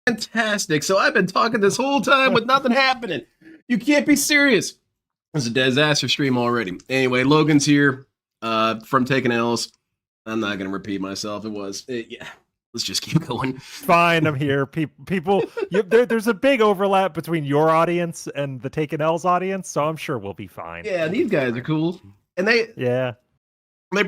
Fantastic. So I've been talking this whole time with nothing happening. You can't be serious. It's a disaster stream already. Anyway, Logan's here from Taking L's. I'm not going to repeat myself. Yeah. Let's just keep going. Fine, I'm here. There's a big overlap between your audience and the Taken L's audience, so I'm sure we'll be fine. Yeah, these guys are cool, and they were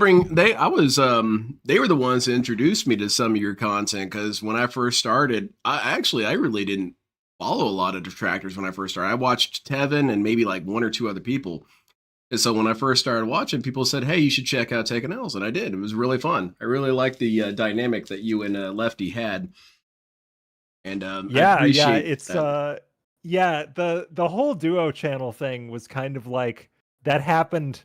the ones that introduced me to some of your content, because when I first started, I really didn't follow a lot of detractors when I first started. I watched Tevin and maybe like one or two other people. And so when I first started watching, people said, "Hey, you should check out Taking L's," and I did. It was really fun. I really liked the dynamic that you and Lefty had. And I appreciate the whole duo channel thing was kind of like that happened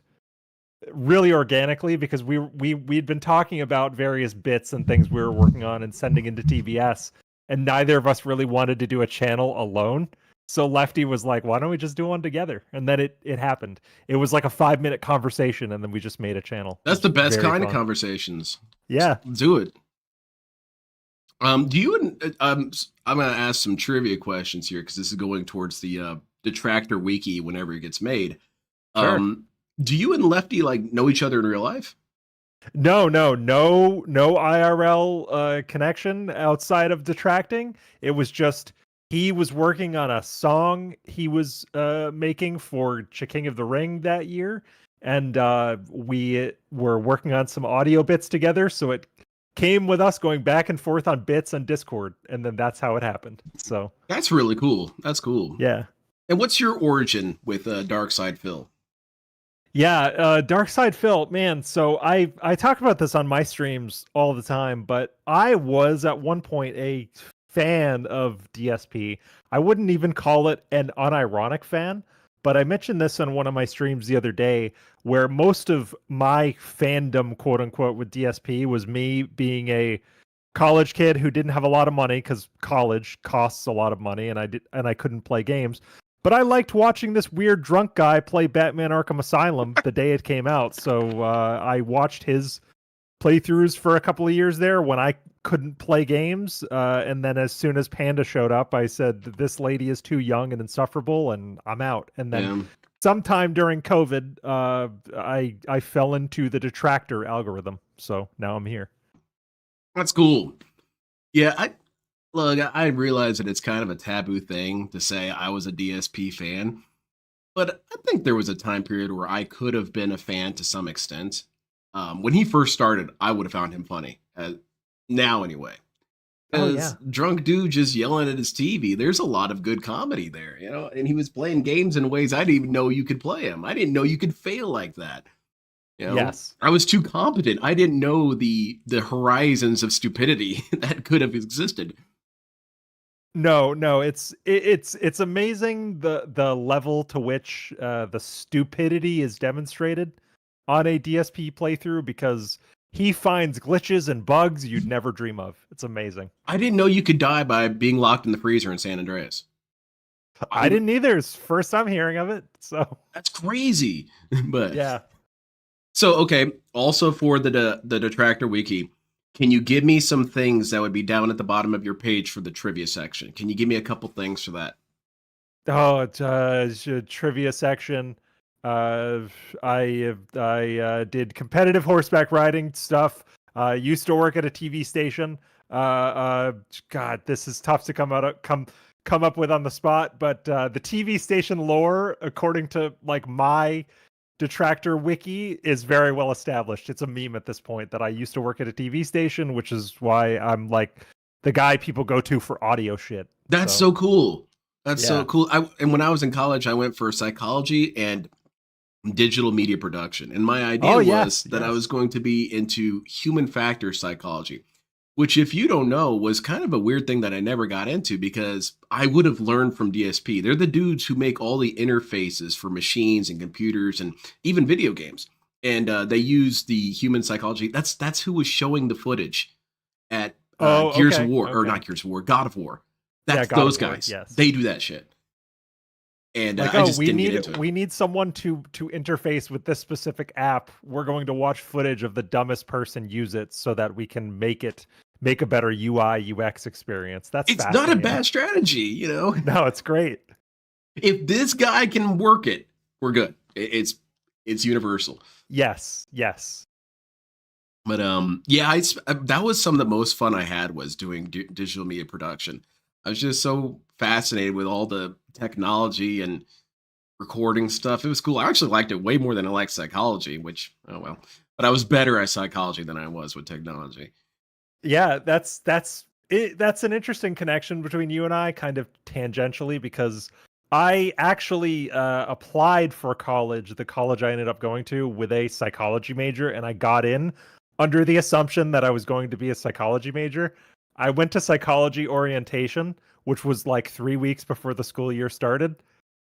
really organically, because we'd been talking about various bits and things we were working on and sending into TBS, and neither of us really wanted to do a channel alone. So Lefty was like, why don't we just do one together? And then it happened. It was like a 5-minute conversation, and then we just made a channel. That's the best kind of conversations. Yeah. Let's do it. I'm going to ask some trivia questions here, because this is going towards the Detractor Wiki whenever it gets made. Sure. Do you and Lefty like know each other in real life? No IRL connection outside of detracting. It was just he was working on a song he was making for King of the Ring that year, and we were working on some audio bits together, so it came with us going back and forth on bits on Discord, and then that's how it happened. So that's really cool. That's cool. Yeah. And what's your origin with Dark Side Phil? Yeah, Dark Side Phil, man. So I talk about this on my streams all the time, but I was at one point a fan of DSP. I wouldn't even call it an unironic fan, but I mentioned this on one of my streams the other day, where most of my fandom, quote unquote, with DSP was me being a college kid who didn't have a lot of money, because college costs a lot of money, and I couldn't play games. But I liked watching this weird drunk guy play Batman Arkham Asylum the day it came out. So I watched his playthroughs for a couple of years there when I couldn't play games. And then as soon as Panda showed up, I said, this lady is too young and insufferable, and I'm out. And then sometime during COVID, I fell into the detractor algorithm. So now I'm here. That's cool. Yeah, I realize that it's kind of a taboo thing to say I was a DSP fan, but I think there was a time period where I could have been a fan to some extent. When he first started, I would have found him funny. Now, anyway. Drunk dude just yelling at his TV. There's a lot of good comedy there, and he was playing games in ways I didn't even know you could play them. I didn't know you could fail like that. Yes. I was too competent. I didn't know the horizons of stupidity that could have existed. No, it's amazing the level to which the stupidity is demonstrated on a DSP playthrough, because he finds glitches and bugs you'd never dream of. It's amazing. I didn't know you could die by being locked in the freezer in San Andreas. I didn't either. It's first time hearing of it. So that's crazy. But yeah. So okay, also for the Detractor Wiki, can you give me some things that would be down at the bottom of your page for the trivia section? Can you give me a couple things for that? Oh, it's a trivia section. I did competitive horseback riding stuff. Used to work at a TV station. God, this is tough to come up with on the spot. But the TV station lore, according to like my Detractor Wiki, is very well established. It's a meme at this point that I used to work at a TV station, which is why I'm like the guy people go to for audio shit. That's so cool. That's so cool. And when I was in college, I went for psychology and digital media production. And my idea was that I was going to be into human factor psychology, which, if you don't know, was kind of a weird thing that I never got into, because I would have learned from DSP. They're the dudes who make all the interfaces for machines and computers and even video games. And they use the human psychology. That's who was showing the footage at Gears of War, or not Gears of War, God of War. That's those guys. Yes. They do that shit. And like, I just didn't get into it. We need someone to interface with this specific app. We're going to watch footage of the dumbest person use it so that we can make it make a better UI UX experience. That's It's not a fascinating. bad strategy, No, it's great. If this guy can work it, we're good. It's universal. Yes. But yeah, that was some of the most fun I had was doing digital media production. I was just so fascinated with all the technology and recording stuff. It was cool. I actually liked it way more than I liked psychology, which, oh well. But I was better at psychology than I was with technology. Yeah, that's it. That's an interesting connection between you and I, kind of tangentially, because I actually applied for college, the college I ended up going to, with a psychology major, and I got in under the assumption that I was going to be a psychology major. I went to psychology orientation, which was like 3 weeks before the school year started,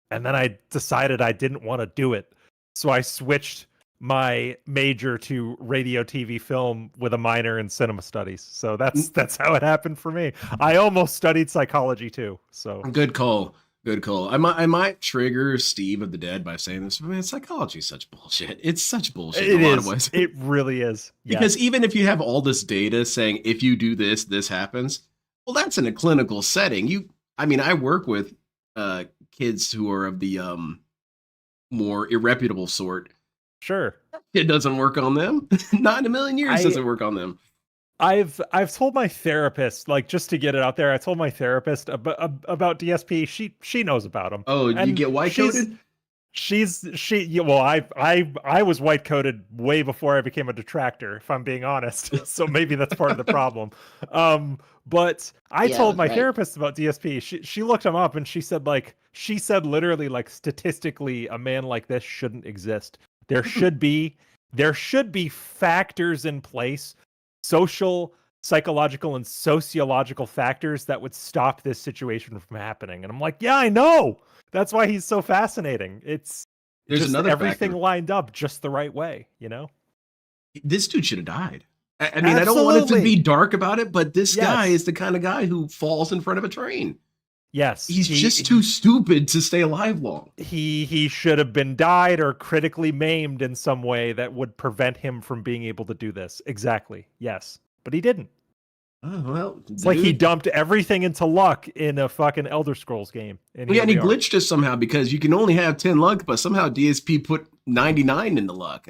and then I decided I didn't want to do it. So I switched my major to radio, TV, film with a minor in cinema studies. So that's how it happened for me. I almost studied psychology too. So Good call. Good call. I might trigger Steve of the Dead by saying this, but man, psychology is such bullshit. It's such bullshit in a lot of ways. It really is. Because even if you have all this data saying if you do this, this happens, well, that's in a clinical setting. I work with kids who are of the more irreputable sort. Sure. It doesn't work on them. Not in a million years doesn't work on them. I've told my therapist, like, just to get it out there, I told my therapist about DSP. She knows about them. Oh, you get white coded? Well, I was white coded way before I became a detractor, if I'm being honest. So maybe that's part of the problem. But I told my therapist about DSP. She looked him up and she said literally, like, statistically, a man like this shouldn't exist. There should be factors in place, social, psychological, and sociological factors that would stop this situation from happening. And I'm like, yeah, I know. That's why he's so fascinating. There's just another everything factor lined up just the right way, This dude should have died. I mean, I don't want it to be dark about it, but this guy is the kind of guy who falls in front of a train. Yes. He's just too stupid to stay alive long. He should have been died or critically maimed in some way that would prevent him from being able to do this. Exactly. Yes. But he didn't. Oh, well. It's like he dumped everything into luck in a fucking Elder Scrolls game. And he glitched us somehow because you can only have 10 luck, but somehow DSP put 99 in the luck.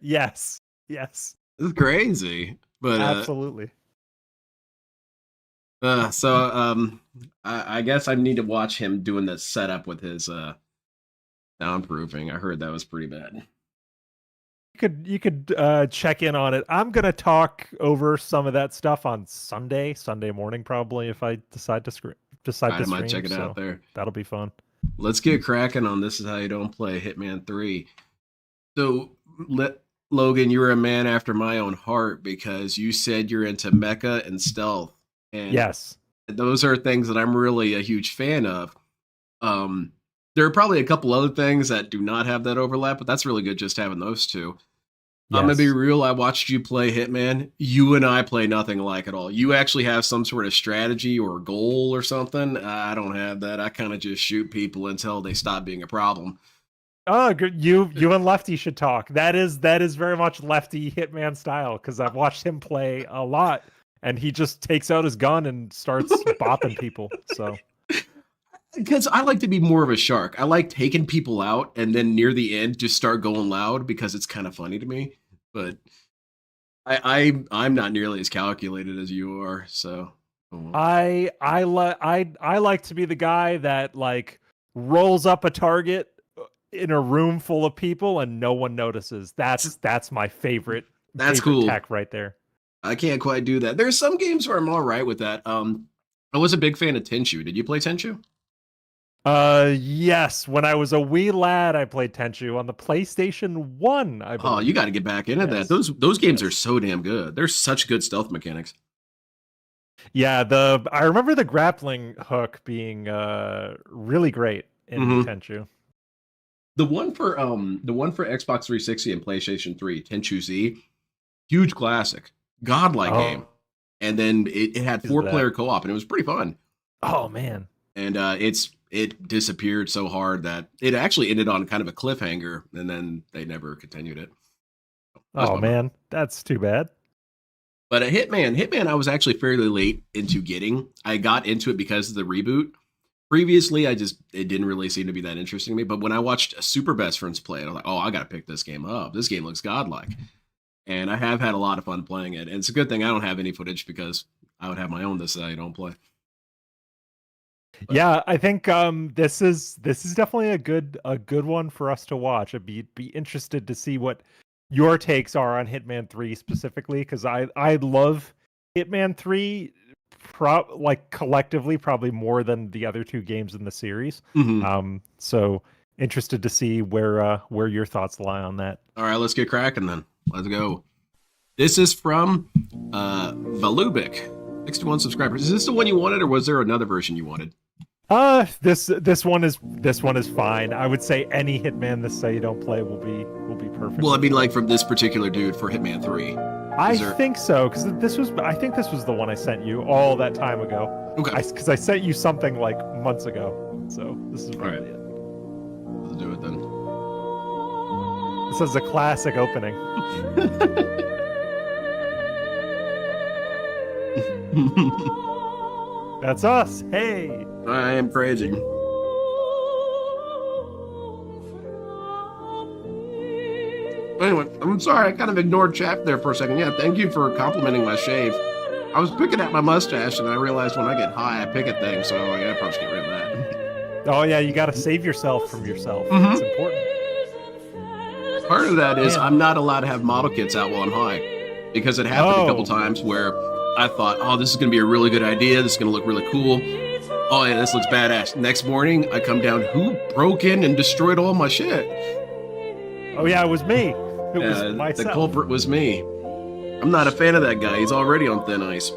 Yes. It's crazy. But absolutely. I guess I need to watch him doing the setup with his soundproofing. I heard that was pretty bad. You could check in on it. I'm gonna talk over some of that stuff on Sunday morning, probably, if I decide to stream. I might check it out there. That'll be fun. Let's get cracking on This Is How You Don't Play Hitman 3. So, Logan, you're a man after my own heart because you said you're into mecha and stealth. And yes, those are things that I'm really a huge fan of. There are probably a couple other things that do not have that overlap, but that's really good just having those two. Yes. I'm going to be real. I watched you play Hitman. You and I play nothing alike at all. You actually have some sort of strategy or goal or something. I don't have that. I kind of just shoot people until they stop being a problem. Oh, good. You and Lefty should talk. That is very much Lefty Hitman style because I've watched him play a lot, and he just takes out his gun and starts bopping people. So. Because I like to be more of a shark. I like taking people out and then near the end just start going loud because it's kind of funny to me. But I'm not nearly as calculated as you are. So I like to be the guy that like rolls up a target in a room full of people and no one notices. That's my favorite. That's favorite cool. Tech right there. I can't quite do that. There's some games where I'm all right with that. I was a big fan of Tenchu. Did you play Tenchu? Yes. When I was a wee lad, I played Tenchu on the PlayStation 1. I believe. Oh, you got to get back into that. Those games are so damn good. They're such good stealth mechanics. Yeah, I remember the grappling hook being really great in Tenchu. The one for Xbox 360 and PlayStation 3, Tenchu Z, huge classic, godlike game. And then it had 4-player co-op, and it was pretty fun. Oh man. And it disappeared so hard that it actually ended on kind of a cliffhanger, and then they never continued it. Oh man, that's too bad. But a Hitman, I was actually fairly late into getting. I got into it because of the reboot. Previously, it didn't really seem to be that interesting to me. But when I watched Super Best Friends play it, I was like, oh, I got to pick this game up. This game looks godlike. And I have had a lot of fun playing it. And it's a good thing I don't have any footage because I would have my own that I don't play. But. Yeah, I think this is definitely a good one for us to watch. I'd be interested to see what your takes are on Hitman 3 specifically, because I love Hitman 3 collectively probably more than the other two games in the series. Mm-hmm. So interested to see where your thoughts lie on that. All right, let's get cracking then. Let's go. This is from Valubik, 61 subscribers. Is this the one you wanted, or was there another version you wanted? This one is fine. I would say any Hitman this say you don't play will be perfect. Well, I mean, like from this particular dude for Hitman 3. I think so, because I think this was the one I sent you all that time ago. Okay. Because I sent you something like months ago. So this is probably it. Let's do it then. This is a classic opening. That's us. Hey. I am crazy. Anyway, I'm sorry, I kind of ignored chat there for a second. Yeah, thank you for complimenting my shave. I was picking at my mustache, and I realized when I get high, I pick at things, so I gotta probably get rid of that. Oh yeah, you gotta save yourself from yourself. Mm-hmm. It's important. Part of that is I'm not allowed to have model kits out while I'm high, because it happened a couple times where I thought, oh, this is gonna be a really good idea. This is gonna look really cool. Oh yeah, this looks badass. Next morning, I come down, who broke in and destroyed all my shit? Oh yeah, it was me. It was myself. The culprit was me. I'm not a fan of that guy. He's already on thin ice.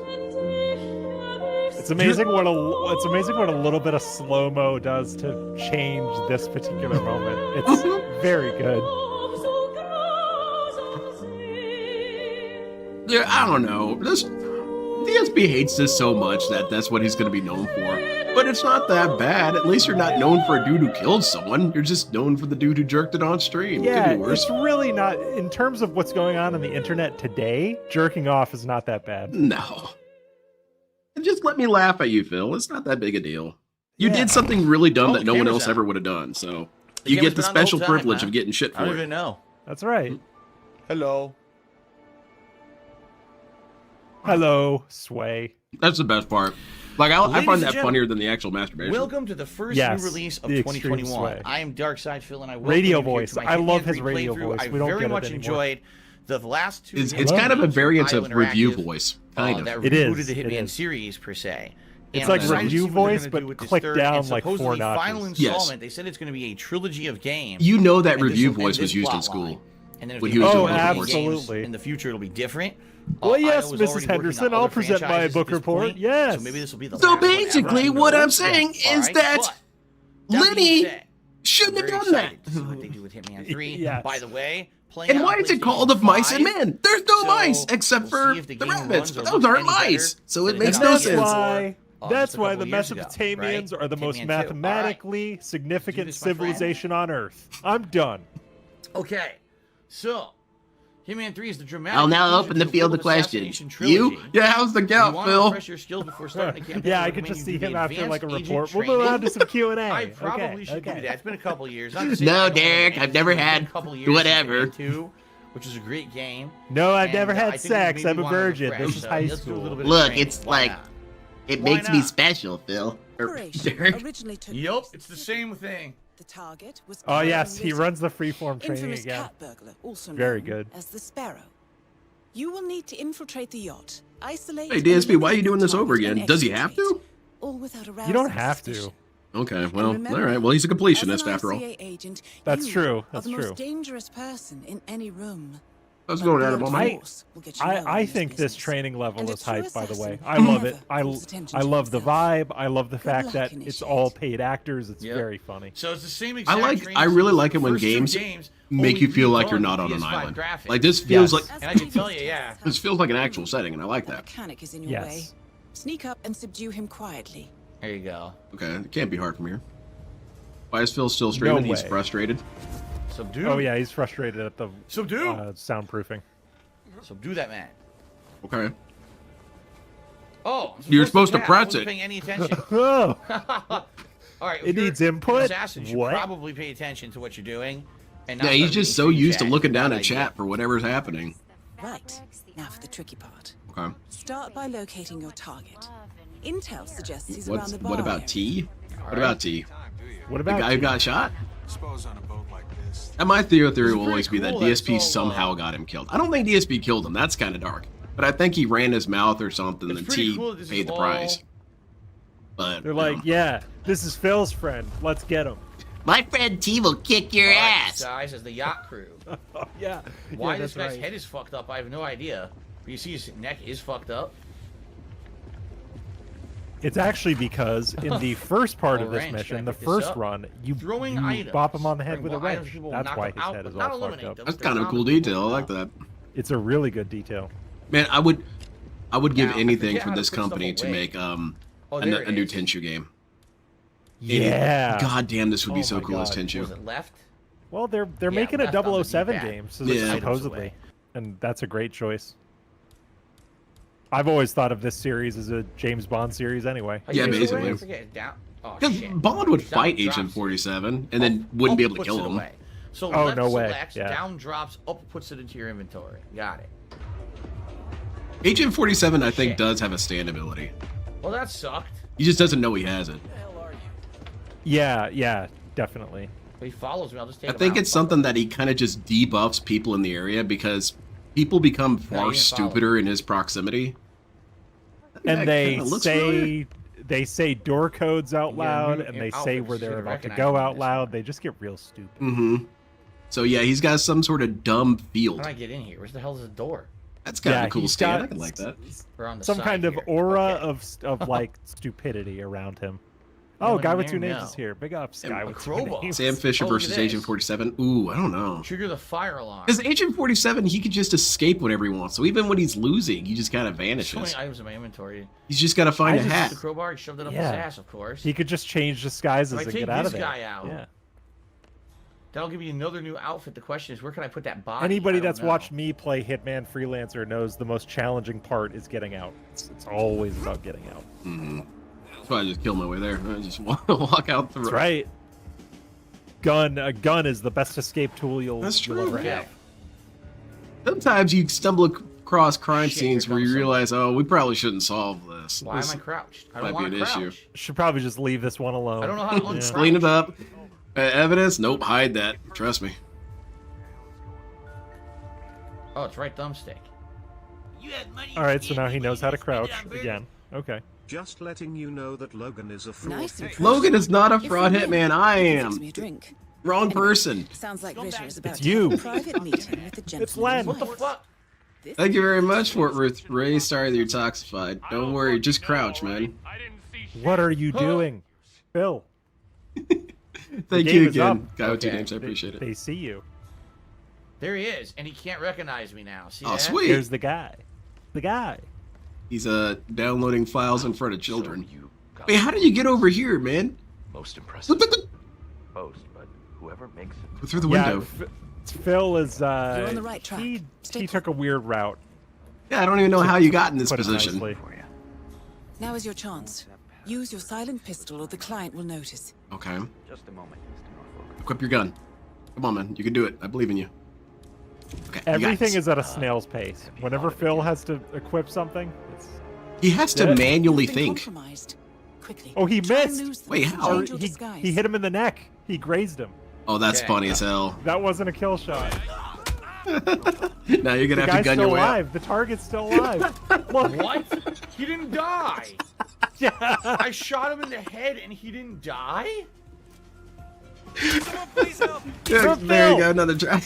It's amazing what a little bit of slow-mo does to change this particular moment. It's very good. Yeah, I don't know. DSP hates this so much that's what he's going to be known for. But it's not that bad. At least you're not known for a dude who killed someone. You're just known for the dude who jerked it on stream. Yeah, it's really not. In terms of what's going on the internet today, jerking off is not that bad. No. Just let me laugh at you, Phil. It's not that big a deal. You did something really dumb that no one else ever would have done. So you get the special privilege of getting shit for it. I don't even know. That's right. Hello. Hello, Sway. That's the best part. Like, I find that funnier than the actual masturbation. Welcome to the first new release of 2021. I am Darkside Phil, and I welcome radio you voice. To my I love his radio voice. I very much enjoyed the last two. It's kind of a variant of review voice, kind of. That rebooted the Hitman series per se. It's like review voice, but click down like 4 notches. Final installment. They said it's going to be a trilogy of games. You know that review voice was used in school. And then when he was doing absolutely. In the future, it'll be different. Well, yes, Mrs. Henderson, I'll present my book report. Yes. So maybe this will be the So basically, what I'm saying is that Lenny shouldn't have done that. What they do with Hitman 3. Yes. By the way, and why is it called Of Mice and Men? There's no mice except for the rabbits, but those aren't mice, so it makes no sense. That's why the Mesopotamians are the most mathematically significant civilization on Earth. I'm done. Okay, so Hitman 3 is the dramatic. I'll now open the field of questions. You? Yeah, how's the gout, Phil? Your skills before starting the campaign. Yeah, I could just see him after like a report. We'll move on to some Q&A. I probably should do that. It's been a couple years. No, Derek, I've never had whatever. Which is a great game. No, I've never had sex. I'm a virgin. This is high school. Look, it's like, it makes me special, Phil. Yup, it's the same thing. The target was oh yes, he runs the freeform training again. Cat burglar, also very known good. As the Sparrow. You will need to infiltrate the yacht. Isolate. Hey DSP, why are you doing this over again? Does he have to? All without arousing you don't have suspicion. to. Okay, well, all right. Well, he's a completionist after all. Agent, that's true. That's the true. Most dangerous person in any room. What's going on about I think this training level is hype, by the way. I love it. I love the vibe. I love the fact that it's all paid actors. It's very funny. So it's the same exact I really like it when games make you feel like you're not on an island. Like this feels like and I can tell you, this feels like an actual setting, and I like that. Mechanic is in your way. Sneak up and subdue him quietly. There you go. Okay, it can't be hard from here. Why is Phil still streaming? No He's frustrated. Subdue. Oh yeah, he's frustrated at the subdue soundproofing. Subdue that man. Okay. Oh, you're supposed to press I wasn't it. paying any attention. Oh, All right, it needs input. Assassin should What? probably pay attention to what you're doing. And not Yeah, he's start just reading so used to chat. looking down Bad at idea. chat for whatever's happening. Right. Now for the tricky part. Okay. Start by locating your target. Intel suggests he's around the bar. What about area. T? What about T? What The about guy who got shot? Suppose on a boat like this. And my theory will pretty always be that cool that DSP it's all, somehow got him killed. I don't think DSP killed him. That's kind of dark. But I think he ran his mouth or something, It's and pretty T cool that this paid is the all- price. But They're like, yeah, this is Phil's friend. Let's get him. my friend T will kick your All right, ass. guys, as the yacht crew. Oh, yeah. Why yeah, this that's guy's right. head is fucked up, I have no idea. But you see his neck is fucked up. It's actually because in the first part A of this wrench. mission, Can I the pick this first up? run, you Throwing items. bop him on the head Bring with a more items, wrench. people That's knock why them his out, head is but not all fucked eliminate up. them. That's They're kind of a cool zombies. detail. I like that. It's a really good detail. Man, I would give Now, I anything forget for how to this put stuff company to away. make Oh, there it a new is. Tenchu game. Yeah. God damn, this would be Oh so my cool as God. Was Tenchu. it left? Well, they're Yeah, making a left on the 007 D-pad. game, so Yeah. supposedly, Away. and that's a great choice. I've always thought of this series as a James Bond series anyway. Oh, Yeah, you put it away? basically. I forget, it's down. Oh, Because shit. Bond would Down fight drops Agent it. 47 and then wouldn't be able to Puts kill it him. away. So Oh, left no way. selects, Yeah. down drops, up puts it into your inventory. Got it. Agent 47, I think, Shit. does have a stand ability. Well, that sucked. He just doesn't know he has it. Yeah, definitely. If he follows me, I'll just take I him think out. it's something that he kind of just debuffs people in the area because people become No, he far didn't follow. stupider in his proximity. And That they kinda looks familiar. say door codes out You get a loud, new and they say outfit, where you they're should about to recognize go him out this loud. one. They just get real stupid. Mm-hmm. So yeah, he's got some sort of dumb How field. do I get in here? Where's the hell is the door? That's kind of Yeah, a cool he's stand. got I can like that. We're on the Some side kind of here. aura Okay. of like stupidity around him. Oh, Anyone guy in with there? two names No. is here. Big ups, And guy a with two crowbar. names. Sam Fisher Oh, look versus at Agent this. 47. Ooh, I don't know. Trigger the fire alarm. Because Agent 47, he could just escape whenever he wants. So even when he's losing, he just kind of So many vanishes. items in my inventory. He's just got to find I a just- hat. The crowbar, he shoved it up Yeah. his ass, of course. He could just change disguises If I and take get out this of there. guy out, Yeah. That'll give you another new outfit. The question is, where can I put that body? Anybody I don't that's know. watched me play Hitman Freelancer knows the most challenging part is getting out. It's always about getting out. Mm-hmm. That's why I just kill my way there. I just walk out the That's right. A gun is the best escape tool you'll That's you'll true. ever Okay. have. Sometimes you stumble across crime Shit, scenes here where you comes realize, oh, we probably shouldn't solve this. Why This am I crouched? I might don't want be to an crouch. issue. Should probably just leave this one alone. I don't know how to uncrouch. Yeah. Clean it up. Evidence? Nope, hide that. Trust me. Oh, it's right thumbstick. All right, so now he knows how to crouch again. Okay. Just letting you know that Logan is a fraud. Nice and Logan is not a If fraud you win, hitman. I you can fix me am. a drink. Wrong Anyway, person. Sounds like Ritter is about It's to have you. a private meeting with the gentleman. It's Len. What the fuck? Thank you very much, Fort Ruth. Ray, sorry that you're toxified. Don't worry, just crouch, man. What are you doing, Bill? Thank game you is again. up. Guy with two Okay. names, I appreciate it. They see you. There he is, and he can't recognize me now. See Oh, that? sweet. Here's the guy. The guy. He's downloading files in front of children. You got Wait, how did you get over here, man? most impressive Look at the post, but whoever makes it. Go through the Yeah, window. Phil is. You're on the right track. He Stay took a weird route. Yeah, I don't even know how you got in this Put it position. nicely. For you. Now is your chance. Use your silent pistol or the client will notice. Okay. Just a moment, Mr. Norfolk. Equip your gun. Come on, man. You can do it. I believe in you. Okay. you got Everything this. is at a snail's pace. Whenever Phil has to equip something, it's. He has to Yeah. manually You've been think. compromised. Quickly. Oh, he Try and missed. lose them. Wait, how? Or Change your he disguise. hit him in the neck. He grazed him. Oh, that's Okay. funny as hell. That wasn't a kill shot. Now you're The gonna have to guy's gun still your way up. alive. The target's still alive. Look. What? He didn't die. Yeah. I shot him in the head, and he didn't die. Yeah, there you go, another try.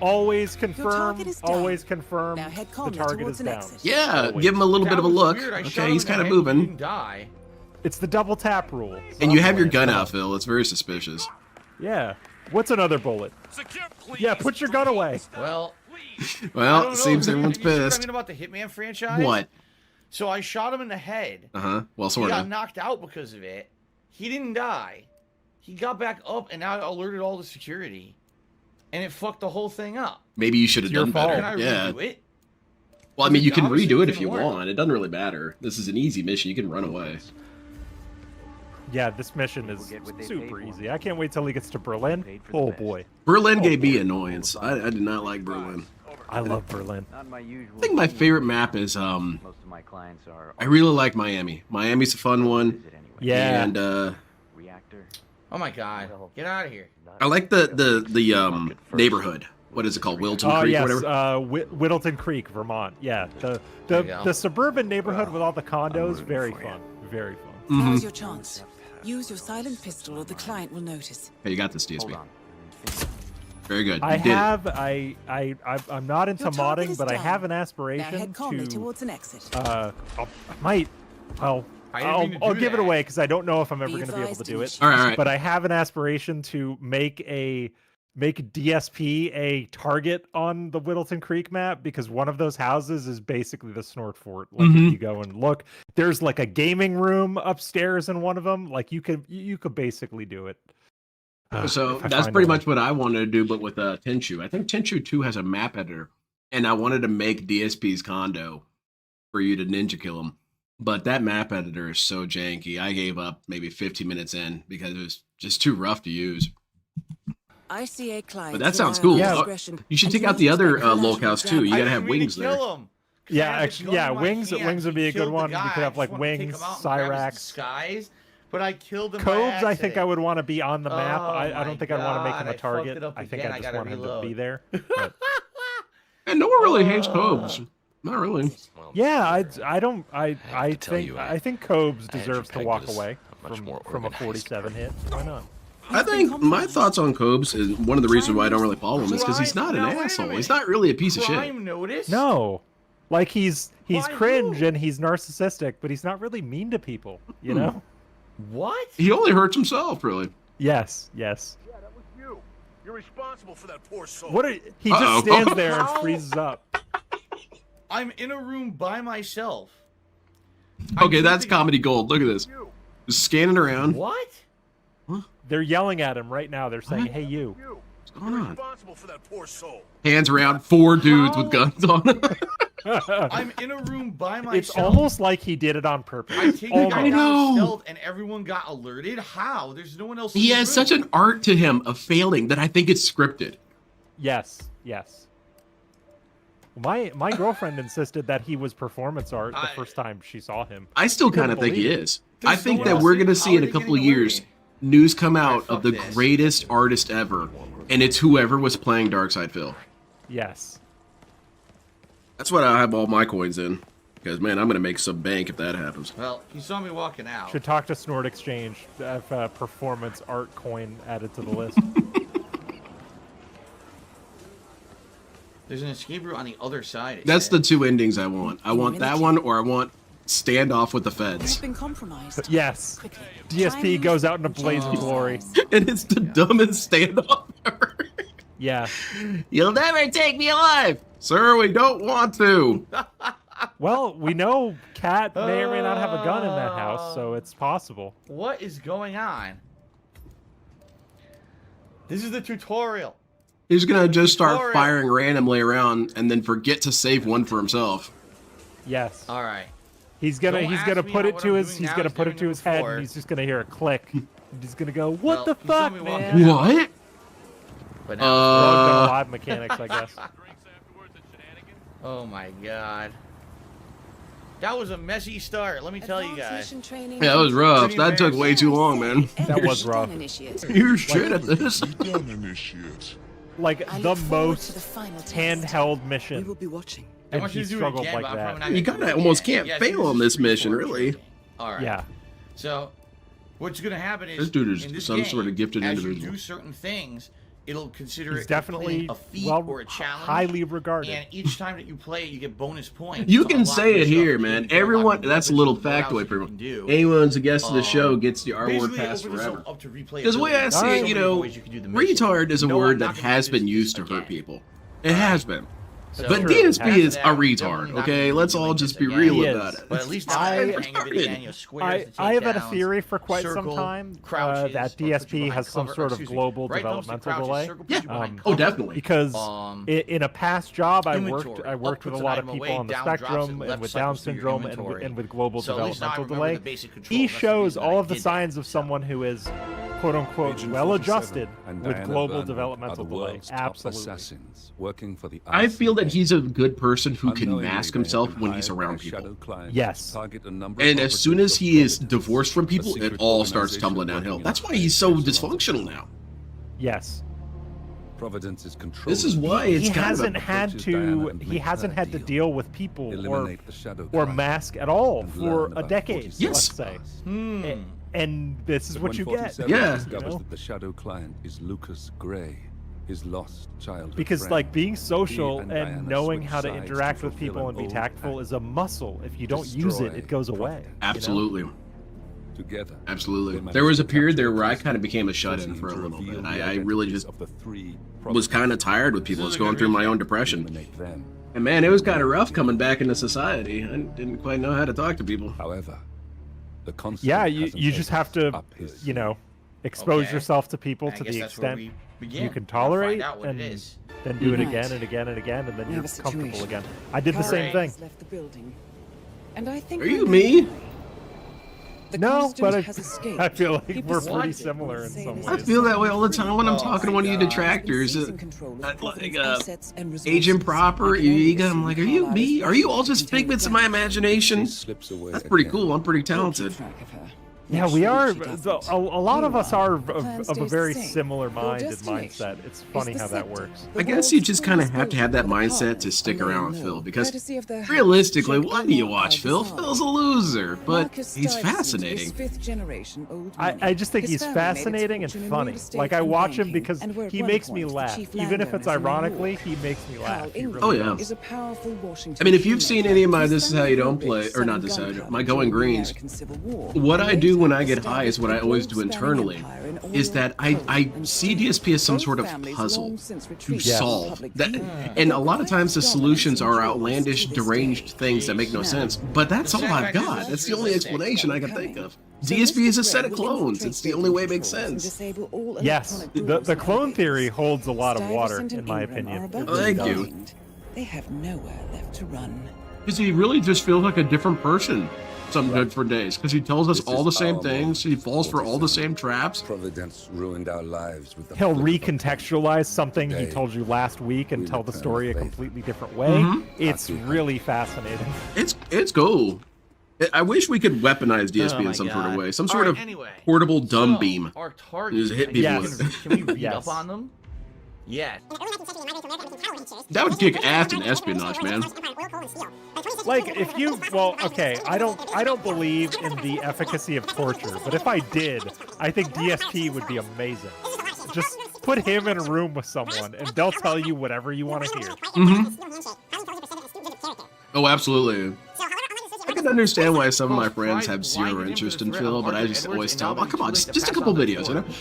Always confirm. target is down. Always confirm. Now head The calmly target towards is an down. exit. Yeah, Always. give him a little bit That of a was look. weird. I shot Okay, him he's in the kind of head, and He moving. didn't die. It's the double tap rule. And you have your gun Software. out, Phil. It's very suspicious. Yeah. What's another bullet? Yeah, put your gun away. Well, I Well, don't it seems know. everyone's You see what I pissed. mean about the Hitman franchise? What? So I shot him in the head. Uh-huh. Well, He sort got of. knocked out because of it. He didn't die. He got back up and now alerted all the security. And it fucked the whole thing up. Maybe you should have It's your done fault. better. Can I Yeah. redo it? Well, I mean, you can Obviously, redo it it if you didn't work. want. It doesn't really matter. This is an easy mission. You can run away. Yeah, this mission is get what they super paid for. easy. I can't wait till he gets to Berlin. Paid for the Oh best. boy, Berlin gave me annoyance. I did not like Berlin. I love Berlin. Not my usual. I think my thing. favorite map is Most of my clients are. I really like Miami. Miami's a fun one. Visit anyway. Yeah. And Reactor. Oh my god. Get out of here. I like the neighborhood. What is it called? Wilton Oh Creek, yes, whatever. Whittleton Creek, Vermont. Yeah, There you go. the suburban neighborhood with all the condos, very fun, very fun. Mm-hmm. Now's your chance. Use your silent pistol or the client will notice. Hey, you got this, Hold DSP. on. Very good. I You did it. have I'm not into Your target modding, is but I down. have an Now aspiration head calmly to towards an exit. I might well I didn't mean to I'll do give it that. away because I don't know if I'm ever Be going to be able to advised do it. initiate. All right. But I have an aspiration to make DSP a target on the Whittleton Creek map because one of those houses is basically the Snort Fort. Like Mhm. if you go and look, there's like a gaming room upstairs in one of them. Like you could basically do it. So if I that's find pretty a way. much what I wanted to do, but with Tenchu. I think Tenchu 2 has a map editor, and I wanted to make DSP's condo for you to ninja kill him. But that map editor is so janky. I gave up maybe 15 minutes in because it was just too rough to use. ICA clients. But that sounds rely on cool. Yeah. discretion You should and take can out the use other their collateral locales too. You damage. gotta have wings there. Kill him, 'cause Yeah, I had the actually, gun yeah, in my wings hand. would be a Killed good the one. You guy. could I have just like wanted to take wings, him out and grab his Cyrax. disguise, but I killed him. by Cobes, I think I accident. would want to be on the map. Oh I my don't think I'd want to make him God, a I fucked target. it up I think again. I I just gotta want him to reload. be there. But, And no one really hates Cobes. Not really. yeah, I don't I tell think you, I think Cobes I had you deserves to pegged walk as away a much more from a organized 47 hit. Why not? I think my thoughts on Cobes is one of the reasons why I don't really follow him is because he's not an Now, wait a asshole. He's minute. not really a piece of shit. Crime notice? No. Like he's Why cringe you? and he's narcissistic, but he's not really mean to people, you know? What? He only hurts himself, really. Yes. Yeah, that was you. You're responsible for that poor soul. What are, he Uh-oh. just stands there and How? freezes up. I'm in a room by myself. Okay, I'm that's sleeping- comedy gold. Look at this. Just scanning around. What? They're yelling at him right now. They're saying, "Hey you." What's going on? Responsible for that poor soul. Hands around, 4 dudes with How? guns on them. I'm in a room by myself. It's almost like he did it on purpose. I take the Almost. guy I know. down stealth and everyone got alerted. How? There's no one else. He in the has room. such an art to him of failing that I think it's scripted. Yes. My girlfriend insisted that he was performance art the I- first time she saw him. I still Couldn't kind of think he believe it. is. There's I think no that one we're else going to in- see how in are a they couple of getting years alerted? news come out Alright, of fuck the this. greatest artist ever, and it's whoever was playing Darkside Phil. Yes. That's what I have all my coins in. Because, man, I'm going to make some bank if that happens. Well, he saw me walking out. Should talk to Snort Exchange. Have performance art coin added to the list. There's an escape route on the other side. it That's the said. 2 endings I want. I want that one, or I want standoff with the You've feds. been compromised. Yes. Quickly. DSP Try goes and out in a use blaze of your glory. disguise. And it's the dumbest standoff ever. Yeah. You'll never take me alive! Sir, we don't want to. Well, we know Cat may or may not have a gun in that house, so it's possible. What is going on? This is the tutorial. He's gonna just start Tutorial. firing randomly around and then forget to save one for himself. Yes. All right. He's gonna Don't ask put me it what to I'm his doing he's now, gonna he's put never it to done his head before. and he's just gonna hear a click. And he's gonna go, "What Well, the you saw fuck, me man?" walking out. What? But now, Drugged and live mechanics, I guess. oh my god. That was a messy start. Let me tell you Advanced guys. mission training Yeah, that was rough. Pretty That took way too long, man. That was rough. You're shit at this. Done initiate. Like I the look forward to most the final test. handheld We mission, will be watching. I and want he you to do it struggled again, like but I'm probably that. not You gonna do gotta it almost again. can't Yeah, fail this on is this free mission, for really. training. All right. Yeah. So, what's gonna happen is This dude is in this some game, sort of gifted as individual. you do certain things, it'll consider He's it definitely a feat well or a challenge. highly regarded. And each time that you play it, you get bonus points. You to can unlock say new it stuff here, that you man. can do, unlock Everyone, new that's a weapons, little what else factoid you for can do. anyone who's a guest of the show Um, gets the R word Basically, pass open this forever. up to replayability. Because the way I see Alright. it, you know, ways you can do the mission. retard is a No, I'm word not that gonna has do been this used to hurt again. people. It has been. So, But true. DSP is a definitely retard, not okay? gonna Let's be all doing just this be again. real He about is. it. But at least It's now time they're for hanging video started. game, squares, the I have had a takedowns, theory for quite some circle, time crouches, that or put you DSP behind has some cover, sort of excuse me, global right thumbstick developmental crouches, delay. circle, put you behind Oh, cover. definitely. Because in a past job, I Inventory. worked with a Up puts an lot of item people away, on the down drops it, spectrum left and with Down cycles through your syndrome inventory. and with global So at least now I developmental remember delay. the basic controls. He That's the shows reason all I of the did signs that. of someone who is quote unquote Agent well 47 adjusted and with Diana global Burnham are developmental the delay. world's top Absolutely. assassins working for the I feel that ICA. he's a good person who can Unknowingly, mask they have himself been when he's hired around by people. shadow clients Yes. to target a number And of as soon as operatives he of is Providence, divorced from a people, it secret all starts organization tumbling working downhill. in That's why high he's so secret dysfunctional now. Yes. Providence is controlled. This is why He it's kind of hasn't a, had approaches Diana to. and He makes hasn't her had to deal. deal with people or Eliminate the shadow or client mask at all and for learn a about decade. 47 Yes. Let's say. Hmm. And this is But what when you get. 47 Yeah. discovers You know? that the shadow client is Lucas Gray, his lost childhood Because friend. like being social He and and Diana knowing switch how to sides interact with fulfill people an and be old tactful pact. is a muscle. If you don't use it, Destroy it goes away. Providence. you know? absolutely. Together, Absolutely. they There was a managed to period capture there where I Lucas, kind of became a shut-in forcing for a him to little reveal bit. the I really identities just of the three was kind of tired with people. I was going through my own depression. eliminate them. And man, it was kind of rough coming back into society. I didn't quite know how to talk to people. However, the constant Yeah, you hasn't just have opened to, up his you know, expose Okay. yourself to people And I to guess the that's where extent we begin. you can We'll tolerate find out what and it is. then do it Right. again and again and again, and then We you're have a comfortable situation. again. I did the same Carl thing. has left the building. And I think Are I you know me? why. The No, constant but has escaped. I feel like He we're persuaded pretty What? similar in some Sailors I ways. feel that way all the time when I'm Oh talking to my one of you God. detractors. Seizing control of Like Providence's uh, assets and resources. Agent Proper, I can only Iga. I'm assume like, are you Carlisle me? is Are you all wishing to just contain figments the of my damage. imagination? She slips away That's pretty again. cool. I'm pretty We'll keep talented. track of her. Yeah, Make we sure are. she A doesn't. lot of us are of Plan a stays very the same. similar-minded Your destination mindset. It's is funny the how that scepter, works. the I guess world's you just kind of tallest have to have that building, mindset where the to stick partners around are with Phil known, because courtesy of their realistically, host, why Jake do you Omar watch Phil? Al-Ghazali. Phil's a loser, but Marcus he's Stuyvesant fascinating. is fifth generation old I money. just think His he's family made its fascinating and fortune in funny. real estate Like I and watch him banking, because and were at he one makes me point the laugh. chief Even if it's landowners in New ironically, York. he makes me laugh. Hal He Ingram really Oh, yeah. does. is a powerful Washington I mean, if you've kingmaker seen any of my whose This Is How family You Don't built Play, or not Southern This Is How You gunpowder My during Going the Greens, American Civil War. what I do when I Later get high is what I established always a do globe-spanning internally, empire in oil, is that I coal, see and DSP as some both sort of families puzzle long since to retreated Yes. from solve. public That, view. and a lot of times the Dominance solutions are endures outlandish, to this deranged day. things that make no Jeez. sense. But that's all The I've fact is got. it's That's the only realistic. explanation I can think of. So DSP is a Mr. set of Gray will clones. infiltrate It's the only way it makes building controls sense. and disable all Yes, electronic the doors clone and theory gates. holds a lot of water, Stuyvesant in and my Ingram opinion. are It about Oh, really thank does. you. dying. They have nowhere left to run. Because he really just feels like a different person some good for days. Because he tells us This all is the same our things. He moment, falls for all the 47. same traps. Providence ruined our lives with the He'll flick of a pen. recontextualize something he Today, told you last week and we tell the return story a the favor. completely different way. Mhm. It's Happy really fascinating. It's cool. I wish we could weaponize DSP Oh in my some sort of God. way. Some All sort right, of anyway, portable dumb so, beam. Our targets. Just hit I people guess, with it. Can we read Yes. up on them? Yes. That would kick ass in espionage, man. Like if you okay, I don't believe in the efficacy of torture, but if I did, I think DSP would be amazing. Just put him in a room with someone and they'll tell you whatever you want to hear. Oh, absolutely. I can understand why some of my Well, friends why- have why zero did him interest for in the threat Phil, of but I Margaret just Edwards always and tell them, now oh, come on, too late just to a pass couple on the videos, you know? torch.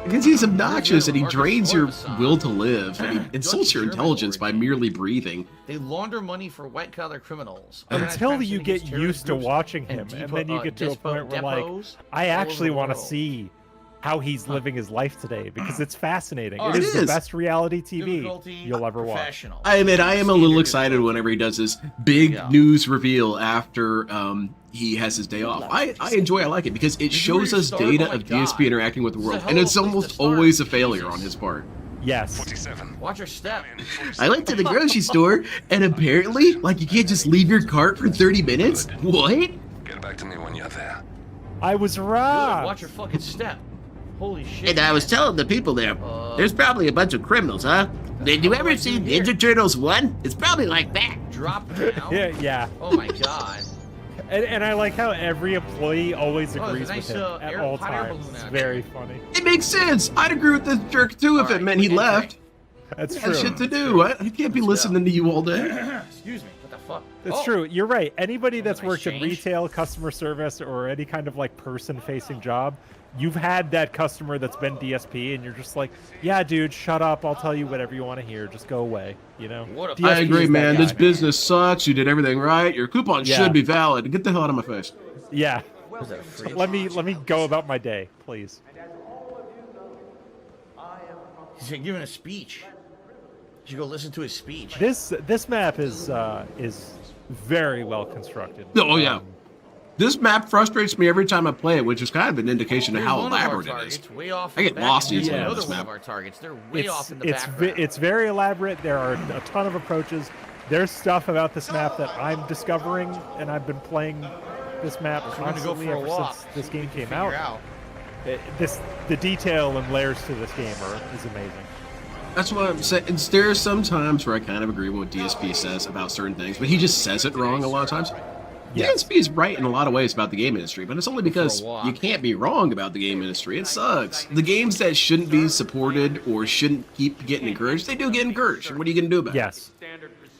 Because he's obnoxious and he Marcus drains your Orbison. will to live and he insults your German intelligence by origin. merely breathing. They launder money for white-collar criminals. Until you get used to watching him, and then you get to a point where like, I actually want to see how he's living his life today because it's fascinating. Oh, It it is the is. best reality TV Difficulty, you'll ever watch. professional. I admit, I am a little excited Standard whenever he does this big Yeah. news reveal after he has his day off. I like it because it shows us restart? data Oh my of DSP God. interacting with the This is a world, hell and of a it's place to almost start. always a failure Jesus. on his part. Yes. Watch your step. I went to the grocery store, and apparently, like, you can't just leave your cart for 30 minutes? What? Get back to me when you're there. I was Good, robbed. watch your fucking step. Holy shit. And I was man. telling the people there, there's probably a bunch of criminals, huh? Did you ever see here. Ninja Turtles 1? It's probably like that. Drop down. Yeah. Oh my god. And I like how every employee always Oh, agrees there's with a him nice, at air- all hot air times. balloon It's out very there. funny. It makes sense. I'd agree with this jerk too if it Alright, meant he we're left. That's I true. had shit to do. I can't be Let's listening to you all day. Excuse me. What the fuck? That's Oh, true. You're right. Anybody that's nice worked in change. retail, customer service, or any kind of like person-facing job, you've had that customer that's been DSP, and you're just like, yeah, dude, shut up. I'll tell you whatever you want to hear. Just go away. You know. What a DSP I agree, is that man. guy, This business sucks. You did everything right. Your coupon Yeah. should be valid. Get the hell out of my face. Yeah. Is that a fridge? Let me go about my day, please. He's giving a speech. You should go listen to his speech. This map is very well constructed. Oh, yeah. This map frustrates me every time I play it, which is kind of an indication of Here's how one of our elaborate it is. targets, way off I in get the lost background. easily on Another this one map. of our targets. They're way off in the it's background. it's very elaborate. There are a ton of approaches. There's stuff about this map that I'm discovering, and I've been playing this map If we're gonna go constantly for a ever walk, since this game came figure out. The detail and layers to this game is amazing. That's what I'm saying. There are some times where I kind of agree with what DSP says about certain things, but he just says it wrong a lot of times. Yes. DSP is right in a lot of ways about the game industry, but it's only because you can't be wrong about the game industry. It sucks. The games that shouldn't be supported or shouldn't keep getting encouraged, they do get encouraged. What are you going to do about it? Yes.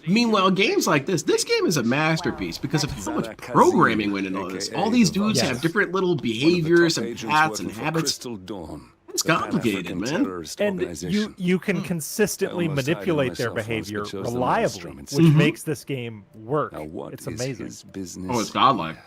Meanwhile, games like this game is a masterpiece because of how much programming went into this. All these dudes have different little behaviors and paths and habits. It's complicated, man. And you can consistently manipulate their behavior reliably, which Mm-hmm. makes this game work. It's amazing. Oh, it's godlike.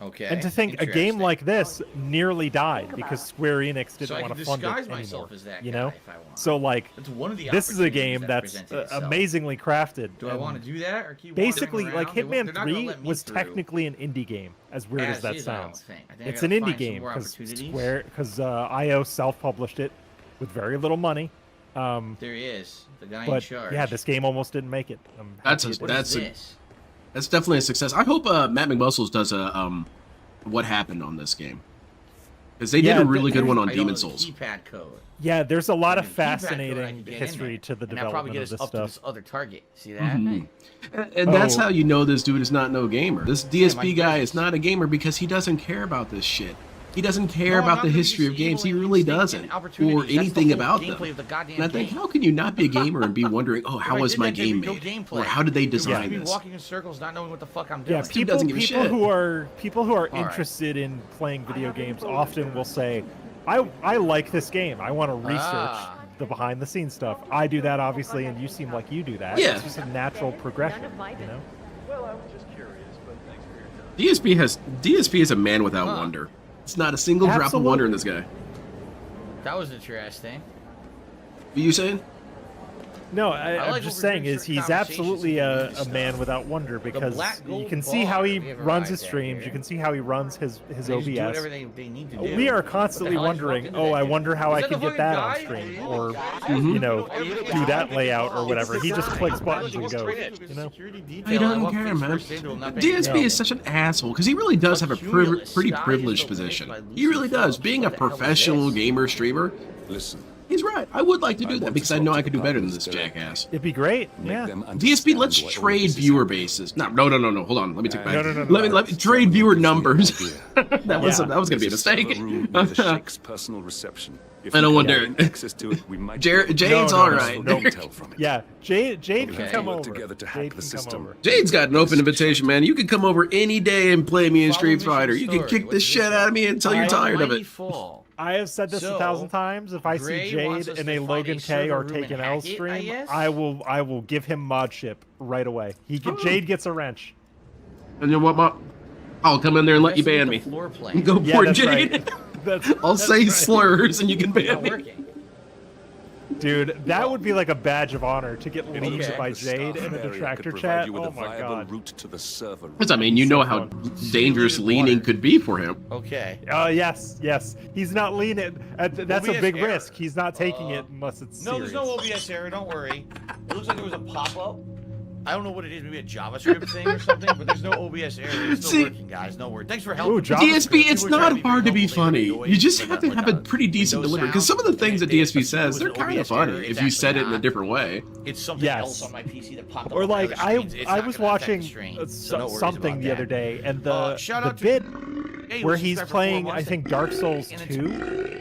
Okay. And to think a game like this nearly died because Square Enix didn't So I want can to fund it disguise anymore. myself as that You guy know, if I want. so like That's one of the this is a opportunities game that that's presented itself. amazingly crafted. Do I and want to do that or keep Basically, wandering like around? Hitman They're not gonna 3 let me was through. technically an indie game, as weird as that is, I don't sounds. think. I think I It's gotta an indie find some game more because opportunities. IO self-published it with very little money. There he is, the guy in But charge. yeah, this game almost didn't make it. That's What is this? That's definitely a success. I hope Matt McMuscles does a what happened on this game, because they did Yeah, a really good one on I don't know Demon the Souls. Keypad code. Yeah, there's a lot of The keypad code, I fascinating can get in history there. to the And that'll probably development get of us this up to stuff. this other target. See that? Mhm. And that's Oh. how you know this dude is not no gamer. This DSP my guy goodness. is not a gamer because he doesn't care about this shit. He doesn't care No, I'm about not the gonna be history of just games. He evil and really instinct doesn't, and opportunities. or That's the anything whole about gameplay them. of the goddamn And I think, game. how can you not be a gamer and be wondering, oh, If how I was did my that, there'd game be no made, gameplay. or how did they It would design just be this? walking in circles, not knowing what the fuck I'm doing. Yeah, Dude doesn't give a shit. people who are right. interested in playing video games often will say, I like this game. I want to research Ah. the behind the scenes stuff. I do that obviously, and you seem like you do that. Yeah. It's just a natural progression, you know? Well, I was just curious, but thanks for your time. DSP is a man without wonder. It's not a single drop of wonder in this guy. That was interesting. What are you saying? No, like I'm what just we're saying doing is certain he's conversations absolutely and a movie stuff. man without wonder because black you gold can see how bar, he have you ever runs arrived his at streams. here? You can see how he runs his They just do OBS. whatever they need to do. We are What the constantly hell, I just walked wondering, into oh, that I dude. wonder how Is I that can the get that on fucking stream, guy? or Mhm. you know, do that layout or whatever. He just clicks buttons and goes. You know, He doesn't care, man. DSP is such an asshole because he really does have a pretty privileged position. He really does. Being a professional gamer streamer, Listen, he's right. I would like to do I that want because to I talk know to I could the do better than public this directly. jackass. it'd be great. make Yeah. them DSP, understand let's why all trade this is viewer happening. bases. No. Hold on. Let me take back. No. Let me trade viewer numbers. that was Yeah. going to be a This is a mistake. room near the Sheikh's personal reception. If I don't we want can gain Darren. access to it, we might Jade's No, all no, right. no intel from it. Yeah, Jade We can have come to work over. together to hack Jade the can system. come over. Jade's got an open invitation, man. You can come over any day and play me in Follow Street Mission Fighter. You can Story. kick the What's shit this out of me until you're tired of it. I have said this So, 1,000 times. If I Gray see wants Jade us in to a find Logan a K or server room Taken and L hack it, I stream, guess? I will give him modship right away. Jade gets a wrench. And you know what, I'll come in there and let you ban me. Floor plan. Go Yeah, for that's Jade. right. I'll That's say right. slurs and you can ban Not me. working. Dude, that would be like a badge of honor to get leaned Okay. by The staff Jade in a area detractor could provide chat. you with Oh a my viable god. route to the server. Because, I mean, you know So how fun. dangerous leaning could be for him. Okay. Yes. He's not leaning. That's a OBS big error. risk. He's not taking it unless it's No, serious. there's no OBS error. Don't worry. It looks like there was a pop-up. I don't know what it is. Maybe a JavaScript thing or something. But there's no OBS error. It's still See- working, guys. No worries. Thanks for helping. Ooh, JavaScript. DSP, it's People are trying not hard to be helpful. They funny. have noise, You just like have to have a pretty decent Windows delivery. Because some of sound, the things that and they DSP assume it says, was they're an kind of OBS funny error. It's if you said it in actually a not. different way. It's something Yes. else on my PC that popped up. Or on like other screens. It's I not was gonna affect the watching stream, so no worries something about the that. other day, and the Shout the out to- bit Hey, where we he's subscribed for 4 playing, I months, think, Dark Souls and it's 2,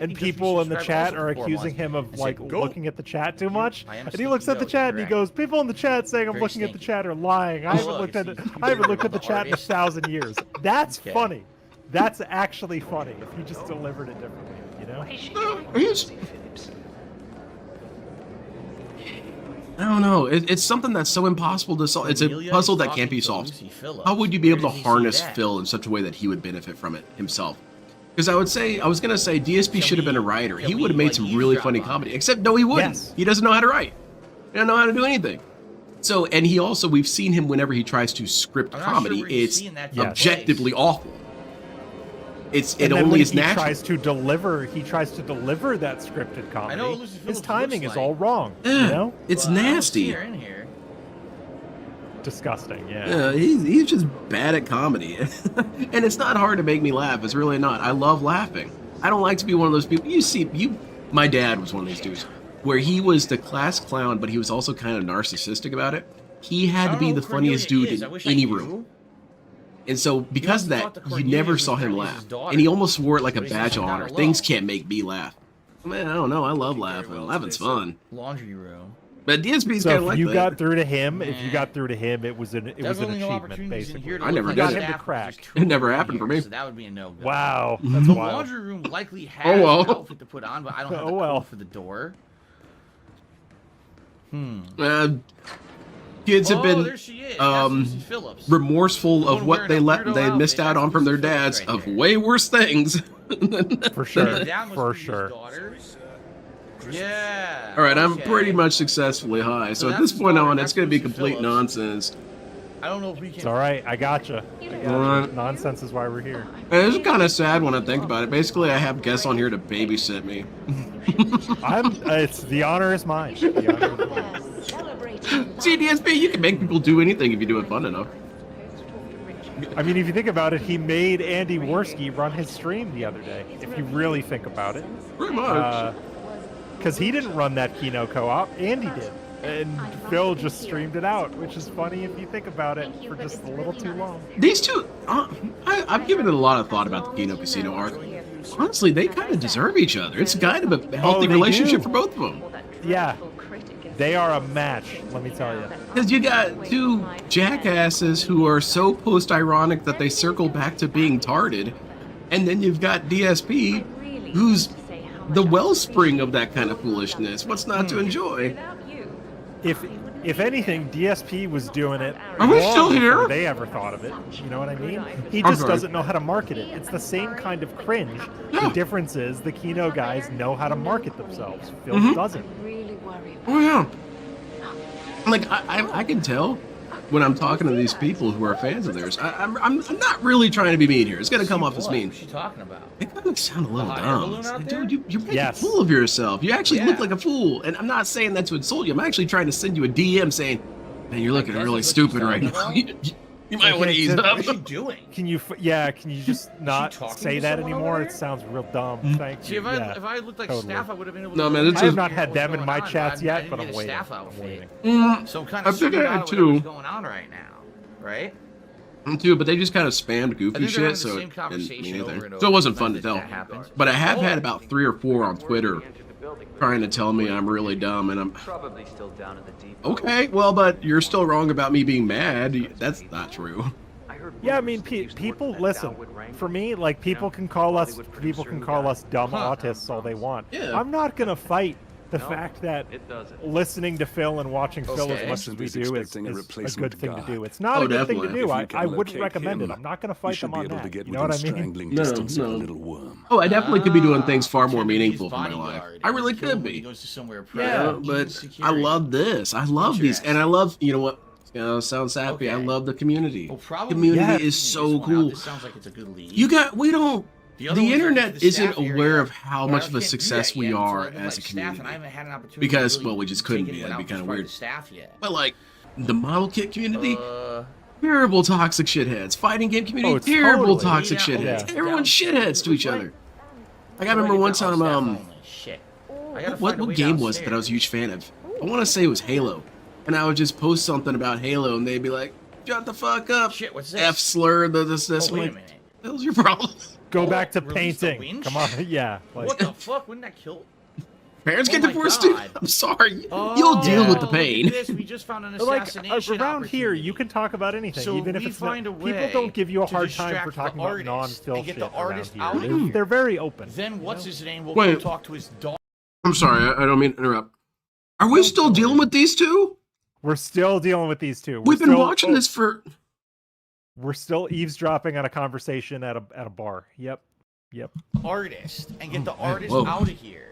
and He just people in the resubscribed chat also are for 4 accusing months. him of I said, like "Go." looking at the chat too much, I am and he looks at the stinky, chat though, and he correct. goes, "People in the chat saying I'm Very looking at the stinky. chat are lying. I haven't look, looked at it's it. these I haven't people looked at the the chat in artist. 1,000 years." That's Okay. funny. That's actually funny if you just delivered it differently, you know? I don't know. It's something that's so impossible to solve. It's a Amelia puzzle is that can't talking be to solved. Lucy Phillips. How would you be Where able to does he see harness that? Phil in such a way that he would benefit from it himself? Because I was gonna say DSP should have been a writer. He would have made some really funny comedy. Except no, he wouldn't. Yes. He doesn't know how to write. He doesn't know how to do anything. So, and he also, we've seen him whenever he tries to script I'm not sure comedy, we're it's seeing that take objectively place. awful. It And then only when is he natural. tries to deliver that scripted comedy. know what Lucy His Phillips timing looks is like. all wrong. Yeah, You know? it's Well, I don't see nasty. her in here. Disgusting. Yeah. Yeah, he's just bad at comedy. And it's not hard to make me laugh. It's really not. I love laughing. I don't like to be one of those people. My dad was one of these dudes where he was the class clown, but he was also kind of narcissistic about it. He had to be the funniest dude in any room. And so because of that, you never saw him laugh. And he almost wore it like a badge of honor. Things can't make me laugh. Man, I don't know. I love laughing. Laughing's fun. Laundry room. But DSP's So kind if of like you that. got through to him, it was an Definitely no achievement, opportunities in basically. here to I look never like did it. staff, Got him to which is crack. totally It never happened for me. So that would be a no-go. Wow, that's The wild. laundry room likely has Oh, well. an outfit to put on, but I don't have the Oh, well. code for the door. Kids have been there she is. That's Lucy Phillips. remorseful The of one what wearing a weirdo they outfit, missed out that's on from their Lucy Phillips dads right of there. way worse things. For sure. That must For be his sure. daughter. Yeah. All right, I'm okay. pretty much successfully high, so at that's this his point daughter, on, that's it's going to be Lucy complete Phillips. nonsense. I don't know if we can. It's all right. I gotcha. Alright. Nonsense is why we're here. And it's kind of sad when I think about it. Basically, I have guests on here to babysit me. It's the honor is mine. The honor is mine. See, DSP, you can make people do anything if you do it fun enough. I mean, if you think about it, he made Andy Worski run his stream the other day. If you really think about it, Pretty much. because he didn't run that Kino co-op, Andy did, and Phil just streamed it out, which is funny if you think about it for just a little too long. These two, I've given it a lot of thought about the Kino Casino arc. Honestly, they kind of deserve each other. It's kind of a healthy they relationship do. for both of them. Yeah, they are a match. Let me tell you. Because you got two jackasses who are so post-ironic that they circle back to being tarded. And then you've got DSP, who's the wellspring of that kind of foolishness. What's not to enjoy? If anything, DSP was doing it. Are we long still here? before they ever thought of it. You know what I mean? He just sorry. doesn't know how to market it. It's the same kind of cringe. Yeah. The difference is the Kino guys know how to market themselves. Phil Mm-hmm. doesn't. Oh, yeah. Like, I can tell when I'm talking to these people who are fans of theirs. I'm not really trying to be mean here. It's going to come off as mean. What's she talking about? It kind of sound a little hot air dumb. balloon It's out like, there? dude, you're making Yes. a fool of yourself. You actually look Yeah. like a fool. And I'm not saying that to insult you. I'm actually trying to send you a DM saying, man, you're looking guess really that's what stupid she's right now. talking You might want to Okay, ease so- up. What is she doing? Can you just not talking say to that someone anymore? over It there? sounds real dumb. Thank See, you. if Yeah. I looked like totally. staff, I would have been able to. No, man, go it's I have just- not had what's them in going my on, chats I yet, didn't but get I'm a waiting. staff I'm outfit. waiting. So I'm kind I of figured figuring I had out two. what's going on right now, right? Too, but they just kind of spammed I goofy think they're having shit, the so same it didn't conversation mean over anything. and over. So it wasn't fun to Sometimes tell. that happens. But I have had about 3 or 4 on Twitter trying to tell me I'm really dumb, and I'm Probably still down at the depot. okay. Well, but you're still wrong about me being mad. That's not true. Yeah, I mean, people listen. For me, like people can call us dumb autists all they want. Yeah. I'm not gonna fight the fact that It doesn't. listening to Phil and watching Phil Okay. as much as we He's do is expecting a a replacement good thing to guard. do. It's not Oh, a good thing to definitely. do. If I you can wouldn't locate recommend him, it. I'm not gonna You fight should them be on able to that. get You know what I within mean? strangling No, distance of no. a little worm. Oh, I definitely could be doing things far more Pretend to be his meaningful for my life. bodyguard I really and kill him could when he be. goes to somewhere Yeah, private. But I Security. love this. I love these, and I love. You know what? Sounds sappy. I Okay. love the community. Well, probably Community Yeah. is so This one out, cool. This sounds like it's a good lead. We don't. The other The ones are internet the isn't staff aware area, of how but much I of a can't do success that we yet until are I've been, as a like, staff, and I community. haven't had an opportunity Because, to really well, we just couldn't take be. anyone That'd be out kinda as part of weird. the staff yet. But like the model kit community, Uh, terrible toxic shitheads. Fighting game community, Oh, terrible totally. toxic Yeah, shitheads. yeah. Everyone's shitheads to each other. Like I remember one time, Shit. I gotta what find a way game was it that I was a downstairs. huge fan of? I want to say it was Halo, and I would just post something about Halo, and they'd be like, "Shut the fuck up, Shit, what's this? F slur, this." Oh, I'm wait a like, minute. "What the hell's your problem?" Go back to release the painting. winch? Come on, yeah. Like, What the fuck? Wouldn't that kill? Parents Oh get my divorced too. God. I'm sorry. Oh, You'll deal with the look at pain. this. We just found an like assassination around here, you opportunity. can talk about anything, So even if we it's find not, a way people don't give you a to hard time for distract the talking about artist non-Phil and get shit the artist around out here. of here. They're very open. Then what's his name will Wait. go talk to his daughter. I'm sorry. I don't mean to interrupt. Are we still dealing with these two? We're still dealing with these two. We've been watching this for. We're still eavesdropping on a conversation at a bar. Yep. Artist and get the artist Whoa. out of here.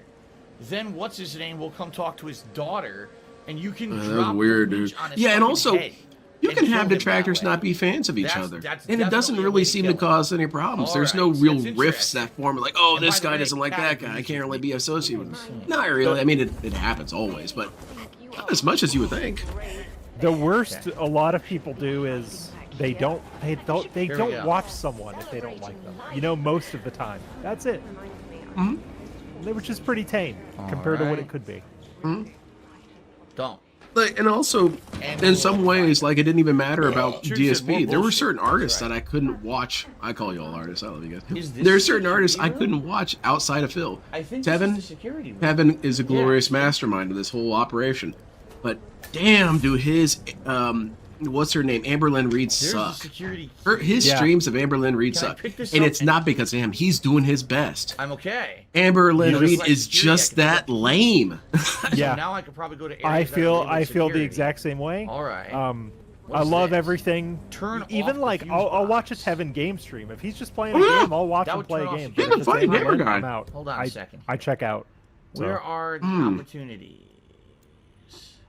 Then what's his name will come talk to his daughter, and you can That's drop weird, the winch dude. on his Yeah, and fucking also, head you and can kill have him that detractors way. not be fans of each That's- other, that's and it doesn't definitely a really way to seem kill to cause any problems. There's All no right, real that's rifts interesting. that form like, oh, And this by the guy way, doesn't like that guy. I can't really be associated with him. Not really. I mean, it happens always, but not as much as you would think. The worst a lot of people do is they don't go. watch someone if they don't like them. You know, most of the time. That's it. Which is pretty tame compared to what it could be. Don't. Like, and also, in some ways, like it didn't even matter about Sure, you said more DSP. There were bullshit. certain artists That's that I couldn't watch. I call you all artists. I love you guys. Is this There are certain the artists I security couldn't watch outside of Phil. I think this is Tevin, the security room. Tevin is a glorious mastermind of this whole operation. But damn, dude, his what's her name? Amberlynn Reed There's the suck. security. His Yeah. streams of Amberlyn Reed Can I suck, pick this and up it's and- not because of him. He's doing his best. I'm okay. Amberlynn You Reed just like is security, just I can that pick up- lame. Yeah. So now I could probably go to areas I that are feel labeled I feel the security. exact same way. All right. I What's love this? everything. Turn Even off like the I'll fuse watch a box. Tevin game stream. If he's just playing Oh, a yeah. game, I'll watch That him would play turn a off game. the But fuse if it's box. He's a funny Hitman, gamer guy. I'm out. Hold on a second. I check out. Where So. are the opportunities?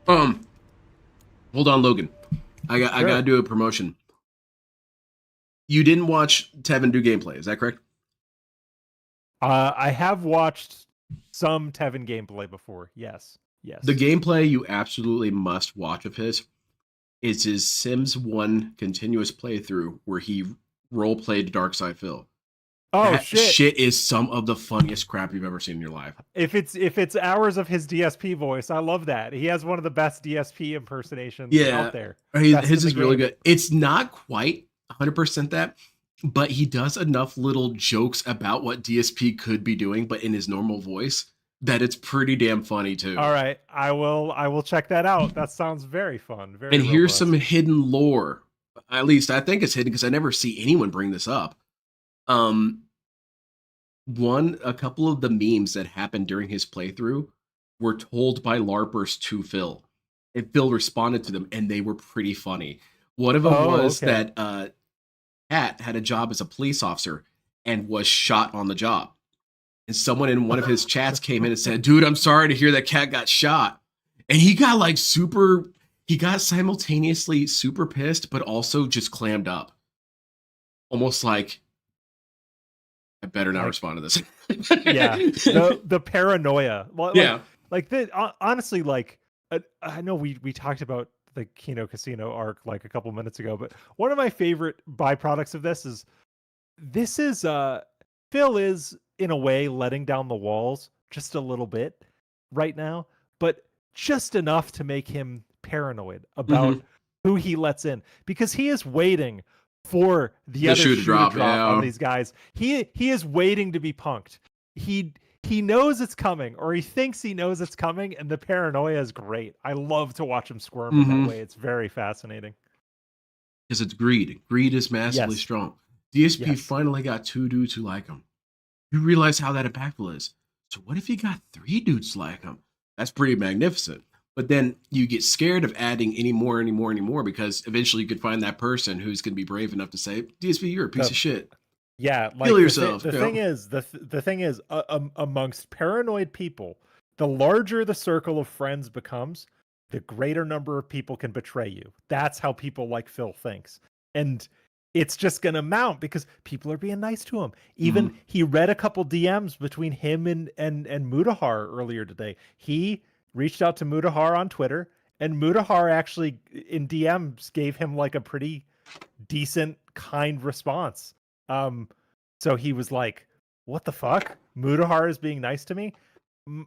Hold on, Logan. I Sure. gotta do a promotion. You didn't watch Tevin do gameplay, is that correct? I have watched some Tevin gameplay before. Yes. The gameplay you absolutely must watch of his is his Sims 1 continuous playthrough where he role played Darkside Phil. Oh That shit. shit is some of the funniest crap you've ever seen in your life. If it's hours of his DSP voice, I love that. He has one of the best DSP impersonations out there. Best His in is the really game. good. It's not quite 100% that, but he does enough little jokes about what DSP could be doing, but in his normal voice, that it's pretty damn funny too. All right, I will check that out. That sounds very fun. Very. And here's robust. some hidden lore. At least I think it's hidden because I never see anyone bring this up. A couple of the memes that happened during his playthrough were told by LARPers to Phil, and Phil responded to them, and they were pretty funny. One of them was okay. that Kat had a job as a police officer and was shot on the job. And someone in one of his chats came in and said, "Dude, I'm sorry to hear that Kat got shot." And he got like he got simultaneously super pissed, but also just clammed up. Almost like, I better not respond to this. Yeah, the paranoia. Yeah. Honestly, like I know we talked about the Kino Casino arc like a couple minutes ago, but one of my favorite byproducts of this is Phil is in a way letting down the walls just a little bit right now, but just enough to make him paranoid about who he lets in, because he is waiting for the other shoe to drop on these guys. He is waiting to be punked. He knows it's coming, or he thinks he knows it's coming, and the paranoia is great. I love to watch him squirm in that way. It's very fascinating. Because it's greed. Greed is massively strong. DSP finally got 2 dudes who like him. You realize how that impactful is. So what if you got 3 dudes like him? That's pretty magnificent. But then you get scared of adding any more, because eventually you could find that person who's going to be brave enough to say, "DSP, you're a piece of shit." Yeah, like kill yourself. The thing is, amongst paranoid people, the larger the circle of friends becomes, the greater number of people can betray you. That's how people like Phil thinks, and it's just gonna mount because people are being nice to him. Even he read a couple DMs between him and Mutahar earlier today. He reached out to Mutahar on Twitter, and Mutahar actually in DMs gave him like a pretty decent, kind response. So he was like, "What the fuck? Mutahar is being nice to me."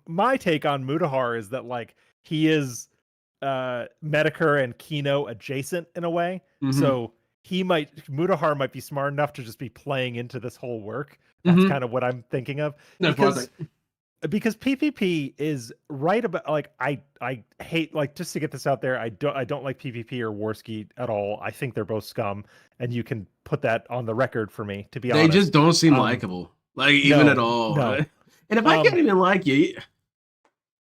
My take on Mutahar is that like he is Medicare and Kino adjacent in a way. So Mutahar might be smart enough to just be playing into this whole work That's kind of what I'm thinking of. No, Because PPP is right about like I hate, like, just to get this out there, I don't like PPP or Warski at all. I think they're both scum, and you can put that on the record for me, to be honest. They just don't seem likable, like, even at all. No. And if I can't even like you, it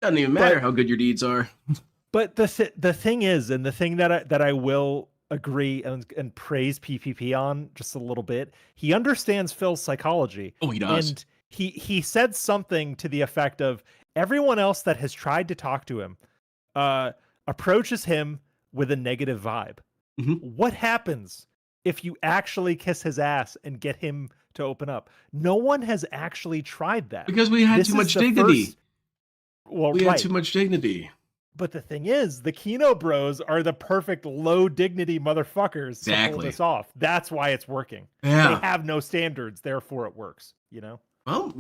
doesn't even matter how good your deeds are. But the thing is, and the thing that I will agree and praise PPP on just a little bit, he understands Phil's psychology. Oh, he does. And he said something to the effect of, everyone else that has tried to talk to him approaches him with a negative vibe. Mm-hmm. What happens if you actually kiss his ass and get him to open up? No one has actually tried that. Because we had too much dignity. We had too much dignity. But the thing is, the Kino Bros are the perfect low dignity motherfuckers to pull this off. That's why it's working. Yeah. They have no standards, therefore it works, you know? Well,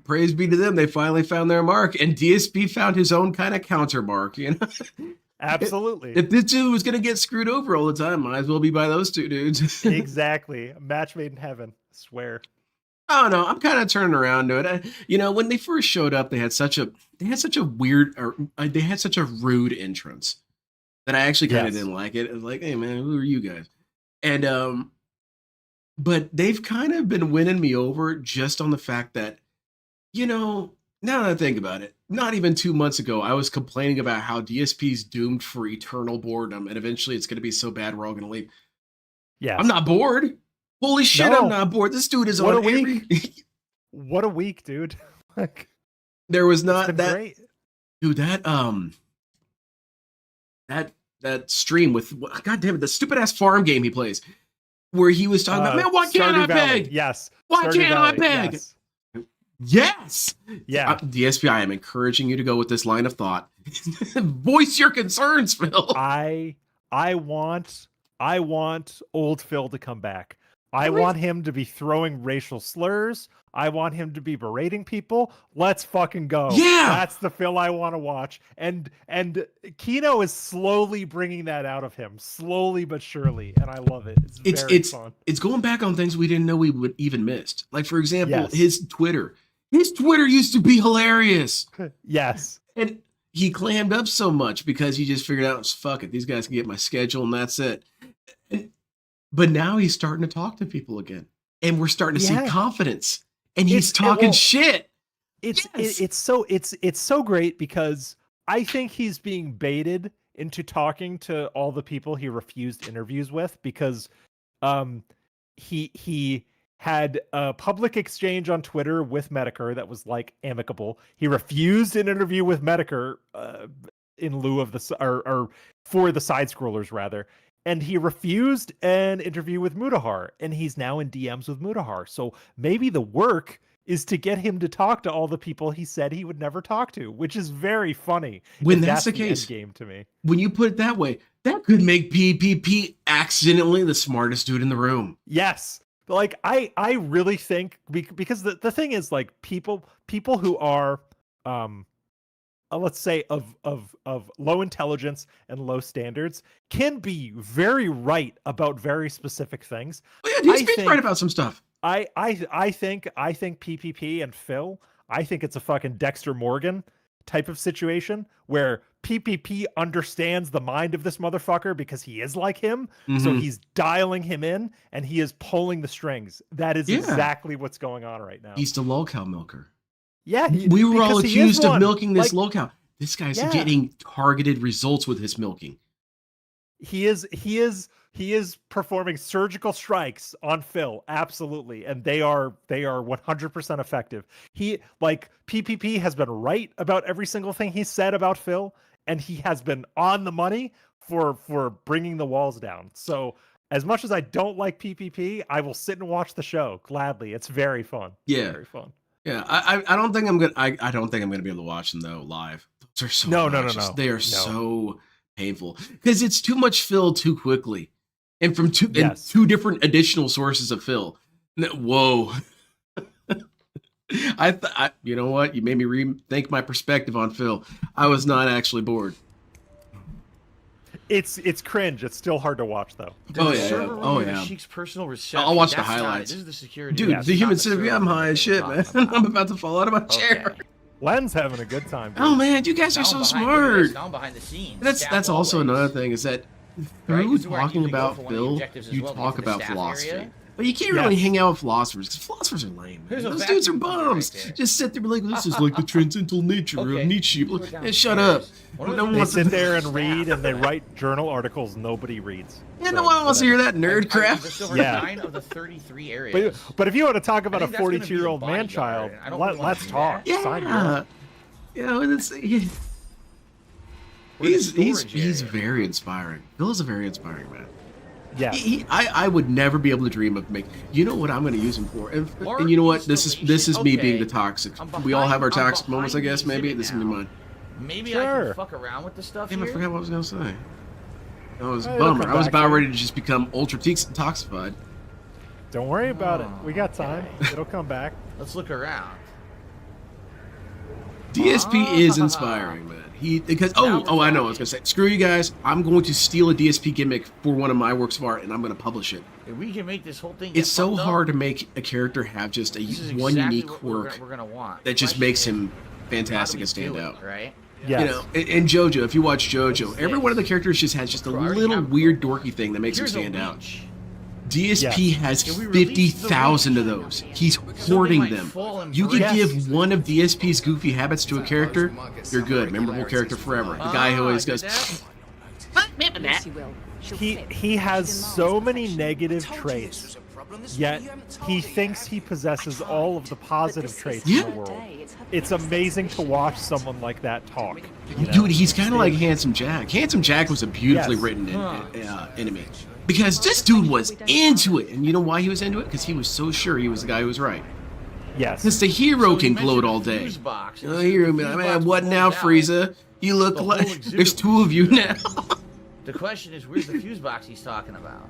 praise be to them. They finally found their mark, and DSP found his own kind of counter mark, you know? Absolutely. If this dude was going to get screwed over all the time, might as well be by those two dudes. Exactly. A match made in heaven. I swear. Oh no, I'm kind of turning around to it. You know, when they first showed up, they had such a weird, or they had such a rude entrance that I actually kind of didn't like it. It was like, hey man, who are you guys? And but they've kind of been winning me over just on the fact that, you know, now that I think about it, not even 2 months ago, I was complaining about how DSP's doomed for eternal boredom, and eventually it's going to be so bad we're all going to leave. Yeah, I'm not bored. Holy shit, No. I'm not bored. This dude is What on a every... week. What a week, dude. Like, there was not it's been that great. dude, that stream with, god damn it, the stupid ass farm game he plays, where he was talking about, man, why can't I beg? Yes. Why Stardew can't I Valley. beg? Yes. Yes. Yeah. DSP, I am encouraging you to go with this line of thought. Voice your concerns, Phil. I want old Phil to come back. I want him to be throwing racial slurs. I want him to be berating people. Let's fucking go. Yeah. That's the Phil I want to watch. And Kino is slowly bringing that out of him, slowly but surely, and I love it. It's very fun. It's going back on things we didn't know we would even missed. Like, for example, Yes. his Twitter. His Twitter used to be hilarious. Yes. And he clammed up so much because he just figured out, fuck it, these guys can get my schedule and that's it. But now he's starting to talk to people again. And we're starting to see confidence. And he's talking shit. It's so great because I think he's being baited into talking to all the people he refused interviews with, because he had a public exchange on Twitter with Medicare that was like amicable. He refused an interview with Medicare in lieu of or for the side scrollers rather. And he refused an interview with Mutahar, and he's now in DMs with Mutahar. So maybe the work is to get him to talk to all the people he said he would never talk to, which is very funny. When that's the case, game to me. When you put it that way, that could make PPP accidentally the smartest dude in the room. Yes. Like I really think, because the thing is, like, people who are let's say of low intelligence and low standards can be very right about very specific things. Well, yeah, he's right about some stuff. I think PPP and Phil, I think it's a fucking Dexter Morgan type of situation where PPP understands the mind of this motherfucker because he is like him. Mm-hmm. So he's dialing him in and he is pulling the strings. That is exactly what's going on right now. He's the lolcow milker. Yeah. We were all accused of milking this lolcow. This guy's getting targeted results with his milking. He is performing surgical strikes on Phil, absolutely, and they are 100% effective. PPP has been right about every single thing he said about Phil, and he has been on the money for bringing the walls down. So as much as I don't like PPP, I will sit and watch the show gladly. It's very fun. Yeah, very fun. Yeah, I don't think I'm gonna. I don't think I'm gonna be able to watch them though live. They're so no. They are so painful because it's too much Phil too quickly, and from two different additional sources of Phil. Whoa. I you know what? You made me rethink my perspective on Phil. I was not actually bored. It's cringe. It's still hard to watch though. Oh The yeah, server yeah. room Oh in yeah. Sheik's personal reception. I'll watch the That's not it. highlights. This is the security. Dude, room. the It's human not centipede, server I'm room high as that we're shit, man. talking about. I'm about to fall out of my chair. Okay. Len's having a good time. Dude. Oh man, you guys Now are so I'm behind- look at smart. this, now I'm behind the scenes. That's Staff also always. another thing is that Right, through this is where I talking need to go about for one of the Phil, objectives as you well, talk get to the about staff philosophy. area. But you can't really Yes. hang out with philosophers because philosophers are lame. Here's a Those dudes are vacuum cleaner bums. right there. Just sit there and be like, this is like the transcendental nature Okay. of Nietzsche. Go Hey, shut up. downstairs. One of No the one They wants to sit there and read, and they write journal articles nobody reads. Yeah, So, no one wants to hear that nerd crap. There's still Yeah. 9 of the 33 areas. But if you want to talk about a think that's gonna be a 42-year-old bodyguard, man-child, and I don't really wanna let's do talk. that. Sign me up. Yeah. You know, it's, We're in the he's storage area. very inspiring. Phil is a very inspiring man. Yeah. I would never be able to dream of making. You know what I'm going to use him for, and you know what? This is me being the toxic. We all have our toxic moments, I guess. Maybe this is gonna be mine. Maybe I Sure. can fuck around with the stuff Damn, I here. forgot what I was going to say. That was a It'll bummer. come I was back about to you. ready to just become ultra toxified. Don't worry about it. We got time. Okay. It'll come back. Let's look around. DSP is inspiring, man. Because I know what I was gonna say. Screw you guys. I'm going to steal a DSP gimmick for one of my works of art, and I'm gonna publish it. If we can make this whole thing. It's get so fucked up, hard to make a character have just this is one exactly unique what quirk we're gonna want. that just Question makes is, him how do fantastic we and stand do it, out. right? Yes. You know, in JoJo, if you watch JoJo, What's every this? one of the characters just has just a Bro, I already little have a weird crowbar. dorky thing that makes him Here's a stand out. leech. DSP has Can we release the 50,000 of leech? those. He's Something hoarding might them. fall and You could break. give one of DSP's goofy habits to a character, you're good. Memorable character forever. The guy who always did goes, that? Yes, you will. She'll fix. He has She's in so Mars. many negative traits, yet he thinks he possesses all of the positive traits Yeah. in the world. It's amazing to watch someone like that talk. you know? dude, he's kind of like Handsome Jack. Handsome Jack was a beautifully Yes. written enemy. Because this dude was into it. And you know why he was into it? Because he was so sure he was the guy who was right. Yes. Because the hero So can you gloat mentioned all the day. fuse box. Oh, hero, The man, fuse man, box what now, pulls out. Frieza? You look The whole like exhibit there's two of you now. The question is, where's the fuse box he's talking about?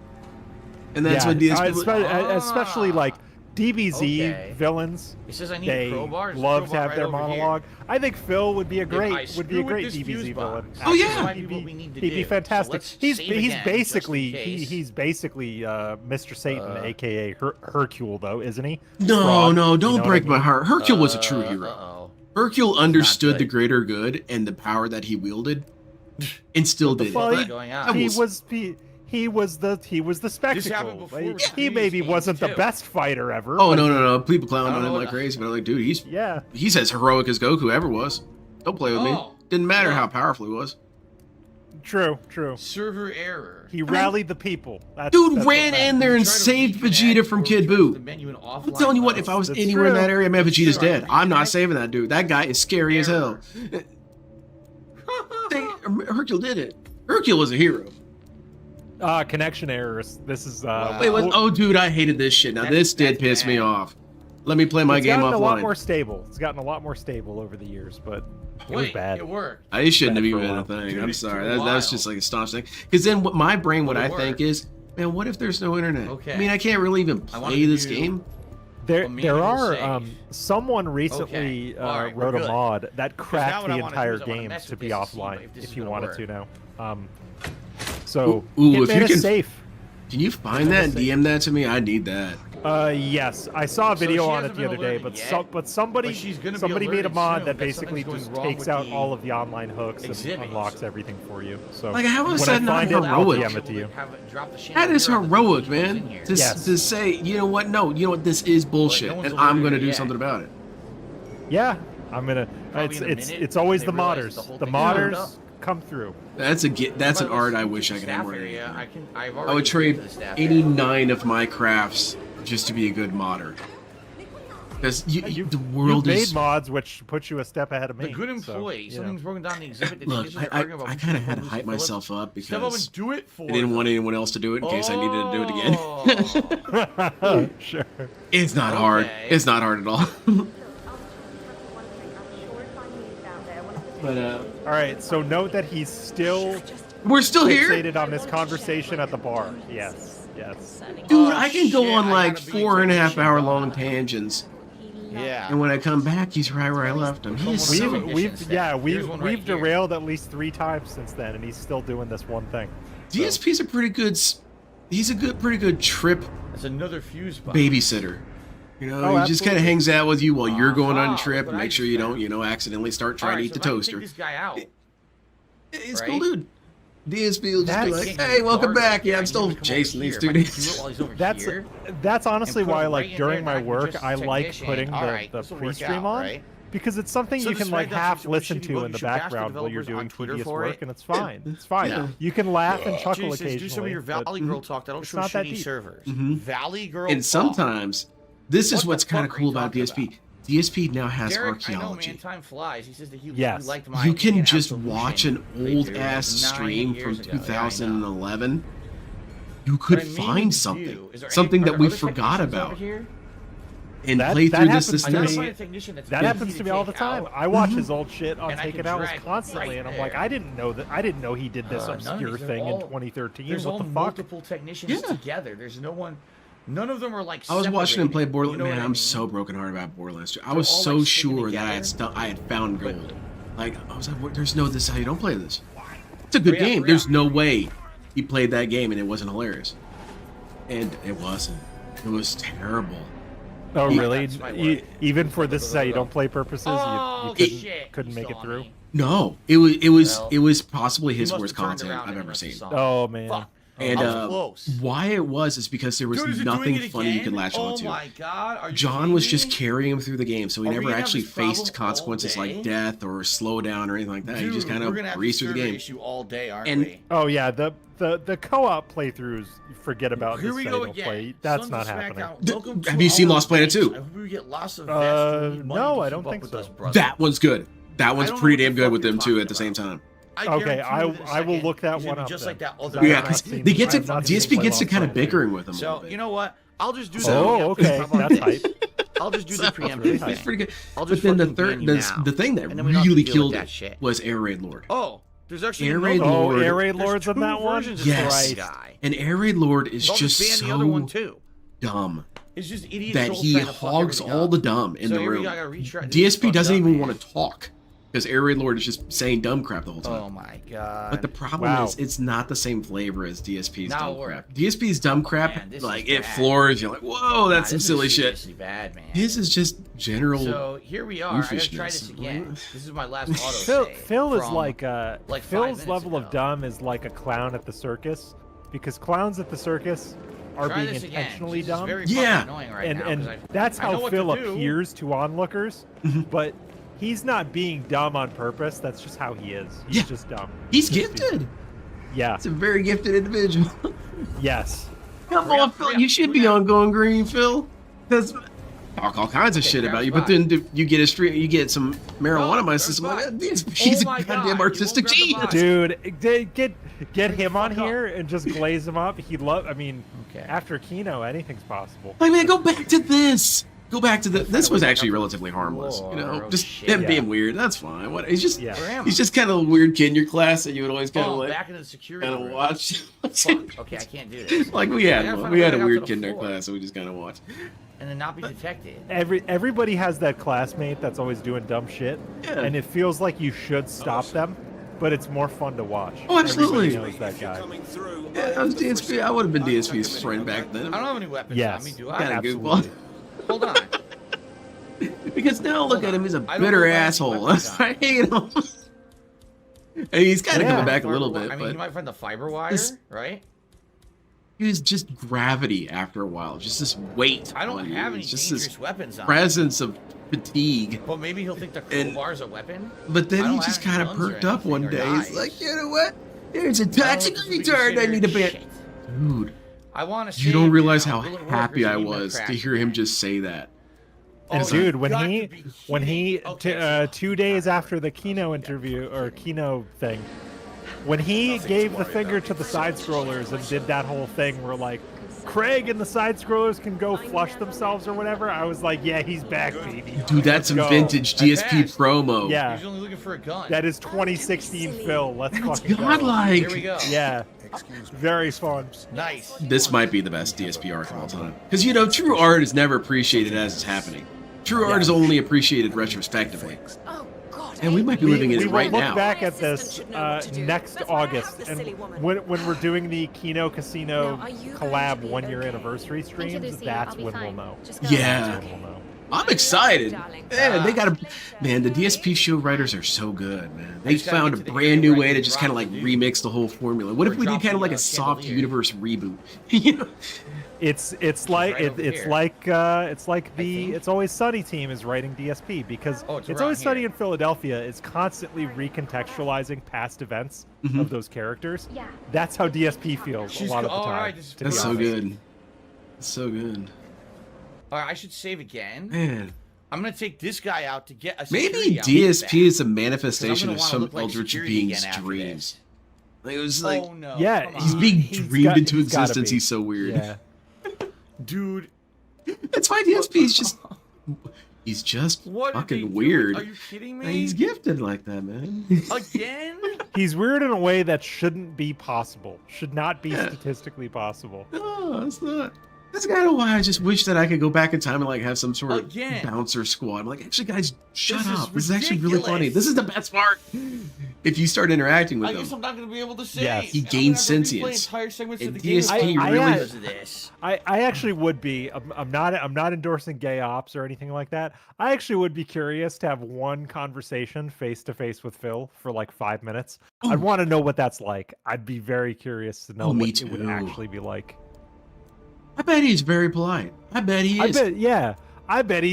And that's yeah, what DSP. especially like DBZ Okay. villains. He says I need They a crowbar. There's a love to crowbar have right their over here. monologue. I think Phil would be a If I great screw with this DBZ fuse villain. box, Oh, this yeah. might be what we need to He'd do. be So fantastic. let's he's save he's again, basically just in case. he's basically Mr. Satan, aka Hercule, though, isn't he? No, Fraud, no, you don't know what break I my mean? heart. Hercule was a true hero. Uh-oh. Hercule understood good. the greater good and the power that he wielded, and still did fuck? it. Not going out. He was the spectacle. happened before Like, with he these maybe games, wasn't the too. best fighter ever. Oh but no, people clown I don't on him know like what- crazy, but I'm like, dude, Yeah. he's as heroic as Goku ever was. Don't play with me. Oh, Didn't matter yeah. how powerful he was. True. Server error. He rallied the people. That's Dude what ran matters. in there and Try to saved reconnect Vegeta from or Kid adjust Buu. the menu in I'm offline telling you what, mode. if I was That's anywhere in true. that area, man, Vegeta's Sure, dead. I'm not saving that dude. That guy is scary as hell. Hercule did it. Hercule was a hero. Connection errors. This is Wait, what? Oh, dude, I hated this shit. Now, That's- this did that's piss me bad. off. Let me play my it's game gotten a lot more offline. stable. It's gotten a lot more stable over the years, but it was Wait, bad. it worked. I shouldn't have Bad for even a been a while. thing. Dude, I'm it sorry. took a That's while. just like a staunch thing. Because then what my brain, what But I it think worked. is, man, what if there's no internet? Okay. I mean, I can't really even I wanted play to this do- game. There, A manual there are save. someone recently Okay. All right, we're wrote a good. mod that now cracked what the I wanna do entire is I wanna game mess to with be this and see offline if this is if you gonna wanted work. to now. So Ooh, if Hitman you is can- safe. Can you find that and DM that to me? I need that. Yes, I saw a video she on it hasn't the been other day, alerted but yet, somebody but she's gonna be made a alerted mod soon that that basically something's just going wrong takes with out the all of the online hooks and exhibit. unlocks everything for you. So Like, how is when that I not find it, I'll heroic? DM it to you. That is heroic, man. To, Yes. to say, you know what? No, you know what? This is bullshit, no one's and I'm alerted going to do yet. something about it. Yeah, I'm gonna. Probably in a minute, It's always they the realize modders. the whole The thing is screwed modders up. come through. That's an art I wish I could have more. I would trade 89 of my crafts just to be a good modder. Because You, the you've world made is. mods which put you a step ahead of me. The good so, employee. you know. Something's broken down in the exhibit. That Look, the kids are I arguing about kind of who's had to Lucy hype Phillips. myself up Step up because and do it for I didn't them. want anyone else to do it in case I needed to do it again. Oh. Sure. It's not hard. Okay. It's not hard at all. But All right. So note that he's still we're still here, fixated on this conversation at the bar. Yes. Yes. dude. Oh, I can go shit, on I like gotta be 4.5 hour attention. long tangents Yeah. And when I come back, he's right where I left him. He is so We've derailed at least 3 times since then, and he's still doing this one thing. DSP's a pretty good. He's a pretty good trip That's another fuse box. babysitter. You know, he just kind of hangs out with you while you're going on a trip, and make sure you don't, accidentally start trying to eat the toaster. Take this guy out. He's cool, dude. DSP will just be like, "Hey, welcome back. Yeah, I'm still chasing these dudes." That's honestly why, like, right during in my there, work, I like technician. putting All right, the this'll work pre-stream out, on. right? Because it's something So you this can is like right, half so we listen should to go- in the you should bash background while you're developers on doing Twitter tedious for work, it. and it's fine. It's fine. Yeah. You can laugh and chuckle Jesus, occasionally. do some of your Valley but Girl talk. That'll it's show not that shitty deep. servers. Mhm. Valley Girl And talk. sometimes, this is What what's the kind of fuck are cool you about talking DSP. about? DSP now has Derek, I know, archaeology. man. Time flies. He says that he Yes. liked my You can idea, just Absolution watch an playthrough, old like, ass 9 stream from years ago. Yeah, I know. 2011. You could What I mean find to something, do- is there something any- are that there we other forgot technicians over about, here? and That- play that through the happens to system. I gotta me. find a technician that's That easy happens to me all the take time. out. I watch his old shit on And I Take can It Out drag constantly, right and I'm like, there. I didn't know he did this None of obscure these, they're thing in all- 2013. There's What all the fuck? multiple technicians Yeah. together. There's no one. None of them are like. I was watching him play separated. Borderlands. You know Man, what I I'm mean? so brokenhearted about Borderlands 2. I They're was all, so like, sticking sure that I had found But- gold. Like I was like, "There's no this. How you don't play this? It's a good Hurry up, game. hurry There's up. no way he played that game and it wasn't hilarious." And it wasn't. It was terrible. Oh, Yeah. really? That's my word. Even for this is how you don't play purposes, Oh, you shit. couldn't He's make still it on through. me. No, it Well, was possibly He his must worst have turned content around I've and ever must have seen. saw. Oh man. Fuck. And I was close. why it was is because there was Dude, is it nothing doing it funny you could again? latch onto. Oh my god, are you John kidding was just me? carrying him through the game, so he Are we never gonna have actually this problem faced all consequences day? like death or slowdown or anything like that. Dude, he just kind we're of gonna have breezed this through the server game. issue all day, aren't And- we? Oh yeah, the co-op playthroughs. Forget about Here this. we how go you don't again. play. That's Sons not of happening. SmackDown. Welcome to Have you seen our Lost Planet banks. 2? I hope we get lots of vests. We need money No, to I keep don't up think with so. us, brother. That one's good. That one's don't know pretty what damn the good fuck with them you're too talking at the same about. time. Okay, I will guarantee look that he's one gonna be up just then. like that other I've Yeah, not because seen- they get to I've not DSP seen gets to Lost kind of Planet. bickering with him a So little bit. you know what? I'll just do So- the Oh, preemptive okay, stuff on that's this. hype. I'll just do the That's preemptive really thing. It's pretty good. I'll But just then the fucking third, ban you now. the thing that And then we don't have to really deal with killed that it shit. was Air Raid Lord. Oh, there's actually Air another Raid one. Lord. Oh, Air Raid There's Lords on two that one. versions of Yes. this guy. And Air Raid Lord is I'll just ban so the other one too. dumb It's just idiot that souls he trying to fuck hogs everything all up. the dumb in So the here we room. go, I gotta retry- this is DSP fucked doesn't up, even man. want to talk because Air Raid Lord is just saying dumb crap the whole time. Oh my god. But the problem Wow. is, it's not the same flavor as DSP's Now dumb we're- crap. DSP's dumb crap, man, this like, is it bad. floors. You're like, whoa, that's Nah, some this silly is shit. seriously bad, man. His is just general. So here we are. I gotta try Goofishness. this again. This is my last auto Phil, save Phil is from- like 5 Phil's minutes level ago. of dumb is like a clown at the circus, because clowns at the circus are Try being this again. intentionally This is dumb. very Yeah. fucking annoying right and now, 'cause that's I know how what Phil to do. appears to onlookers, but he's not being dumb on purpose. That's just how he is. He's Yeah. just dumb. He's Just gifted. Yeah. He's a very gifted individual. Yes. Come Hurry on, up, Phil. hurry up, You should do be that. on Going Green, Phil. Because talk all kinds of Okay, shit grab about you, spot. but then you get a stream, you get some marijuana in my grab system. spot. Like, he's Oh my a God, goddamn you artistic won't grab the genius. box. Dude, get him on fuck up. here and just glaze him up. He'd love. I mean, Okay. after Kino, anything's possible. Like, man, go back to this. Go back to the. This was wake actually up relatively harmless. You know, Oh, just shit. him Yeah. being weird. That's fine. What? He's just. Yeah. Where am He's I? just kind of a weird kid in your class that you would always kind of Oh, like, back into the security kind of room. watch. Fuck. Okay, I can't do this. Like we I had gotta one. find We a had way a out weird to kid in the our floor. class, so we just kind of watched. And then not be detected. Everybody has that classmate that's always doing dumb shit, Yeah. and it feels like you should stop them, but it's more fun to watch. Oh, absolutely. Everybody knows that guy. Yeah, I was DSP. I would have been DSP's friend back then. I don't have any weapons Yes. on me, do I? Kind of Absolutely. goofball. Hold on. Because now look at him, he's a I don't know bitter if I have asshole. weapons on. I hate him. And he's kind of Yeah. coming back a little Fiber bit, I mean, you but might find the fiber wire, This- right? he was just gravity after a while. Just this weight. I don't on you. have any It's just dangerous this weapons on me. presence of fatigue. But maybe he'll think the And- crowbar's a weapon. But I then he don't just have any kind of guns or perked up one anything or day. He's knives. like, you know what? There's a I don't toxic know if this retard I need to ban. shit. Dude, I want to. you don't realize how happy I was to hear him just say that. And Oh, dude, you when got he to be when he kidding. Okay, so- 2 days after the Kino interview or Kino thing, when he gave the finger to the side scrollers and did that whole thing where like Craig and the side scrollers can go flush themselves or whatever, I was like, yeah, he's back, baby. Dude, that's some Go. vintage DSP Advanced. promo. Yeah. He's only looking for a gun. That is 2016 Phil. Let's That's fucking go. godlike. Here we go. Yeah, very fun. Nice. This might be the best DSP art of all time. Because, you know, true art is never appreciated as it's happening. True art is only appreciated retrospectively. Oh, God. And we might be living in we it will right look now. back at this next August, and when we're doing the Kino Casino collab 1-year anniversary streams, that's when we'll know. Yeah. That's when we'll know. I'm excited. Man, the DSP show writers are so good, man. They found a brand new way to just kind of like remix the whole formula. What if we did kind of like a soft universe reboot? You know? It's like the It's Always Sunny team is writing DSP because It's Always Sunny in Philadelphia is constantly recontextualizing past events of those characters. Yeah. That's how DSP feels a lot of the time. That's so good. That's so good. All right, I should save again. Man. I'm gonna take this guy out to get a maybe DSP is a manifestation of some eldritch being's dreams. Like, it was like, oh, no, yeah, he's being dreamed into existence. He's so weird. Yeah. Dude. That's why DSP is he's just fucking weird. Are you kidding me? He's gifted like that, man. Again? He's weird in a way that shouldn't be possible. Should not be statistically possible. No, it's not. That's kind of why I just wish that I could go back in time and like have some sort of bouncer squad. I'm like, actually, guys, shut up. This is actually really funny. This is the best part. If you start interacting with I him, guess I'm not going to be able to say. Yes. He gains sentience. Entire segments and of the game I actually would be. I'm not endorsing gay ops or anything like that. I actually would be curious to have one conversation face to face with Phil for like 5 minutes. Ooh. I'd want to know what that's like. I'd be very curious to know what it would actually be like. I bet he's very polite. I bet he is. I bet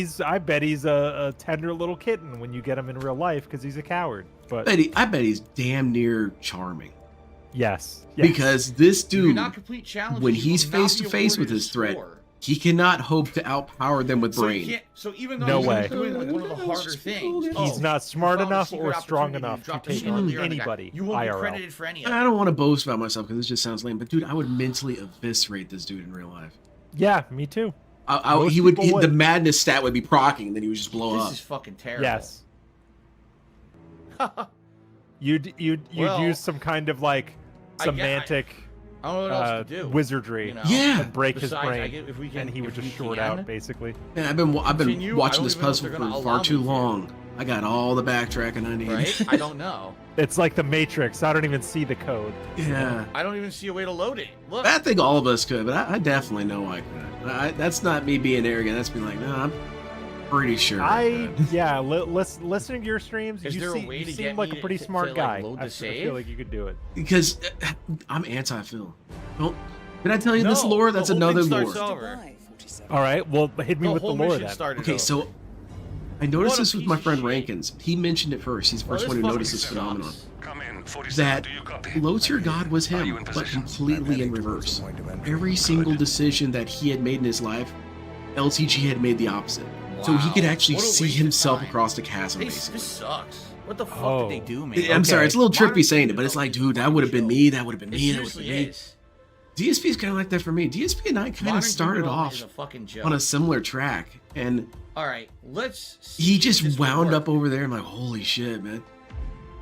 he's a tender little kitten when you get him in real life because he's a coward. But I bet he's damn near charming. Yes. Because this dude, when he's face to face with his threat, he cannot hope to outpower them with brain. So even though he's doing like one of the harder things, he's not smart enough or strong enough to take on anybody. You won't be credited for any of it. I don't want to boast about myself because this just sounds lame, but dude, I would mentally eviscerate this dude in real life. Yeah, me too. The madness stat would be procking, and then he would just blow up. This is fucking terrible. Yes. You'd use some kind of like semantic. I don't know what else to do. Wizardry, you know? Yeah. Break his brain, and he would just short out, basically. Yeah, I've been watching this puzzle for far too long. I got all the backtracking I need. Right? I don't know. It's like the Matrix. I don't even see the code. Yeah. I don't even see a way to load it. Look. I think all of us could, but I definitely know I could. That's not me being arrogant. That's being like, no, I'm pretty sure. Listening to your streams, you seem like a pretty smart guy. I feel like you could do it. Because I'm anti-Phil. Well, did I tell you this lore? That's another lore. All right, well, hit me with the lore then. Okay, so I noticed this with my friend Rankins. He mentioned it first. He's the first one who noticed this phenomenon. That low-tier God was him, but completely in reverse. Every single decision that he had made in his life, LTG had made the opposite. Wow. So he could actually see himself across the chasm, basically. This sucks. What the fuck did they do, man? I'm sorry, it's a little trippy saying it, but it's like, dude, that would have been me, that would have been me, that would have been me. DSP is kind of like that for me. DSP and I kind of started off on a similar track, and he just wound up over there. I'm like, holy shit, man.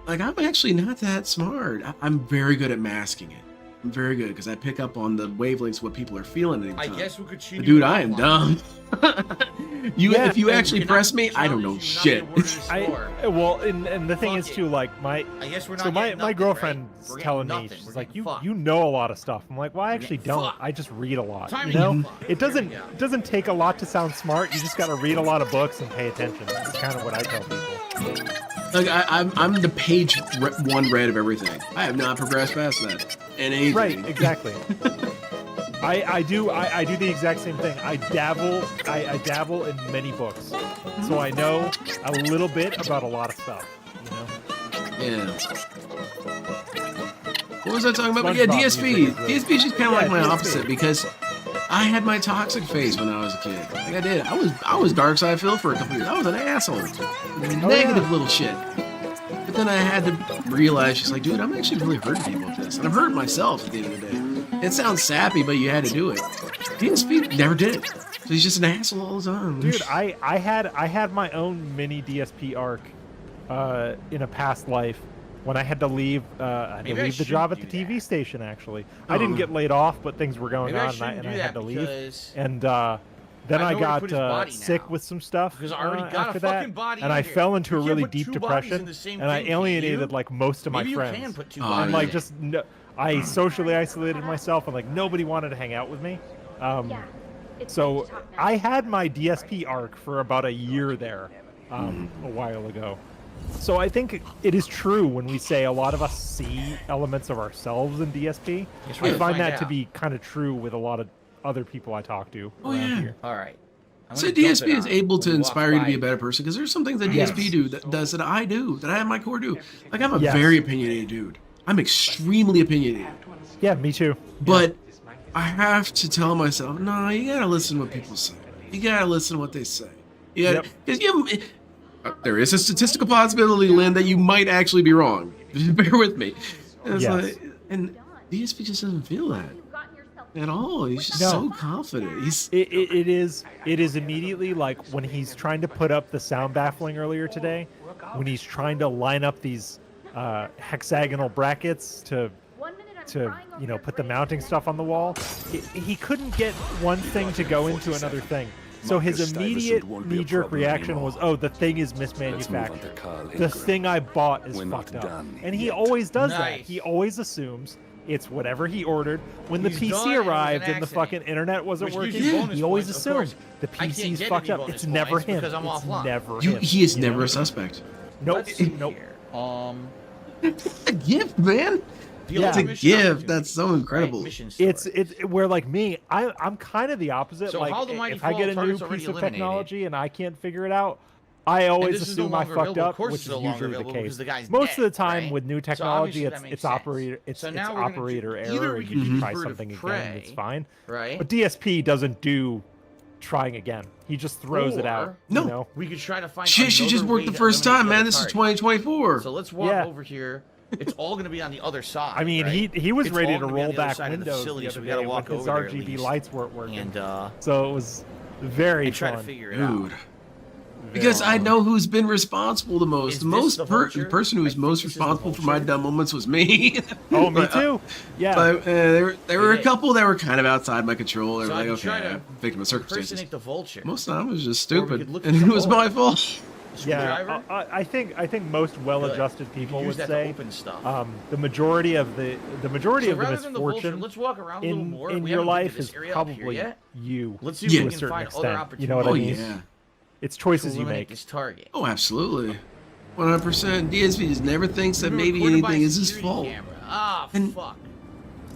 Like, I'm actually not that smart. I'm very good at masking it. I'm very good because I pick up on the wavelengths what people are feeling at the time. I guess we could cheat. Dude, I am dumb. If you actually press me, I don't know shit. And the thing is too, like my girlfriend's telling me, she's like, you know a lot of stuff. I'm like, well, I actually don't. I just read a lot. You know, it doesn't take a lot to sound smart. You just got to read a lot of books and pay attention. That's kind of what I tell people. Like I'm the page one read of everything. I have not progressed past that. Right, exactly. I do the exact same thing. I dabble in many books, so I know a little bit about a lot of stuff. You know. Yeah. What was I talking about? Yeah, DSP. DSP is just kind of like my opposite because I had my toxic phase when I was a kid. Like I did. I was dark side Phil for a couple years. I was an asshole. Negative little shit. But then I had to realize, she's like, dude, I'm actually really hurting people with this. And I'm hurting myself at the end of the day. It sounds sappy, but you had to do it. DSP never did it. So he's just an asshole all the time. Dude, I had my own mini DSP arc in a past life when I had to leave the job at the TV station, actually. I didn't get laid off, but things were going on, and I had to leave. And then I I know where to got put his body sick now. with some stuff Because I already got a after fucking that, body and in I here. fell into You a can't really put deep two bodies in depression, the same and I thing, can alienated you? like most of my Maybe friends. you can put two Oh, bodies And yeah. like just I socially isolated myself, and like nobody wanted to hang out with me. So I had my DSP arc for about a year there, a while ago. So I think it is true when we say a lot of us see elements of ourselves in DSP. Yes, I we're gonna find that find to out. be kind of true with a lot of other people I talk to Oh, around yeah. here. All right. I'm So gonna dump DSP it is on able him to when he walks inspire you to by be a better again. person because there's some things that Yes. DSP do that does that I do that I have my core do. Like I'm a Yes. very opinionated dude. I'm extremely opinionated, Yeah, me too. but I have to tell myself, no, you gotta listen to what people say. You gotta listen to what they say. You gotta, because there is a statistical possibility, Lynn, that you might actually be wrong. Bear with me. And it's Yes. like, and DSP just doesn't feel that at all. He's just No. so confident. He's It is immediately like when he's trying to put up the sound baffling earlier today, when he's trying to line up these hexagonal brackets to put the mounting stuff on the wall. He couldn't get one thing to go into another thing. So his immediate knee-jerk reaction was, "Oh, the thing is mismanufactured. The thing I bought is fucked up." And he always does that. He always assumes it's whatever he ordered. When the He's done, PC it was an arrived and the accident. fucking internet wasn't Which gives working, you bonus he always points, of course. assumed the I can't PC's get fucked any up. bonus It's never points him. because I'm It's offline. never you, him. he is you never know? a suspect. Nope. Let's see Nope. here. It's a gift, man. Yeah. It's a mission gift. opportunity, That's so right? incredible. Mission story. It's where like me, I'm kind of the opposite. So like how the mighty if I fall get a new target's already piece of eliminated. technology and I can't figure it out, I always this is no assume I longer fucked available. Of up, course which it's is no longer usually the available case. because the guy's Most dead, of the time right? with new So technology, obviously that makes it's sense. operator So now we're gonna operator do- either error. we You could can do try Bird of something again, Prey, it's fine. right? But DSP doesn't do trying again. He just throws it out. Or- No. You know? We could try to find. Shit, she just another worked way the to first eliminate time, the man. other This is target. 2024. So let's walk Yeah. over here. It's all going to be on the other side. I mean, right? he was It's ready all to gonna be on roll the other back side of the windows facility, the so other we gotta day walk when his over there at RGB least. lights weren't working. And so it was very try to fun. figure it out. Dude. Because I know who's been responsible the most. Is The this most the vulture? the person who was I think most this is the responsible for my vulture. dumb moments was me. Oh, me But, too. Yeah. But there were a Yeah. couple that were kind of outside my control. They were So I like, could try okay, to victim of circumstances. Impersonate the vulture. Most of the time it was just Or we stupid, could look and at it the was hole. my fault. Yeah, Screwdriver? I think most well-adjusted You people use would that say to open stuff. the majority of the So of the rather than the vulture, misfortune let's walk around a little in more. in We your haven't been to life this is area up here probably yet. you. Let's see Yeah. if we to a can certain find other extent. You know what I Oh opportunities mean? yeah. It's to choices you eliminate make. this target. Oh, absolutely. 100%. DSP just never thinks that We were maybe recorded by anything a is his security fault. camera. Ah, And- fuck.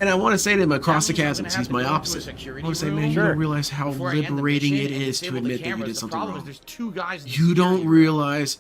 And I want to say to him across the That means we're chasms, gonna he's have my to go into a opposite. I security want to say, room man, you Sure. don't realize how before I end the liberating mission it and is to disable the admit that you cameras. did The something problem wrong. is there's two guys in the You don't security room. realize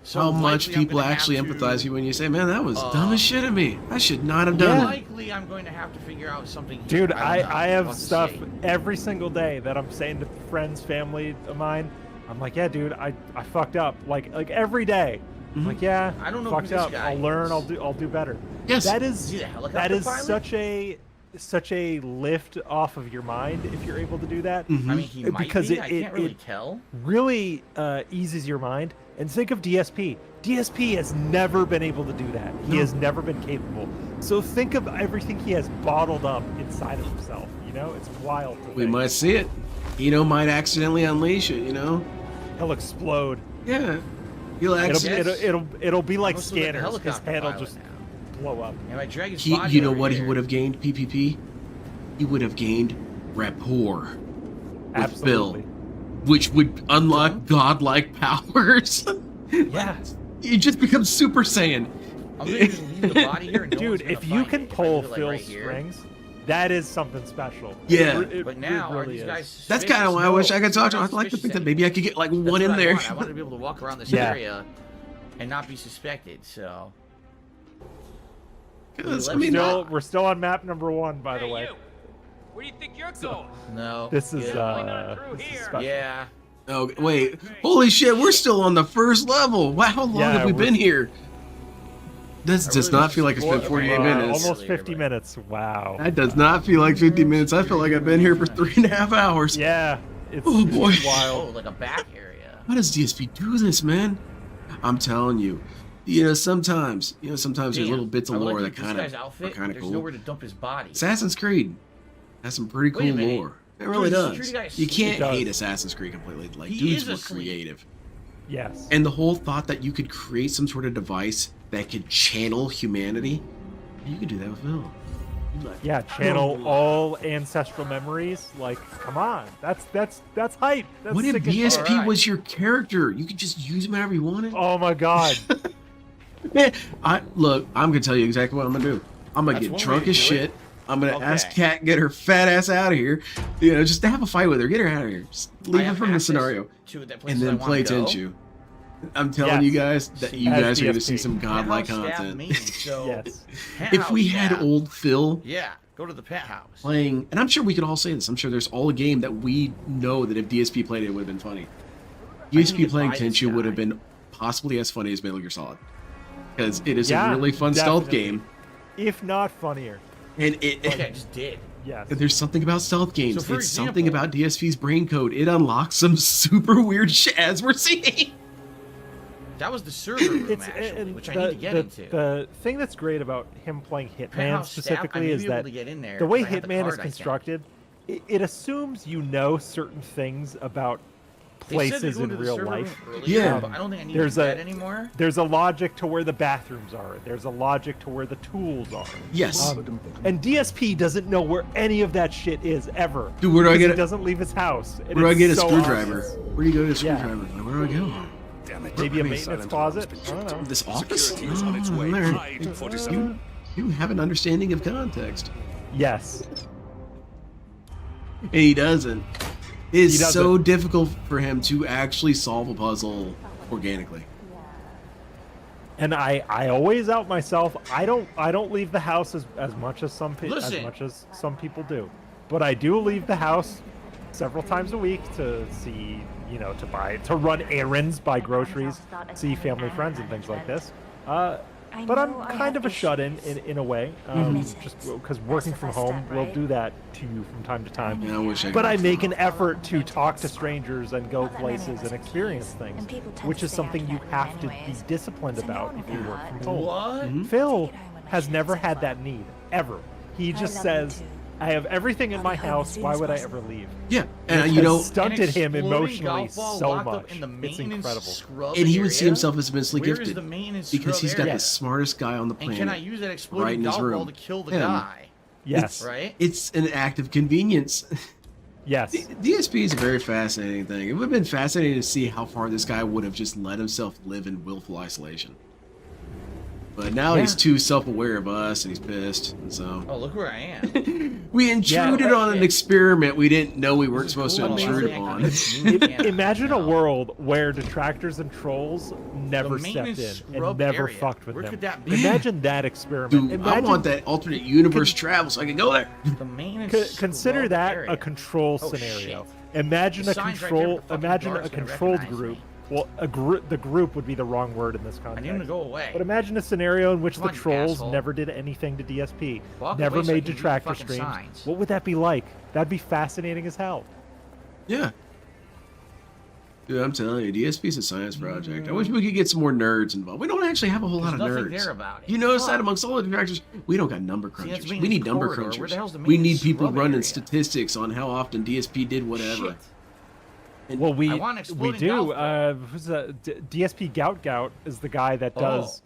So how much likely I'm people gonna have actually to- empathize with you when you say, man, that was dumb as shit of me. I should not have Yeah. done that. Likely I'm going to have to figure out something here. Dude, don't know. I We'll have to stuff see. every single day that I'm saying to friends, family of mine. I'm like, yeah, dude, I fucked up. Like every day. I'm like, yeah, I don't know who fucked this up. guy I'll learn. is. I'll do better. Yes. That Is is he the helicopter that is pilot? such a lift off of your mind if you're able to do that. Mhm. I mean, he might Because be. it- I can't really it- tell. Really eases your mind. And think of DSP. DSP has never been able to do that. He No. has never been capable. So think of everything he has bottled up inside of himself. You know, it's wild. To We think. might see it. Might accidentally unleash it, He'll explode. Yeah. He'll It'll, accidentally. it'll be like Almost look like a scanners. His helicopter head will pilot just now. blow up. And I drag his He, body you know over what he here. would have gained, PPP? He would have gained rapport with Absolutely. Bill, which would unlock godlike powers. Yeah. You just become Super Saiyan. I'm gonna just leave the body here. And no Dude, one's gonna if you find can it. If I pull leave it, like, Phil's right here. strings, that is something special. Yeah. But now, it are really these is. guys That's kind of suspicious? why I wish I No, could talk to they're him. I'd not like to think that suspicious maybe I anymore. could get like That's one in what I there. want. I want to be able to walk around this Yeah. area and not be suspected. So 'Cause, I We're mean, We're still on map number 1, by the way. Where do you think you're going? no. This is yeah. this is special. Yeah. oh wait, holy shit, we're still on the first level. Wow, how long Yeah, have we we're- been here? This I does really not feel like it's been wish- 48 uh, minutes. Almost Earlier, 50 but- minutes. Wow. That does not feel like 50 minutes. I feel like I've been here for 3.5 hours. Yeah. It's, Oh, boy. it's Oh, wild. like a back area. How does DSP do this, man? I'm telling you. Sometimes there's Damn, little bits of I would lore like that this kind guy's of are outfit. kind of There's cool. nowhere to dump his body. Assassin's Creed has some pretty Wait a cool minute. lore. It really Dude, the does. security guy You can't does. hate Assassin's Creed completely. Like, He dudes is were asleep. creative. Yes. And the whole thought that you could create some sort of device that could channel humanity, you could do that with Phil. Yeah, channel all ancestral memories. Like, come on, that's hype. That's What if sick as DSP fuck. Alright. was your character? You could just use him however you wanted. Oh my god. Man, look, I'm gonna tell you exactly what I'm gonna do. I'm gonna That's get one way drunk to as do shit. it. I'm gonna Okay. ask Kat, get her fat ass out of here. You know, just to have a fight with her, get her out of here. Just I leave her have from the access scenario, to that and then play Tenchu. I'm telling Yes. you guys that you As guys are gonna DSP. see some godlike content. So Yes. If we had yeah. old Phil Yeah, go to the penthouse. playing, and I'm sure we could all say this. I'm sure there's all a game that we know that if DSP played it, would have been funny. need DSP to playing buy this Tenchu would guy. have been possibly as funny as Metal Gear Solid, because it is Yeah, a really fun stealth definitely. game, If not funnier. and Okay, I just did. Yes. there's something about stealth games. So for It's something example- about DSP's brain code. It unlocks some super weird shit as we're seeing. That was the server room, It's actually, and which I the, need to get the, into. the thing that's great about him playing Hitman Penthouse staff, I specifically may is be able that to get in there the way 'cause I have the Hitman is card, I think. constructed, it assumes you know certain things about They said to places go in to the real server life. room earlier, Yeah. but I don't think I need There's to do a- that anymore. There's a logic to where the bathrooms are. There's a logic to where the tools are. Yes. And DSP doesn't know where any of that shit is ever. Dude, where do I because get he it? doesn't leave his house. And Where do I it's get a so screwdriver? obvious. Where do you go to a Yeah. screwdriver? Where do I go? Damn it. Maybe a maintenance closet. I don't know. This office? Security is on its way. there. Hide, 47. You have an understanding of context. Yes. And he doesn't. It is He doesn't. so difficult for him to actually solve a puzzle organically. And I always out myself. I don't leave the house as much as some Listen. people do, but I do leave the house several times a week to see, to run errands, buy groceries, see family, friends, and things like this. But I'm kind of a shut-in in a way, just because working from home will do that to you from time to time. Yeah, I wish I But could. I make an effort to talk to strangers and go places and experience things, which is something you have to be disciplined about if you work from home. What? Phil has never had that need, ever. He just says, I have everything in my house, why would I ever leave? Yeah, Which and has stunted An him exploding emotionally golf ball so locked up much. in the It's maintenance incredible. scrub and he would see area? himself as immensely Where is gifted the maintenance because scrub he's got area? the smartest guy on the And planet. can I use that right exploding in his golf ball room. to kill the Him. guy? Yes. Right? It's an act of convenience. Yes. DSP is a very fascinating thing. It would have been fascinating to see how far this guy would have just let himself live in willful isolation. But now he's too self-aware of us, and he's pissed. And so Oh, look where I am. we intruded but- on an experiment we didn't know we weren't This is supposed cool. to intrude Amazing. on. Imagine a world where detractors and trolls never The stepped maintenance in and scrub never area. fucked with Where them. could that be? Imagine that experiment. Dude, I Imagine, want that alternate universe travel so I can go there. The maintenance consider scrub that area. a control Oh, scenario. shit. Imagine The a sign's right control. there, but fucking Imagine a guard's gonna controlled recognize group. me. Well, the group would be the wrong word in this I context. need him to go away. But imagine a scenario in which Come the on, you trolls asshole. never did anything to DSP, Walk never away so I made can read the detractor fucking streams. signs. What would that be like? That'd be fascinating as hell. Yeah. Dude, I'm telling you, DSP's a science project. I wish we could get some more nerds involved. We don't actually have a whole lot of There's nothing nerds. there about it. You notice that Fuck. amongst all the detractors, we don't got number See, that's crunchers. being We need this number corridor. Where crunchers. the hell's the We main need people scrub running area? statistics on how often DSP did whatever. Shit. Well, we I want we exploding do. golf ball. Who's DSP Gout is the guy that does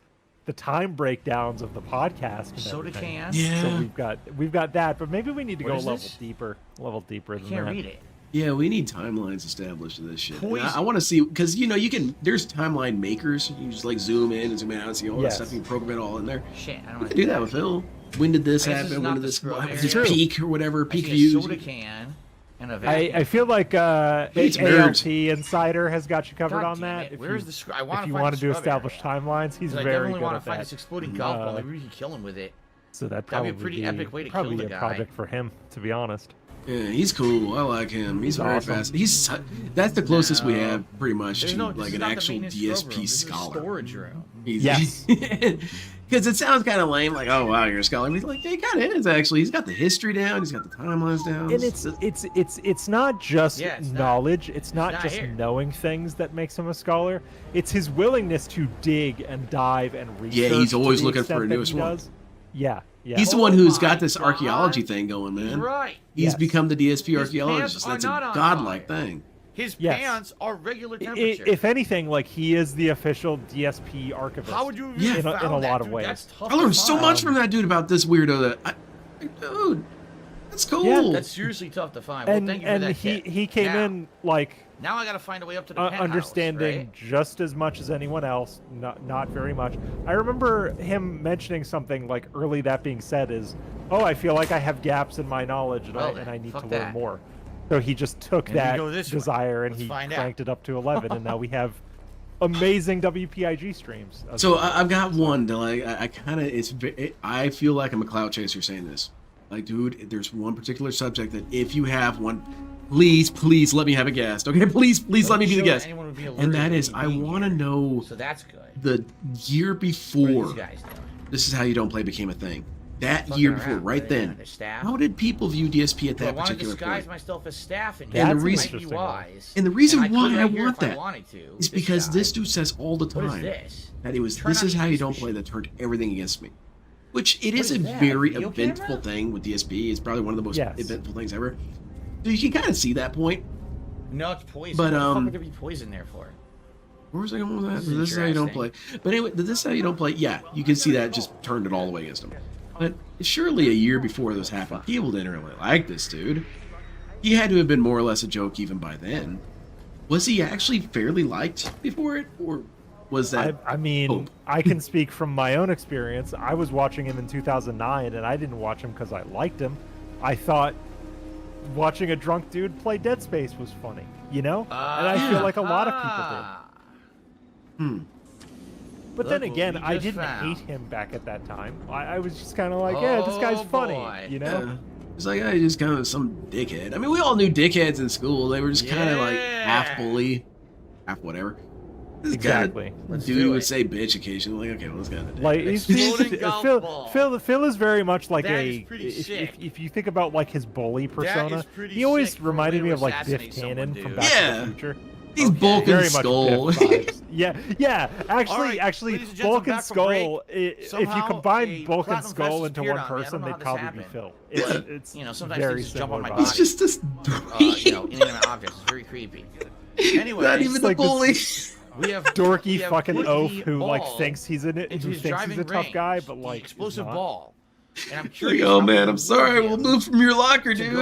the time breakdowns of the podcast. And Soda everything. can. Yeah. So we've got that, but maybe we need to What go is a this? level deeper I than can't that. read it. Yeah, we need timelines established to this shit. And Poison. I want to see, because, you can, there's timeline makers. You just like zoom in and zoom out and see all Yes. that stuff. You can program it all in there. Shit, I don't We want could do that with Phil. When did this I guess this is happen? not When did the this, scrub what was area. this peak or whatever? I Peak see views. a soda can and a I vacuum. feel like It's ALT Insider has got you covered God on damn that. it. If Where's you, the scrub? I want if to you find wanted the to scrub establish area. timelines, he's 'Cause I very definitely good want at to find that. this exploding golf ball. Uh, Maybe we can kill him with it. So that That'd be probably a pretty epic way to probably kill be the a guy. project for him, to be honest. Yeah, he's cool. I like him. He's very awesome. fast. That's the closest we No. have, pretty much, There's to no, like this is an not the actual maintenance scrub room. DSP This is a scholar. storage room. Yes. Because it sounds kind of lame, like, oh wow, you're a scholar. But he's like, yeah, he kind of is actually. He's got the history down. He's got the timelines down. And it's not just Yeah, it's not- knowledge. It's not not just here. knowing things that makes him a scholar. It's his willingness to dig and dive and research. he's to always the looking extent for a that newest he one. does. Yeah, yeah. He's the one who's got my this God. archaeology thing going, He's man. right. He's Yes. become the DSP His archaeologist. pants are That's a not on godlike fire. thing. His Yes. pants are regular temperature. If anything, like he is the official DSP archivist. How would you have Yeah. even In a found that, lot of dude? ways. That's tough I learned to so find. much from that dude about this weirdo. Dude, that's cool. Yeah, That's seriously tough to find. Well, and thank you for that he tip. he came Now- in like Now I gotta find a way up to the penthouse, understanding right? just as much as anyone else, not very much. I remember him mentioning something like early. That being said, is I feel like I have gaps in my knowledge Well, and I need fuck to learn that. more. So he just took And we that go this way. desire and Let's he find out. cranked it up to 11, and now we have amazing WPIG streams. So I've got one that I kind of I feel like I'm a clout chaser saying this. Like, dude, there's one particular subject that if you have one, please let me have a guest. Okay, please let me be the Show guest. anyone would be And allergic that to is, me I being want to here. know So that's good. the year What are before these guys doing? This Is How You Don't Play became a thing. That Fucking year around. before, Are right they then. on their staff? How did people view DSP at Do I that want to particular disguise point? myself as staff in And here? the It reason- might be wise. And the reason And why could I right here want if I that wanted to. is This because guy. this dude says all the What is time this? that it was Turn This on Is How You these Don't pieces Play of that turned everything against me. Which it What is a is that, very video eventful camera? thing with DSP. It's probably one of the most Yes. eventful things ever. So you can kind of see that point. No, it's poison. But, What the fuck um, would there be poison there for? Where was I going with that? This is This Is How You Don't Play. interesting. But anyway, This Is How You Don't Play, yeah, you can see that just turned it all the way against him. But surely a year before this happened, people didn't really like this dude. He had to have been more or less a joke even by then. Was he actually fairly liked before it? Or was that... I mean, hope? I can speak from my own experience. I was watching him in 2009, and I didn't watch him because I liked him. I thought watching a drunk dude play Dead Space was funny, you know? And I feel like a lot of people did. But Look then what again, we I just didn't found. hate him back at that time. I was just kind of like, yeah, this guy's Oh, funny, boy. you know? Yeah. It's like, I just kind of some dickhead. I mean, we all knew dickheads in school. They were just kind of like Yeah. half bully, half whatever. This Exactly. Let's dude do would it. say bitch occasionally. Like, okay, well, this guy's a dick. Like he's Exploding golf ball. Phil is very much like That a. is pretty sick. If you think about like his bully persona, is pretty he always sick for a reminded way me to of like Biff assassinate someone, Tannen dude. from Back Yeah. to the Future. He's Okay. bulking Very much skull. Biff vibes. Yeah. Actually, All right, actually, ladies and gentlemen, Bulk and back from Skull. break. If you Somehow combine a Bulk and platinum Skull vest into appeared one on me. I don't person, know how they'd this probably be happened. Phil. But, It's you know, sometimes very things just jump on similar my He's vibes. just this. you know, inanimate objects. It's very creepy. Anyway, Not even the like this- bully. we have dorky we have fucking put oaf the who like ball thinks he's who into thinks his he's driving a tough guy, range, but the like is explosive not. ball. And I'm Like, curious. oh how man, we I'm sorry. will We'll move from your locker, to dude. go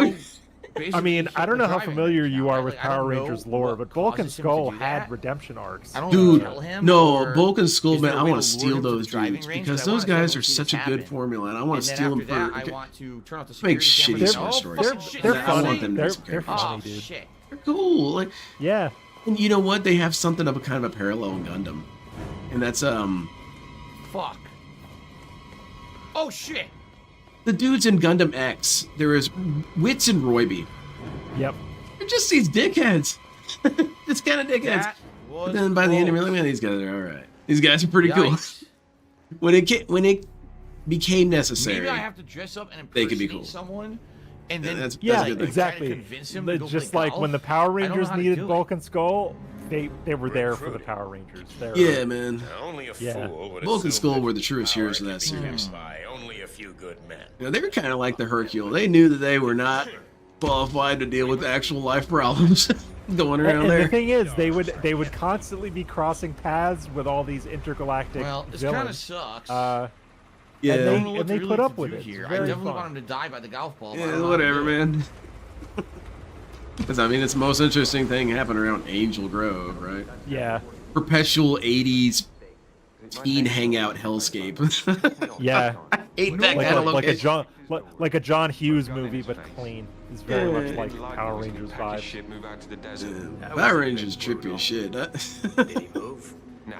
I basically mean, I shut don't the know how driving familiar range you down. are Like, with I Power don't know Rangers lore, what but Bulk and causes him to Skull do had that. redemption arcs. I don't Dude, know, kill him, no, or Bulk and Skull, is there man, a I way want to lure steal him to the those driving dudes range? because I those wanna guys see are what's such a good happening. formula, and I want And to then steal them after that, for. I want to turn off the Make security shitty cameras. smart stories. Oh, They're, fucking shit, they're is that I want funny. them to They're, be some they're characters. funny, Oh dude. shit! They're cool. Like, Yeah. and you know what? They have something of a kind of a parallel in Gundam, and that's Fuck. Oh shit! the dudes in Gundam X. There is Wits and Royby. Yep. They're just these dickheads. Just kind of dickheads. That was But then by the end, you're close. like, man, these guys are all right. These guys are pretty cool. Yikes. When it became necessary, Maybe I have to dress up and They could be impersonate cool. someone, and Yeah, then that's Yeah, a good thing. exactly. Try to convince him to But go just play like when the golf? Power I don't know Rangers how to needed do Bulk it. and Skull, they were there for the Power Rangers. They're, Yeah, man. Only a Yeah. fool would Bulk and assume Skull that were the truest power heroes of can that be series. given by only a few good men. You know, they were kind of like the Hercule. They knew that they were not qualified to deal with actual life problems going around and there. the thing is, they would constantly be crossing paths with all these intergalactic Well, this kind of villains. sucks. Yeah, I don't know and what they to put really up to with do it. It's here. I very definitely fun. want him to die by the golf ball. but I yeah, don't know how to whatever, do it. man. Because I mean, it's the most interesting thing happened around Angel Grove, right? Yeah, Perpetual '80s teen hangout hellscape. yeah. I hate that like kind a, of like a location. John like a John Hughes movie, but clean. It's very much like Power Rangers vibe. Shit, move out to the desert. Power Rangers trippy as shit. Did he move? Nah,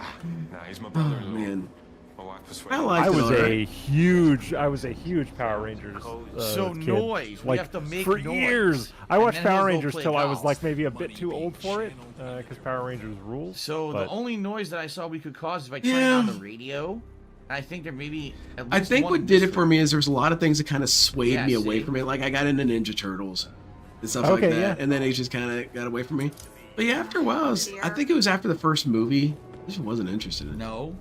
he's my Oh brother-in-law. man, My wife I persuaded like I was it. I was a huge Power Rangers. So kid. noise. We Like have to make for noise. years. I And watched then he'll Power go Rangers play till I was golf. like maybe a bit too old for it, because Power Rangers rules. So but- the only noise that I saw we could cause is by turning Yeah. on the radio. And I think there may be at least I think one what did it different- for me is there was a lot of things that kind of swayed Yeah, me away see? from it. Like I got into Ninja Turtles and stuff Okay, like that, yeah. and then it just kind of got away from me. But yeah, after a while, I think it was after the first movie. I just wasn't interested in it. No.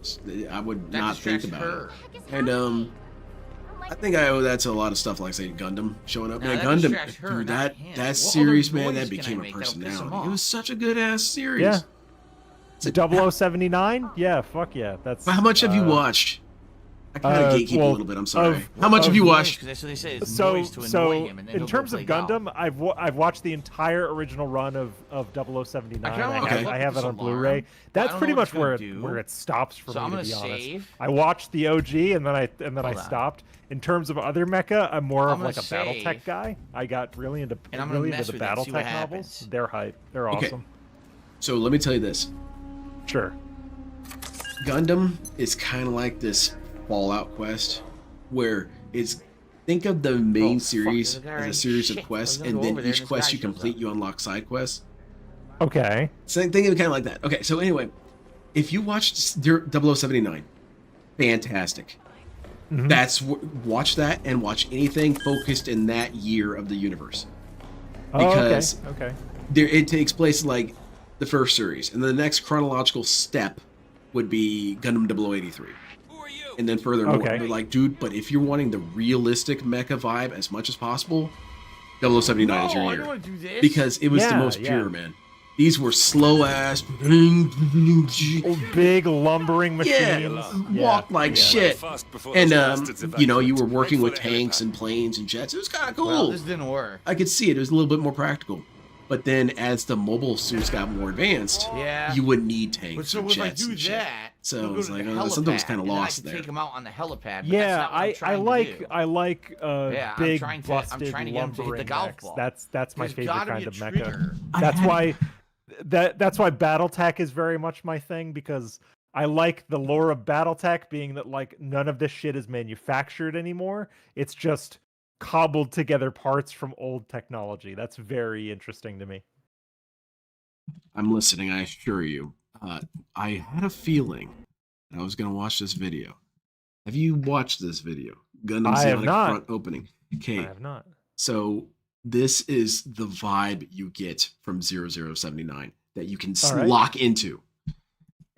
I would That not think distracts about her. it. And I think I owe that to a lot of stuff like say Gundam showing up. Now, Man, that Gundam, distracts her, dude, not that him. that What series, other man, noise that can I became a make that'll piss him personality. off? It was such a good ass series. Yeah. 0079? Yeah, fuck yeah. That's But how much have you watched? I kind of gatekeep a little bit. I'm sorry. How much have you watched? That's what they say. It's So, noise to annoy him, and then in he'll terms go of play golf. Gundam, I've watched the entire original run of 0079. I have it on Blu-ray. That's don't pretty know what much it's gonna do. where it stops for So me, I'm to gonna be honest. save. I watched the OG and then I Hold on. stopped. In terms of other mecha, I'm more I'm of like a gonna BattleTech save. guy. I got really into And I'm gonna the mess with it and see what BattleTech novels. happens. They're hype. They're Okay. awesome. So let me tell you this. Sure. Gundam is kind of like this Fallout quest, where it's think of the main Oh, fuck, series there's a guy as a right- series shit, of quests, I was gonna and go then over there each and this quest guy you shows complete, up. you unlock side quests. Okay. So think of it kind of like that. Okay, so anyway, if you watched 0079, fantastic. Watch that and watch anything focused in that year of the universe, because okay. it takes place like the first series, and the next chronological step would be Gundam 0083. Who are you? And then furthermore, Okay. they're like, dude, but if you're wanting the realistic mecha vibe as much as possible, 0079 is No, your I year. don't want to do this. Because it was the Yeah, most yeah. pure, man. These were slow ass. Big lumbering Yeah, machines. walked like yeah. shit. Fast before And, those bastards you were evacuate. working Wait with for the tanks helipad. and planes and jets. It was kind of cool. Well, this didn't work. I could see it. It was a little bit more practical. But then as the mobile suits got more advanced, Yeah. you would need But tanks so and if I jets do and shit. that, So they'll it go was to like, the oh, something was helipad, kind of and then lost I can there. take them out on the helipad. But that's Yeah, not what I'm trying to do. I like Yeah, I'm big trying to- I'm busted trying to get him to hit the lumbering golf mechs. ball. That's my There's favorite gotta kind be a of mecha. trigger. That's why that's why BattleTech is very much my thing, because I like the lore of BattleTech being that like none of this shit is manufactured anymore. It's just cobbled together parts from old technology. That's very interesting to me. I'm listening, I assure you. I had a feeling that I was going to watch this video. Have you watched this video? Gundam I have Zeonic not. front opening. Okay, I have not. so this is the vibe you get from 0079 that you can All right. lock into.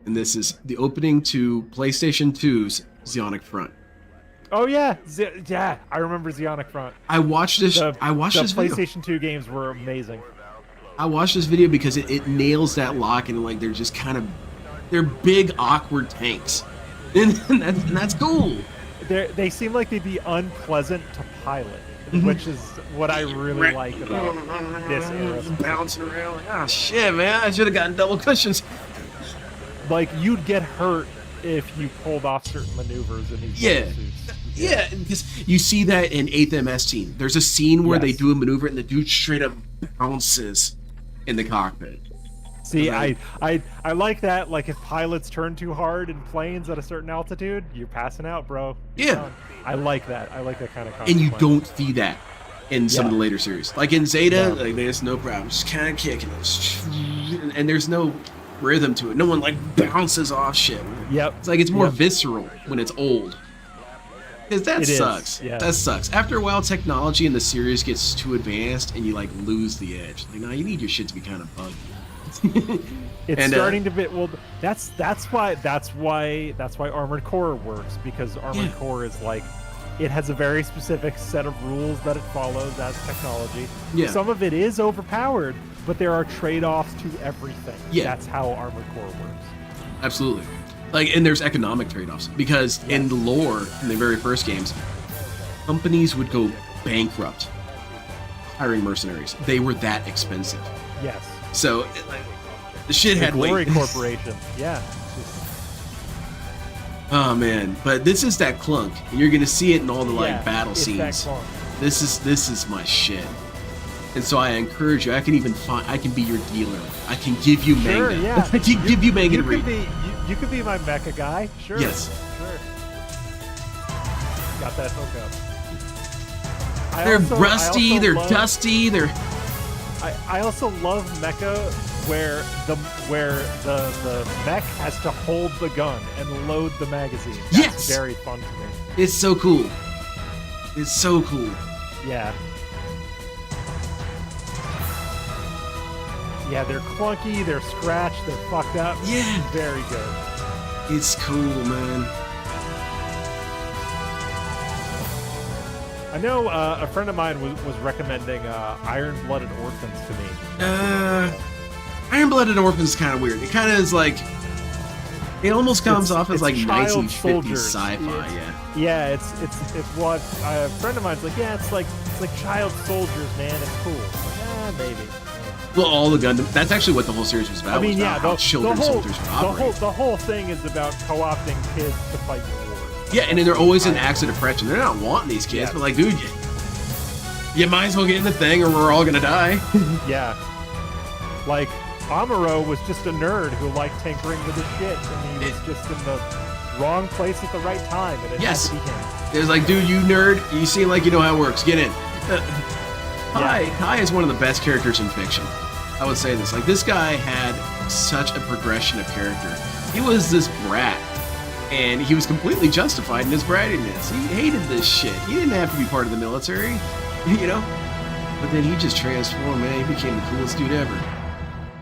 And this is the opening to PlayStation 2's Zeonic Front. Oh yeah, yeah, I remember Zeonic Front. I watched this. The This video. PlayStation 2 games were amazing. I watched this video because it nails that lock, and like they're just kind of they're big awkward tanks, and that's cool. They seem like they'd be unpleasant to pilot, Mm-hmm. which is what I really like about this era. Bouncing around. Like, oh shit, man! I should have gotten double cushions. Like you'd get hurt if you pulled off certain maneuvers in these Yeah. mobile suits. Yeah, because you see that in 8th MS Team. There's a scene where they Yes. do a maneuver and the dude straight up bounces in the cockpit. See, Right. I like that. Like if pilots turn too hard in planes at a certain altitude, you're passing out, bro. You're Yeah. done. I like that. I like that kind of. And you consequence. don't see that in some of the later series. Like in Zeta, No. like there's no problem, just kind of kicking it, and there's no rhythm to it. No one like bounces off shit. Yep. It's like it's more Yep. visceral when it's old. Because that It is, sucks. yeah. That sucks. After a while, technology in the series gets too advanced, and you like lose the edge. Like, nah, you need your shit to be kind of buggy. It's And, starting to be well. That's why Armored Core works, because Armored Yeah. Core is like it has a very specific set of rules that it follows as technology. Yeah. Some of it is overpowered, but there are trade-offs to everything. Yeah. That's how Armored Core works. Absolutely. Like, and there's economic trade-offs because in the lore, in the very first games, companies would go bankrupt hiring mercenaries. They were that expensive. Yes. So, like, the shit The had Glory weight. Corporation. Yeah. Oh man, but this is that clunk, and you're gonna see it in all the like Yeah, battle it's that scenes. clunk. This is my shit. And so I encourage you. I can be your dealer. I can give you Sure, manga. yeah. I can give you manga to read. You could be my mecha guy. Sure. Yes. Sure. Got that hookup. They're I rusty. also They're love- dusty. They're I also love mecha where the mech has to hold the gun and load the magazine. That's Yes! very fun to me. It's so cool. It's so cool. Yeah. Yeah, they're clunky, they're scratched, they're fucked up. Yeah. Very good. It's cool, man. I know a friend of mine was recommending Iron-Blooded Orphans to me. Iron-Blooded Orphans is kind of weird. It kind of is like, it almost comes off as like child 1950s soldiers. sci-fi. Yeah, it's what a friend of mine's like. Yeah, it's like child soldiers, man. It's cool. Like, maybe. Well, all the Gundam. That's actually what the whole series was about. I mean, yeah, how children soldiers would operate. the whole thing is about co-opting kids to fight the war. Yeah, and then they're always in acts of depression. They're not wanting these kids, but like, dude, you might as well get in the thing, or we're all gonna die. Yeah, like Amuro was just a nerd who liked tinkering with his shit, and he was just in the wrong place at the right time, and it had to be him. It was like, dude, you nerd, you seem like you know how it works. Get in. Kai is one of the best characters in fiction. I would say this. Like, this guy had such a progression of character. He was this brat, and he was completely justified in his brattiness. He hated this shit. He didn't have to be part of the military, you know? But then he just transformed, man. He became the coolest dude ever.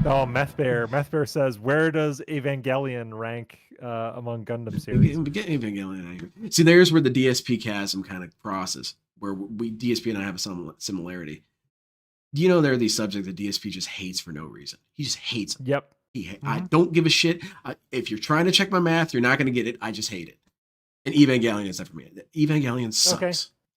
Oh, Meth Bear says, where does Evangelion rank among Gundam series? Get Evangelion out here. See, there's where the DSP chasm kind of crosses, where DSP and I have a similarity. You know, there are these subjects that DSP just hates for no reason. He just hates them. Yep. I don't give a shit. If you're trying to check my math, you're not going to get it. I just hate it. And Evangelion is that for me. Evangelion sucks. Okay.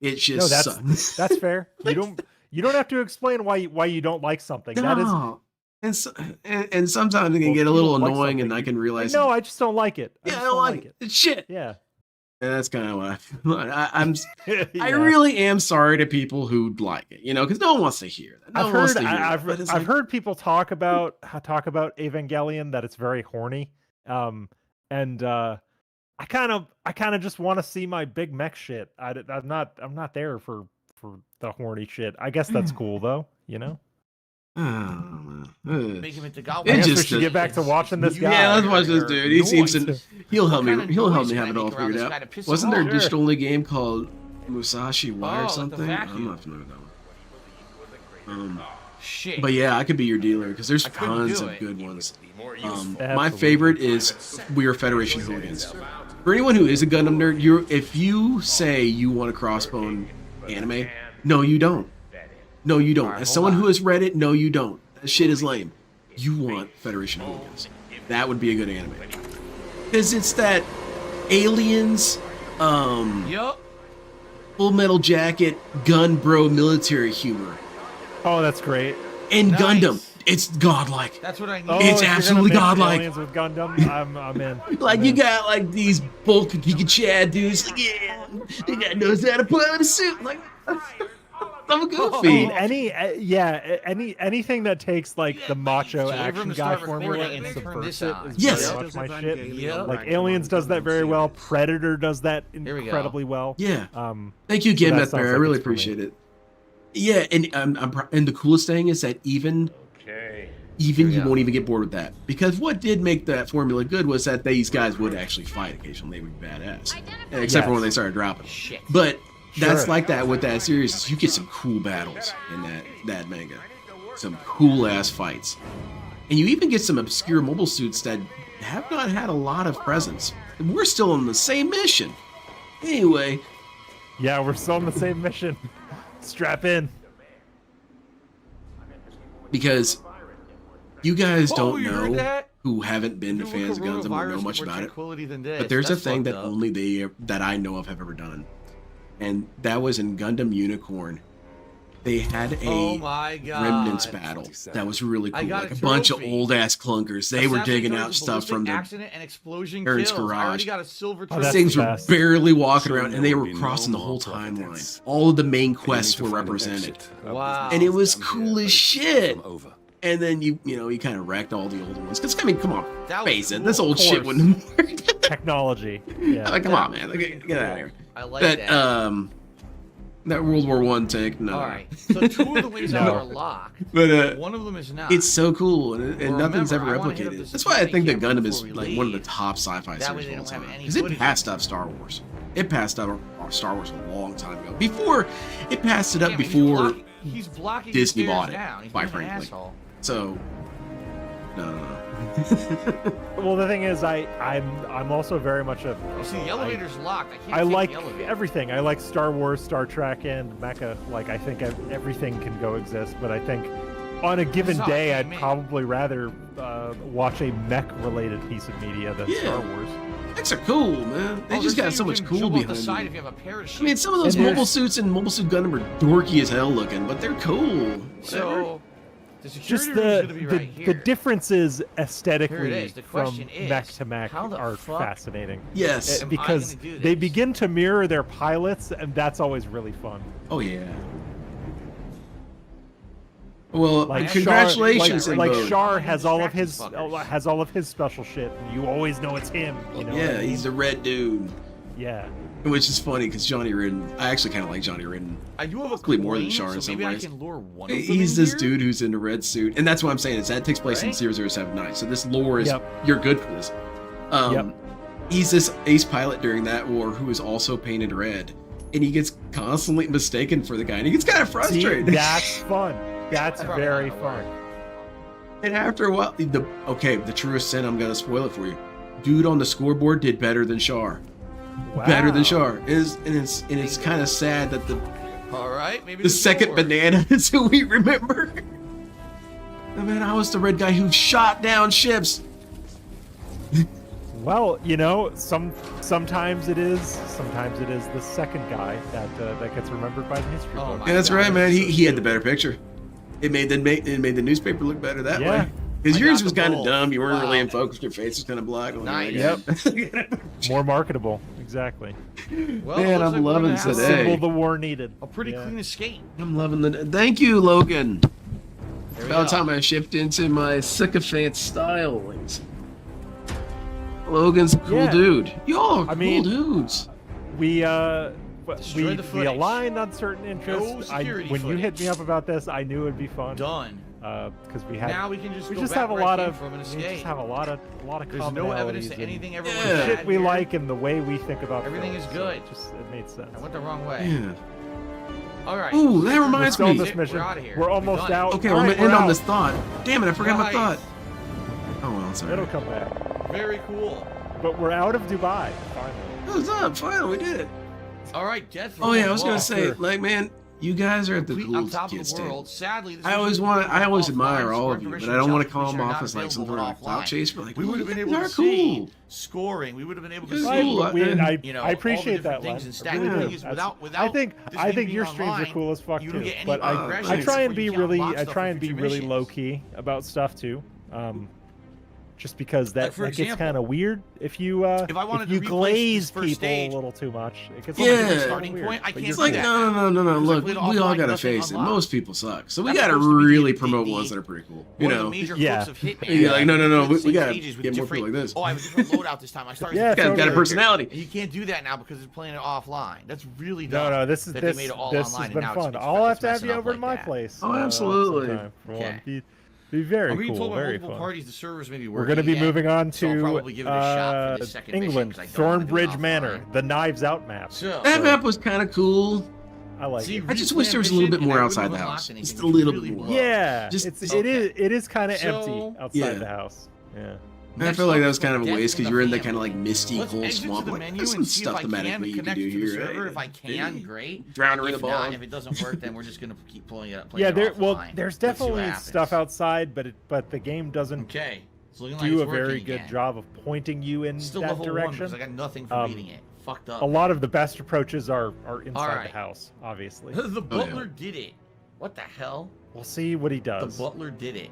It just sucks. That's fair. You don't have to explain why you don't like something. No. That is. And sometimes it can get a little annoying, and I can realize. No, I just don't like it. I don't like it. It's shit. Yeah. And that's kind of what I feel. I really am sorry to people who like it, you know, because no one wants to hear that. I've heard people talk about Evangelion, that it's very horny, and I kind of just want to see my big mech shit. I'm not there for the horny shit. I guess that's cool though, you know. Make him into God. I guess we should get back to watching this guy. Yeah, let's watch this dude. He seems to. He'll help me have it all figured out. Wasn't there a digital only game called Musashi Y or something? I'm not familiar with that one. Shit. But yeah, I could be your dealer because there's tons of good ones. My favorite is We Are Federation Hooligans. For anyone who is a Gundam nerd, if you say you want a Crossbone anime, no, you don't. No, you don't. As someone who has read it, no, you don't. That shit is lame. You want Federation Hooligans. That would be a good anime. Because it's that aliens, Full Metal Jacket, gun bro military humor. Oh, that's great. And Gundam, it's godlike. That's what I need. It's absolutely godlike. Aliens with Gundam, I'm in. Like, you got like these bulk Giga Chad dudes. Like, yeah, the guy knows how to put on a suit. Like, I'm goofy. Anything that takes like the macho action guy formula and subverts it is very much my shit. Like Aliens does that very well. Predator does that incredibly well. Yeah. Thank you again, Matt Bear. I really appreciate it. Yeah, and and the coolest thing is that even you won't even get bored with that, because what did make that formula good was that these guys would actually fight occasionally. They would be badass, except for when they started dropping. Shit. But that's like that with that series. Is you get some cool battles in that manga, some cool ass fights, and you even get some obscure mobile suits that have not had a lot of presence. We're still on the same mission. Anyway. Yeah, we're still on the same mission. Strap in. Because you guys don't know, who haven't been fans of Gundam or know much about it, but there's a thing that only that I know of have ever done. And that was in Gundam Unicorn. They had a remnants battle that was really cool. Like a bunch of old ass clunkers. They were digging out stuff from the parents' garage. These things were barely walking around, and they were crossing the whole timeline. All of the main quests were represented. Wow. And it was cool as shit. And then you kind of wrecked all the old ones. Because, I mean, come on, face it. This old shit wouldn't work. Technology. Yeah. Like, come on, man. Get out of here. I like that. That World War I tank, no. All right, so two of the ways out are locked, but one of them is not. It's so cool, and nothing's ever replicated. That's why I think that Gundam is like one of the top sci-fi series of all time. Because it passed up Star Wars. It passed up Star Wars a long time ago. Before it passed it up before he's blocking Disney bought it, now. quite frankly. So No. Well, the thing is, I'm also very much a. You see, the elevator's locked. I can't I take like the elevator. everything. I like Star Wars, Star Trek, and Mecha. Like, I think everything can go exist, but I think on a given day, I'd probably rather watch a mech-related piece of media than Star Wars. Mechs are cool, man. They just got so much cool behind the side them. if you have a parachute. I mean, some of those mobile suits and Mobile Suit Gundam are dorky as hell looking, but they're cool. So, the Just security room's gonna be right the here. differences Here aesthetically it is. The from question is, mech to mech how the are fuck fascinating. Yes. am I Because gonna do they this? begin to mirror their pilots, and that's always really fun. Oh yeah. Well, Like congratulations, Char, like Invo. Char has all of his Fuckers. special shit. And you always know it's him. You know what Yeah, I mean? he's the red dude. Yeah. Which is funny because Johnny Ridden, I actually kind of like Johnny Ridden. I do have a Possibly more than coin, Char in so some maybe I ways. can lure one of them He's in this here? dude who's in the red suit, and that's what I'm saying is that takes place in Right? 0079. So this lore is Yep. you're good for this. He's this ace pilot during that war who is also painted red, and he gets constantly mistaken for the guy, and he gets kind of See, frustrated. that's fun. That's Probably very not gonna fun. And after a while, the truest sin, I'm gonna spoil it for you. Dude on the scoreboard did better than Char. Better than Wow. Char. It's kind of sad that All right, maybe the this will second work. banana is who we remember. I mean, I was the red guy who shot down ships. Well, you know, sometimes it is the second guy that gets remembered by the history Oh book. my Yeah, that's God, right, man. that's so He had the stupid. better picture. It made the newspaper look better that Yeah. way. Because I yours got was the kind of bowl. dumb. You weren't really Wow. in focus. Your face was kind of black. Nice. Yep. More marketable, exactly. Well, Man, it looks I'm like we're loving gonna have today. Symbol the war needed. A pretty Yeah. clean escape. I'm loving the. Thank you, Logan. There we About go. time I shift into my sycophant stylings. Logan's a cool Yeah. dude. Y'all are cool I mean, dudes. We Destroy the we footage. aligned on certain interests. security When you hit footage. me up about this, I knew it'd be fun. Done. Because we had Now we can just we go just back have a where I lot came of from and we just escape. have a lot of There's no evidence commonalities that in anything ever Yeah. went the bad shit we here. like and the way we think about Everything films, is so good. it made sense. I went the wrong way. Yeah. All right. Ooh, that We're reminds still on me. this mission. We're out of here. We're almost done. out. Okay, All well, I'm right, gonna end we're on out. this thought. Damn it, I forgot my Right. thought. Oh well, sorry. It'll come back. Very cool. But we're out of Dubai finally. What's up? Finally, we did it. All right, Death. Oh yeah, I was gonna Wall. say, Sure. like, man, you guys are at the Complete cool on top kid of the stand. world. Sadly, this I always mission I always offline, admire all of scoring you, but permission I don't want to challenges call them are off not as like some available sort of clout offline. chase. But like, We would have been able they're to see cool. scoring. We would have been able to You're see. cool. You know, I appreciate all the that, different Len. things and I stacking really do. things That's- without I think this thing being your streams are online, cool as fuck you too. don't get any But I progression try and before be you can really unlock stuff for future missions. low key about stuff too. Just because that, Like, for that gets example, kind of weird if you if I wanted you to replace glaze this first people stage a little too much. It gets Yeah. a little starting weird, point, I but can't you're It's like, do cool. that. no. Because Look, I played we all offline, gotta nothing face it. unlocked. Most people suck, so we That's gotta supposed to be really the- promote the- ones that are pretty cool. You One of the know, major Yeah. hooks of Hitman. Yeah, like, no, we Same gotta stages with get more different- people like this. Oh, I have a different loadout this time. I started. Yeah, with got a totally. personality. And you can't do that now because it's playing it offline. That's really No, dumb. this is that this they made it all this online has and been now it's- fun. it's I'll have to have messing you up over to like my that. place. Oh, absolutely. sometime for Okay. one. Be very I'm being cool. told by Very multiple fun. parties the servers may be We're working going to be again, moving on so I'll to probably give it a shot for the second mission, England, 'cause I don't wanna do it Thornbridge Manor, offline. the Knives Out map. So, that map was kind of cool. I like see, it. I just wish there was a replan little bit mission, more and I outside wouldn't the have house. unlocked Just anything, a little which bit really more. Yeah, Just- it is kind of So- empty outside Yeah. the house. Yeah. I Next feel like up that was is kind of a Death waste in because the you're in that Family. kind of like misty, Let's cold exit to swamp. the Like, menu there's some and see if stuff I can thematically you can connect do to the here. server. right? If I can, great. Drown her in If the not, bog. if it doesn't work, then we're just gonna keep playing it Yeah, it there's offline. there's Let's see what definitely happens. stuff outside, but the game doesn't Okay, it's looking like do it's a very working good again. job of pointing you in Still that level 1 direction. because I got nothing for Um, beating it. Fucked up. A lot of the best approaches are inside Alright. the house, obviously. The butler did it. What the hell? We'll see what he The does. butler did it.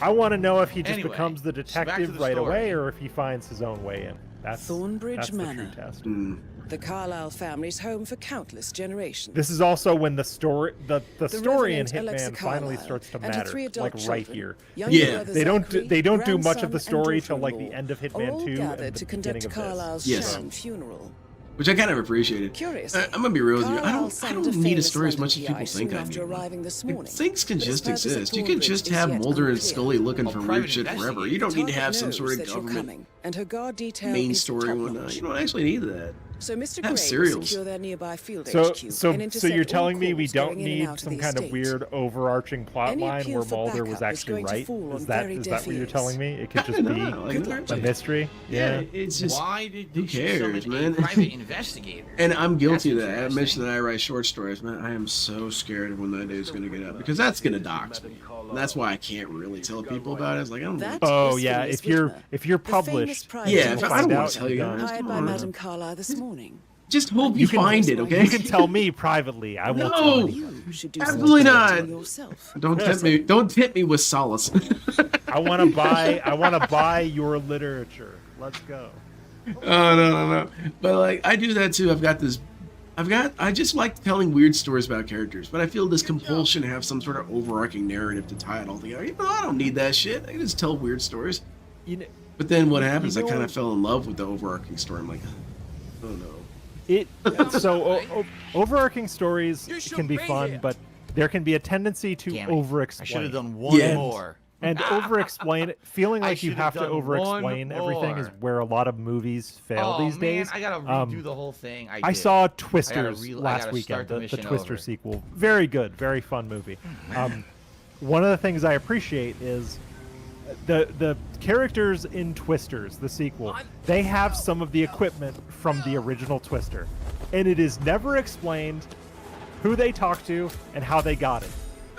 I want to know if he just Anyway, becomes the so back to detective the right story. away or if he finds his own way in. That's Thornbridge that's the true Manor. test. Mm. The Carlyle family's home for countless generations. This is also when the story the story in Reverend Alexa Hitman finally Carlyle starts to and her matter, 3 adult like right children, here. younger Yeah. brother They don't Zachary, they don't do much grandson of the and story till like the daughter-in-law end of are Hitman all 2 and gathered the to beginning conduct of this. Carlyle's Yes. sham funeral. Which I kind of appreciated. Curiously, I'm gonna be real with you. I Carlyle don't summoned need a famous story as London much as people PI think soon I after need. arriving this Like, morning. things can But his just purpose at exist. You can Thornbridge just is have yet Mulder and unclear. Scully looking A for private weird shit forever. investigator. You don't need to Target have some knows sort of that you're government coming, and her guard detail main is story and top whatnot. notch. You don't actually need that. So Mr. Have Gray will cereals. secure their nearby field So HQ so and so you're intercept all telling me we calls don't going in and need out some the kind of estate. weird overarching plot Any line appeal where for Mulder was backup is actually going to right? fall on Is very that deaf what you're ears. telling me? It could just No, be like, a mystery? yeah, it's just Why did who they cares, summon man? a private investigator? And I'm guilty of That's that. I interesting. mentioned that I write short stories, man. I am so scared of when that day is going to get up because that's going to dox me. And that's why I can't really tell people about it. It's like I don't. That Oh is yeah, Phineas if you're Whitmer, the famous published, private Yeah, if I find don't out want to tell you you're guys. hired Come by on. Madame Carla this morning. Just hope you You can- find it, okay? you can tell me privately. I won't tell No! anybody. You should do Absolutely something not. to yourself. Don't tempt me. Don't tempt me with solace. I want to buy. I want to buy your literature. Let's go. Oh no. But like I do that too. I just like telling weird stories about characters, but I feel this compulsion to have some sort of overarching narrative to tie it all together. You know, I don't need that shit. I can just tell weird stories. You know, But then what happens? You I kind know- of fell in love with the overarching story. I'm like, oh no. Overarching stories You should can be be fun, here. but there can be a tendency to Damn it. over-explain. I should have done one Yeah. more. And over-explain it, feeling I like you should have have to done over-explain one everything is more. where a lot of movies fail Oh these man, days. I gotta redo the whole thing. I did. saw I Twisters gotta last weekend, start the the mission Twister over. sequel. Very good, very fun movie. One of the things I appreciate is the characters in Twisters, the sequel. They have some of the equipment from the original Twister, and it is never explained who they talked to and how they got it.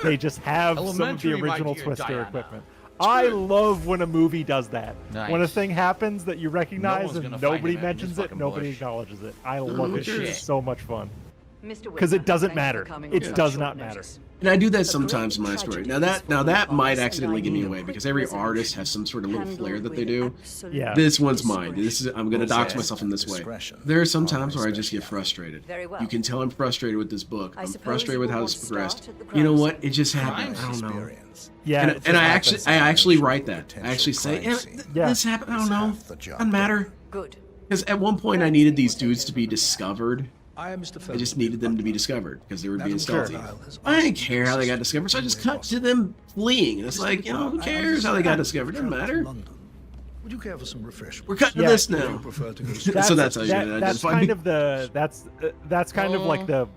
They just have some of the Elementary, my original dear Twister Diana. equipment. I love when a movie does that. When a Nice. thing happens that you recognize one's and gonna find nobody him out in this mentions it, fucking nobody bush. acknowledges it. I love it. shit. It's so much fun. Because Because it doesn't matter. It does not matter. And I do that sometimes in my story. Now that might accidentally give me away because every artist has some sort of little flair that they do. Yeah. This one's mine. I'm gonna dox Possessed myself in this way. discretion. There are some times where I just get frustrated. Very well. You can tell I'm frustrated with this book. I I'm suppose frustrated you with will how want it's to progressed. start at the You know crime what? It just happened. Crime I don't know. Experience. Yeah, And, it just and happens. I actually write that. I Potential actually say, crime "Eh, scene. Yeah. this happened. I don't know. half the job Doesn't matter." Good. Because at one point I needed these dudes to be discovered. I am Mr. I just needed them to be discovered because they were being Madam stealthy. Carlyle has I didn't asked me care to how they assist got you discovered, so I just as cut to them fleeing. And it's Mr. like, who I cares how they got understand discovered? Doesn't you travel to matter. London. Would you care for some refreshments? We're cutting Yeah. to this Would you now. prefer to go That's, So that's how you that- that's identify kind me. of the that's kind of like the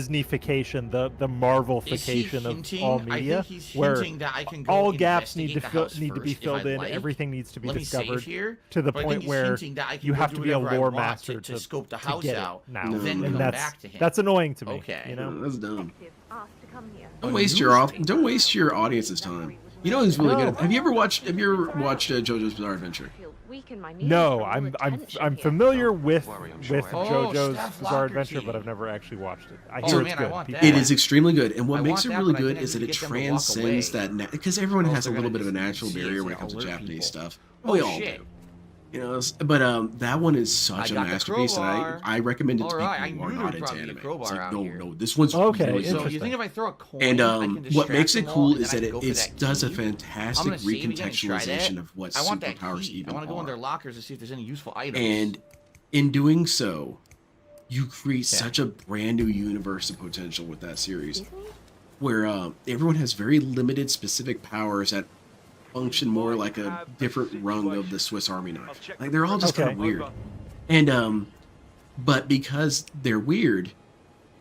Disneyfication, the Is he Marvelification of hinting? all I media, think he's where hinting that I can go all gaps need to investigate the house need to be first if I filled in. like. Everything needs to be Let me save discovered here, to the but I think point he's where hinting that I can you go have do to be a whatever I lore want master to scope the to house get out, it now, then and come that's back to him. that's annoying to me. Okay. You know, That's dumb. Asked to come here. Don't waste your audience's time. You know who's really good? Have you ever watched JoJo's Bizarre Adventure? no, I'm familiar with Oh, JoJo's Steph Bizarre Adventure, Lockerty. but I've never actually watched it. I Oh, hear man, it's I good. want People- that. It is extremely good, and what I makes want it that, really but I good think I is that need it to get them to walk transcends away. that because everyone Or else has a they're little gonna bit of a just natural see it, barrier it's when it gonna comes to alert Japanese people. stuff. Oh, We all shit. do. You know, but that one is such a I got the masterpiece, and crowbar. I recommend it to All people right, I who are knew not there'd into probably be a anime. It's crowbar like, out no, here. no, this one's Okay, really So good. interesting. you think if I throw a coin, And I can what distract makes it them all, cool and is then I that can go for it that does a key? fantastic I'm gonna save again and try that. recontextualization of what I want that superpowers key. even I want to go in their are. lockers to see if there's any useful items. And in doing so, you create such a brand new universe of potential with that series, where everyone has very limited specific powers that function more like a different rung of the Swiss Army knife. Like they're all just kind of Okay. weird. And but because they're weird,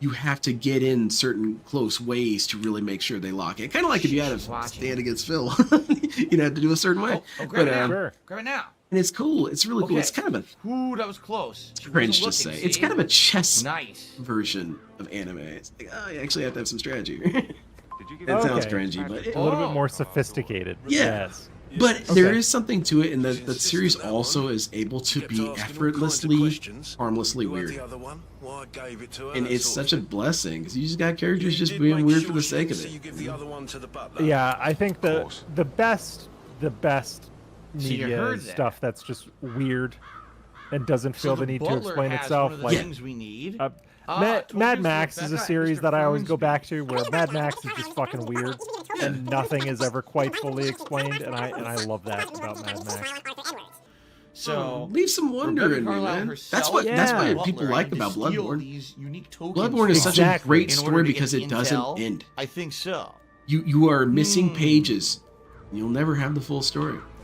you have to get in certain close ways to really make sure they lock it. Kind of like if you had to stand against Phil, you'd have to do a certain way. grab it But, now. Sure. Grab it now. and it's cool. It's really cool. Okay. It's kind of a Ooh, that was close. She cringe wasn't to looking, say. It's see? kind of a chess Nice. version of anime. It's like, oh, you actually have to have some strategy. It Okay. sounds cringy, but a little bit more sophisticated. Yeah. Yes. but there is something to it, and the series also is able to be effortlessly, harmlessly weird. And it's such a blessing because you just got characters just being weird for the sake of it. Yeah, I think the best See, you media heard is that. stuff that's just weird and doesn't feel So the need to butler explain has itself. one of the Like things we need. Mad Tokens Max for is a Becca, series Mr. that I always go Fernsby. back to, where Mad Max is just fucking weird and nothing is ever quite fully explained, and I love that about Mad Max. So Leave some wonder Rebecca in me, Carlyle man. herself That's what Yeah. people Butler like had to about steal Bloodborne. these unique tokens Bloodborne is such a Exactly. great in order story to get because it doesn't intel. end. I think so. You are missing pages. You'll never have the full story.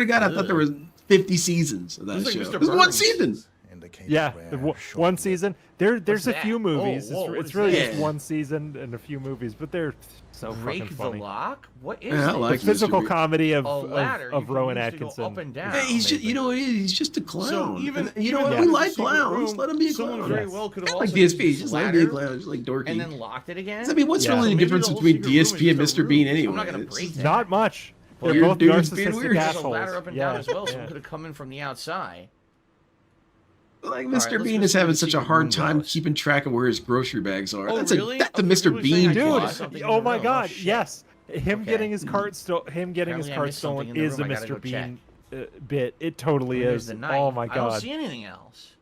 to God, I thought there was 50 seasons of that show. Mr. It was one Burns season. Yeah, one season. There's a that? few movies. Whoa, what it's is really that? just one season and a few movies, but they're so Break fucking the funny. lock? What is Yeah, I this? like The physical Mr. Bean. comedy of A ladder you can Rowan use to go Atkinson. up and down. Hey, he's just, you know what it is? He's just a clown. So even And you know even what? though We it's a like secret clowns. room, Let him be a someone clown. very well could have I like also used DSP. this Just let him be a ladder clown. Just like dorky. and then locked it again. I mean, what's Yeah. really So the maybe difference the whole between secret room is DSP and just a Mr. Bean room. anyway? I'm not gonna It's break just- that. Not much. Well, They're your both dude's being narcissistic weird. There's a assholes. ladder up and yeah. down as well. Someone yeah. could have come in from the outside. Like right, Mr. let's Bean go is see where having the such a secret hard room time goes. keeping track of where his grocery bags are. Oh, That's really? a Okay, Mr. people were saying Bean I Dude, bought dude. something in oh the my room. God, shit. yes. Him Okay. getting his cart him getting his Apparently I cart missed something stolen in the is a room. I gotta Mr. go check. Bean bit. It totally There's is. the knife. Oh my I don't God. see anything else.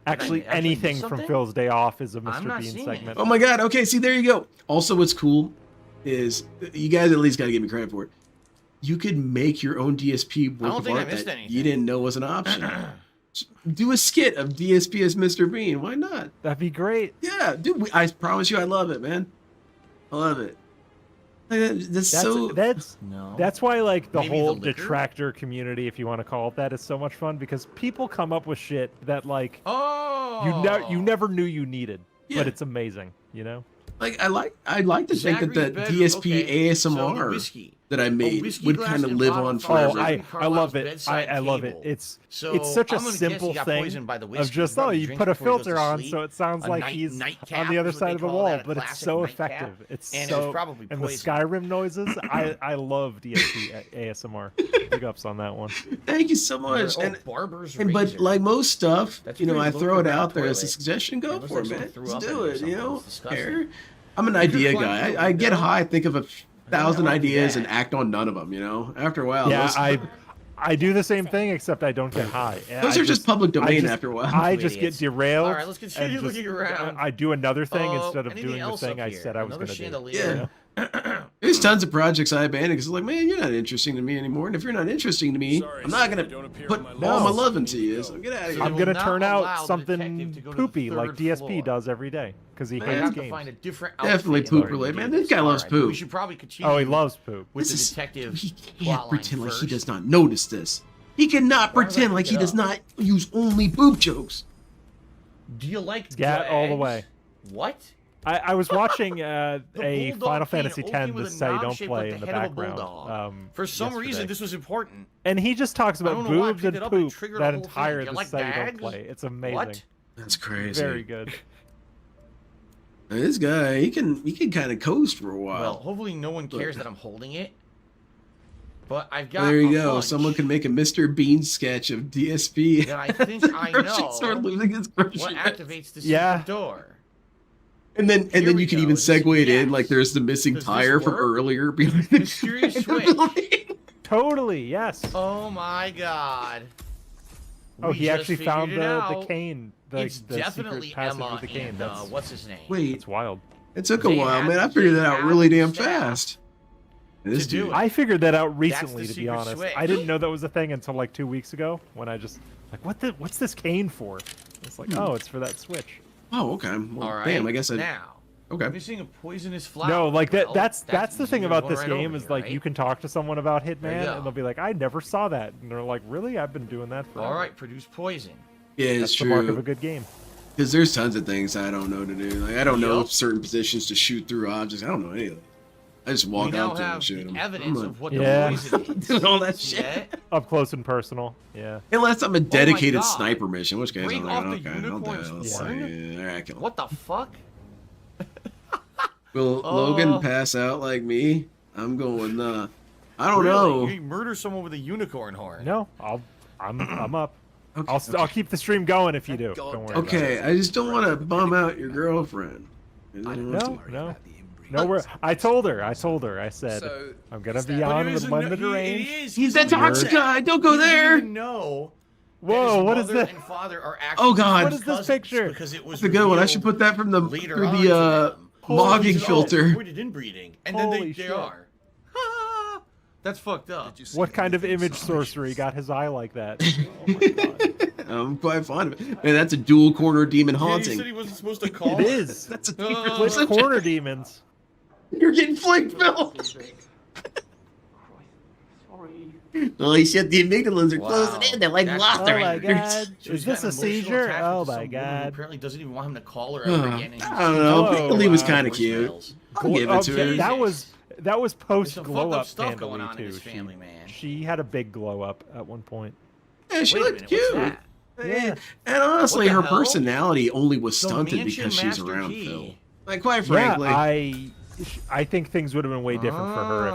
Actually, Did I actually anything miss from something? Phil's Day Off is a I'm Mr. not Bean seeing segment. it. Oh my God. Okay, see, there you go. Also, what's cool is you guys at least got to give me credit for it. You could make your own DSP I work don't of think I art missed that anything. you didn't know was an option. Do a skit of DSP as Mr. Bean. Why not? That'd be great. Yeah, dude. I promise you, I love it, man. I love it. That's No. that's why like the Maybe the whole liquor? detractor community, if you want to call it that, is so much fun because people come up with shit that like Oh. you never knew you needed, Yeah. but it's amazing, you know? Like I like to think that the Zachary's DSP bed- so the ASMR whiskey. that I made whiskey would glass kind of and live bottle on from forever. I Carlisle's love it. bedside I love it. table. It's So such I'm a gonna guess simple he got thing poisoned by the of whiskey. just Probably you drinks put a before he goes to filter on sleep. so it sounds A like night- he's nightcap on the other is what side they of the call wall, that, a but it's classic so nightcap. effective. It's And so it's probably and the poison. Skyrim noises. I love DSP ASMR. Big ups on that one. Thank you so much. Oh, And Barber's but razor. like most stuff, That's you know, pretty I throw it low-down out there as a toilet. suggestion. Go It looks for like it, man. someone threw Let's up in do it or it. You something. know, It's disgusting. Care. I'm an You could idea climb guy. through a I get window. high, think of 1,000 I wanna do ideas, that. and act on none of them. You know, after a while, Yeah, those, I do the same thing except I don't get high. those I are just public domain after a while. I just get Idiots. derailed. All right, let's continue and looking around. I do another thing Oh, instead of anything doing the else thing up I here? said I was Another going to do. chandelier. you know? There's tons of projects I abandoned because like, man, you're not interesting to me anymore. And if you're not interesting to me, I'm not gonna put all my love into you. So get out of here. I'm will gonna not turn allow out the something detective to go to the poopy like third DSP floor. does every day because he I hates have to games. find a different Definitely outfit in order poop related, to man. do This guy loves All right, poop. We should probably continue. Oh, he loves poop. with This the is- detective. He can't plotline pretend like he first. does not notice this. He cannot Why would I pretend like pick he it does up? not use only poop jokes. Do you like Yeah, all the eggs? way. What? I was watching a bulldog Final came Fantasy only X with The a Say knob Don't shaped Play like in the the head of a background. bulldog. For some reason, yesterday. this was important. And he just talks I about don't know why I boobs picked and it up and poop triggered that the whole thing. entire Do you The like Say Don't bags? Play. It's amazing. What? That's crazy. Very good. This guy, he can kind of coast for a while. Well, hopefully no one cares that I'm holding it. But I've got There you a go. hunch Someone can make a Mr. Bean sketch of DSP. that I think I Grocery store know losing his grocery what bags. activates the Yeah. secret door. And then Here we you can go. even This- segue it in yes. like there's the missing Does this tire from work? earlier behind the Mysterious switch. building. Totally, yes. Oh my god. Oh, We he just actually figured found it the out. cane. It's The definitely secret passage Emma with the cane. and That's what's his name? Wait, it's wild. it took a They while, had man. I to figured that out really damn staff fast. This do dude. it. I figured that out That's recently, the to be secret honest. switch. I didn't know that was a thing until like 2 weeks ago when I just like, what's this cane for? It's like, oh, it's for that switch. Oh, okay. Well, All right. damn, I guess I. Now, Okay. missing a poisonous flower. No, like Well, that's the thing easy. about There's this one right game over is here, like right? you can talk to someone about There you Hitman go. and they'll be like, I never saw that, and they're like, really? I've been doing that for. All right, produce poison. Yeah, it's That's the mark of a true. good game. Because there's tons of things I don't know to do. Like I don't know Yup. certain positions to shoot through objects. I don't know any of it. I just We walk now up to them and have shoot the them. evidence of what Yeah. the poison is. doing all that See shit. that? Up close and personal. Yeah. Unless I'm a dedicated God. sniper mission, which case Break I'm off like, the okay, I'll do unicorn's it. Let's horn? see. All right, kill him. What the fuck? Will Oh. Logan pass out like me? I'm going. I don't Really? know. You murder someone with a unicorn horn. No, I'm up. Okay, I'll keep the stream going if you do. Don't worry. okay, I just don't want to bum out your girlfriend. I don't want No, no. I told her. I said I'm gonna be But on it with is limited no, range. He's that toxic guy. Don't go He doesn't there. even know that Whoa, his what is mother this? and father are actually Oh, God. What is this cousins picture? Because it was That's a good one. I revealed should put that from the later through on the to them. logging Oh, filter. avoided inbreeding, and then Holy they shit. are. Ah, that's fucked up. What kind of image sorcery got his eye like that? Oh my god. I'm quite fond of it. Man, that's a dual corner demon Yeah, he haunting. said he wasn't supposed to call. It is. That's a Split corner demons. You're getting flicked, Bill. Holy shit, the amygdalas are Wow. closing in. They're like That's- Velociraptors. Oh my god. So he's Is this got a an emotional seizure? attachment Oh to some my woman who god. apparently doesn't even want him to call her ever again. and I don't know. Hello, Piggy was wow. kind of cute. voicemails. I'll give it to her. Jesus. That was There's post some glow fucked up up stuff going Pandaloo on in too. this family, man. She had a big glow up at one point. Yeah, she Wait a looked minute, what's cute. that? Yeah. And honestly, What the her hell? personality only was The stunted Mansion because she's Master around Key. Phil. Like, quite frankly. Yeah, I think things would have been way different for her if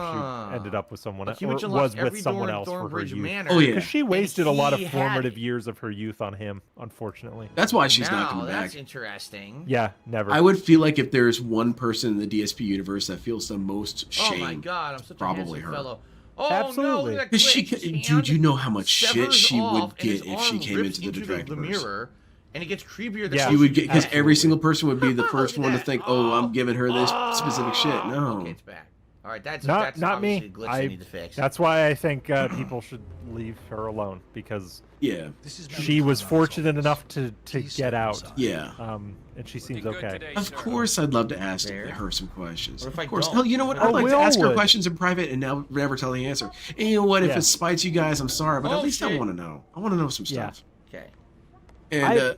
she ended up with someone else, He or was was with someone else for her Thornbridge youth. Manor. Oh, yeah. Because she wasted a lot of he had formative it. years of her youth on him, unfortunately. That's why she's now, not coming that's back. interesting. Yeah, never. I would feel like if there's one person in the DSP universe that feels the most Oh shame, my god, I'm such probably a handsome her. fellow. Oh Absolutely. no, look at that Because she, glitch. His dude, you hand know how much shit severs she would off, and get his if she arm came rips into the the Directorverse. mirror, and it gets creepier. The Yeah. She would get because Absolutely. every single person would be the first Look at one to that. think, "Oh, I'm giving her this specific shit." No, Okay, it's back. All right, that's not me. obviously a glitch I need to fix. That's why I think people should leave her alone, because yeah, she was fortunate enough to get out. yeah. And she seems Looking good okay. today, Of sir. course, I'd love to ask There. her some questions. What if I Of course. don't? Hell, you know what? Oh, I'd like we to all ask her would. questions in private and now never tell the answer. And you know what? If Yeah. it spites you guys, I'm sorry, but Oh, at least I shit. want to know. I want to know some Yeah. stuff. Okay. And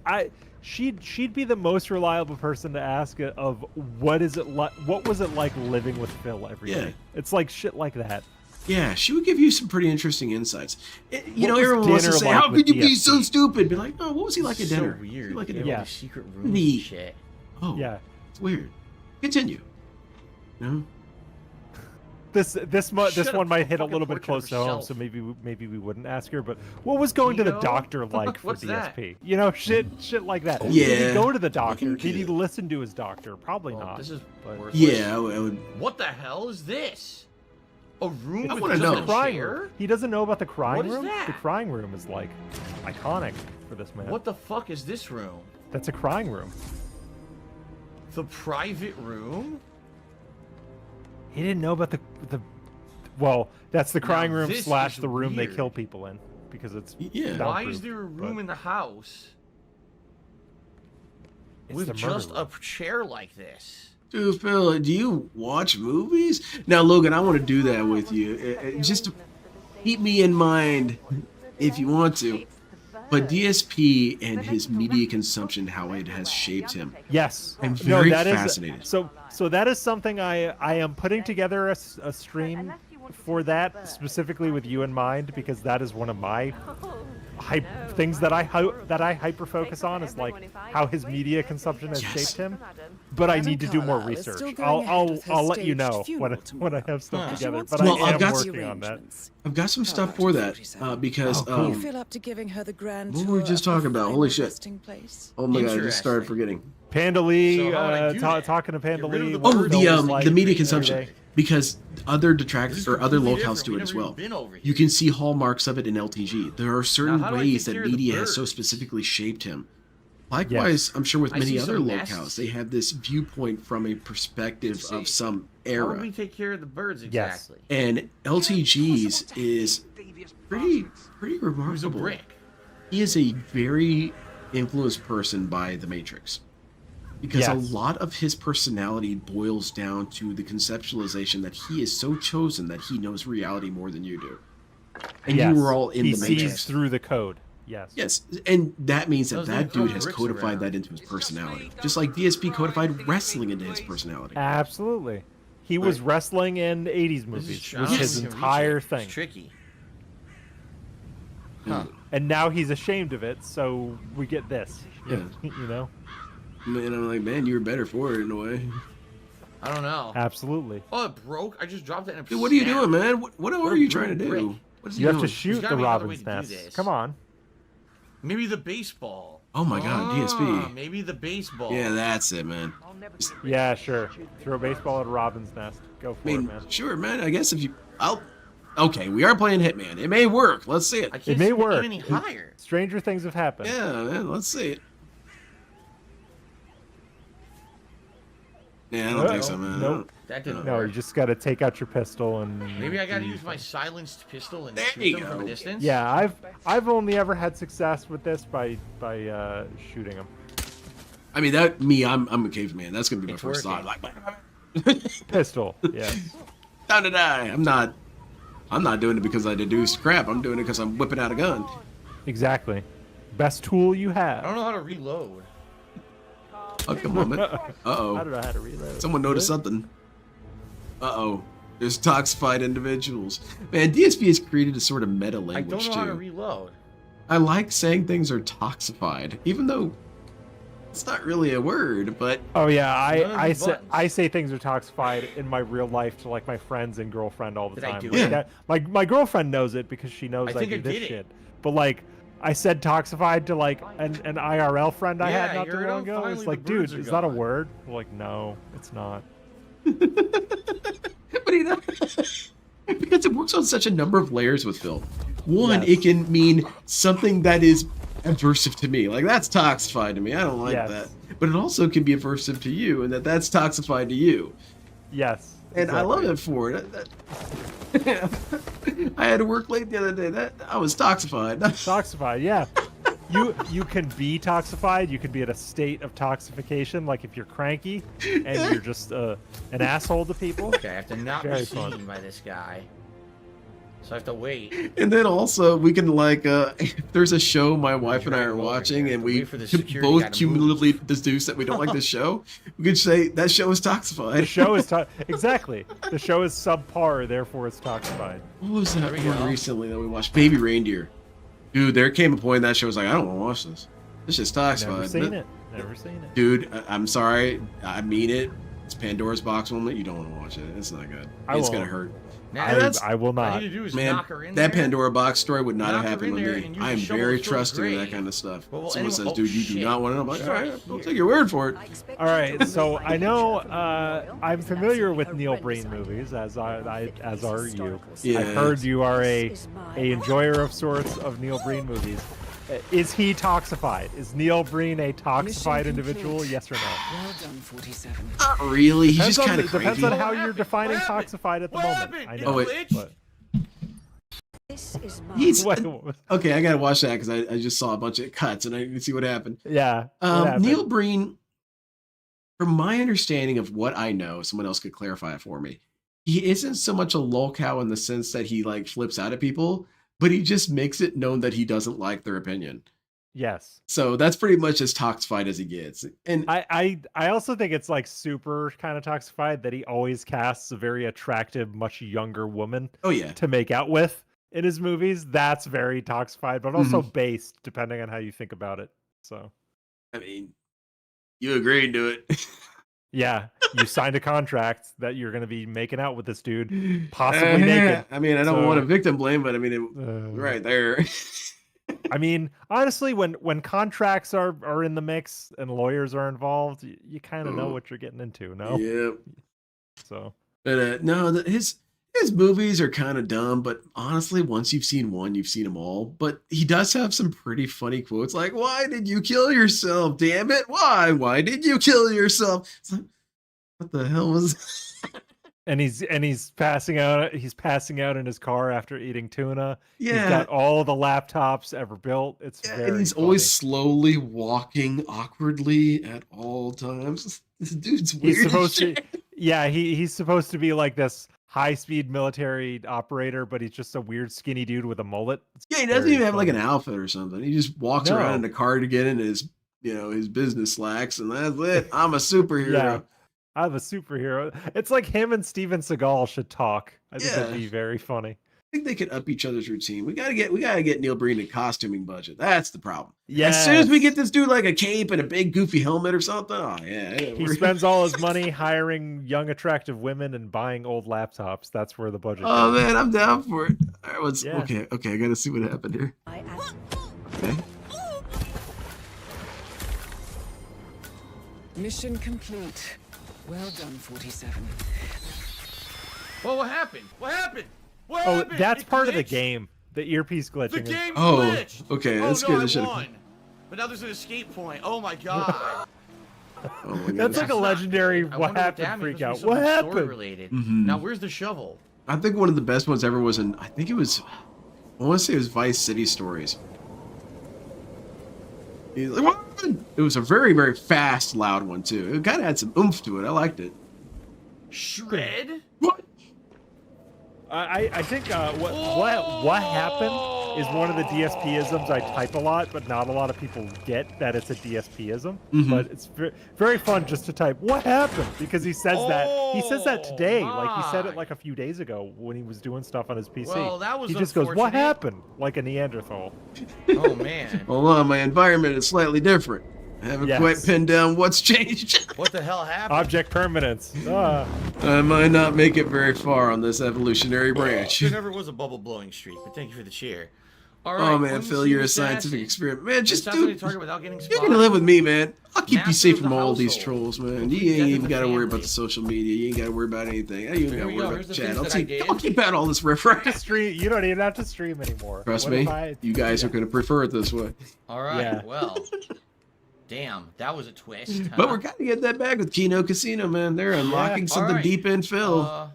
She'd be the most reliable person to ask of what was it like living with Phil every day. Yeah. It's like shit like that. yeah, she would give you some pretty interesting insights. You What know, was everyone wants to dinner say, like "How with could you be DSP?" so stupid?" Be like, "Oh, what was he like at So dinner? What was weird. he like at They dinner?" have Yeah. these secret rooms and Neat. shit. Oh, Yeah. it's weird. Continue. No. This Shut one up, might hit a fucking little bit portrait close of to home, herself. so maybe we wouldn't ask her. But what was going to the Keto? doctor like for What's that? DSP? You know, shit like that. Did Yeah. he go to the doctor? Looking Did he good. listen to his doctor? Probably Well, not. this is but- worthless. Yeah, I would. What the hell is this? A room I with wanna just know. a The crying chair? room. He doesn't know about the crying What is room. that? The crying room is like iconic for this man. What the fuck is this room? That's a crying room. The private room? He didn't know about the. Well, that's the crying room this slash is the room they weird. kill people in, because it's Yeah. Why soundproof, is there a room but in the house it's with the murder just a room. chair like this? Dude, Phil, do you watch movies? Now, Logan, I want to do that with you. Just keep me in mind if you want to. But DSP and his media consumption, how it has shaped him. Yes, I'm very that is- fascinated. So that is something I am putting together a stream for that specifically with you in mind, because that is one of my things that I hyper focus on, is like how his media consumption has Yes. shaped him. But I need to do more Carlisle is research. still going ahead with her I'll let you staged know funeral when I tomorrow. have stuff Huh. She together. wants But to Well, I I've am got working the on that. arrangements. I've got some stuff Up for to that 47. because Oh, cool. Do you feel up to giving her the grand What tour were we just of her talking about? final Holy shit. resting place? oh my god, I just started Interesting. forgetting. Panda Lee, So how would I do that? talking to Panda Get rid of Lee. the what Oh, birds? Phil was the like media every consumption, day. because other detractors This is or other completely locales different. do it We've as never well. even been over You here. can see hallmarks of it in LTG. There are certain how do I ways take that care of the media has so birds? specifically shaped him. Likewise, I'm sure with I many see other some locales, nests. they have this viewpoint from a perspective of some How would era. we take care of the birds Yes. exactly? And LTG's is pretty Who's a remarkable. brick? He is a very influenced person by the Matrix. Because a Yes. lot of his personality boils down to the conceptualization that he is so chosen that he knows reality more than you do. And Yes. you were all in he the sees Matrix. through the code. Yes. Yes, and that means that Doesn't that even throw dude has bricks codified around. that into his personality. Just like DSP codified wrestling into his personality. Absolutely. He was wrestling in 80s movies. Was his Yes. entire It's thing. tricky. And now he's ashamed of it, so we get this. Yeah. You know? And I'm like, man, you were better for it in a way. I don't know. Absolutely. Oh, it broke. I just dropped it. And it Dude, what are you snapped. doing, man? What are you trying to Brick. do? What is he You have to doing? shoot gotta the be another way robin's to do nest. this. Come on. Maybe the baseball. Oh my god, DSP. Maybe the baseball. Yeah, that's it, man. Yeah, sure. Throw a baseball at a robin's nest. Go for I mean, it, man. sure, man. I guess if you, okay, we are playing Hitman. It may work. Let's see it. I can't may see work. any higher. Stranger things have happened. Yeah, man. Let's see it. Yeah, I don't think so, man. Nope. That didn't No, work. you just got to take out your pistol and. Maybe I gotta use my silenced pistol and There shoot you them from go. a distance. Yeah, I've only ever had success with this by shooting them. I mean, I'm a caveman. That's gonna be my It's first working. thought. Like, Pistol. Yes. time to die. I'm not I'm not doing it because I deduced crap. I'm doing it because I'm whipping out a gun. Exactly. Best tool you I have. don't know how to reload. Oh, come on, man. Uh-oh. I don't know how to reload. Someone noticed something. Uh-oh. There's toxified individuals. Man, DSP has created a sort of meta I language, don't know how to too. reload. I like saying things are toxified, even though it's not really a word, but... Oh yeah, None of I the say buttons. I say things are toxified in my real life to like my friends and girlfriend all the Did I time. do Like, it? that, my girlfriend knows it because she knows I I, think do I this did it. shit. But like I said toxified to like an IRL friend I had Yeah, not too you're long out. ago. Finally, It's the like, dude, birds are is that a gone. word? I'm like, no, it's not. But you know, because it works on such a number of layers with film. One, Yes. it can mean something that is aversive to me. Like, that's toxified to me. I don't like Yes. that. But it also can be aversive to you, and that's toxified to you. Yes. And I love exactly. it for it. I had to work late the other day. That I was toxified. Toxified, yeah. You can be toxified. You can be at a state of toxification, like if you're cranky and you're just an asshole to people. Okay, I have to not Very be fun. seen by this guy. So I have to wait. And then also we can like if there's a show my wife and I drag are him over watching here. and Wait we for the security guy both to cumulatively deduce that we don't like the show, we could say that show is toxified. The show is exactly. The show is subpar, therefore it's toxified. What was that There we one go. recently that we watched? Baby Reindeer. Dude, there came a point in that show was like, I don't want to watch this. This shit's toxified. Never seen it. Never seen it. Dude, I'm sorry. I mean it. It's Pandora's box moment. You don't want to watch it. It's not good. I It's won't. gonna hurt. Now, I will all I not. need to do is Man, knock her in that there. Pandora box story would not Knock have her happened in with there me. and use I the am shovel very to fill the trusting of that grave. kind of stuff. Well, Someone says, anyone- dude, oh, you do shit. not want to know. I'm like, It's all right right, I'll here. take your word for it. All right, so I know I'm familiar with Neil Breen movies, as are you. Yeah. I've heard you are a enjoyer of sorts of Neil Breen movies. Is he toxified? Is Neil Breen a toxified individual? Yes or no? Well done, 47. Not really. He's just kind of Depends crazy. on how What you're happened? defining What happened? toxified at the What moment. happened? I Did know. Oh, wait. glitch? But, This is my He's Wait, okay. I gotta watch that because I just saw a bunch of cuts and I didn't see what happened. yeah. what happened? Neil Breen, from my understanding of what I know, someone else could clarify it for me. He isn't so much a lolcow in the sense that he like flips out at people, but he just makes it known that he doesn't like their opinion. Yes. So that's pretty much as toxified as he gets. And I also think it's like super kind of toxified that he always casts a very attractive, much younger woman oh yeah, to make out with in his movies. That's very toxified, but also based depending on how you think about it. So I mean, you agreed to it. yeah, you signed a contract that you're going to be making out with this dude, possibly naked. I mean, I don't So, want to victim blame, but I mean, it, uh, right there. I mean, honestly, when contracts are in the mix and lawyers are involved, you kind of know what you're getting into. No, Yep. so But no, his movies are kind of dumb. But honestly, once you've seen one, you've seen them all. But he does have some pretty funny quotes, like "Why did you kill yourself? Damn it! Why? Why did you kill yourself?" It's like, what the hell was? and he's passing out. He's passing out in his car after eating tuna. Yeah. He's got all the laptops ever built. It's Yeah, very and he's funny. always slowly walking awkwardly at all times. This dude's weird. He's as supposed to. shit. Yeah, he's supposed to be like this high-speed military operator, but he's just a weird skinny dude with a mullet. It's Yeah, he doesn't very even have like an funny. outfit or something. He just walks No. around in a cardigan and his, his business slacks, and that's it. I'm a superhero. Yeah. I'm a superhero. It's like him and Steven Seagal should talk. I think that'd Yeah. be very funny. I think they could up each other's routine. We gotta get Neil Breen a costuming budget. That's the problem. Yeah. As soon as we get this dude like a cape and a big goofy helmet or something, oh yeah. He spends all his money hiring young, attractive women and buying old laptops. That's where the budget Oh goes. man, I'm down for it. All right, Yeah. okay. I gotta see what happened here. Okay. Mission complete. Well done, 47. Well, what happened? What happened? What Oh, happened? that's It part of the glitched? game. The earpiece glitching. The is- game Oh, glitched. okay, Oh, that's no, good. I They should've- won. But now there's an escape point. Oh my god. Oh my That's goodness. like a legendary I what wonder happened that means freak out. must be What something story happened? related. Mhm. Now where's the shovel? I think one of the best ones ever was I think it was, I want to say it was Vice City Stories. He's like, "What?" It was a very, very fast, loud one too. It kind of had some oomph to it. I liked it. Shred? What? I think what happened is one of the DSP-isms I type a lot, but not a lot of people get that it's a DSP-ism. But it's very fun just to type "what happened" because he says that today. Like he said it like a few days ago when he was doing stuff on his PC. Well, that was he just goes, "What happened?" like a Neanderthal. Oh man. Hold on, my environment is slightly different. I haven't quite pinned down what's changed. What the hell happened? Object permanence. I might not make it very far on this evolutionary branch. There never was a bubble blowing streak, but thank you for the cheer. All right, Oh man, Phil, you're a scientific experiment. Man, just dude. dude, Without getting you're gonna live with me, man. I'll keep you Master safe of from the all these household. trolls, man. Complete You ain't death even of gotta the worry about family. the social media. You ain't gotta worry about anything. You ain't even Here gotta we worry go. about Here's the the chat. things that I did. I'll keep out all this riffraff. Stream. You don't even have to stream anymore. Trust What me, if I- you guys are gonna prefer it this way. All right, Yeah. well. Damn, that was a twist. But we're gonna get that back with Kino Casino, man. They're unlocking something Alright. deep in Phil.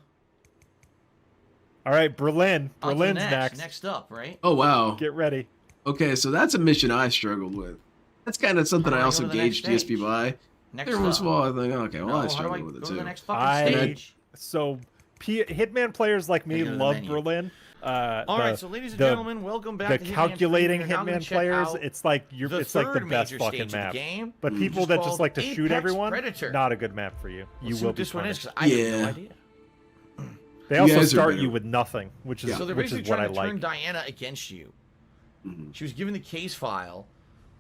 All right, Berlin. on to the Berlin's next. Next up, right? Oh wow. Get ready. Okay, so that's a mission I struggled with. That's kind of something I Alright, also go to the gauged next DSP stage. by. Next Every once up. in a while, I think, okay, well, No, I how do struggled I with it go to too. the next fucking stage? So Hitman players like me Go to the love menu. Berlin. All right, so ladies and gentlemen, welcome back The to Hitman calculating 3. We're now gonna Hitman check players, out it's like it's like the third best major fucking stage of the map. game, But people which that is just like to called shoot Apex everyone, Predator. not a good map for you. You Let's see will what be this one is, punished. 'cause I have no Yeah. idea. They You also guys are start better. you with nothing, which is So they're which basically is what I trying to turn like. Diana against you. Mhm. She was given the case file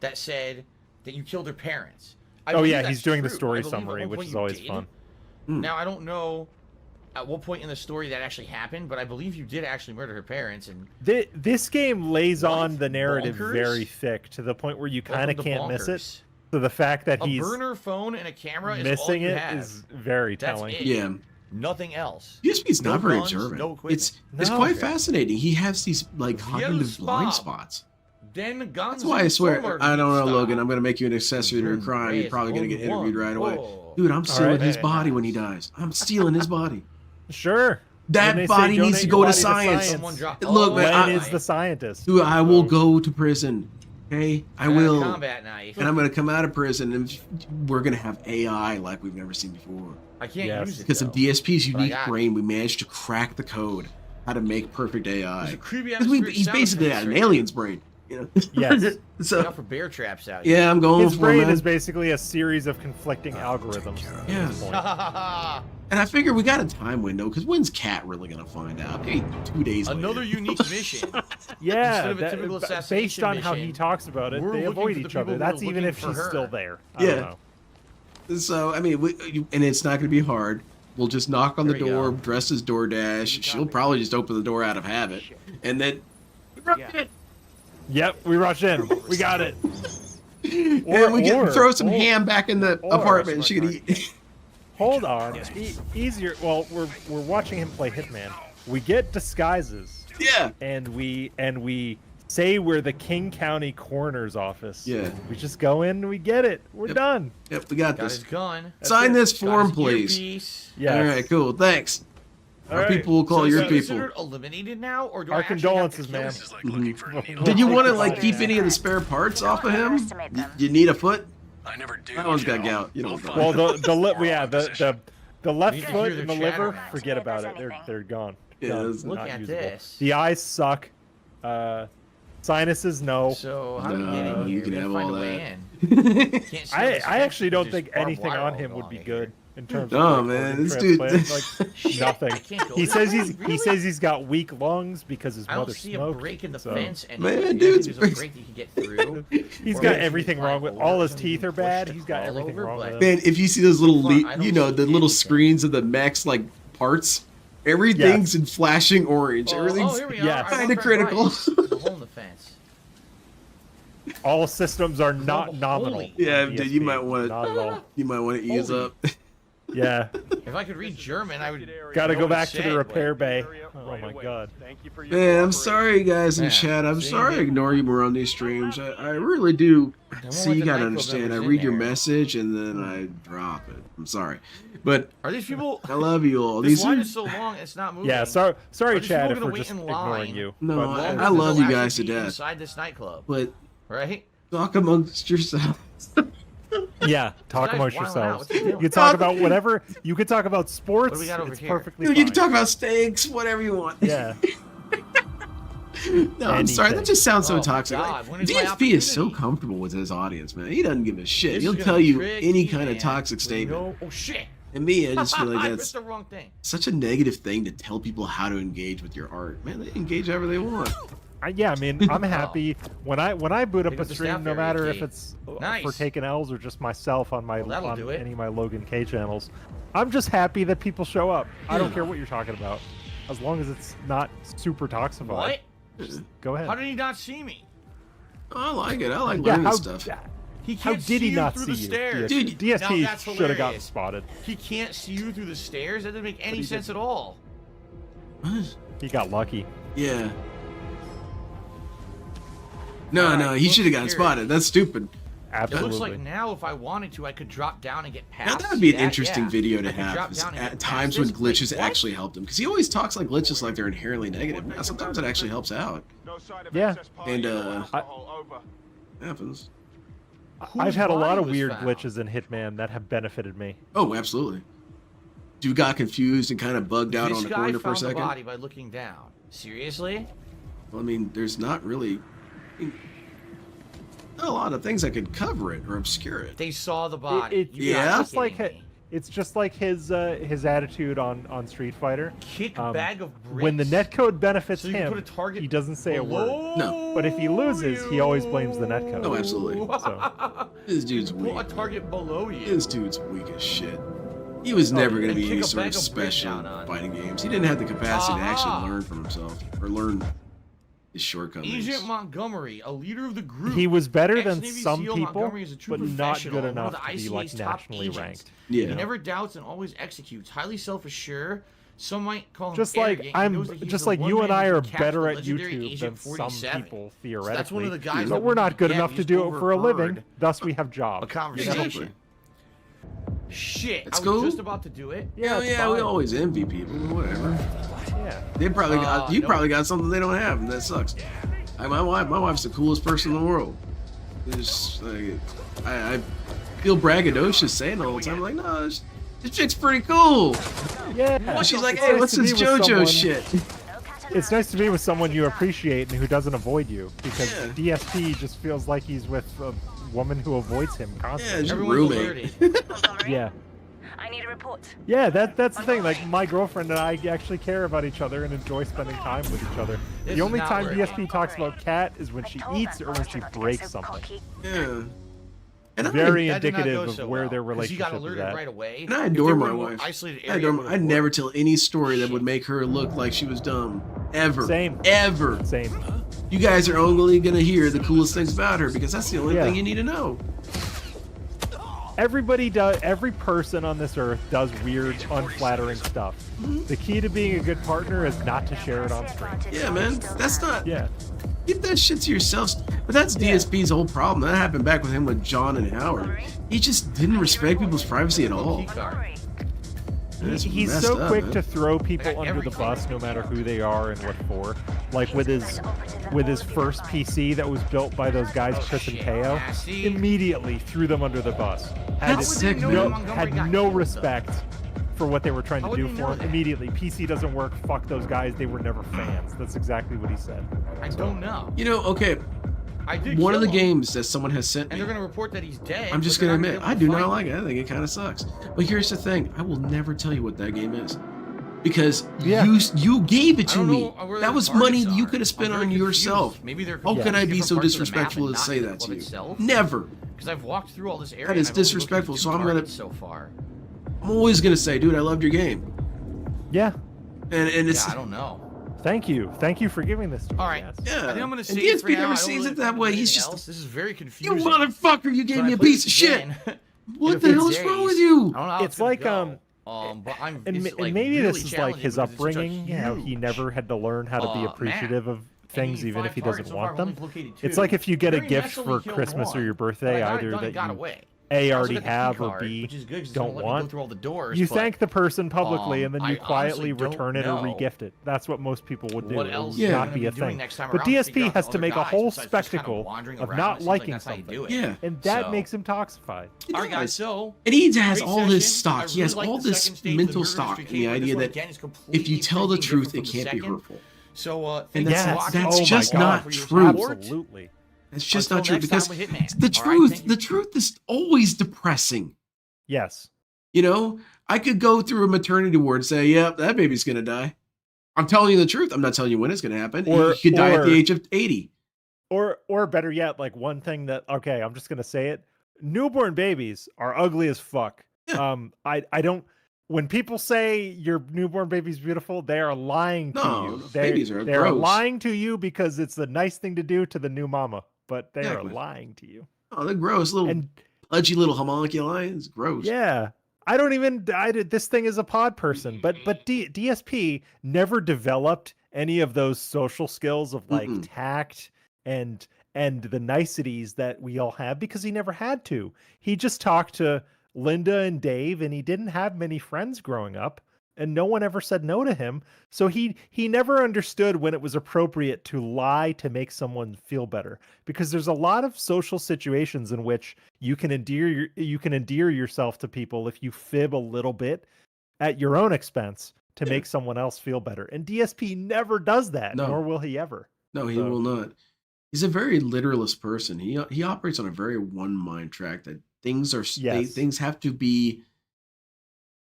that said that you killed her parents. I Oh believe yeah, that's he's doing the true. story I believe at summary, one which point is you always did. fun. Now I don't know at what point in the story that actually happened, but I believe you did actually murder her parents. And This game lays What? on the narrative Bonkers? very thick to the point where you kind of welcome to can't miss it. bonkers. So the fact that A he's burner phone and a camera is all missing you it have. is very That's telling. it. Yeah. Nothing else. DSP's No not very guns, observant. no equipment. It's No. quite fascinating. He has these like cognitive Yellow blind spot. spots. Then guns. That's why I and swear, sword I don't know, style. Logan. I'm gonna make you an accessory to a crime. You're probably gonna get interviewed right away. Dude, I'm stealing his Very body when he nice. dies. I'm stealing his body. Sure. That When they say body needs donate to your go to body science. Someone drop- Look, man, Len I- is the scientist. Dude, I will So- go to prison. Okay, I will. Combat knife. And I'm gonna come out of prison, and we're gonna have AI like we've never seen before. I can't Yes. use it Because though. of DSP's But I unique got it. brain, we managed to crack the code how to make perfect There's AI. a creepy 'Cause atmospheric he's sound basically effects got an right alien's brain. You know? Yes. Look So out for bear traps out here. yeah, I'm going His for brain it, man. is basically a series of conflicting algorithms. at Yeah. this point. And I figure we got a time window because when's Cat really gonna find out? Maybe 2 days Another later. unique mission. Yeah, Instead of a typical based assassination on how he mission, talks about it, we're they looking avoid for the each other. people who are That's even looking if for she's her. still there. I Yeah. don't know. So I mean, and it's not gonna be hard. We'll just knock on the There we door, go. dressed as DoorDash. She'll probably just open the door out of habit, and then. Yep, we rush in. We got it. And we can throw some or- ham back in the apartment. And she can eat. Hold on. Easier. Well, we're watching him play Hitman. We get disguises, Yeah. and we say we're the King County Coroner's Office. Yeah. We just go in and we get it. We're Yep. done. Yep, we got Got this. his gun. Sign it. this Got form, his please. earpiece. Yeah. All right, cool. Thanks. All Our right. people will call So is your he people. considered eliminated now, or do Our I actually condolences, have to kill man. him? Mhm. Did you want to like keep any of the spare parts off of him? You need a foot? I never do. That one's got gout. You don't. Well, the left We need to foot hear and their the liver, chatter now. forget about it. They're gone. Yeah, Done. that's- Look Not at usable. this. The eyes suck. Sinuses, no. So how do we No, get in here? you can We gotta have find all a way that. in. Can't see all I this actually fence, don't there's think barbed anything wire on all him would along be here. good in terms No, of man, organ this dude- transplant. Like nothing. I can't go He this says way. he Really? says he's got weak lungs because his I don't mother see a smoked. break in the so- fence. And Man, do you think dude's there's a break that you can get through. He's Or got maybe everything you wrong climb with over all his something teeth you are push bad. to He's got crawl everything over, wrong with but- him. Man, if you see those little, I don't you know, the see little anything. screens of the mech's like parts, everything's in flashing orange. Everything's here we yes. are. kinda critical. There's a hole in the fence. All systems are not Holy- nominal. Yeah, on dude, you DSP. might want Not at all. to, you might want to ease Holy- up. Yeah, If I could read German, I would. gotta know go what back it to the said, repair but- bay. Oh my god. Thank you for your Man, I'm cooperation. sorry, guys in Yeah, chat. I'm see, sorry I yeah. ignore you more on these streams. I really do. won't See, let you the gotta nightclub understand. I members in read your there. message and then I drop it. I'm sorry, but Are these people? I love you all. This These line are is so long, it's not moving. Yeah, sorry, Are these Chad, people if gonna we're wait just in ignoring line? you. No, But- Long I as love they'll you guys actually to be death. Inside this nightclub, but right? talk amongst yourselves. Yeah, talk guy's amongst wilding out. yourselves. What's he You doing? can talk about whatever. You can talk about sports. What do we got over it's here? perfectly Dude, fine. you can talk about steaks, whatever you want. Yeah. No, I'm sorry. That just sounds so Oh, toxic. God, when is my DSP is so opportunity? comfortable with his audience, man. He doesn't give a shit. This He'll is gonna tell be you tricky, any kind of man. toxic statement. No. Oh shit! And me, I just feel like I that's pressed the wrong thing. such a negative thing to tell people how to engage with your art. Man, they engage however they want. Yeah, I mean, I'm happy when I boot up Pick a up the stream, staff no area matter key. if it's Nice. for taking L's or just myself on my Well, that'll on do it. any of my Logan K channels. I'm just happy that people show up. I don't care what you're talking about, as long as it's not super toxified. What? Go ahead. How did he not see me? I like it. I like Yeah, learning stuff. He How can't did see he not you see through you? the stairs. Dude, Now DSP that's should have gotten hilarious. spotted. He can't see you through the stairs. That doesn't make any he sense did. at all. He got lucky. Yeah. No, Alright, no, he look should have gotten here. spotted. That's stupid. It Absolutely. looks like now, if I wanted to, I could drop down and get past. Now that would be an that, interesting yeah. video I to could drop have. Is down and at get times past when this. glitches Wait, what? actually helped him, because he always talks like glitches like they're inherently negative. Now, sometimes it actually helps out. No sign of Yeah. excess party And, or alcohol over. Happens. I've had a lot body of was weird found? glitches in Hitman that have benefited me. Oh, absolutely. Dude got confused and kind of bugged out This on the guy corner for a found the second. body by looking down. Seriously? Well, I mean, there's not really not a lot of things that could cover it or obscure it. They saw the body. It- You gotta Yeah? be Just like kidding me. it's just like his attitude on Street Fighter. Kick bag of bricks. When the netcode benefits So you can him, put a target he doesn't say a word. below No. But if he loses, he always blames the netcode. Oh, absolutely. So, This dude's Put weak. a target below you. This dude's weak as shit. He was never going to and be kick any a sort bag of of bricks special down on. fighting games. He didn't have the capacity to Aha. actually learn from himself or learn his shortcomings. Agent Montgomery, a leader of the group. he was better than Ex-Navy some SEAL people, Montgomery is a true but not professional, good one of enough the to be like ICA's top nationally agents. ranked. Yeah. He never doubts and always executes. Highly self-assured. Some might call him Just like arrogant. He knows that I'm, he's just the like one you and man I who are can catch better the at legendary YouTube than Agent some 47. people So that's one theoretically. of the guys but that we're we not good get. enough We to just do it for a living. overheard Thus, we have jobs. a conversation. Exactly. Shit, That's I cool. was just about to do it. Yeah, it's yeah, we fine. always envy people. Whatever. Yeah. They probably got you no. probably got something they don't have, and that sucks. My wife's the coolest person in the world. It's like, I feel braggadocious saying it all the time. I'm like, no, this chick's pretty cool. Yeah. She's like, It's hey, nice what's to this be with JoJo someone- shit? It's nice to be with someone you appreciate and who doesn't avoid you, because Yeah. DSP just feels like he's with a woman who avoids him Yeah, constantly. just Everyone's roommate. alerted. Yeah. I need a report. Yeah, that's the thing. Like, my girlfriend and I actually care about each other and enjoy spending time with each other. This The is only not time working. DSP talks about Cat is when she eats or when she breaks something. Yeah. And Very That did not indicative go of so where well, their 'cause he relationship got is alerted at. right away. And I If adore they were my in a more wife. Isolated I area, adore it I'd would've never worked. tell any story that would make her look like she was dumb. Ever. Same. Ever. Same. You guys are only gonna hear the coolest things about her because that's the only Yeah. thing you need to know. Everybody does. Every person on this earth does weird, unflattering stuff. The key to being a good partner is not to share it on stream. Yeah, man. That's not. Yeah. Keep that shit to yourselves. But that's DSP's whole problem. That happened back with him with John and Howard. He just didn't respect people's privacy at all. Key card. That's He's messed so up, quick man. to throw I people got under the everything. bus, no matter who they are and what for. Like with his first PC that was built by those guys, Chris and shit. KO, Yeah, see? immediately threw them under the bus. Had, That's sick, man. no, Montgomery had got no killed, though? respect for what they were trying How to would do he for know him. that? Immediately, PC doesn't work. Fuck those guys. They were never fans. That's exactly what he said. I don't know. You know, okay. I did One of the kill him, games that someone has sent and me. they're gonna report that he's dead. I'm just but gonna they're admit, not I gonna do be able not to like find it. I think it kind of sucks. But here's the thing: I will never tell you what that game is, because Yeah. you gave it I to don't me. know where That their was money targets you are. could have spent I'm on very yourself. confused. Maybe they're How can I be different so parts of the map disrespectful and to not say in the that to club you? itself. Never. Because I've walked through all this area. That is and I've only looked at disrespectful, 2 so I'm gonna- targets so far. I'm always gonna say, dude, I loved your game, Yeah. and it's Yeah, I don't know. Thank you. Thank you for giving this to me. All right. guys. yeah. I think I'm gonna And say DSP for now. never I don't sees really it that think way. of He's anything just else. This is very you confusing. motherfucker. You gave So when me I a play piece of this shit. again, What in the a hell few is wrong days, with you? I don't know how It's gonna like, go. But And maybe really this is like his challenging because it's such a upbringing. You know, he huge, never had to learn how to be map. appreciative of things, and even if he 5 doesn't targets so far, want I've only them. located It's 2. like if you get a Very gift messily for killed Christmas or one, your but I birthday, got it either done and that got you away. A, I also already got the key have, or card, B, which is good 'cause it don't let me go want. through all the doors. You but thank the person publicly, and then I you quietly honestly don't return it or know re-gift it. That's what most people would do. what It else would you're not gonna be a doing thing. next time But around to figure DSP out has the to other make a guys whole besides just kinda spectacle wandering of around. not It seems like liking that's how you do something. it. Yeah. And that So- makes him toxified. All right, guys. So And he has great all this session. stock. I He has really all like the this second stage, mental the stock murder and the mystery idea cave, that this one, again, is if you completely tell the freaking truth, different it from the can't be second. hurtful. So And thank you that's- for watching. that's oh just my not God. true. Absolutely. It's just Until not true next because time with Hitman. the All right, truth, thank you. the truth is always depressing. Yes. You know, I could go through a maternity ward and say, "Yep, that baby's gonna die." I'm telling you the truth. I'm not telling you when it's gonna happen. He could die at the age of 80. Or better yet, like one thing that, okay, I'm just gonna say it. Newborn babies are ugly as fuck. Yeah. I don't. When people say your newborn baby's beautiful, they are lying to No, you. babies are They're gross. lying to you because it's the nice thing to do to the new mama, but they Exactly. are lying to you. Oh, they're gross, little And pudgy little homunculi. It's gross. yeah, I don't even. This thing is a pod person, but DSP never developed any of those social skills of like Mm-mm. tact and the niceties that we all have because he never had to. He just talked to Linda and Dave, and he didn't have many friends growing up, and no one ever said no to him. So he never understood when it was appropriate to lie to make someone feel better, because there's a lot of social situations in which you can endear yourself to people if you fib a little bit at your own expense to make someone else feel better. And DSP never does that, No. nor will he ever. No, he will not. He's a very literalist person. He operates on a very one mind track that things are Yes. things have to be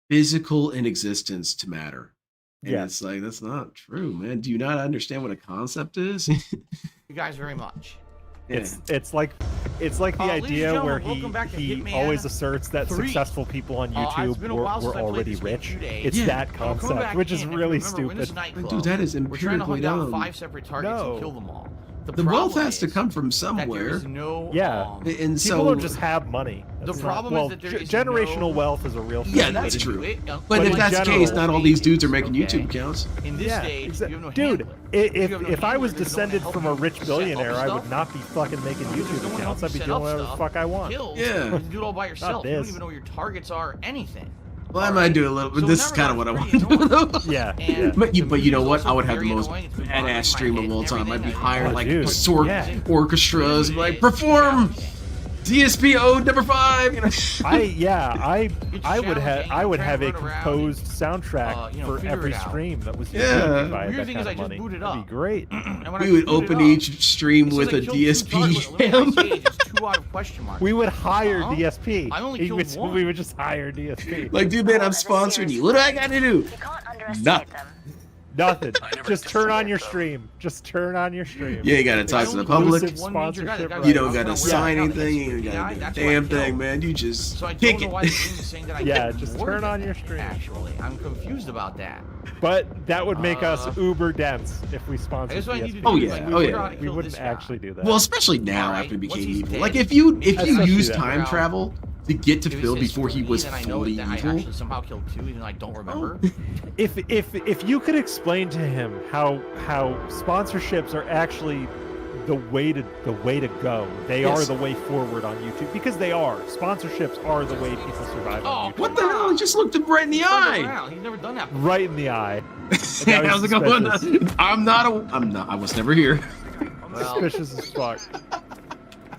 physical in existence to matter. And Yes. it's like, that's not true, man. Do you not understand what a concept is? You guys very much. It's like the ladies and idea gentlemen, where welcome back to he Hitman always asserts that 3. successful people on It's YouTube been a while were since I played already this game rich. today. It's Yeah. that Coming concept, back which is in, and really remember, we're in this stupid. nightclub. Dude, that is We're trying to empirically hunt down dumb. 5 separate targets No. and kill them all. The wealth problem has to is come from that there somewhere. is no, Yeah. And People so don't just have money. The That's problem not, is well, that there is generational no- wealth is a real thing. Yeah, that's They can true. do it, But But if in that's the general- case, not all these dudes are making Okay. YouTube accounts. In this Yeah, stage, you have no dude. handler. If I was handler, there's no one to descended help from you a rich set up billionaire, I would stuff. not be fucking making There's no YouTube one to help accounts. you I'd be set doing up whatever the stuff, fuck I want. kills. Yeah. You can do it all by yourself. You don't this. even know what your targets are, anything. Well, I might do a little, but So this is in kind that of what I want regard, to it's do, pretty though. Yeah. And yeah. But you the know music's what? I would also have the very most annoying. It's been bothering badass my stream head of all and time. I'd be everything. hiring Oh, like dude. sword Yeah. orchestras, like perform DSPO number 5. You know, I would have a trying to run around composed soundtrack you know, for figure every it out. stream that was Yeah. generated by Weird that thing kind is I of just money. booted That'd up. be great. And when I we would booted open up, each stream it says with I a killed 2 targets. Look at my DSP. stage, it's 2 out of question mark. We would hire Huh? DSP. I only killed one. We would just hire DSP. Like, dude, man, I'm sponsoring you. What do I got to do? Nothing. Nothing. Just turn on your stream. Just turn on your stream. You ain't got to talk to the public. Exclusive sponsorship You right don't now. got to sign anything. You ain't got to do a damn thing, man. You just So I kick don't know why it. the game is saying that I Yeah, did just more turn than on your that, stream. Actually, I'm confused about that. But that would make us uber dense if we I sponsored guess what I need to DSP. do Oh, is, yeah. like, Oh, figure yeah. out how to We kill wouldn't this guy. actually do that. Well, especially now Alright, after he once became he's evil. dead, Like, if you Especially use that. time travel to get to If it Phil says before for he me, was then I know fully that I evil. actually somehow killed 2 even though I don't remember. If you could explain to him how sponsorships are actually the way to go. They Yes. are the way forward on YouTube, because they are. Sponsorships are the way people survive on YouTube. What the hell? He just looked him right in the eye. Around. He's never done that before. Right in the eye. How's it going? I was never here. Well, Suspicious as fuck.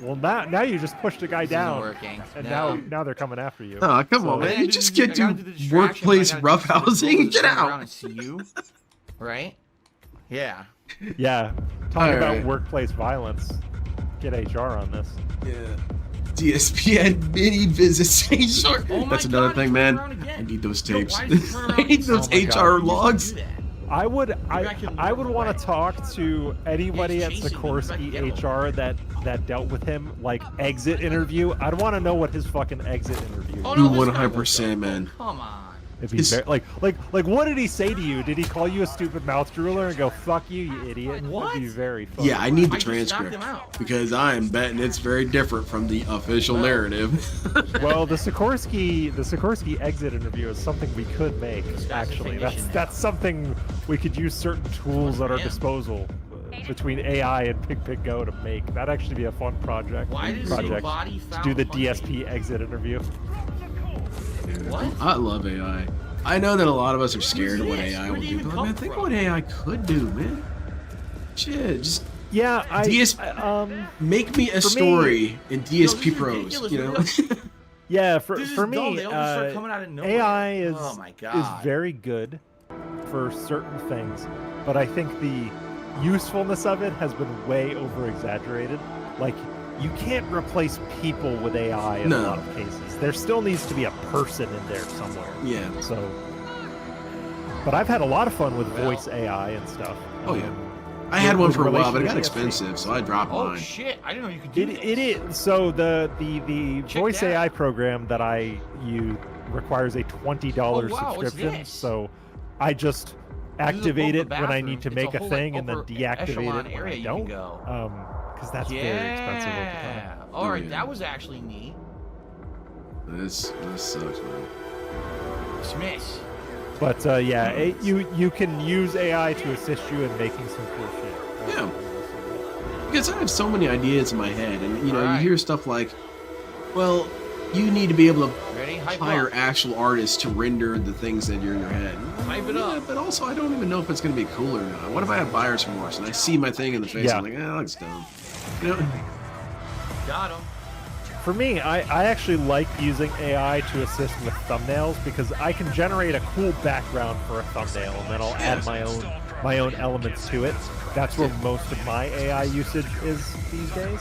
Well, now you just pushed a guy this isn't down, working. and No. now they're coming after you. Oh, come on, I man. gotta You do just the- get I gotta to do the distraction, workplace but I gotta do the roughhousing. Get turn around out. and see you, right? Yeah. Yeah, talk about Alright. workplace violence. Get HR on this. Yeah. DSP had many visits. HR. Oh my That's another God, thing, he man. turned around again. I need those Yo, tapes. why did he turn I around need again? those Oh my God. HR You logs. do that. I would I would want to talk to anybody at He's chasing you, Sikorsky you gotta HR that dealt with him, like exit interview. I'd want to know what his fucking exit interview. Oh, was. no, You this guy 100%, won't go. man. Come on. It'd be his- very, like what did he say to you? Did he call you a stupid mouth drooler and go "fuck you, you idiot"? What? That'd be very funny. Yeah, I need the I just knocked transcript him out. because I am betting it's very different from the official narrative. Well, the Sikorsky exit interview is something we could make. guy's a Actually, technician that's something we could use certain tools at our him. disposal between AI and Pick Go to make. That'd actually be a fun project. Why does project body to do the DSP exit interview. What? I love AI. I know that a lot of us are scared of what AI will do, but man, think of what AI could do, man. Shit, just make me a story in DSP Pros, you know? Yeah, for me, AI is very good for certain things, but I think the usefulness of it has been way over exaggerated. Like, you can't replace people with AI in a lot of cases. There still needs to be a person in there somewhere. Yeah. So, but I've had a lot of fun with voice AI and stuff. Oh yeah. I had one for a while, but it got expensive, so I dropped mine. Oh shit! I didn't know you could do this. It is. So the voice AI program that I use requires a $20 subscription. So I just activate it when I need to make a thing, and then deactivate it when I don't. Because that's very expensive over time. All right, that was actually neat. This sucks, man. Dismiss. But you can use AI to assist you in making some cool shit. Yeah. Because I have so many ideas in my head, and you hear stuff like, well, you need to be able to hire actual artists to render the things that are in your head. Hype it up. But also, I don't even know if it's going to be cool or not. What if I have buyer's remorse and I see my thing in the face? I'm like, that looks dumb. You know? Got him. For me, I actually like using AI to assist with thumbnails because I can generate a cool background for a thumbnail, and then I'll add my own elements to it. That's where most of my AI usage is these days.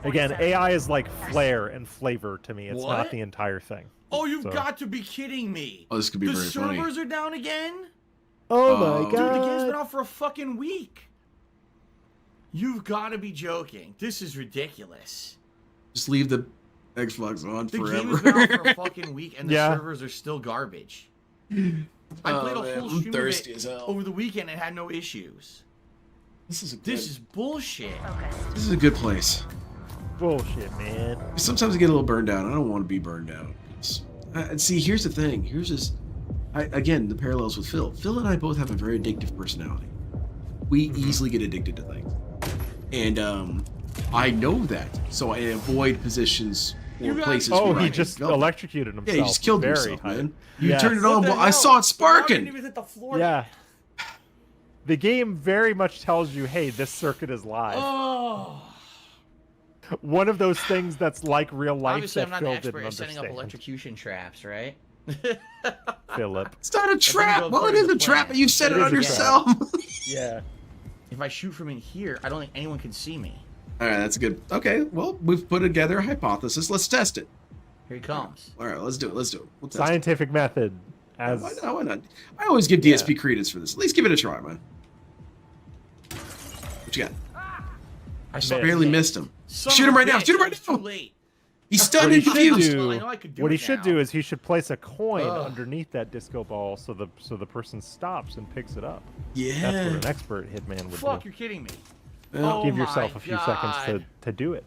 Again, AI is like flair and flavor to me. It's not the entire thing. Oh, you've got to be kidding me! Oh, this could be very funny. The servers are down again? Oh my god! Dude, the game's been out for a fucking week. You've got to be joking. This is ridiculous. Just leave the Xbox on forever. The game has been out for a fucking week, and the servers are still garbage. I played a whole stream of it over the weekend and had no issues. This is bullshit. This is a good place. Bullshit, man. Sometimes I get a little burned out. I don't want to be burned out. See, here's the thing. Here's just, again, the parallels with Phil. Phil and I both have a very addictive personality. We easily get addicted to things. And I know that, so I avoid positions or places where he just electrocuted himself. Yeah, he just killed himself, man. You turned it on, I saw it sparking! Didn't even hit the floor. Yeah. The game very much tells you, hey, this circuit is live. Oh. One of those things that's like real life. Obviously, I'm that not Phil an expert didn't at setting up understand. electrocution traps, right? Philip. It's not a trap! Well, it is a trap, but you set it on yourself! Yeah. If I shoot from in here, I don't think anyone can see me. Alright, that's good. Okay, well, we've put together a hypothesis. Let's test it. Here he comes. Alright, let's do it. Let's do it. We'll Scientific method. As why not? I always give DSP credence for this. At least give it a try, man. What you got? I barely missed him. Shoot him right now! Shoot him right now! Too late. He's stunned and confused. What he should do is he should place a coin underneath that disco ball so the person stops and picks it up. Yeah. That's what an expert hitman would do. Fuck, you're kidding me. Well, give yourself a few seconds to do it.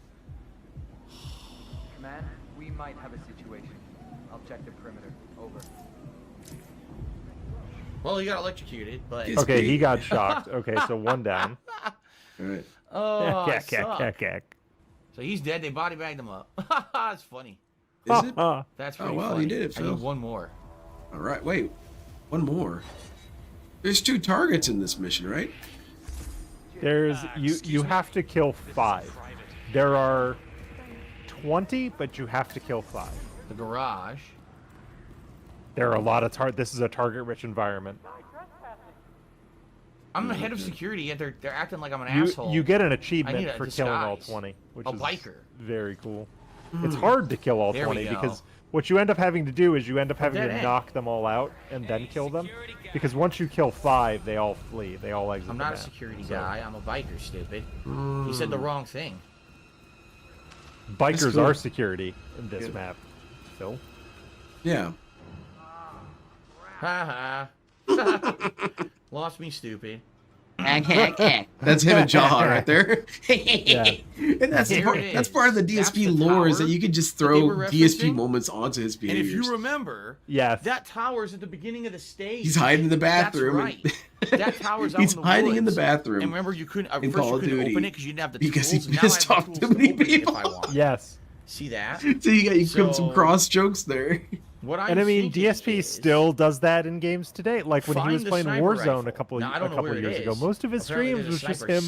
Command, we might have a situation. I'll check the perimeter. Over. Well, he got electrocuted, but... Okay, he got shocked. Okay, so one down. Alright. Oh, So he's dead. They body bagged him up. That's funny. Is it? That's pretty well, funny. you did it, Phil. I need one more. Alright, wait. One more. There's 2 targets in this mission, right? There's you have to kill 5. There are 20, but you have to kill 5. The garage. There are a lot of this is a target-rich environment. I'm the head of security, yet they're acting like I'm an asshole. You get an achievement for killing all 20, which is biker. Very cool. It's hard to kill all 20 because what you end up having to do is you end up having to knock them all out and then kill them. Because once you kill 5, they all flee. They all exit. I'm not a security guy. I'm a biker, stupid. He said the wrong thing. Bikers are security in this map, Phil. Yeah. Ha ha. Lost me, stupid. That's him and Jaha right there. And that's part of the DSP lore is that you can just throw DSP moments onto his behaviors. And if you remember, that tower's at the beginning of the stage. He's hiding in the bathroom. That's right. That tower's out He's in the hiding woods. in the bathroom. And remember, you couldn't in Call of Duty open it because you didn't have the because tools. he pissed off too many people. Yes. See that? So you got some cross jokes there. And I mean, DSP still does that in games today. Like when he was playing Warzone a couple years ago, most of his streams was just him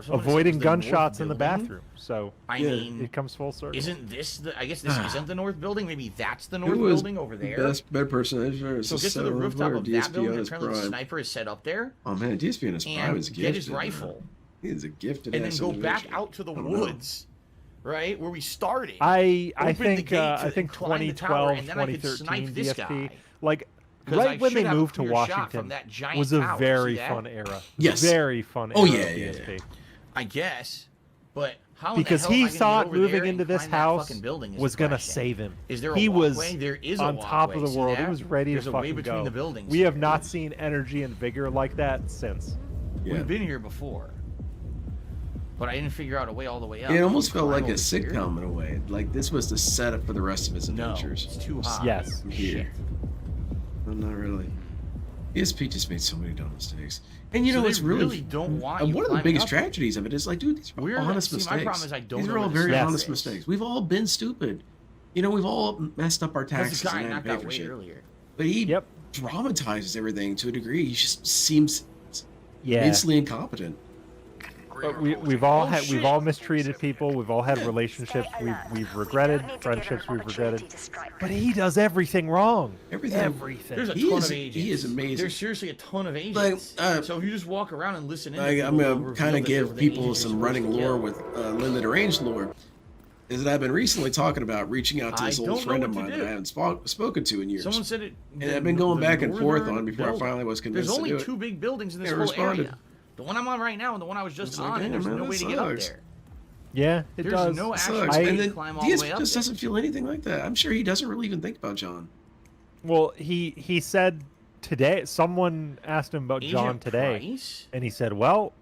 avoiding gunshots in the bathroom. So I mean, it comes full circle. Isn't this I guess this isn't the north building. Maybe that's the north building over there. Better person. So get to the rooftop of that building. Apparently, the sniper is set up there. Oh man, DSP in his prime is gifted. Get his rifle. He is a gifted. And then go back out to the woods. Right where we started. I think 2012, 2013 DSP, like right when they moved to Washington, was a very fun era. Yes, very fun. Oh era DSP. I guess, but how? Because he thought moving into this house was gonna save him. Is there? He was there is on top of the world. He was ready to fucking go. We have not seen energy and vigor like that since. We've been here before. But I didn't figure out a way all the way up. It almost felt like a sitcom in a way. Like this was the setup for the rest of his adventures. No, it's too hot. Yes. Shit. Well, not really. ESP just made so many dumb mistakes. And you know, it's really don't want one of the biggest tragedies of it is like, dude, these are honest mistakes. My problem is I don't these are all very honest mistakes. We've all been stupid. You know, we've all messed up our taxes and had to pay for shit. Earlier. But he dramatizes everything to a degree. He just seems instantly incompetent. We've all mistreated people. We've all had relationships we've regretted, friendships we've regretted. But he does everything wrong. Everything. There's a ton of agents. He is amazing. There's seriously a ton of agents. So if you just walk around and listen in, I'm gonna kind of give people some running lore with limited range lore. Is that I've been recently talking about reaching out to this old friend of mine that I haven't spoken to in years. Someone said it. And I've been going back and forth on before I finally was convinced to do it. There's only 2 big buildings in this whole area. The one I'm on right now and the one I was just on, and there's no way to get up there. Yeah, it does. There's no actual way to climb all the way up just doesn't feel anything like that. I'm sure he doesn't really even think about John. Well, he said today, someone asked him about John today, and he said, well,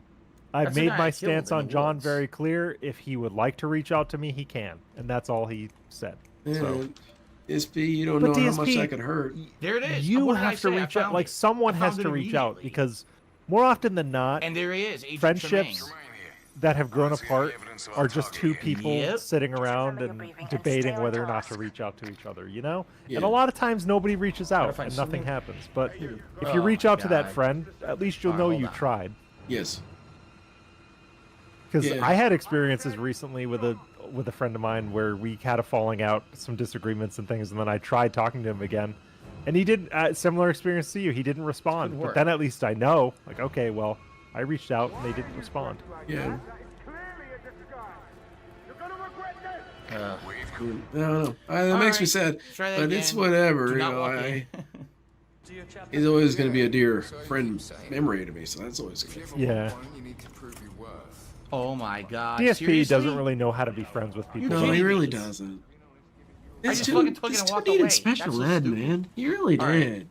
I've made my stance on John very clear. If he would like to reach out to me, he can. And that's all he said. So. DSP, you don't know how much that could hurt. There it is. You have to reach out. Like, someone has to reach out because more often than not, and there is friendships that have grown apart are just 2 people sitting around and debating whether or not to reach out to each other, you know? And a lot of times nobody reaches out and nothing happens. But if you reach out to that friend, at least you'll know you tried. Yes. Because I had experiences recently with a friend of mine where we had a falling out, some disagreements and things, and then I tried talking to him again. And he did similar experience to you. He didn't respond. But then at least I know, like, okay, well, I reached out and they didn't respond. Yeah. No. That makes me sad. But it's whatever. You know, he's always going to be a dear friend memory to me. So that's always good. Yeah. Oh my God. DSP Seriously? doesn't really know how to be friends with people. No, he really doesn't. This dude needed special ed, man. He really did.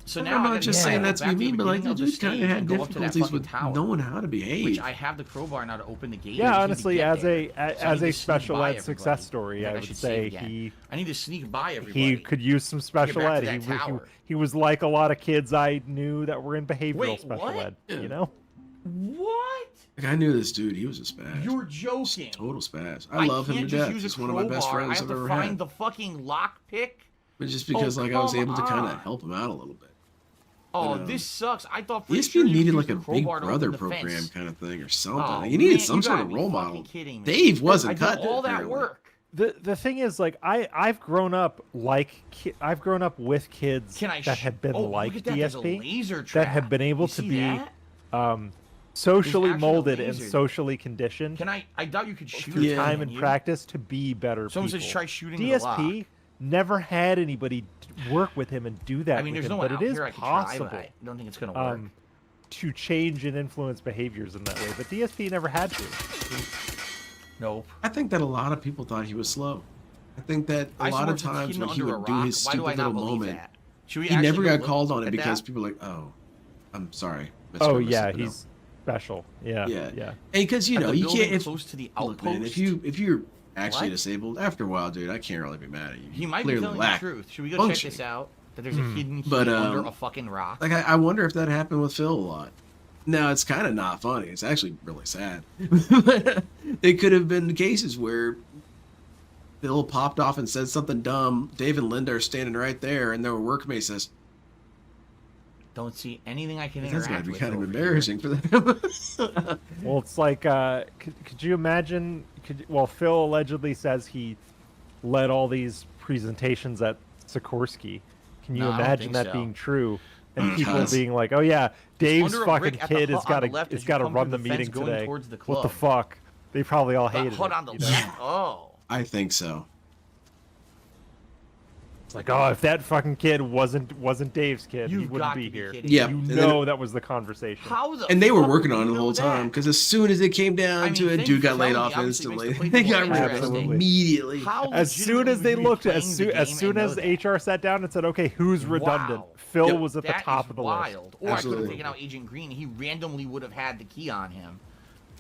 So now I'm not just saying that's what you mean, but like the dude kind of had difficulties with knowing how to behave. Which I have the crowbar now to open the gate. Yeah, honestly, as a special ed success story, I would say I need to sneak by everybody. He could use some special ed. He was like a lot of kids I knew that were in behavioral special ed. You know? What? Like, I knew this dude. He was a spaz. You're joking. Total spaz. I love him to death. He's one of my best friends I've ever had. I have to find the fucking lockpick. But just because like I was able to kind of help him out a little bit. Oh, this sucks. I thought ESP needed like a Big Brother program kind of thing or something. He needed some sort of role model. Dave wasn't cut. All that work. The thing is, like, I've grown up with kids that have been like DSP, that have been able to be socially molded and socially conditioned. I doubt you could shoot through time and practice to be better people. Someone says try shooting DSP never had anybody work with him and do that. I mean, there's no but one it is here possible. I don't think it's going to work. To change and influence behaviors in that way, but DSP never had to. Nope. I think that a lot of people thought he was slow. I think that a lot of times when he would do his stupid little moment, he never got called on it because people were like, "Oh, I'm sorry." Oh yeah, special. Yeah. And because you can't close to the outpost. Look, man, if you're actually disabled, after a while, dude, I can't really be mad at you. He might be telling the truth. Should we go check this out? That there's a hidden key under a fucking rock. Like I wonder if that happened with Phil a lot. Now it's kind of not funny. It's actually really sad. It could have been cases where Phil popped off and said something dumb. Dave and Linda are standing right there, and their workmate says, "Don't see anything I can interact with." That's got to be kind of embarrassing for them. Well, it's like, could you imagine? Phil allegedly says he led all these presentations at Sikorsky. Can you imagine that being true? And people being like, "Oh yeah, Dave's fucking kid has got to run the meeting today." What the fuck? They probably all hated it. On the left. Oh. I think so. It's like, oh, if that fucking kid wasn't Dave's kid, he wouldn't be here. Yeah, that was the conversation. And they were working on it the whole time, because as soon as it came down to it, dude got laid off instantly. They got rid of him immediately. As soon as they looked, as soon as HR sat down and said, "Okay, who's redundant?" Phil was at the top of the list. Or I could have taken out Agent Green. He randomly would have had the key on him.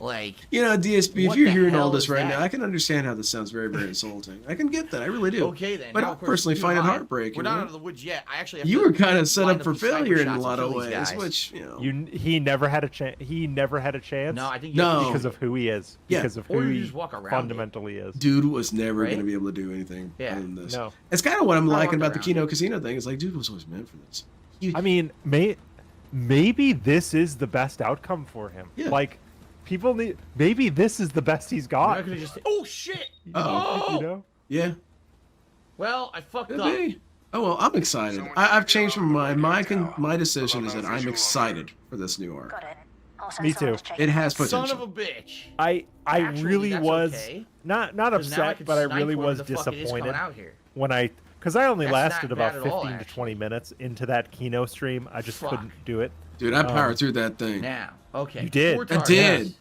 Like, DSP, if you're hearing all this right now, I can understand how this sounds very, very insulting. I can get that. I really do. Okay, then. But I personally find it heartbreaking. We're not out of the woods yet. I actually. You were kind of set up for failure in a lot of ways, which he never had a chance. He never had a chance. No, I think because of who he is. Yeah. Because of who he fundamentally is. Dude was never going to be able to do anything other than this. No. It's kind of what I'm liking about the Kino Casino thing. It's like, dude was always meant for this. I mean, maybe this is the best outcome for him. Yeah. Like. People need. Maybe this is the best he's got. Oh shit! Yeah. Well, I fucked up. Oh well, I'm excited. I've changed my mind. My decision is that I'm excited for this new arc. Me too. It has potential. Son of a bitch. I really was not upset, but I really was disappointed when because I only lasted about 15 to 20 minutes into that Kino stream. I just couldn't do it. Dude, I powered through that thing. Now, okay. You did. I did.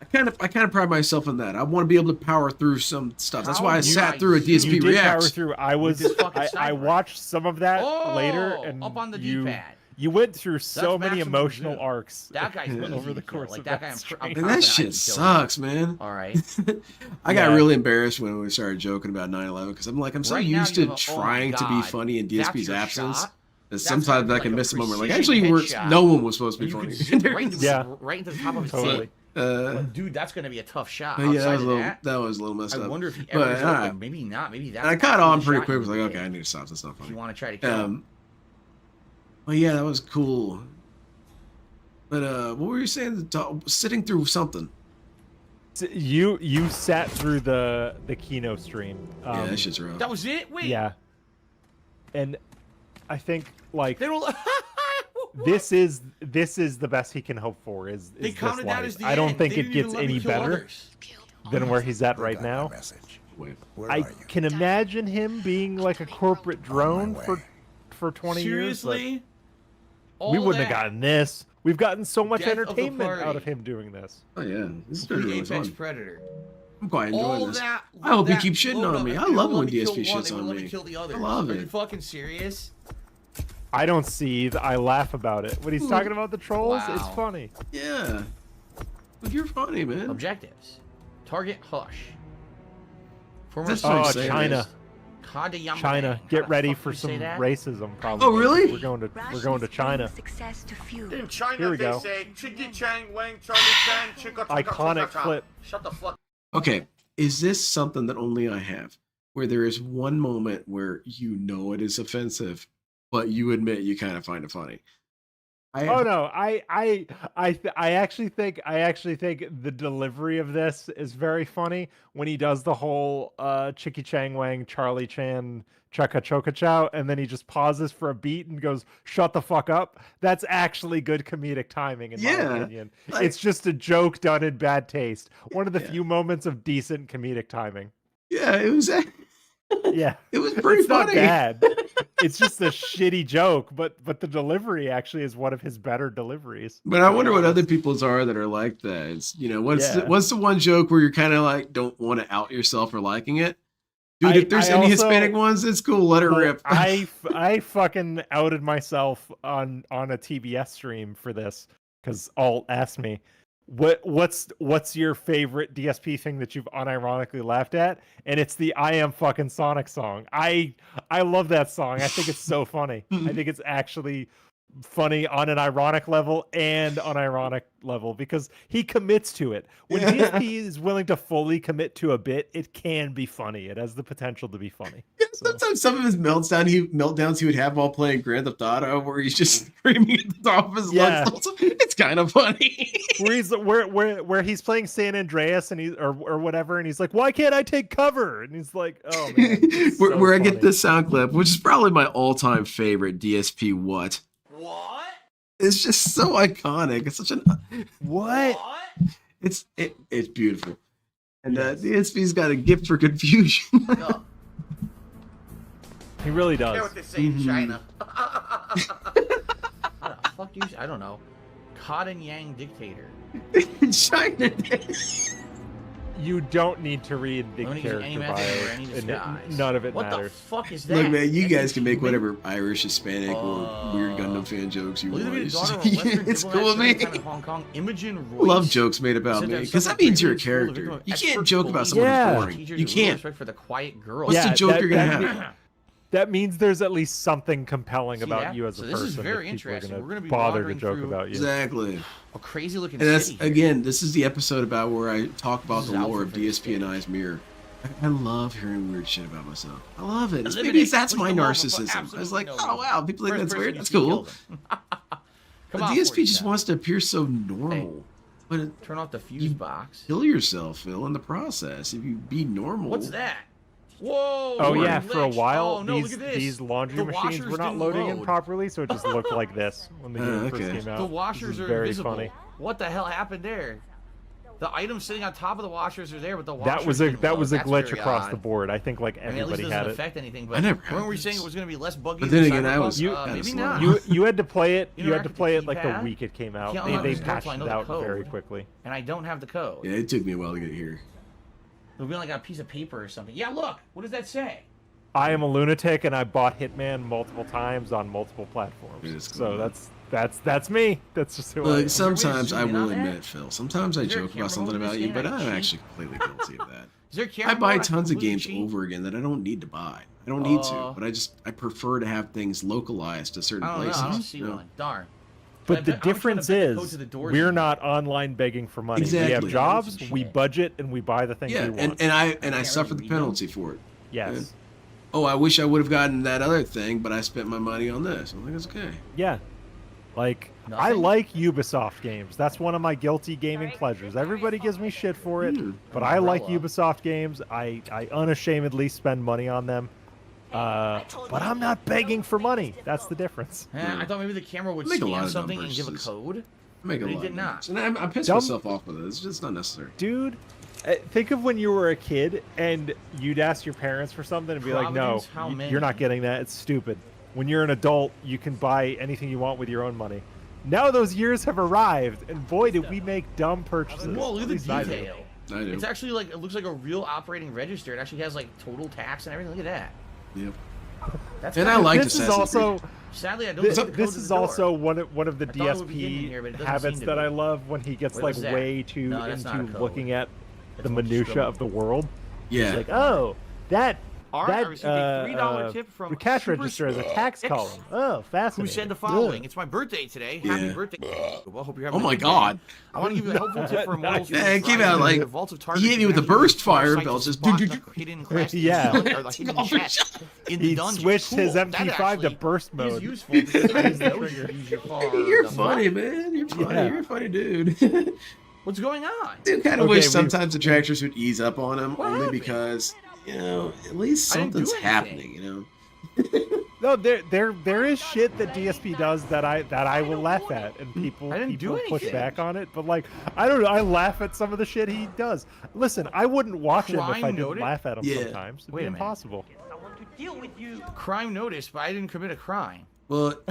I kind of pride myself on that. I want to be able to power through some stuff. That's why I sat through a DSP Reacts. Power through. I watched some of that later, and up on the D-pad. You went through so many emotional arcs that guy's over the course of that stream. And that shit sucks, man. All right. I got really embarrassed when we started joking about 9/11 because I'm so used to trying to be funny in DSP's absence. Sometimes I can miss a moment. Like, actually, no one was supposed to be funny. Right into the top of his head. Dude, that's gonna be a tough shot. Yeah, that was a little messed up. I wonder if he ever maybe not. Maybe that. And I caught on pretty quick. I was like, okay, I need to stop. That's not funny. You want to try to kill him? Well, yeah, that was cool. But what were you saying? Sitting through something. You sat through the Kino stream. Yeah, that shit's rough. That was it. Wait. Yeah. And I think like this is the best he can hope for. Is this life. I don't think it gets any better than where he's at right now. I can imagine him being like a corporate drone for 20 years. Seriously? We wouldn't have gotten this. We've gotten so much entertainment out of him doing this. Oh yeah, this is really Apex fun. Predator. I'm quite enjoying this. I hope he keeps shitting on me. I love when DSP shits on me. I love it. Are you fucking serious? I don't see. I laugh about it when he's talking about the trolls. Wow. It's funny. Yeah, but you're funny, man. Objectives: target Hush. China. China, get ready for some racism. Probably. Oh, really? We're going to China. In China, here we go. Say, Chiggy Chang Wang Charlie Chan Chicka Iconic clip. Shut the fuck. Okay, is this something that only I have, where there is one moment where you know it is offensive, but you admit you kind of find it funny? I actually think the delivery of this is very funny when he does the whole Chicky Chang Wang Charlie Chan Chaka Choka Chow, and then he just pauses for a beat and goes, "Shut the fuck up." That's actually good comedic timing in my opinion. Like, it's just a joke done in bad taste. One of the few moments of decent comedic timing. Yeah, it was. Yeah, it was pretty funny. Not bad. It's just a shitty joke, but the delivery actually is one of his better deliveries. But I wonder what other people's are that are like that. It's, what's the one joke where you're kind of like don't want to out yourself for liking it? Dude, if there's any Hispanic ones, it's cool. Let it rip. I fucking outed myself on a TBS stream for this. because Alt asked me, what's your favorite DSP thing that you've unironically laughed at? And it's the I Am Fucking Sonic song. I love that song. I think it's so funny. I think it's actually funny on an ironic level and unironic level because he commits to it. When DSP is willing to fully commit to a bit, it can be funny. It has the potential to be funny. Sometimes some of his meltdowns he would have while playing Grand Theft Auto, where he's just screaming at the top of his lungs. It's kind of funny. where he's playing San Andreas and he's or whatever, and he's like, "Why can't I take cover?" And he's like, "Oh man." where I get this sound clip, which is probably my all-time favorite DSP. What? It's just so iconic. It's such an what? It's beautiful, and DSP's got a gift for confusion. He really does. I care what they say in China. How the fuck do you? I don't know. Cotton Yang dictator. China. You don't need to read the character bio. None of it what matters. What the fuck is that? Look, man, you guys can make whatever Irish, Hispanic, or weird Gundam fan jokes you want. It's cool with me. Hong Kong, Imogen Royce. Love jokes made about me because that means you're a character. You can't joke about someone who's boring. You can't. For the quiet girl. What's the joke you're gonna have? That means there's at least something compelling about you as a person. This is very interesting. We're going to be bother to joke about you. Exactly. A crazy looking and that's, city. Again, this is the episode about where I talk about the lore of DSP and I's Mirror. I love hearing weird shit about myself. I love it. Maybe that's my narcissism. I was like, oh wow, people think that's weird. That's cool. But DSP just wants to appear so normal. But turn off the fuse box. Kill yourself, Phil, in the process. If you be normal. What's that? Whoa! Oh yeah, for a while these laundry machines were not loading in properly, so it just looked like this when the game first came out. The washers are very invisible. Funny. What the hell happened there? The items sitting on top of the washers are there, but the washers that was a glitch across the board. I think like everybody at least it doesn't had it. Affect anything, but I never. Weren't we saying it was going to be less buggy? But then again, I was maybe not. You had to play it. You had to play it like the week it came out. They patched it out very quickly. And I don't have the code. Yeah, it took me a while to get here. We only got a piece of paper or something. Yeah, look. What does that say? I am a lunatic, and I bought Hitman multiple times on multiple platforms. So that's me. That's just who I am. Sometimes I will admit, Phil. Sometimes I joke about something about you, but I'm actually completely guilty of that. I buy tons of games over again that I don't need to buy. I don't need to, but I prefer to have things localized to certain places. I don't see one. Darn. But the difference is, we're not online begging for money. Exactly. We have jobs, we budget, and we buy the things we want. and I suffer the penalty for it. Yes. And, oh, I wish I would have gotten that other thing, but I spent my money on this. I think it's okay. Yeah. Like, I like Ubisoft games. That's one of my guilty gaming pleasures. Everybody gives me shit for it, but I like Ubisoft games. I unashamedly spend money on them. But I'm not begging for money. That's the difference. Yeah, I thought maybe the camera would scan something and give a code. But it did not. And I pissed myself off with it. It's just not necessary. Dude, think of when you were a kid and you'd ask your parents for something and be like, no, you're not getting that. It's stupid. When you're an adult, you can buy anything you want with your own money. Now those years have arrived, and boy, did we make dumb purchases. Whoa, look at the detail. I do. It's actually like, it looks like a real operating register. It actually has like total tax and everything. Look at that. Yep. That's and I like this is also sadly I don't this is also one of the DSP habits that I love when he gets like way too into looking at the minutia of the world. Yeah. It's like, oh, that $3 tip from the cash register is a tax column. Oh, fascinating. Who said the following? It's my birthday today. Happy birthday. Well, hope you're having oh my God. I want to give you a helpful tip for Immortals. Yeah, it came out like he hit me with a burst fire belt. Just yeah. He switched his MP5 to burst mode. He's useful because you're funny, man. You're funny. Yeah. You're a funny dude. What's going on? I kind of wish sometimes the tractors would ease up on him, only because, you know, at least something's happening, you know. No, there is shit that DSP does that I will laugh at, and people push back on it. But like, I don't know, I laugh at some of the shit he does. Listen, I wouldn't watch him if I didn't laugh at him sometimes. It'd be impossible. Deal with you. Crime notice, but I didn't commit a crime. Well,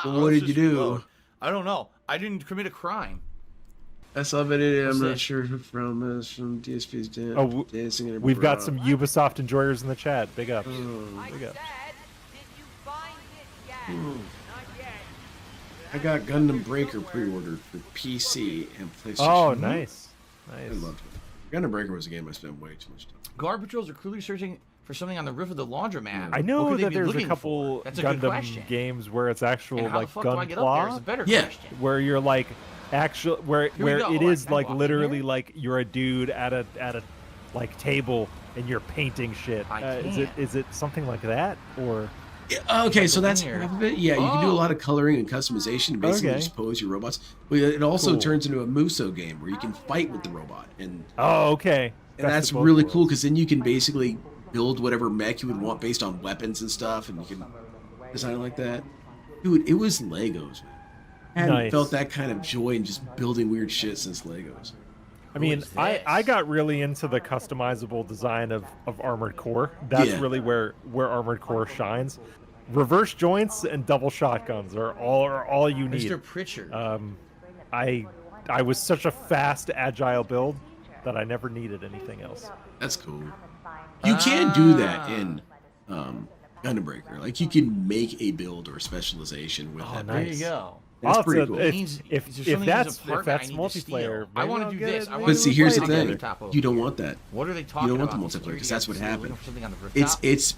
what did you do? I don't know. I didn't commit a crime. I saw a video. I'm not sure from DSP's dancing. Oh, we've got some Ubisoft enjoyers in the chat. Big up. Big up. I got Gundam Breaker pre-ordered for PC and PlayStation. Oh, nice. I loved it. Gundam Breaker was a game I spent way too much time. Guard patrols are clearly searching for something on the roof of the laundromat. I know that there's a couple Gundam games where it's actual like Gunpla. Where you're like where it is like literally like you're a dude at a like table and you're painting shit. Is it something like that or? Okay, so that's half of it. Yeah, you can do a lot of coloring and customization. Basically, just pose your robots. But it also turns into a Muso game where you can fight with the robot. And okay, and that's really cool because then you can basically build whatever mech you would want based on weapons and stuff, and you can design it like that. Dude, it was Legos, man. I hadn't felt that kind of joy in just building weird shit since Legos. I mean, I got really into the customizable design of Armored Core. That's really where Armored Core shines. Reverse joints and double shotguns are all you need. Mr. Pritchard. I was such a fast, agile build that I never needed anything else. That's cool. You can do that in Gundam Breaker. Like, you can make a build or a specialization with that. There you go. That's pretty cool. If that's multiplayer, I want to do this. But see, here's the thing: you don't want that. What are they talking about? You don't want the multiplayer because that's what happened. It's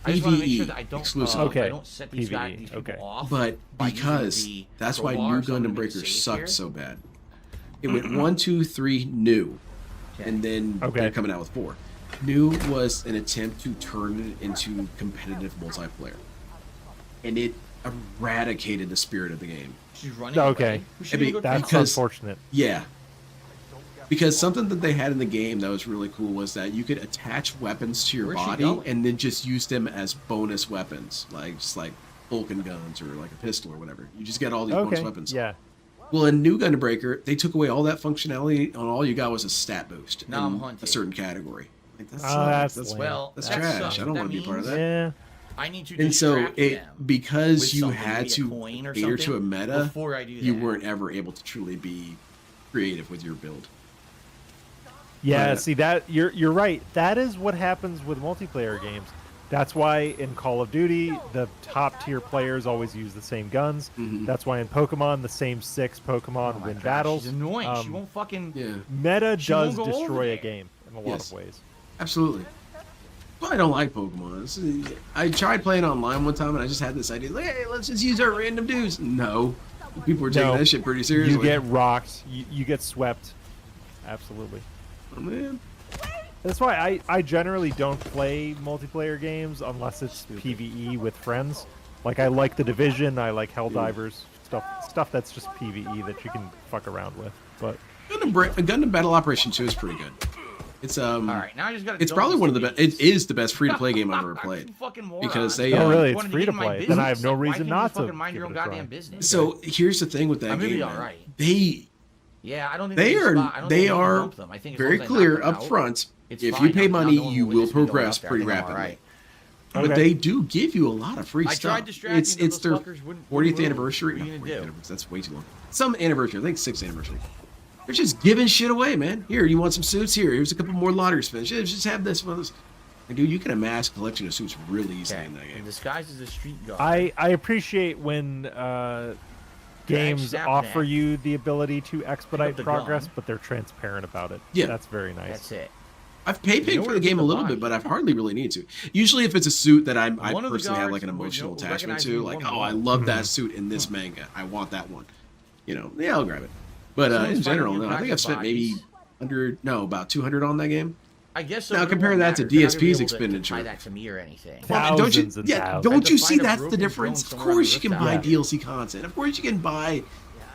PvE exclusive. Okay. PvE. Okay. But because that's why New Gundam Breaker sucked so bad. It went 1, 2, 3 new, and then they're coming out with 4. New was an attempt to turn it into competitive multiplayer, and it eradicated the spirit of the game. She's running. Okay, that's unfortunate. Yeah, because something that they had in the game that was really cool was that you could attach weapons to your body and then just use them as bonus weapons, like Vulcan guns or like a pistol or whatever. You just get all these bonus weapons. Yeah. Well, in New Gundam Breaker, they took away all that functionality, and all you got was a stat boost in a certain category. Like, that's trash. I don't want to be part of that. Yeah. I need to and so because you had to cater to a meta, you weren't ever able to truly be creative with your build. Yeah, see that you're right. That is what happens with multiplayer games. That's why in Call of Duty, the top tier players always use the same guns. That's why in Pokemon, the same 6 Pokemon win battles. She's annoying. She won't fucking. Meta does destroy a game in a lot of ways. Absolutely. But I don't like Pokemon. I tried playing online one time, and I just had this idea, like, hey, let's just use our random dudes. No. People were taking that shit pretty seriously. You get rocked. You get swept. Absolutely. Oh, man. That's why I generally don't play multiplayer games unless it's PvE with friends. Like, I like The Division, I like Helldivers, stuff that's just PvE that you can fuck around with. But Gundam Battle Operation 2 is pretty good. It's all right, now I just gotta. It's probably one of the best. It is the best free-to-play game I've ever played. Because they. Really, it's free-to-play. Then I have no reason not to. Mind your own goddamn business. So here's the thing with that game. Yeah, I don't think they are very clear up front. If you pay money, you will progress pretty rapidly. But they do give you a lot of free stuff. It's their 40th anniversary. Not 40th anniversary. That's way too long. Some anniversary. I think 6th anniversary. They're just giving shit away, man. Here, you want some suits? Here's a couple more lottery spins. Just have this one. Like, dude, you can amass a collection of suits really easily in that game. Disguised as a street guard. I appreciate when games offer you the ability to expedite progress, but they're transparent about it. Yeah. That's very nice. That's it. I've paid for the game a little bit, but I've hardly really needed to. Usually if it's a suit that I personally have like an emotional attachment to, like, oh, I love that suit in this manga. I want that one. Yeah, I'll grab it. But in general, no, I think I've spent maybe about 200 on that game. I guess so. Now compare that to DSP's expenditure. Buy that to me or anything. Don't you see that's the difference? Of course you can buy DLC content. Of course you can buy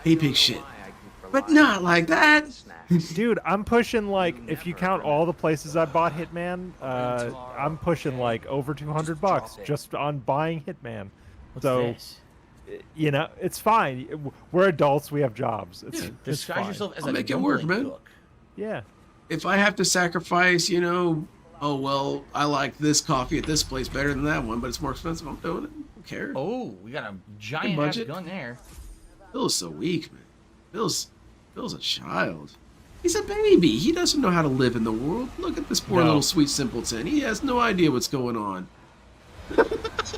pay shit. But not like that. Dude, I'm pushing, like, if you count all the places I bought Hitman, I'm pushing like over $200 just on buying Hitman. It's fine. We're adults. We have jobs. Disguise yourself as I'll make it work, man. Yeah. If I have to sacrifice, oh, well, I like this coffee at this place better than that one, but it's more expensive, I'm doing it. I don't care. Oh, we got a giant ass gun there. Bill's so weak, man. Bill's a child. He's a baby. He doesn't know how to live in the world. Look at this poor little sweet simpleton. He has no idea what's going on.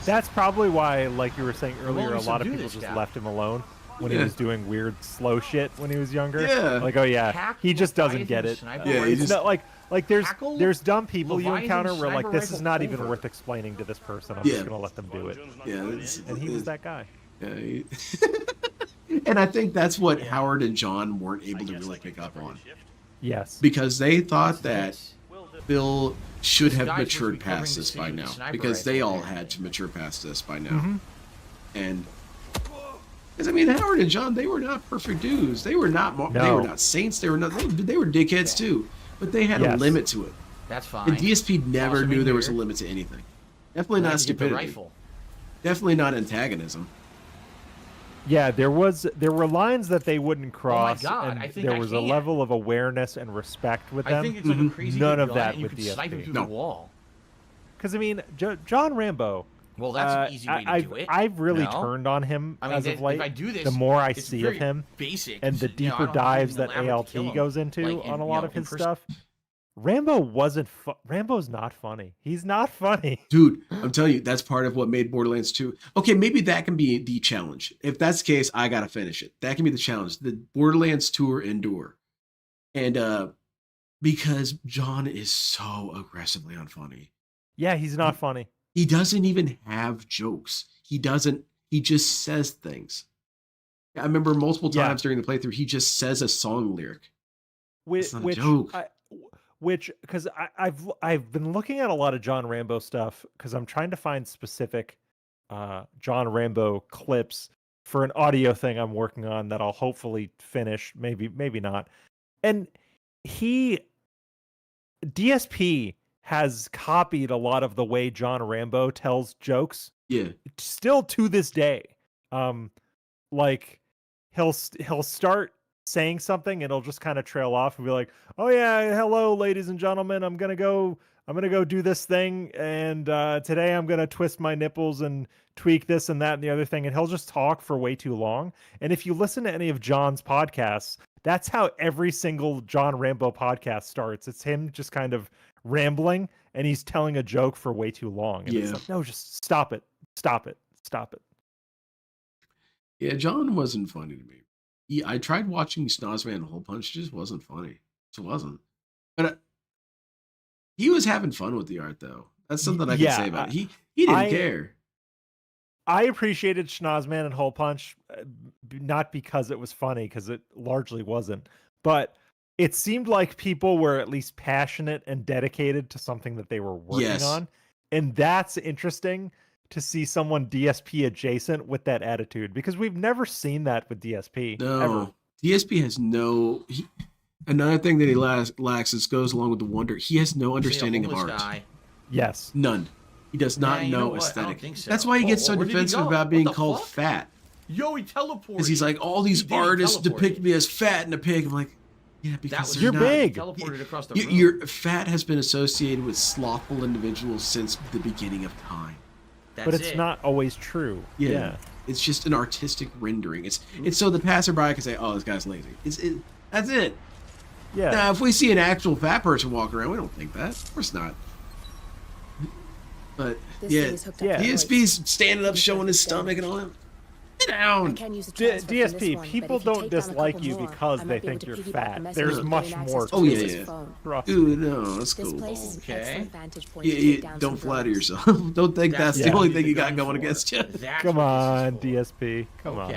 That's probably why, like you were saying earlier, a lot of people just left him alone. when he was doing weird slow shit when he was younger. Yeah. Like, oh yeah, he just doesn't get it. Yeah, he just not like there's dumb people you encounter where like this is not even worth explaining to this person. I'm just gonna let them do it. Yeah, and he was that guy. Yeah, and I think that's what Howard and John weren't able to really pick up on. Yes. Because they thought that Bill should have matured past this by now. Because they all had to mature past this by now. And because I mean, Howard and John, they were not perfect dudes. They were not. They were not saints. They were not. They were dickheads too. But they had a limit to it. That's fine. And DSP never knew there was a limit to anything. Definitely not stupidity. Definitely not antagonism. Yeah, there were lines that they wouldn't cross, oh my God, and I think there was a level of awareness and respect with them. I think it's like a crazy None of gun that and you with could snipe him DSP. through the wall. Because I mean, John Rambo. Well, that's an easy way to do it. I've really turned on him as of late. If I do this, the more I see of him, basic, and the deeper dives that ALT goes into on a lot of his stuff, Rambo's not funny. He's not funny. Dude, I'm telling you, that's part of what made Borderlands 2. Okay, maybe that can be the challenge. If that's the case, I gotta finish it. That can be the challenge. The Borderlands tour endure. And because John is so aggressively unfunny. Yeah, he's not funny. He doesn't even have jokes. He just says things. I remember multiple times during the playthrough, he just says a song lyric. It's not a joke. Because I've been looking at a lot of John Rambo stuff because I'm trying to find specific John Rambo clips for an audio thing I'm working on that I'll hopefully finish, maybe not. And DSP has copied a lot of the way John Rambo tells jokes. Yeah. Still to this day. Like he'll start saying something and it'll just kind of trail off and be like, "Oh yeah, hello ladies and gentlemen, I'm gonna go do this thing, and today I'm gonna twist my nipples and tweak this and that and the other thing," and he'll just talk for way too long. And if you listen to any of John's podcasts, that's how every single John Rambo podcast starts. It's him just kind of rambling and he's telling a joke for way too long. And it's like, no, just stop it. Yeah, John wasn't funny to me. I tried watching Snozman and Hole Punch. It just wasn't funny. It just wasn't. But he was having fun with the art, though. That's something I can say about it. He didn't care. I appreciated Schnozman and Hole Punch, not because it was funny, because it largely wasn't. But it seemed like people were at least passionate and dedicated to something that they were working on. And that's interesting to see someone DSP adjacent with that attitude, because we've never seen that with DSP. No, ever. DSP has no. Another thing that he lacks, this goes along with the wonder. He has no understanding of art. Yes, none. He does not know aesthetic. So. That's why he gets so defensive about being called fat. Yo, he teleported. Because he's like, all these artists depict me as fat and a pig. I'm like, yeah, because you're big. Teleported across the room. Your fat has been associated with slothful individuals since the beginning of time. But it's not always true. Yeah. It's just an artistic rendering. It's so the passerby can say, "Oh, this guy's lazy." That's it. Yeah. Now, if we see an actual fat person walk around, we don't think that. Of course not. But DSP's standing up, showing his stomach and all that. Sit down. DSP, people don't dislike you because they think you're fat. There's much more to it. Dude, no, that's cool. Okay. Don't flatter yourself. Don't think that's the only thing you got going against you. Come on, DSP. Come on.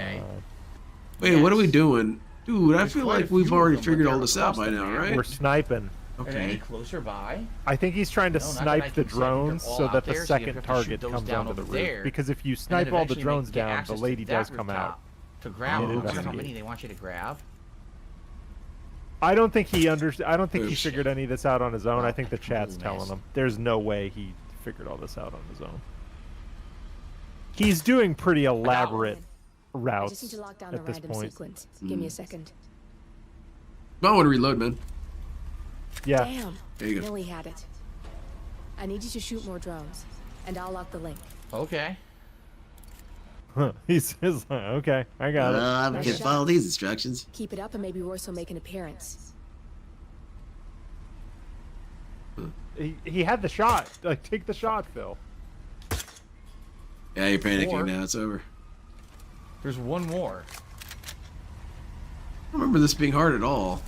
Wait, what are we doing? Dude, I feel like we've already figured all this out by now, right? We're sniping. Okay. Closer by? I think he's trying to snipe the drones so that the second target comes onto the roof. Because if you snipe all the drones down, the lady does come out. To grab how many they want you to grab? I don't think he figured any of this out on his own. I think the chat's telling him. There's no way he figured all this out on his own. He's doing pretty elaborate routes at this point. Give me a second. I want to reload, man. Yeah. Damn. There you go. Billy had it. I need you to shoot more drones, and I'll lock the link. Okay. He says, "Okay, I got it." I can follow these instructions. Keep it up, and maybe Royce will make an appearance. He had the shot. Like, take the shot, Phil. Yeah, you're panicking now. It's over. There's one more. don't remember this being hard at all.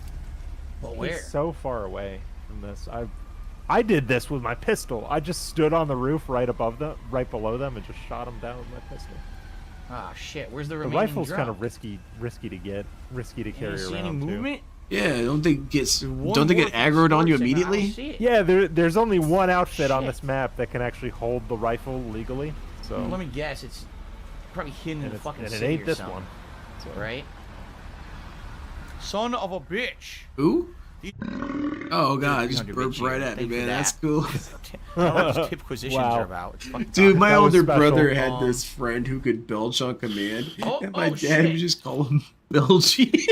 Well, where? It's so far away from this. I did this with my pistol. I just stood on the roof right below them, and just shot them down with my pistol. Ah, shit. Where's the remaining remaining rifle's drum? kind of risky to carry see around any movement? too. Yeah, don't they get aggroed on you immediately? Yeah, there's only one outfit on this map that can actually hold the rifle legally. So let me guess, it's probably hidden in the fucking and city it ain't or this something. one. So. Right? Son of a bitch. Who? Oh god, I just burped right at me, man. That's cool. I don't know what those tip-quisitions are about. Dude, my older brother had this friend who could belch on command, and my dad would just call him Belchy.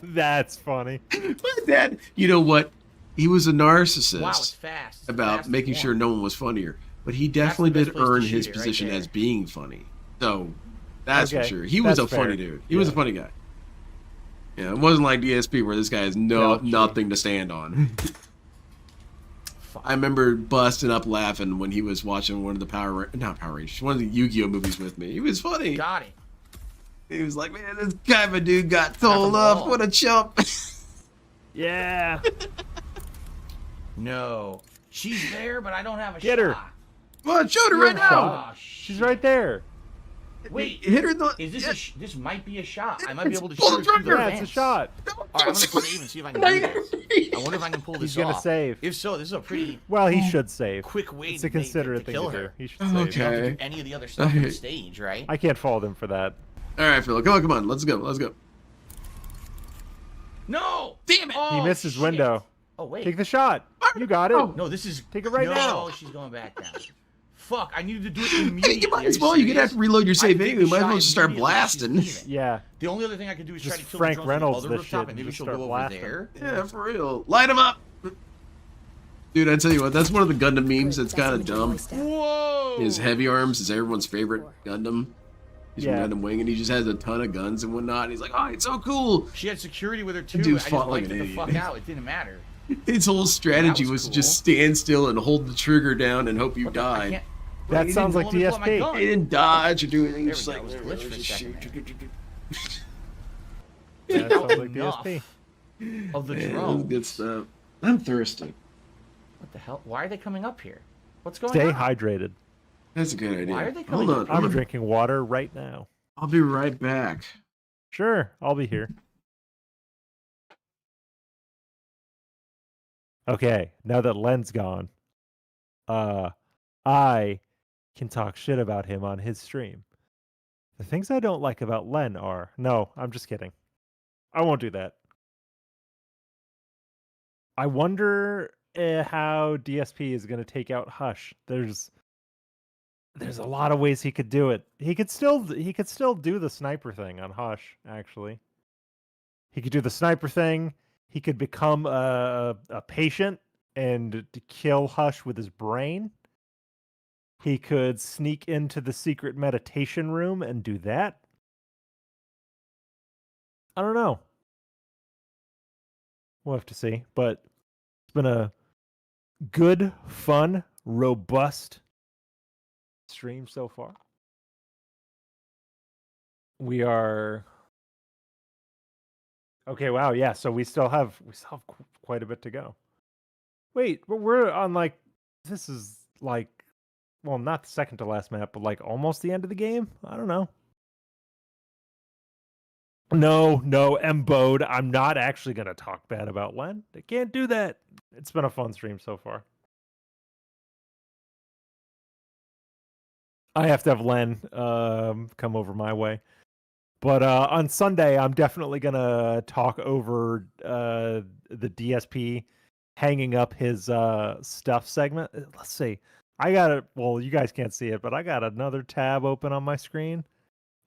That's funny. My dad, you know what? He was a narcissist. Wow, it's fast. It's about fast making sure no one was funnier, but he definitely did earn his position as being funny. So that's for sure. He was a funny dude. He was a funny guy. Yeah, it wasn't like DSP where this guy has nothing to stand on. I remember busting up laughing when he was watching one of the not Power Rangers, one of the Yu-Gi-Oh movies with me. He was funny. Got it. He was like, man, this guy of a dude got told off. What a chump. Yeah. No. She's there, but I don't have a Get shot. her. Come on, shoot her right now. Oh, she's right there. Wait, hit her in the... Is this this might be a shot. I might be able to pull shoot the her through trigger. the Yeah, it's a shot. Alright, I'm gonna pull it even, see if I can do this. I wonder if I can pull this He's gonna off. save. If so, this is a pretty Well, he should save. quick way It's a considerate thing kill to her. do. He should save. You don't have to do any of the other stuff on the stage, right? I can't fault him for that. All right, Phil, come on. Let's go. No! Damn it! Oh, He missed his shit. window. Oh, wait. Take the shot. You got it. No, this is... Take it right now. No, she's going back down. Fuck, I needed to do it immediately. You might as well. You're gonna have to reload your save anyway. You might as well just start blasting. Yeah. The only other thing I could do is try to kill Frank the drone Reynolds from the this other rooftop, shit and maybe and she'll start go over blasting. there. Yeah, for real. Light him up. Dude, I tell you what, that's one of the Gundam memes that's kind of dumb. Whoa! His heavy arms is everyone's favorite Gundam. He's from Gundam Wing, and he just has a ton of guns and whatnot. And he's like, oh, it's so cool. She had security with her too. Dude I just fought like wiped an it the idiot. fuck out. It didn't matter. His whole strategy was to just stand still and hold the trigger down and hope you died. That sounds like DSP. He didn't dodge or do anything. There Just we like, go. It was glitched for a second That sounds like DSP. Of the man, drone. good stuff. I'm thirsty. What the hell? Why are they coming up here? What's going Stay on? hydrated. That's a good idea. Why are they coming Hold on. I'm drinking water right now. I'll be right back. Sure, I'll be here. Okay, now that Len's gone, I can talk shit about him on his stream. The things I don't like about Len are... No, I'm just kidding. I won't do that. I wonder how DSP is going to take out Hush. There's a lot of ways he could do it. He could still do the sniper thing on Hush, actually. He could do the sniper thing. He could become a patient and kill Hush with his brain. He could sneak into the secret meditation room and do that. I don't know. We'll have to see. But it's been a good, fun, robust stream so far. We are... Okay, wow, yeah, so we still have quite a bit to go. Wait, but we're on this is well, not the second to last map, but almost the end of the game? I don't know. No, M-Bode, I'm not actually going to talk bad about Len. I can't do that. It's been a fun stream so far. I have to have Len come over my way. But on Sunday, I'm definitely going to talk over the DSP hanging up his stuff segment. Let's see. I got it. Well, you guys can't see it, but I got another tab open on my screen.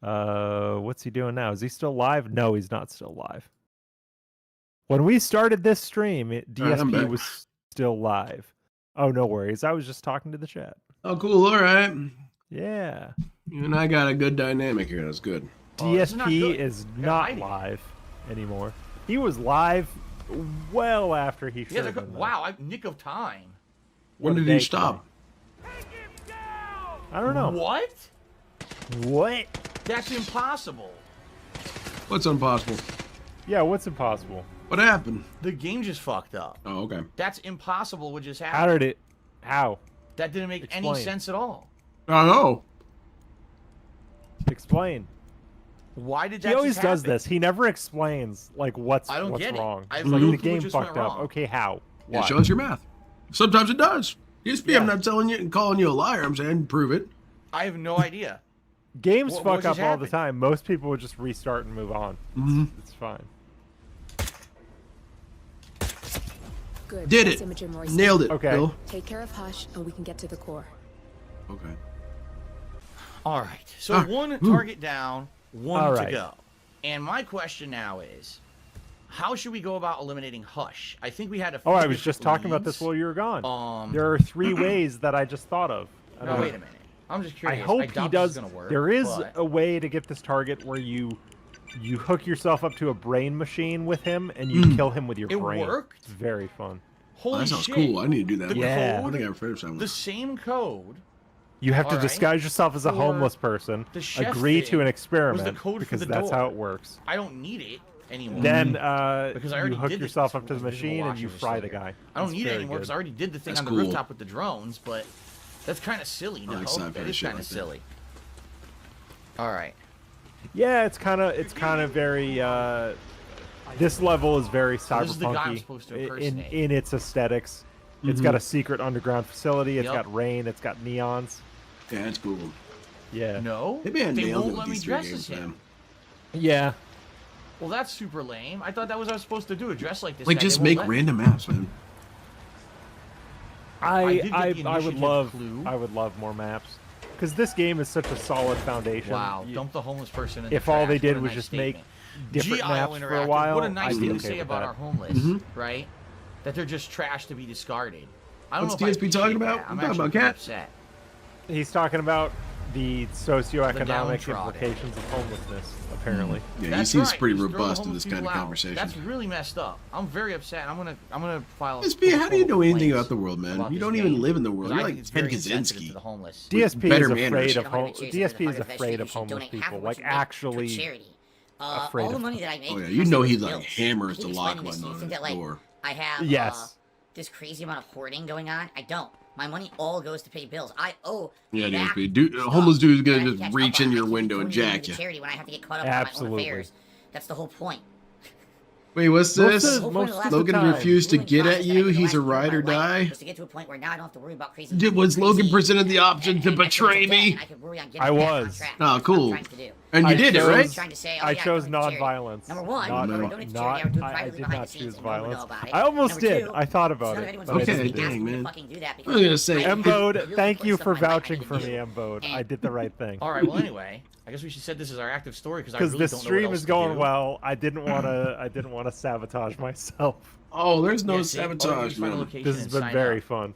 What's he doing now? Is he still live? No, he's not still live. When we started this stream, DSP was still live. Oh, no worries. I was just talking to the chat. Oh, cool. All right. Yeah. You and I got a good dynamic here. That's good. DSP is not live anymore. He was live well after he should have been. Wow, nick of time. When did he stop? I don't know. What? What? That's impossible. What's impossible? Yeah, what's impossible? What happened? The game just fucked up. Oh, okay. That's impossible what just happened. How did it... How? That didn't make any sense at all. I know. Explain. Why did that He always just does happen? this. He never explains, like, what's I don't what's get it. wrong. I It's like, know the people game just fucked went up. wrong. Okay, how? Yeah, Why? show us your math. Sometimes it does. DSP, Yeah. I'm not telling you and calling you a liar. I'm saying prove it. I have no idea. Games What fuck just up all the happened? time. Most people would just restart and move on. It's fine. Good. Did That's it. Imogen Royce. Nailed it, Okay. Bill. Take care of Hush, and we can get to the core. Okay. All right. So Ah, one target down, one All to right. go. And my question now is, how should we go about eliminating Hush? I think we had a few Oh, I was different just talking about this leads. while you were gone. There are 3 ways that I just thought of. No, wait a minute. I'm just I curious. hope doubt he this does. is gonna work, There is but- a way to get this target where you hook yourself up to a brain machine with him and you kill him with your It brain. worked? It's very fun. Holy that sounds shit. cool. I need to do that. The Yeah. I code, think I finished that one. the same code. You have to Alright. disguise yourself as a For homeless person, the chef agree to thing an experiment, was the code for because the that's door. how it works. I don't need it anymore. Then Because I already you hook did yourself this up to the with visual machine and you watching fry this the later. guy. I don't It's need it very anymore because good. I already did the thing That's on the cool. rooftop with the drones, but that's kind of silly. No, like sci-fi that is shit kind of like that. silly. All right. Yeah, it's kind of very. This level is very So this is the guy I'm cyberpunky supposed to in impersonate. in its aesthetics. It's got a secret underground facility. It's got rain. It's got neons. Yeah, that's cool. Yeah. No, Maybe I they nailed won't it with let me these 3 dress games, as him. man. Yeah. Well, that's super lame. I thought that was what I was supposed to do, a dress like this. Like, guy. just They won't make let- random maps, man. I did get the I would initiative love clue. I would love more maps because this game is such a solid foundation. Wow, You- dump the homeless person in if the all trash. they did What a was nice just statement. make different GIO maps for a Interactive, while, what a nice I'd be thing to okay say with about that. our homeless, right? That they're just trash to be discarded. I don't What's know if I DSP talking appreciate about? that. I'm I'm talking actually about pretty Cat. upset. He's talking about the socioeconomic downtrodden. implications of homelessness, apparently. Yeah, That's he seems right. pretty Just throw the robust in homeless this kind of people out. conversation. That's really messed up. I'm very upset. I'm gonna file. DSP, how do you know anything complaints about the world, man? about You this don't even game, live in the world. because You're I think like it's Ted very insensitive Kaczynski. to the homeless. DSP better is manners. afraid of You know, DSP is if I afraid you of should homeless donate half people. of what Like you make to actually charity. afraid all the of money that I make. Oh, yeah, has you to know go he to like bills. hammers Keep the lock explaining this button to you. on Think the that, like, door. I have Yes. this crazy amount of hoarding going on. I don't. My money all goes to pay bills. I owe. Yeah, back DSP. Dude, a stuff homeless dude's that I gonna have to just catch reach up in on. your I can't window and donate money jack to you. charity when I have to get caught up on my Absolutely. own affairs. That's the whole point. Wait, what's Most this? of- most of the Logan time. refused to Doing get at process that I you. did the He's last a year of ride my or life die. was to get to a point where now I don't have to worry about crazy. Dude, was Logan crazy- presented the option to and I betray could forget, me? and I could worry on getting I back on was. track. Oh, That's what I'm cool. trying to do. And you I did it, chose- right? Trying to say, I yeah, chose donate to charity. non-violence. Number one, Not- donate to charity, I would do it I privately did behind not the scenes choose and no one would know violence. about it. I almost Number did. two, I thought it's about none of it. anyone's But I Okay, business. didn't They do asked dang, me to man. fucking do that I was gonna say, because Mbode, really thank put you stuff for in my life I vouching need for to me, do. Mbode. I And- did the right thing. All right. Well, anyway, I guess we should say this is our active story because I Because really this don't know what stream else is to going do. well. I didn't want to sabotage myself. Oh, there's no Yeah, see, all you do is sabotage, find a man. location This has and been sign very up. fun.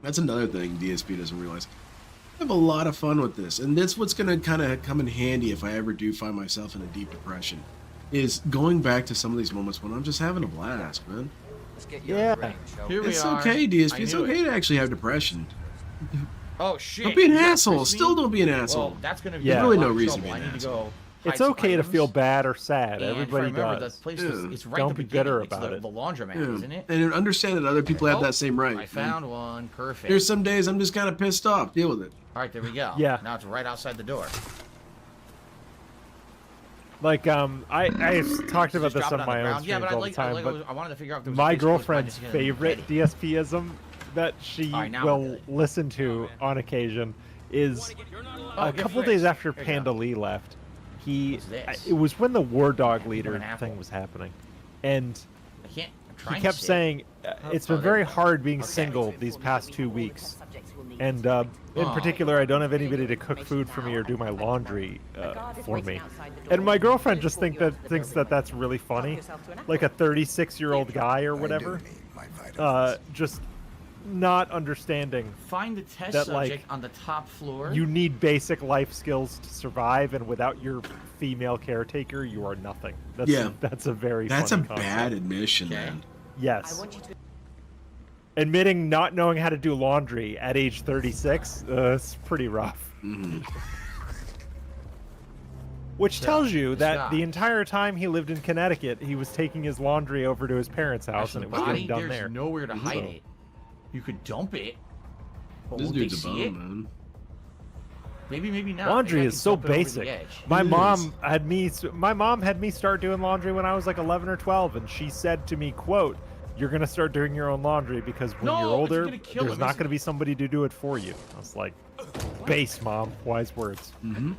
That's another thing DSP doesn't realize. I have a lot of fun with this, and that's what's gonna kind of come in handy if I ever do find myself in a deep depression. Is going back to some of these moments when I'm just having a blast, man. Let's get you Yeah. in the ring, shall we? Here we It's are. okay, I DSP. It's knew okay it. to actually have depression. Oh shit! Don't be an You got asshole. Chris Still me? don't be an asshole. Well, that's gonna be Yeah. a Really lot no of reason to trouble. be I an need to go. It's hide some okay to items. feel bad or sad. And if I Everybody remember, does. The place Yeah. it's right Don't at the be bitter beginning. It's about the, it. the laundromat, Yeah. isn't it? And understand that other people have Oh, that same right. I man. found one. Perfect. There's some days I'm just kind of pissed off. Deal with it. All right, there we go. Yeah. Now it's right outside the door. Like I talked about Just this drop it on my own ground. Yeah, streams but all the time. But I wanted to figure out if there was a my place close by girlfriend's just to get in favorite ready. DSPism that she All right, now we're will good. listen to on occasion is Oh, a get couple Fritz. days after Here you Panda go. Lee left. It this? was when the War Dog Leader an apple. thing was happening, and I can't. I'm he trying kept to sit. saying it's Oh, been there very we go. hard being Okay. single these past 2 weeks. And in Oh. particular, I don't have anybody to cook food for me or do my laundry for me. And my girlfriend just thinks that that's really funny, like a 36-year-old guy or whatever, just not understanding Find the test that, subject like, on the top floor. you need basic life skills to survive, and without your female caretaker, you are nothing. That's a very That's a funny concept. bad admission, Okay. man. Yes. Admitting not knowing how to do laundry at age 36, it's pretty rough. Mm-hmm. Which tells you that the entire time he lived in Connecticut, he was taking his laundry over to his parents' house, and it was getting done there. There's nowhere to hide it. You could dump it. But This won't they dude's a see it? bum, man. Maybe not. Laundry Maybe I is can so dump it over the basic. edge. My mom had me start doing laundry when I was like 11 or 12, and she said to me, "quote You're gonna start doing your own laundry because when you're older, there's not gonna be somebody to do it for you." I was like, "Base, Mom, wise words." Mm-hmm.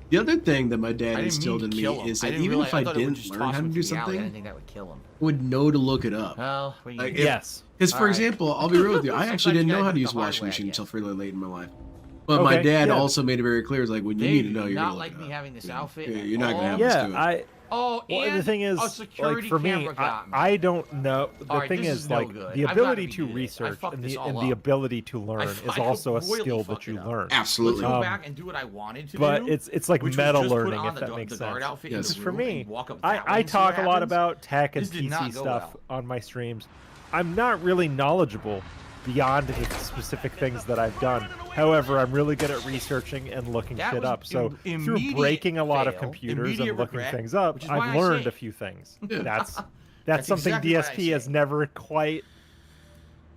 The other thing that my dad instilled in me is that even if I didn't learn how to do something, I didn't think that would kill him. I would know to look it up. Well, yes. Because, for example, I'll be real with you, I actually didn't know how to use washing machine until fairly late in my life. But my dad also made it very clear, it's like, when you need to know, you're gonna look it up. Not like me having this outfit. You're not gonna have this do it. Oh, well, the thing is, like for me, I don't know. The thing is, like the ability to research and the ability to learn is also a skill that you learn. Absolutely. Go back and do what I wanted to but do. It's like meta learning, if that makes sense. Yes. For me, I talk a lot about tech and PC stuff on my streams. I'm not really knowledgeable beyond the specific things that I've done. However, I'm really good at reaching and looking shit up. So through breaking a lot of computers and looking things up, I've learned a few things. That's something exactly DSP has never quite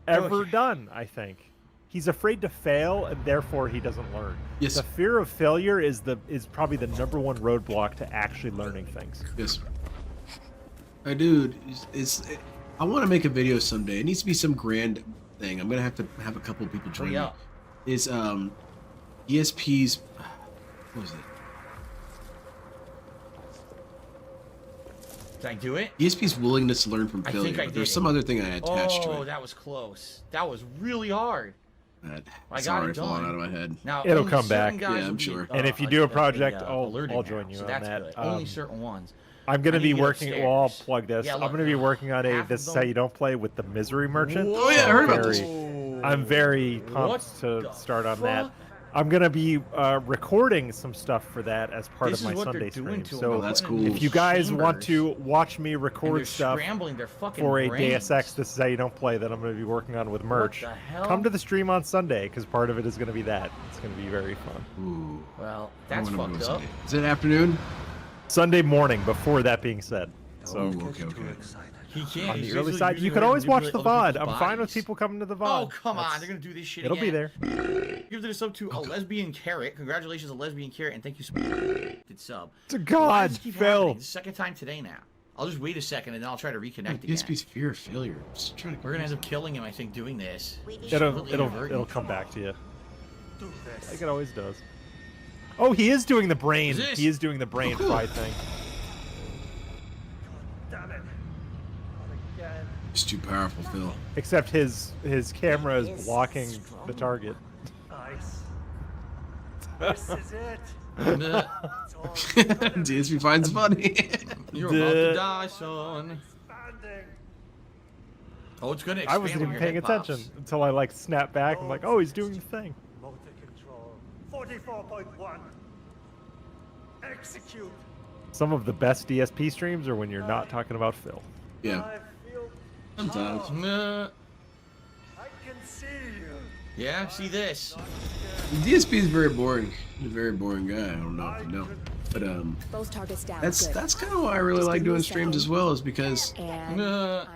ever done, I think. He's afraid to fail, and therefore he doesn't learn. Yes. The fear of failure is probably the #1 roadblock to actually learning things. Yes. Dude, I want to make a video someday. It needs to be some grand thing. I'm gonna have to have a couple people join me. Is ESP's what was it? Did I do it? ESP's willingness to learn from failure. I think There's some other thing I attached to it. Oh, that was close. That was really hard. That's already falling out of my head. Now it'll come back. Yeah, I'm sure. And if you do a project, I'll join you on that. Only certain ones. I'm going to be working. Well, I'll plug this. I'm going to be working on This Is How You Don't Play with the Misery Merchant. Oh yeah, I heard about this. I'm very pumped to start on that. I'm going to be recording some stuff for that as part of my Sunday stream. So that's cool. If you guys want to watch me record stuff for a Deus Ex This Is How You Don't Play that I'm going to be working on with merch, come to the stream on Sunday, because part of it is going to be that. It's going to be very fun. Ooh. Well, that's fucked up. Is it afternoon? Sunday morning, before that being said. So okay. He can't. On the early side, you can always watch the VOD. I'm fine with people coming to the VOD. Oh, come on. They're going to do this shit It'll be there. Give it a sub to a lesbian carrot. Congratulations, a lesbian carrot, and thank you so much for sub. To God, Phil. The second time today now. I'll just wait a second, and then I'll try to reconnect again. ESP's fear of failure. We're going to end up killing him, I think, doing this. It'll come back to you. Like it always does. Oh, he is doing the brain. He is doing the brain fry thing. Damn it. Not again. It's too powerful, Phil. Except his camera is blocking the target. Nice. This is it. DSP finds funny. You're about to die, son. Expanding. Oh, it's gonna expand. I wasn't even paying attention until I snapped back. I'm like, oh, he's doing the thing. Motor control. 44.1. Execute. Some of the best DSP streams are when you're not talking about Phil. Yeah. I feel Sometimes. I can see you. Yeah, see this. DSP is very boring. He's a very boring guy. I don't know if you know. But Both targets down. that's kind of why I really like doing streams as well, is because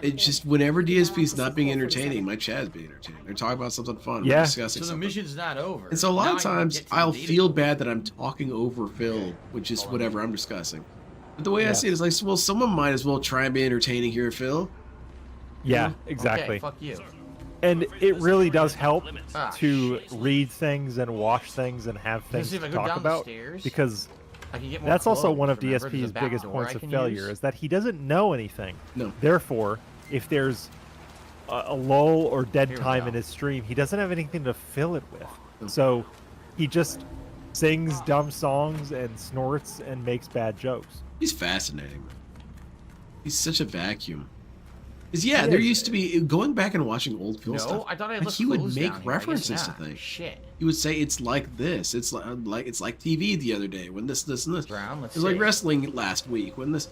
it's just whenever DSP's not being entertaining, my chat's being entertaining. They're talking about something fun. Yeah. They're discussing So the something. mission's not over. And so a lot of times I'll feel bad that I'm talking over Phil, which is whatever I'm discussing. But the way I see it is like, well, someone might as well try and be entertaining here, Phil. Yeah, exactly. Okay, fuck you. And it really does help to read things and watch things and have things to talk about, because that's also one of DSP's biggest points of failure, is that he doesn't know anything. No. Therefore, if there's a lull or dead time in his stream, he doesn't have anything to fill it with. So he just sings dumb songs and snorts and makes bad jokes. He's fascinating. He's such a vacuum. Because there used to be, going back and watching old Phil stuff, I thought I like he would make references to things. Shit. He would say it's like this. It's like TV the other day when this and this. Brown, it was like wrestling last week when this.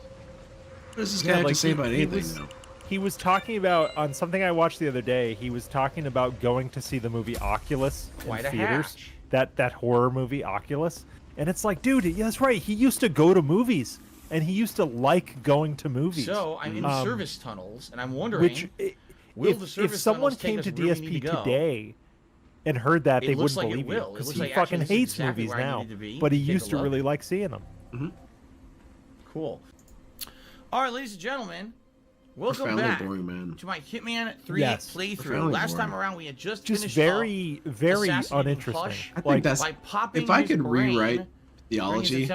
What does this guy have to say about anything now? He was talking about, on something I watched the other day, he was talking about going to see the movie Oculus in theaters. That horror movie Oculus. And it's like, dude, yeah, that's right. He used to go to movies, and he used to like going to movies. So I'm in service tunnels, and I'm wondering, if someone came to DSP today and heard that, they wouldn't believe you, because he fucking hates movies now. But he used to really like seeing them. Cool. All right, ladies and gentlemen, welcome back to my Hitman 3 playthrough. Last time around, we had just finished very uninteresting. I think that's, if I could rewrite theology,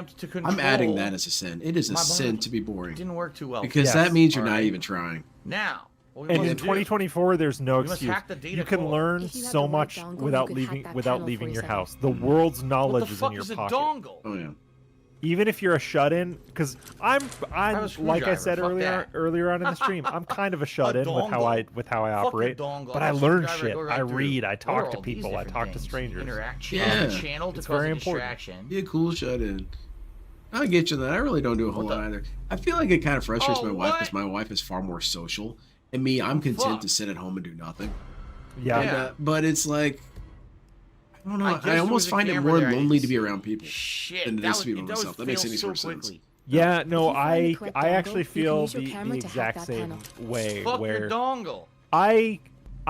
I'm adding that as a sin. It is a sin to be boring. Didn't work too well. Because that means you're not even trying. Now, and in 2024, there's no excuse. You can learn so much without leaving your house. The world's knowledge is in your pocket. Oh yeah. Even if you're a shut-in, because I'm like I said earlier on in the stream, I'm kind of a shut-in with how I operate. But I learn shit. I read. I talk to people. I talk to strangers. Channel it's very important. Be a cool shut-in. I get you that. I really don't do a whole lot either. I feel like it kind of frustrates my wife because my wife is far more social, and me, I'm content to sit at home and do nothing. Yeah. But it's like, I don't know. I almost find it more lonely to be around people than it is to be by myself. That makes any sort of sense. Yeah, no, I actually feel the exact same way. Where I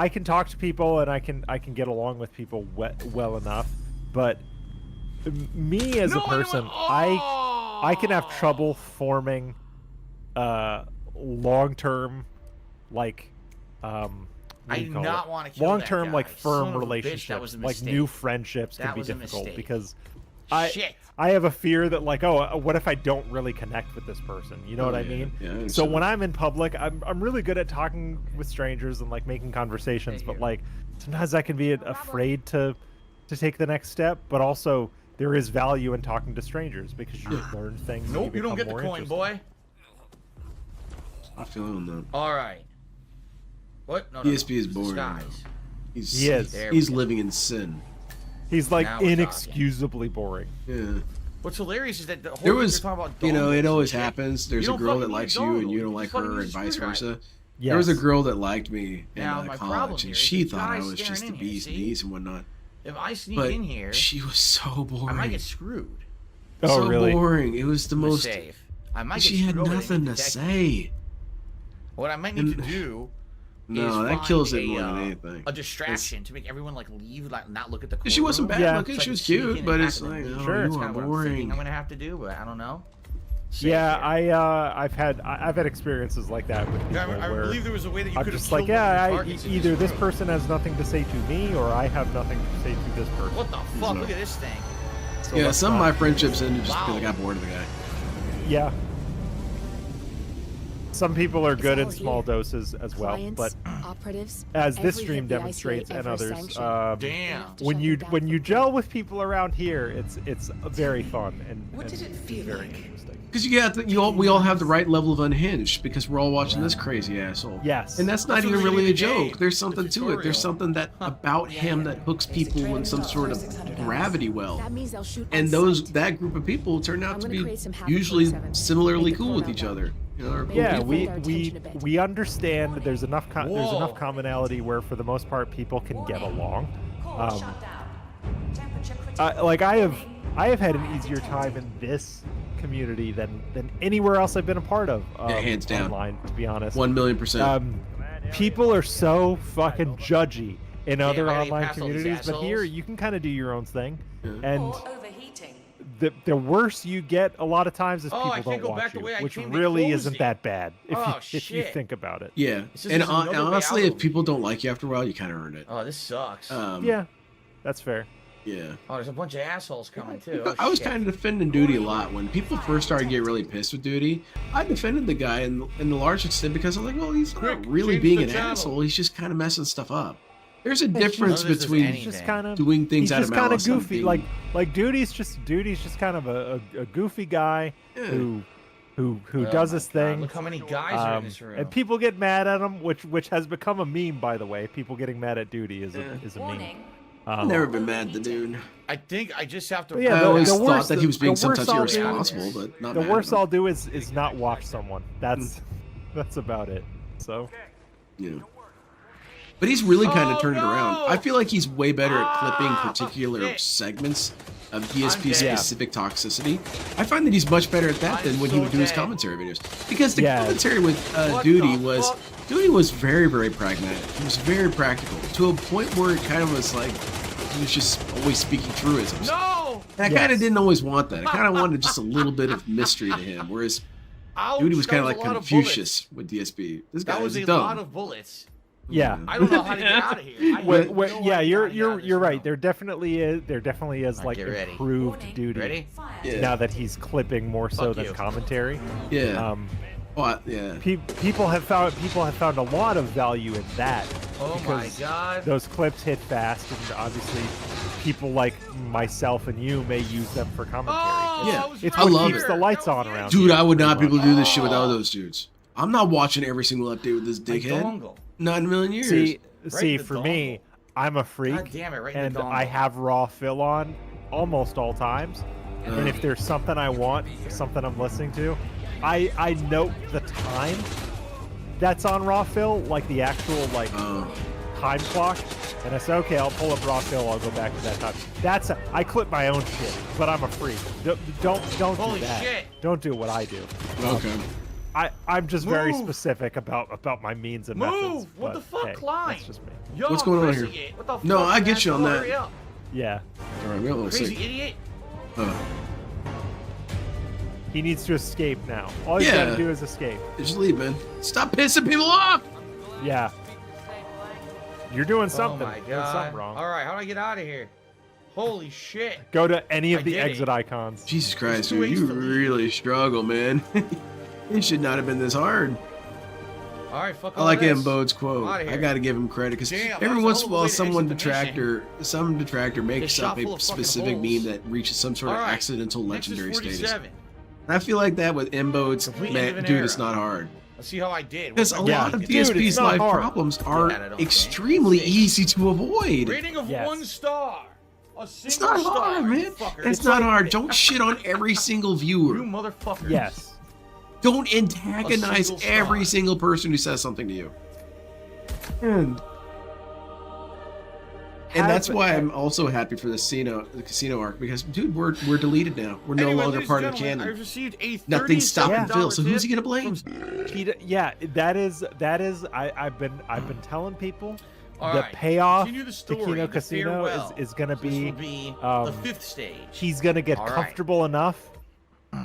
can talk to people and I can get along with people well enough, but me as a person, I can have trouble forming long-term I do not want to kill long-term firm relationships, like new friendships can be difficult because I have a fear that what if I don't really connect with this person? You know what I mean? Yeah, so when I'm in public, I'm really good at talking with strangers and making conversations, but sometimes I can be afraid to take the next step, but also there is value in talking to strangers because you learn things. Nope, you don't get the coin, boy. I feel that. All right. What? No, DSP is boring. He's living in sin. He's inexcusably boring. Yeah. What's hilarious is that the whole there was, about it always happens. There's a girl that likes you and you don't like her, and vice versa. Yes. There was a girl that liked me in college, and she thought I was just the bee's knees and whatnot. If I sneak in here, she was so boring. I might get screwed. So boring. It was the most. I might she had nothing to say. What I might need to do. No, that kills it more than anything. A distraction to make everyone leave, not look at the courtroom. She wasn't bad looking. She was cute, but it's sure, you are boring. I'm gonna have to do, but I don't know. I've had experiences like that with people I believe there was a way that you could have just either this person has nothing to say to me, or I have nothing to say to this person. What the fuck? Look at this thing. So some of my friendships ended just because I got bored of the guy. Yeah. Some people are good in small doses as well, but as this stream demonstrates and others, when you gel with people around here, it's very fun and very interesting. Because we all have the right level of unhinged because we're all watching this crazy asshole. Yes, and that's not even really a joke. There's something to it. There's something about him that hooks people in some sort of gravity well. And that group of people turn out to be usually similarly cool with each other. We understand that there's enough commonality where for the most part people can get along. I have had an easier time in this community than anywhere else I've been a part of. Hands down. Online, to be honest. 1,000,000%. People are so fucking judgy in other online communities, but here you can kind of do your own thing. And the worse you get a lot of times is people don't watch you, which really isn't that bad if you think about it. Yeah, and honestly, if people don't like you after a while, you kind of earned it. Oh, this sucks. Yeah, that's fair. Yeah. Oh, there's a bunch of assholes coming too. I was kind of defending Duty a lot when people first started getting really pissed with Duty. I defended the guy in the large extent because I'm like, well, he's not really being an asshole. He's just kind of messing stuff up. There's a difference between doing things out of malice. He's just kind of goofy. Like Duty's just kind of a goofy guy who does his thing. Look how many guys are in this room. And people get mad at him, which has become a meme, by the way. People getting mad at Duty is a meme. I've never been mad at the dude. I think I just have to. I always thought that he was being sometimes irresponsible, but not. The worst I'll do is not watch someone. That's about it. So. Yeah. But he's really kind of turned it around. I feel like he's way better at clipping particular segments of DSP specific toxicity. I find that he's much better at that than when he would do his commentary videos. Because the commentary with Duty was very, very pragmatic. He was very practical to a point where it kind of was like he was just always speaking truisms. No! And I kind of didn't always want that. I kind of wanted just a little bit of mystery to him, whereas Duty was kind of like Confucius with DSP. This guy was dumb. That was a lot of bullets. Yeah, I don't know how to get out of here. You're right. There definitely is like improved Duty. Ready? Yeah. Now that he's clipping more so than commentary. Yeah. People have found a lot of value in that. Oh my God! Those clips hit fast, and obviously, people like myself and you may use them for commentary. Oh, it's I what love keeps it. the lights on around. Dude, I would not be able to do this shit without those dudes. I'm not watching every single update with this dickhead. Not in a million years. See, for me, I'm a freak, God damn it, and I have raw fill on almost all times. And if there's something I want, something I'm listening to, I note the time that's on raw fill, like the actual time clock, and I say, okay, I'll pull up raw fill. I'll go back to that time. I clip my own shit, but I'm a freak. Don't Holy do that. Shit. Don't do what I do. Okay. I'm just very specific about my means and methods. What the fuck, Klein? That's just me. Yo, what's going on here? What the fuck, No, I get you on that. Hurry up. Yeah. All right, we're a little Crazy sick. idiot. He needs to escape now. All he's got to do is escape. Just leave, man. Stop pissing people off. Yeah. You're doing something. Oh my Doing God. something wrong. All right, how do I get out of here? Holy shit. Go to any of the exit icons. Jesus Christ, dude, you really struggle, man. It should not have been this hard. All right, fuck I like this. Mbode's quote. I gotta give him credit because every once in a while, some detractor makes up a specific meme that reaches some sort of accidental legendary status. And I feel like that with Mbode's, man, dude, it's not hard. Let's see how I did. Because a lot of DSP's life problems are extremely easy to avoid. Rating of 1 star. It's not hard, man. It's not hard. Don't shit on every single viewer. You motherfuckers. Yes. Don't antagonize every single person who says something to you. And that's why I'm also happy for the casino arc, because dude, we're deleted now. We're no longer part of the canon. I've received a Nothing's stopping Phil. So who's he gonna blame? That is. I've been telling people All the right, payoff to Takin Casino is gonna be the 5th stage. He's gonna get comfortable enough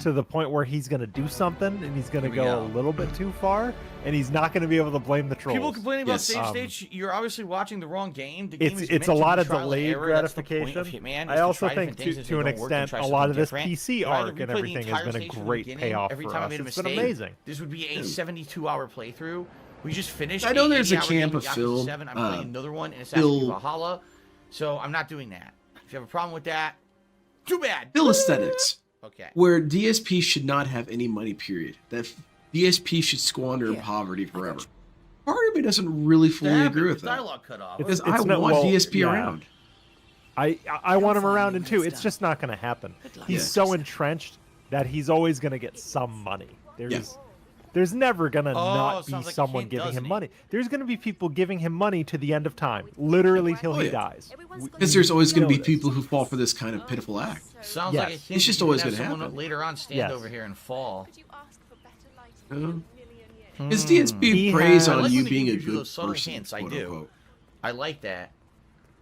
to the point where he's going to do something and he's going to go a little bit too far, and he's not going to be able to blame the trolls. People complaining about save stage, you're obviously watching the wrong game. The game it's a lot of delayed gratification. Hitman, I also think to an extent a lot of this PC arc and everything has been a great payoff for us. It's been amazing. This would be a 72-hour playthrough. We just finished. I know there's a camp of Phil. I'm playing another one in Assassin's Creed Valhalla, so I'm not doing that. If you have a problem with that, too bad. Phil aesthetics. Okay. Where DSP should not have any money, period. That DSP should squander in poverty forever. Part of me doesn't really fully agree with that. Dialogue cut off. Because I want DSP around. I want him around too. It's just not going to happen. He's so entrenched that he's always going to get some money. There's never going to not be someone giving him money. There's going to be people giving him money to the end of time, literally till he dies. Because there's always going to be people who fall for this kind of pitiful act. Sounds like a hint. It's just always going to happen. Later on, stand over here and fall. His DSP preys on you being a good person. Hints, I do. I like that.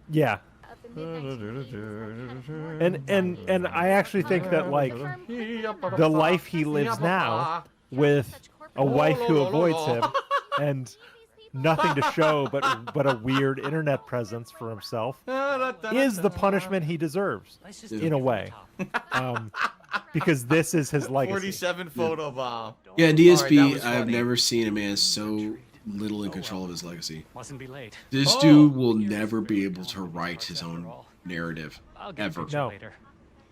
Yeah. And I actually think that like the life he lives now with a wife who avoids him and nothing to show but a weird internet presence for himself is the punishment he deserves in a way, because this is his legacy. 47 photo bomb. Yeah, DSP, I've never seen a man so little in control of his legacy. This dude will never be able to write his own narrative ever. No.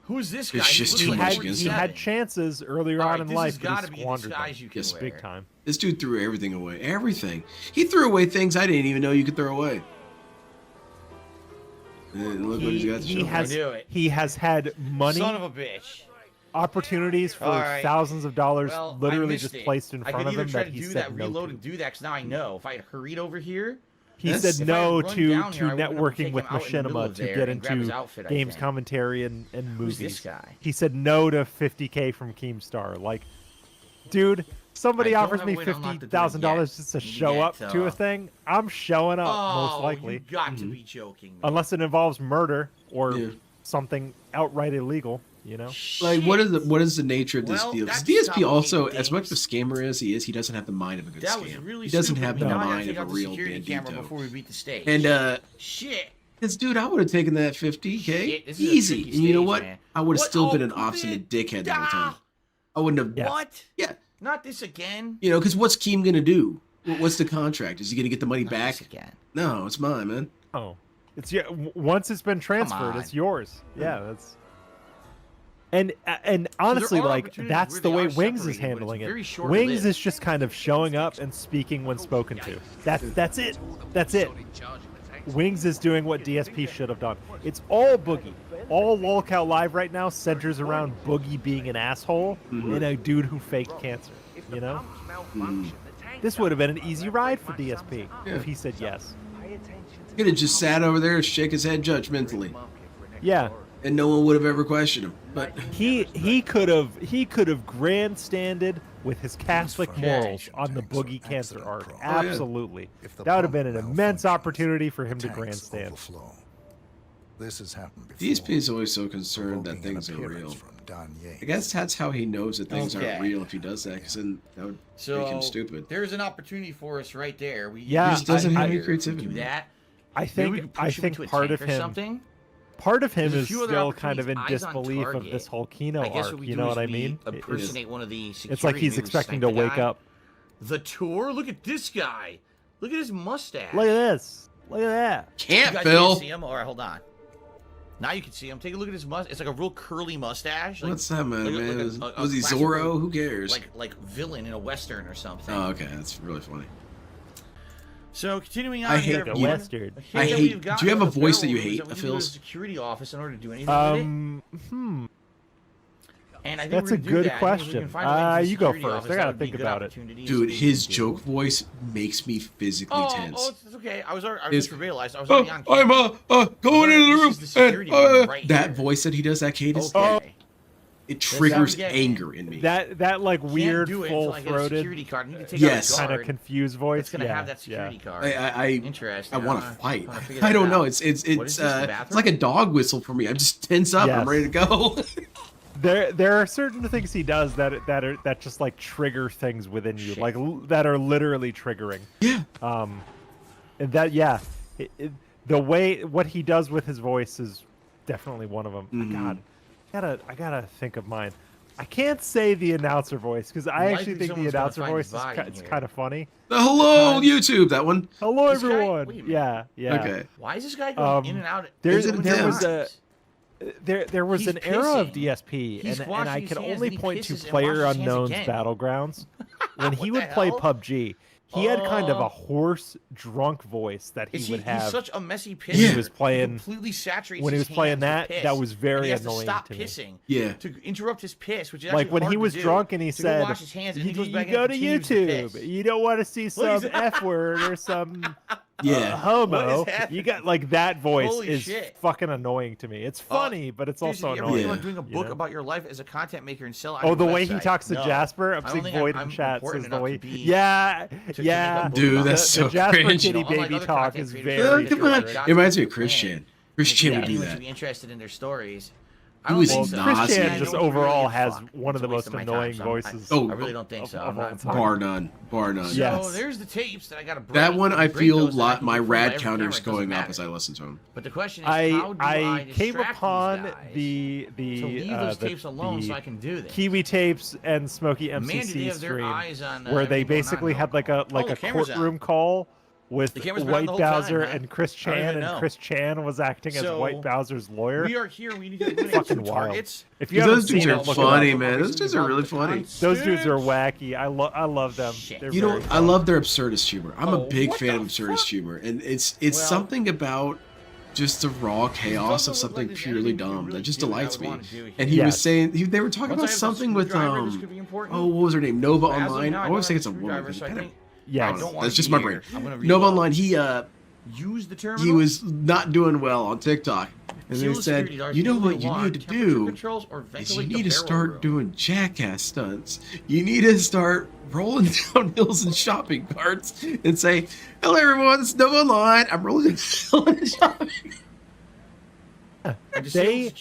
Who's this guy? It's just too much against him. He had chances earlier on in life, but he squandered them. Yes, big time. This dude threw everything away. Everything. He threw away things I didn't even know you could throw away. And look what he's got to show. He has had money. Son of a bitch. Opportunities for thousands of dollars literally just placed in front of him that he he said said no reload to. and do that, because now I know. If I had hurried over here, He said no to networking with Machinima to get into games commentary and movies. Who's this guy? He said no to $50K from Keemstar. Like, dude, somebody offers me $50,000 just to show up to a thing, I'm showing up, most likely. You got to be joking me. Unless it involves murder or something outright illegal, you know? Like, what is the nature of this deal? Because DSP also, as much of a scammer as he is, he doesn't have the mind of a good scam. Really he doesn't have the now mind of a real bandito. Before we beat the stage. And shit. Because, dude, I would have taken that 50K easy. And you know what? I would have still been an obstinate dickhead the whole time. I wouldn't have. What? Yeah. Not this again. You know, because what's Keem gonna do? What's the contract? Is he gonna get the money back? Again. No, it's mine, man. Oh, it's once it's been transferred, it's yours. Yeah, that's. And honestly, like, that's the way Wings is handling it. Wings is just kind of showing up and speaking when spoken to. That's it. That's it. Wings is doing what DSP should have done. It's all Boogie. All Lolcow Live right now centers around Boogie being an asshole and a dude who faked cancer. You know? This would have been an easy ride for DSP if he said yes. He could have just sat over there and shake his head judgmentally. Yeah. And no one would have ever questioned him. But he could have grandstanded with his Catholic morals on the Boogie cancer arc. Absolutely. That would have been an immense opportunity for him to grandstand. This has happened before. DSP is always so concerned that things are real. I guess that's how he knows that things aren't real if he does that, because then that would make him stupid. There's an opportunity for us right there. He just doesn't have any creativity. Do that. I think part of him. Part of him is still kind of in disbelief of this whole Kino arc. You know what I mean? Impersonate one of the it's like he's expecting to wake up. The tour? Look at this guy. Look at his mustache. Look at this. Look at that. Can't, Phil. Can't see him? All right, hold on. Now you can see him. Take a look at his mustache. It's like a real curly mustache. Like, what's that, man? Was he Zorro? Who cares? Like villain in a western or something. Oh, okay. That's really funny. So continuing on, I hate a western. I hate. Do you have a voice that you hate, Phil? Security office in order to do anything with it? And I think that's a good question. You go first. I gotta think about it. Dude, his joke voice makes me physically tense. Oh, it's okay. I just realized I was already on camera. I'm going into the room. That voice that he does, that cadence. Okay. It triggers anger in me. That like weird full-throated, kind of confused voice. It's gonna have that security card. I want to fight. I don't know. It's like a dog whistle for me. I'm just tense up. I'm ready to go. There are certain things he does that just like trigger things within you, like that are literally triggering. Yeah. And that the way what he does with his voice is definitely one of them. God, I gotta think of mine. I can't say the announcer voice because I actually think the announcer voice is kind of funny. Hello, YouTube, that one. Hello, everyone. Yeah. Okay. Why is this guy going in and out? There was an era of DSP, and I can only point to PlayerUnknown's Battlegrounds. When he would play PUBG, he had kind of a hoarse, drunk voice that he would have. He's such a messy piss. He was playing completely saturates. When he was playing that was very annoying to me. Pissing. Yeah. To interrupt his piss, which is like when he was drunk and he said, "You go to YouTube. You don't want to see some F word or some." Homo. You got like that voice is fucking annoying to me. It's funny, but it's also annoying. You're doing a book about your life as a content maker and sell. Oh, the way he talks to Jasper. I'm seeing Void in chat says the way. Yeah. Dude, that's so Jasper cringe. Kitty baby talk is very. Come on, it reminds me of Chris Chan. Chris Chan would do that. Be interested in their stories. Chris Chan just overall has one of the most annoying voices. I really don't think so. Bar none. So there's the tapes that I got to bring. That one, I feel my rad counter's going up as I listen to him. But the question is, how do I came upon to leave those tapes alone so I can do this. Kiwi tapes and Smokey MCC stream, where they basically had like a courtroom call with White Bowser and Chris Chan, and Chris Chan was acting as White Bowser's lawyer. We are here. We need to eliminate two targets. If you those dudes are funny, man. Those dudes are really funny. Those dudes are wacky. I love them. I love their absurdist humor. I'm a big fan of absurdist humor, and it's something about just the raw chaos of something purely dumb that just delights me. And he was saying they were talking about something with what was her name? Nova Online. I always think it's a woman. Yeah, that's just my brain. Nova Online. He use the terminal. He was not doing well on TikTok. And they said, you know what you need to do is you need to start doing jackass stunts. You need to start rolling down hills in shopping carts and say, hello everyone, it's Nova Online. I'm rolling down hills in shopping. They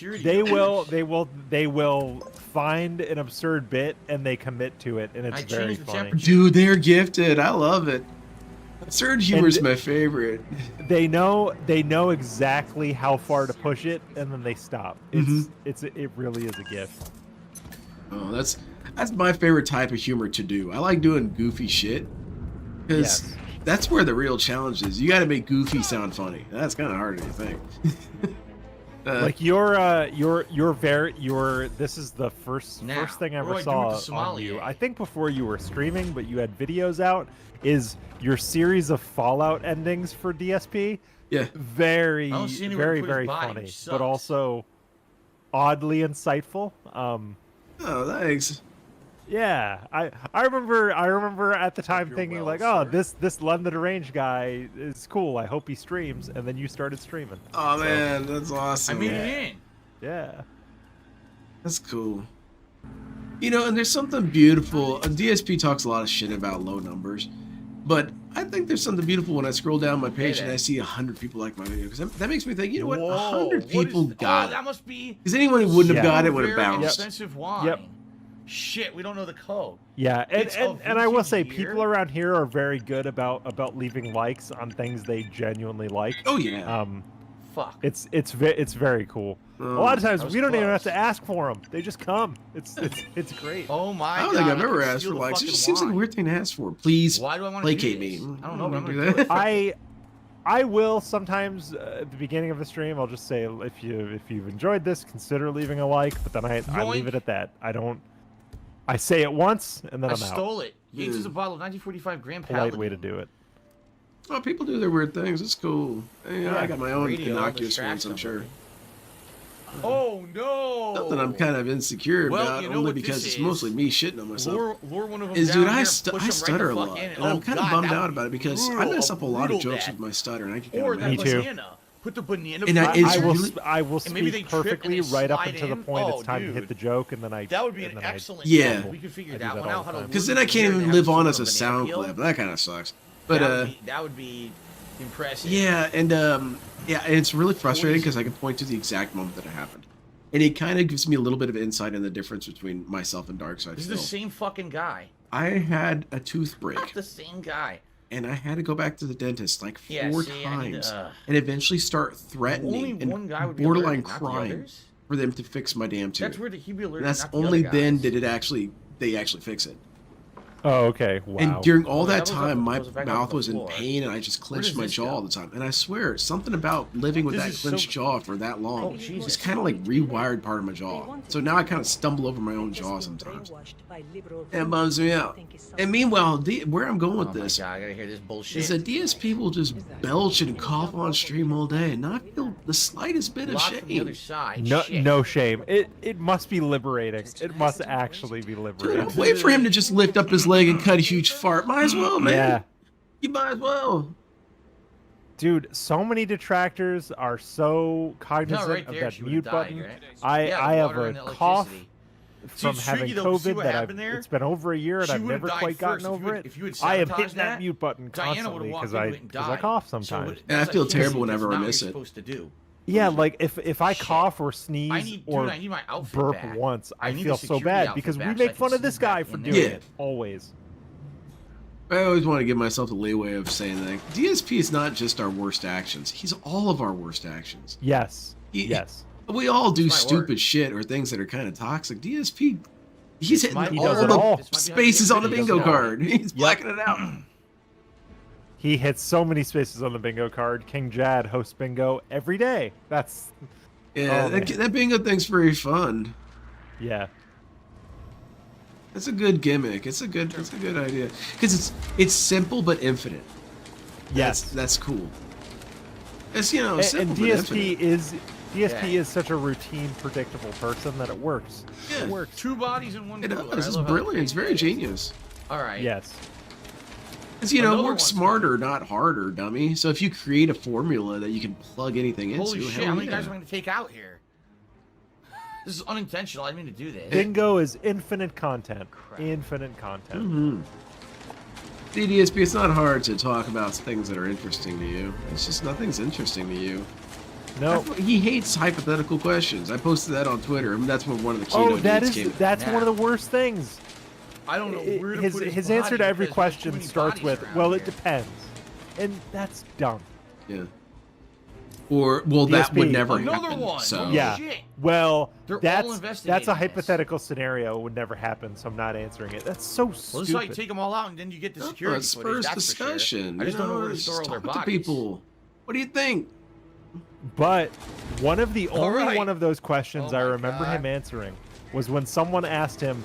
will find an absurd bit and they commit to it, and it's very funny. Dude, they're gifted. I love it. Absurd humor is my favorite. They know exactly how far to push it, and then they stop. It really is a gift. Oh, that's my favorite type of humor to do. I like doing goofy shit because that's where the real challenge is. You got to make goofy sound funny. That's kind of harder to think. Like this is the first thing I ever saw on you. I think before you were streaming, but you had videos out. Is your series of Fallout endings for DSP? Yeah, very funny, but also oddly insightful. Oh, thanks. Yeah, I remember at the time thinking like, oh, this London Range guy is cool. I hope he streams, and then you started streaming. Oh man, that's awesome. I made it in. Yeah, that's cool. You know, and there's something beautiful. DSP talks a lot of shit about low numbers, but I think there's something beautiful when I scroll down my page and I see 100 people like my video, because that makes me think, you know what, 100 people got it. That must be. Because anyone who wouldn't have got it would have bounced. Expensive wine. Yep. Shit, we don't know the code. Yeah, and I will say people around here are very good about leaving likes on things they genuinely like. Oh yeah. Fuck. It's very cool. A lot of times we don't even have to ask for them; they just come. It's great. Oh my god! I don't think I've ever asked for likes. It just seems like a weird thing to ask for. Please, why do I want to placate me? I don't know, but I'm gonna do that. I will sometimes at the beginning of the stream. I'll just say if you've enjoyed this, consider leaving a like. But then I leave it at that. I say it once and then I'm out. I stole it. Yates is a bottle of 1945 Grand Polite Paladin. way to do it. Oh, people do their weird things. It's cool. Yeah, I got my own innocuous ones, I'm sure. Oh no! Something I'm kind of insecure about, only because it's mostly me shitting on myself. Lure one of them is, down dude, I right stutter a lot, and I'm kind of bummed out about it because I mess up a lot of jokes with my stutter, and I get kind of mad. Me too. Put the banana. And I will speak perfectly right up until the point it's time to hit the joke, and then I. That would be an excellent. Yeah. We could figure that one out. Because then I can't even live on as a sound clip. That kind of sucks. But that would be impressive. Yeah, and it's really frustrating because I can point to the exact moment that it happened, and it kind of gives me a little bit of insight in the difference between myself and Darkseid. This is the same fucking guy. I had a tooth break. Not the same guy. And I had to go back to the dentist like 4 times and eventually start threatening and borderline crying for them to fix my damn tooth. That's where he'd be allergic. And that's only then did they actually fix it. Oh, okay. Wow. And during all that time, my mouth was in pain, and I just clenched my jaw all the time. And I swear, something about living with that clenched jaw for that long just kind of like rewired part of my jaw. So now I kind of stumble over my own jaw sometimes. It bums me out. And meanwhile, where I'm going with this I gotta hear this bullshit. is that DSP will just belch and cough on stream all day and not feel the slightest bit of shame. No shame. It must be liberating. It must actually be liberating. Dude, wait for him to just lift up his leg and cut a huge fart. Might as well, man. Yeah. You might as well. Dude, so many detractors are so cognizant of that mute button. I have a cough from having COVID that it's been over a year and I've never quite gotten over it. I am hitting that mute button constantly because I cough sometimes. And I feel terrible whenever I miss it. Yeah, like if I cough or sneeze or burp once, I feel so bad because we make fun of this guy for doing it always. I always want to give myself the leeway of saying that DSP is not just our worst actions. He's all of our worst actions. Yes. Yes. We all do stupid shit or things that are kind of toxic. DSP, he's hitting all the spaces on the bingo card. He's blacking it out. He hits so many spaces on the bingo card. King Jad hosts bingo every day. That's that bingo thing's very fun. Yeah. It's a good gimmick. It's a good idea because it's simple but infinite. Yes, that's cool. It's simple and DSP but is such a routine, predictable person that it works. Yeah. It works. 2 bodies in one. It does. It's brilliant. It's very genius. All right. Yes. Because, work smarter, not harder, dummy. So if you create a formula that you can plug anything into... Holy shit, how many guys am I going to take out here? This is unintentional. I didn't mean to do this. Bingo is infinite content. Infinite content. Mm-hmm. DSP, it's not hard to talk about things that are interesting to you. It's just nothing's interesting to you. No. He hates hypothetical questions. I posted that on Twitter. I mean, that's when one of the keynote that's one of the worst things. I don't know where to put his answer to every question starts with, "Well, it depends," and that's dumb. Yeah. Or that would never happen. One. So yeah. Well, that's a this. hypothetical scenario. It would never happen, so I'm not answering it. That's so stupid. Well, this is how you take them all out, and then you get the security it's first discussion. Sure. I just don't know where to store all their bodies. To people. What do you think? But one of the only one of those questions I remember him answering was when someone asked him,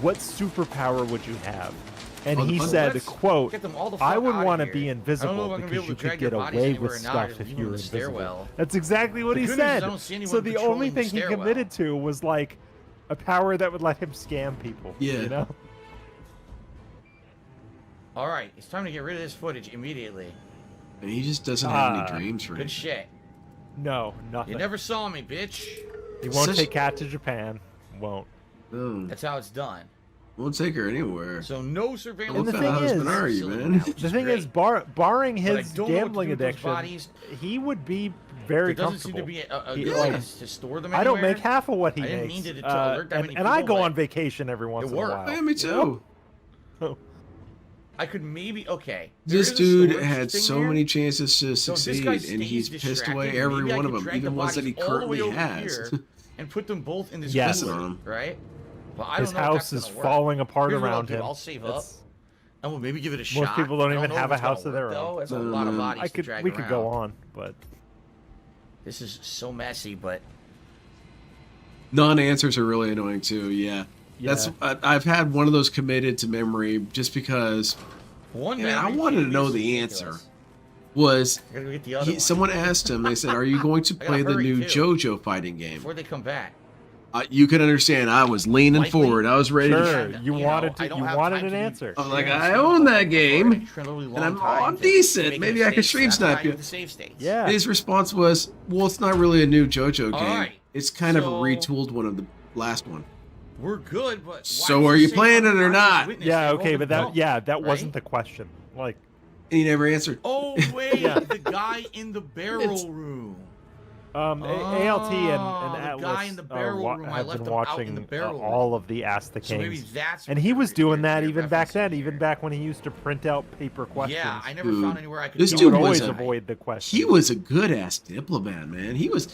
"What superpower would you have?" And he said, quote, "I would want to be invisible because you could get away with stuff if you were invisible." That's exactly what he said. So the only thing he committed to was like a power that would let him scam people. Yeah. All right, it's time to get rid of this footage immediately. And he just doesn't have any dreams for Good shit. No, nothing. You never saw me, bitch. He won't take Kat to Japan. Won't. That's how it's done. Won't take her anywhere. So no surveillance. And the thing is, barring his gambling addiction, he would be very comfortable. There doesn't seem to be a good place to store them anywhere. I don't make half of what he makes. I didn't mean to alert that many and I go on vacation every once in a while. Yeah, me too. I could maybe This dude had so many chances to succeed, and he's pissed away every one of them, even ones that he currently has. And put them both in this cooler, right? Well, his house is falling apart around him. I'll save up, and we'll maybe give it a shot. Most people don't even have a house of their own. That's a lot of bodies to drag we could go on, but this is so messy. But non-answers are really annoying too. Yeah. That's I've had one of those committed to memory just because I wanted to know the answer. Someone asked him, they said, "Are you going to play the new JoJo fighting game?" Before they come back. You can understand. I was leaning forward. I was ready to. You wanted an answer. I was like, I own that game, and I'm decent. Maybe I could stream snipe you. Yeah. His response was, "Well, it's not really a new JoJo game. It's kind of a retooled one of the last one." We're good, but so are you playing it or not? Yeah, okay, but that wasn't the question. Like, and he never answered. Oh wait, the guy in the barrel room. ALT and Atlas guy in the barrel room. have been watching barrel all of the Ask the Kings. So maybe that's and he was doing that even back then, even back when he used to print out paper questions. Yeah, I never found anywhere I could. This dude always avoid the question. He was a good ass diplomat, man. He was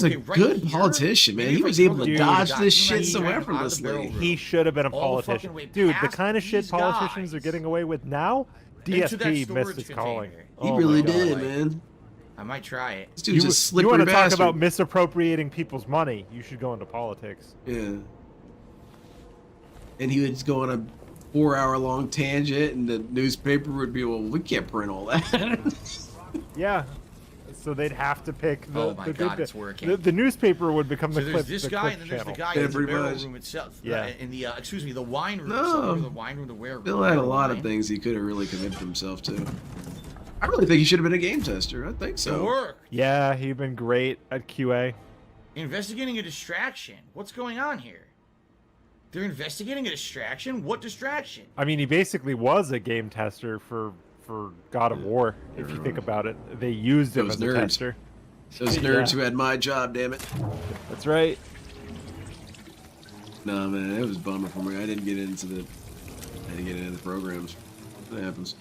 a good politician, man. He was able to dodge this shit so effortlessly. He should have been a politician. Dude, the kind of shit politicians are getting away with now, DSP missed his calling. He really did, man. I might try it. This dude's a slippery bastard. You want to bastard. talk about misappropriating people's money? You should go into politics. Yeah. And he would go on a 4-hour-long tangent, and the newspaper would be, "Well, we can't print all that." Yeah. So they'd have to pick the. Oh my God, it's working. The newspaper would become the clip. There's this guy, and then there's the guy in the barrel room itself. Yeah. In the the wine room. No. The wine room, the warehouse. Bill had a lot of things he could have really committed himself to. I really think he should have been a game tester. I think so. It worked. Yeah, he'd been great at QA. Investigating a distraction. What's going on here? They're investigating a distraction? What distraction? I mean, he basically was a game tester for God of War, if you think about it. They used him as a tester. Those nerds who had my job, damn it. That's right. No, man, it was a bummer for me. I didn't get into the programs. That happens.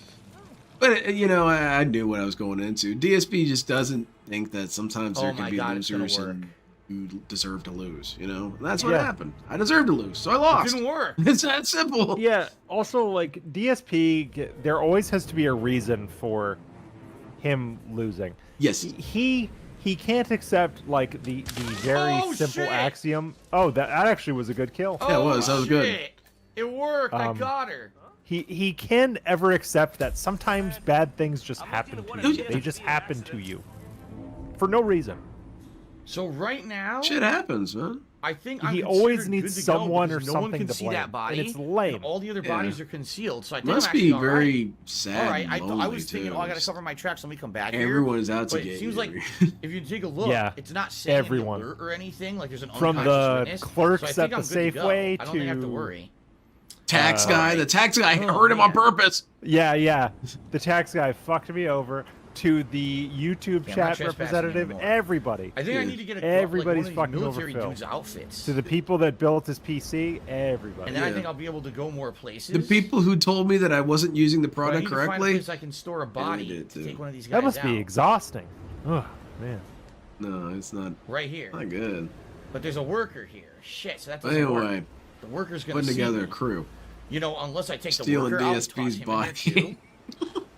But, I knew what I was going into. DSP just doesn't think that sometimes there can be losers and you deserve to lose, And that's what happened. I deserved to lose, so I lost. It didn't work. It's that simple. Yeah, also, like, DSP, there always has to be a reason for him losing. Yes. He can't accept, like, the very simple axiom. Oh, that actually was a good kill. Yeah, it was. That was good. It worked. I got her. He can ever accept that sometimes bad things just happen to you. They just happen to you. For no reason. So right now... Shit happens, man. I think he always needs someone or something to blame, that body, and it's lame. And all the other bodies are concealed, so I think must I'm be all very right. sad. All right, and I was too. thinking, I gotta cover my tracks. Let me come back. Everyone's here. out to but get it seems you. like if you take a look, it's not saying everyone alert or anything. Like there's an from the witness, clerks so at the Safeway I don't think I have to worry. Tax guy, the tax guy hurt him on purpose. Yeah, the tax guy fucked me over. To the YouTube chat representative, everybody. I think I need to get everybody's like fucking military over Phil. dudes' outfits. To the people that built his PC, everybody. And then I think I'll be able to go more places. The people who told me that I wasn't using the product correctly. correctly. Find a place I can store a body to take one of these guys that must be out. exhausting. Oh man. No, it's not. Right here. Not good. But there's a worker here. Shit. So that doesn't work. The worker's gonna putting together me. a crew. You know, unless I take stealing the worker DSP's body.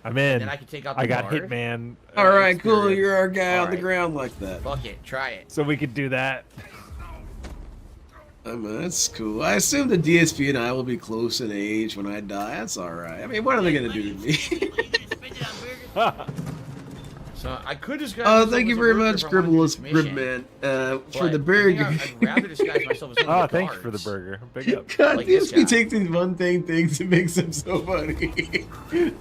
I'm in. Then I can take out the I got guard. Hitman. All right, cool. You're our guy on the ground like that. Fuck it, try it. So we could do that. I mean, that's cool. I assume the DSP and I will be close in age when I die. That's all right. I mean, what are they gonna do to me? So I could disguise myself thank you very much, Gribbleless Gribman, for the burger. I'd rather disguise myself as one of the thanks for the burger. Big up. God, like DSP takes these mundane things and makes them so funny.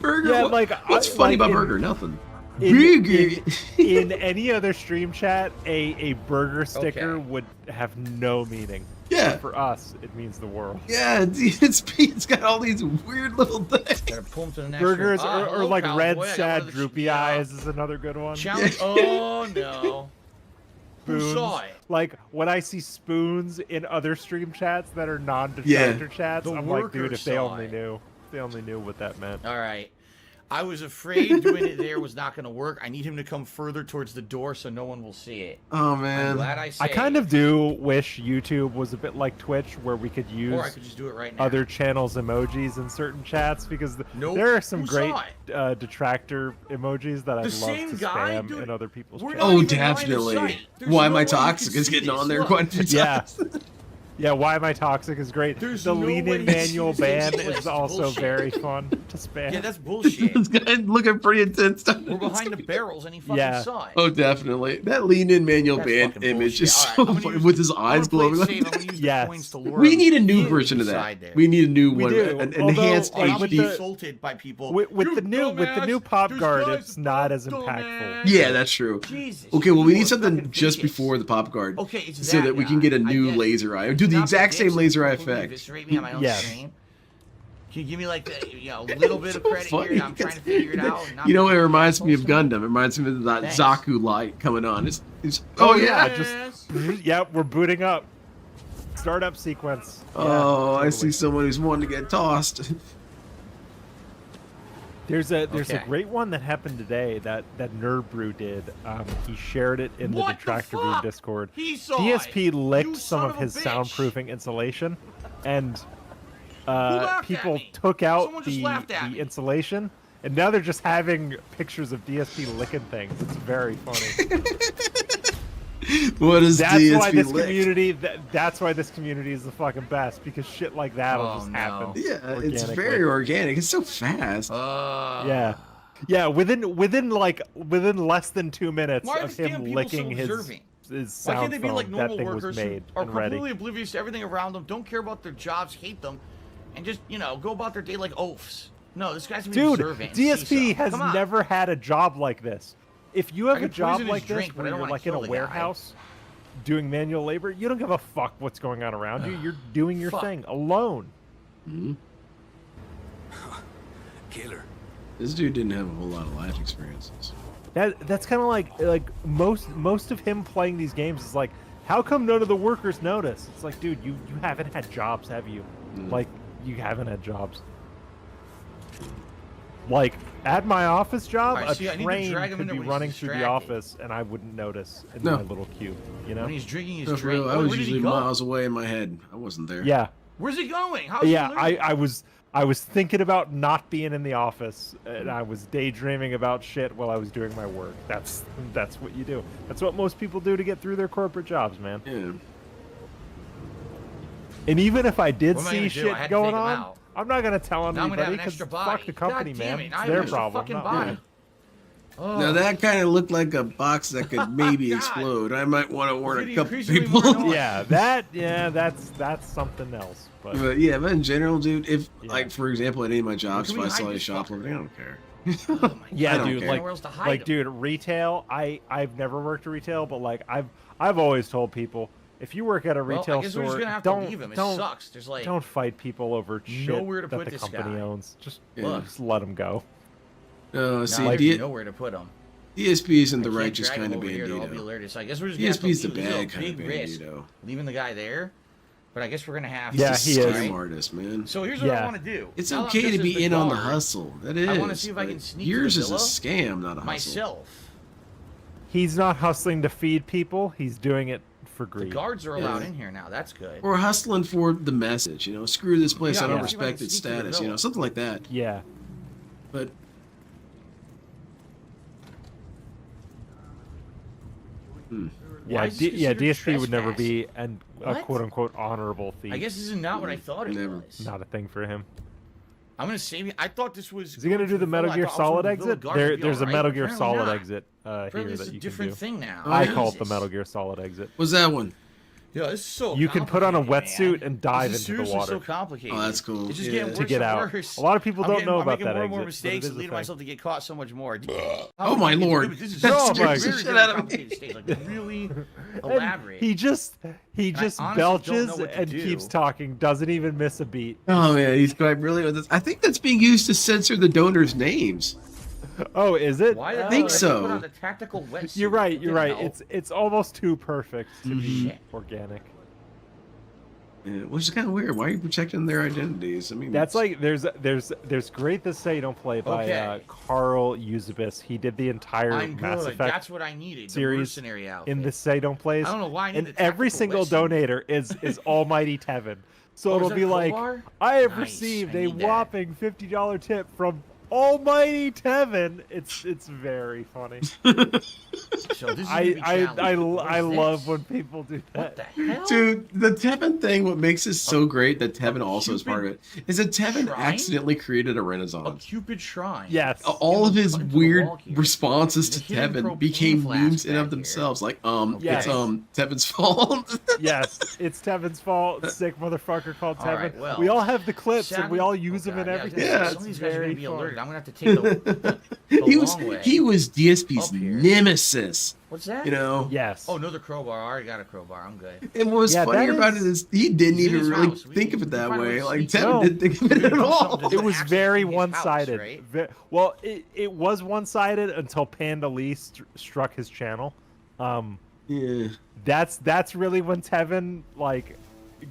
Burger, yeah, what's funny about Burger? Nothing. In any other stream chat, a burger sticker would have no meaning. Yeah. But for us, it means the world. Yeah, DSP's got all these weird little things. Burgers or like red, sad, droopy eyes is another good one. Challenge. Oh no. Spoons. Who saw it? Like when I see spoons in other stream chats that are non-detractor chats, I'm like, dude, if they only knew what that meant. All right. I was afraid doing it there was not going to work. I need him to come further towards the door so no one will see it. Oh man. I'm glad I saved. I kind of do wish YouTube was a bit like Twitch, where we could use or I could just do it right now. other channels' emojis in certain chats, because there are some great detractor emojis that I'd love to spam in other people's chats. Oh, definitely. Why am I toxic? Is getting on there quite a few times. Yeah, Why Am I Toxic is great. The lean-in manual ban is also very fun to spam. Yeah, that's bullshit. This guy's looking pretty intense. We're behind the barrels and he fucking saw it. Oh, definitely. That lean-in manual ban image is so funny with his eyes glowing like that. Yes. We need a new version of that. We need a new one, an enhanced HD. Insulted by people. With the new pop guard, it's not as impactful. Yeah, that's true. Jesus, okay, well, we need something just before the pop guard. Okay, it's so that we can get a new laser eye. Do the exact same laser eye effect. Yes. Can you give me like a little bit of credit here? I'm trying to figure it out. You know, it reminds me of Gundam. It reminds me of that Zaku light coming on. It's we're booting up. Startup sequence. Oh, I see someone who's wanting to get tossed. There's a great one that happened today that Nerd Brew did. He shared it in the Detractor Room Discord. DSP licked some of his soundproofing insulation, and people took out the insulation, and now they're just having pictures of DSP licking things. It's very funny. What is DSP why this lick? community? That's why this community is the fucking best, because shit like that will just happen. Yeah, it's very organic. It's so fast. Yeah, within less than 2 minutes of him licking his Why can't they be like that normal thing was workers made who are and ready. completely oblivious to everything around them, don't care about their jobs, hate them, and just go about their day like oafs? No, this guy's gonna be observant. DSP has never had a job like this. If you have a job like this drink, where you're like in a warehouse doing manual labor, you don't give a fuck what's going on around you. You're doing your thing alone. Mm-hmm. Killer. This dude didn't have a whole lot of life experiences. That's kind of like most of him playing these games is like, how come none of the workers notice? It's like, dude, you haven't had jobs, have you? Like, you haven't had jobs. Like, at my office job, a train could be running through the office and I wouldn't notice in my little cube, you know? When he's drinking his drink, I was usually miles away in my head. I wasn't there. Yeah. Where's he going? I was thinking about not being in the office, and I was daydreaming about shit while I was doing my work. That's what you do. That's what most people do to get through their corporate jobs, man. Yeah. And even if I did see shit going on, I'm not gonna tell anybody because fuck the company, man. It's their problem. Not mine. Now that kind of looked like a box that could maybe explode. I might want to warn a couple people. That's something else. But yeah, but in general, dude, if like for example, at any of my jobs, if I saw you shoplifting, I don't care. Dude, retail. I've never worked at retail, but like I've always told people, if you work at a retail store, we're just gonna have to leave him. It sucks. There's like don't fight people over shit nowhere to that put the this company guy. owns. Just let them go. See, nowhere to put him. DSP isn't the righteous kind of bandito. I'll be alerted. So I guess we're just DSP's gonna the have to bad kind of bandito. Leaving the guy there. But I guess we're gonna have. He's a scam artist, man. So here's what I want to do. It's okay to be in on the hustle. That is. I want to see if I can sneak yours to is a scam, not a hustle. Myself. He's not hustling to feed people. He's doing it for greed. The guards are allowed in here now. That's good. Or hustling for the message. You know, screw this place. I don't respect its status. You know, something like that. Yeah. But. Yeah, DSP would never be a quote-unquote honorable thief. I guess this is not what I thought it was. Not a thing for him. I'm gonna save you. I thought this was. Is he gonna do the Metal Gear Solid exit? There's a Metal Gear Solid exit here that you can do. Different thing now. I call it the Metal Gear Solid exit. What's that one? Yeah, this is so. You can put on a wetsuit and dive into the water. So complicated. Oh, that's cool. It's just getting worse to get out. Worse. A lot of people don't know about that exit. I'm making more mistakes and leading myself to get caught so much more. Oh my lord! This is so very complicated stage. Like really elaborate. He just belches and keeps talking. Doesn't even miss a beat. Oh man, he's quite brilliant with this. I think that's being used to censor the donors' names. Oh, is it? Why I think so. Put on the tactical wetsuit? You're right. You're right. It's almost too perfect to be organic. Yeah, which is kind of weird. Why are you protecting their identities? I mean, that's like there's Great This Say Don't Play by Carl Eusebis. He did the entire Mass Effect That's what I needed. series the in the Say Don't Plays. I don't know why. And every single donator is Almighty Tevin. So it'll be like, I have received a whopping $50 tip from Almighty Tevin. It's very funny. So this is I love when people do that. What the hell? Dude, the Tevin thing, what makes it so great that Tevin also is part of it, is that Tevin accidentally created a renaissance. A Cupid shrine. Yes. All of his weird responses to Tevin became memes in of themselves. Like, it's Tevin's fault. Yes, it's Tevin's fault. Sick motherfucker called Tevin. Right, well, we all have the clips and we all use them in everything. Yeah, some of these guys are gonna be alerted. I'm gonna have to take the long way. He was DSP's nemesis. What's that? You know? Yes. Oh, another crowbar. I already got a crowbar. I'm good. And what was funny about it is he didn't even really think of it that way. Like Tevin didn't think of it at all. It was very one-sided. Right? Well, it was one-sided until Panda Lee struck his channel. Yeah. That's really when Tevin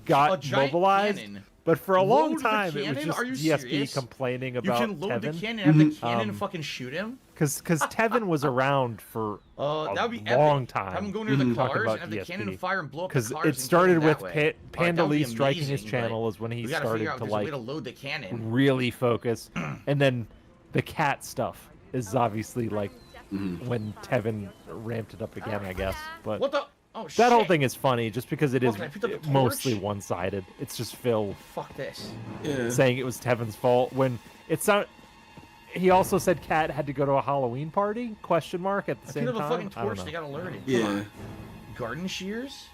got mobilized. Cannon. But for a long time, it was just DSP complaining about Tevin. You can load the cannon and have the cannon fucking shoot him? Because Tevin was around for a long time. Have him go near the cars and have the cannon fire and blow up the cars. Because it started with Panda Lee striking his channel is when he started to load the cannon. Really focus. And then the cat stuff is obviously when Tevin ramped it up again, I guess. But what the? Oh, that whole thing is funny just because it is mostly one-sided. It's just Phil fuck this. Saying it was Tevin's fault when it's not. He also said Kat had to go to a Halloween party? At the same time. A fucking torch. They got alerted. Yeah. Garden shears.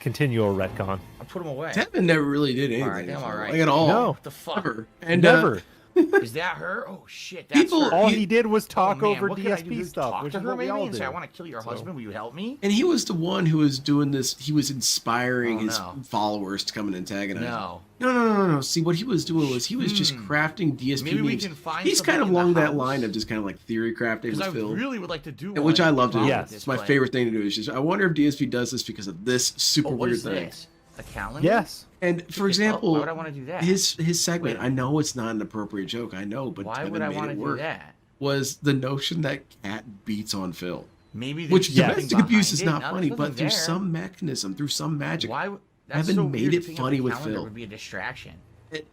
Continual retcon. I put him away. Tevin never really did anything. All right, I'm all right. Like at all. No. What the fuck? Never. And never. Is that her? Oh shit, that's her. All he did was talk over DSP stuff, which is what we all do. Say, I want to kill your husband. Will you help me? And he was the one who was doing this. He was inspiring his followers to come and antagonize. No. See, what he was doing was he was just crafting DSP Maybe memes. We can find He's kind of along that line of just kind of like theory crafting with Phil. I really would like to do one. Which I love to do. Yes. It's my favorite thing to do. Is just I wonder if DSP does this because of this super weird thing. This? A calendar? Yes. And for example, why would I want to do that? His segment, I know it's not an appropriate joke, I know, but why Tevin would I made want it to work. do that? Was the notion that Kat beats on Phil. Maybe which domestic abuse is not funny, but through some mechanism, through some magic, Tevin made it funny with Phil. Would be a distraction.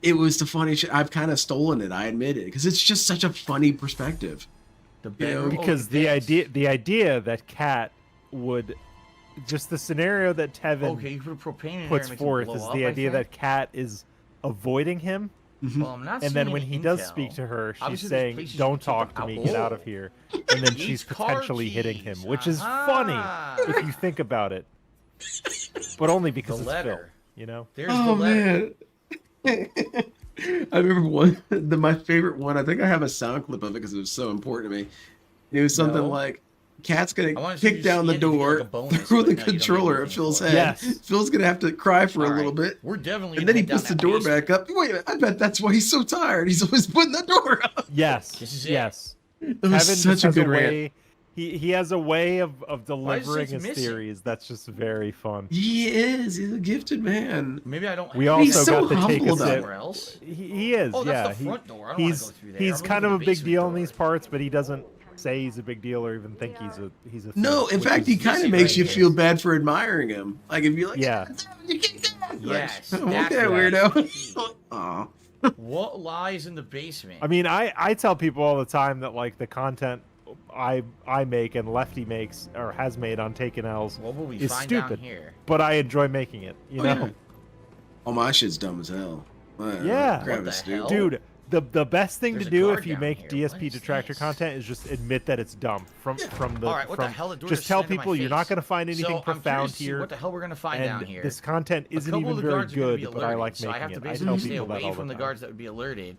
It was the funny shit. I've kind of stolen it. I admit it because it's just such a funny perspective. Because the idea that Kat would. Just the scenario that Tevin you put propane in puts there forth is the idea that Kat is avoiding him Well, I'm not And then when any he intel. does speak to her, she's Obviously, saying, there's places "Don't you can talk keep to them me, out. get out of here." And then she's potentially hitting him, which is funny if you think about it. But only because it's Phil, you know? There's the letter. Man. I remember my favorite one. I think I have a sound clip of it because it was so important to me. It was something like, Cat's gonna kick down the door, throw the controller at Phil's head. Yes. Phil's gonna have to cry for a little bit. We're definitely. And then he puts the door back up. Wait a minute, I bet that's why he's so tired. He's always putting the door up. Yes. Yes. That was such a good rant. He has a way of delivering his theories that's just very fun. He is. He's a gifted man. Maybe I don't. We also got to take a sip. Sip. He is. Oh, yeah. that's the front door. I don't want to go through there. He's kind of a big deal in these parts, but he doesn't say he's a big deal or even think he's a. No, in fact, he kind of makes you feel bad for admiring him. Like if you're like, yeah, you kicked that. Yes. Okay, weirdo. Aw. What lies in the basement? I mean, I tell people all the time that like the content I make and Lefty makes or has made on Takin L's is stupid, but I enjoy making it. You know. Yeah. Oh, my shit's dumb as hell. Yeah, Crap is stupid. Dude. The best thing to do if you make DSP detractor content is just admit that it's dumb from the. All right, what the hell? Just tell people you're not going to find anything profound here. What the hell we're going to find down here? This content isn't even very good, but I like making I have to it. basically stay people away that all from the the guards that would be alerted.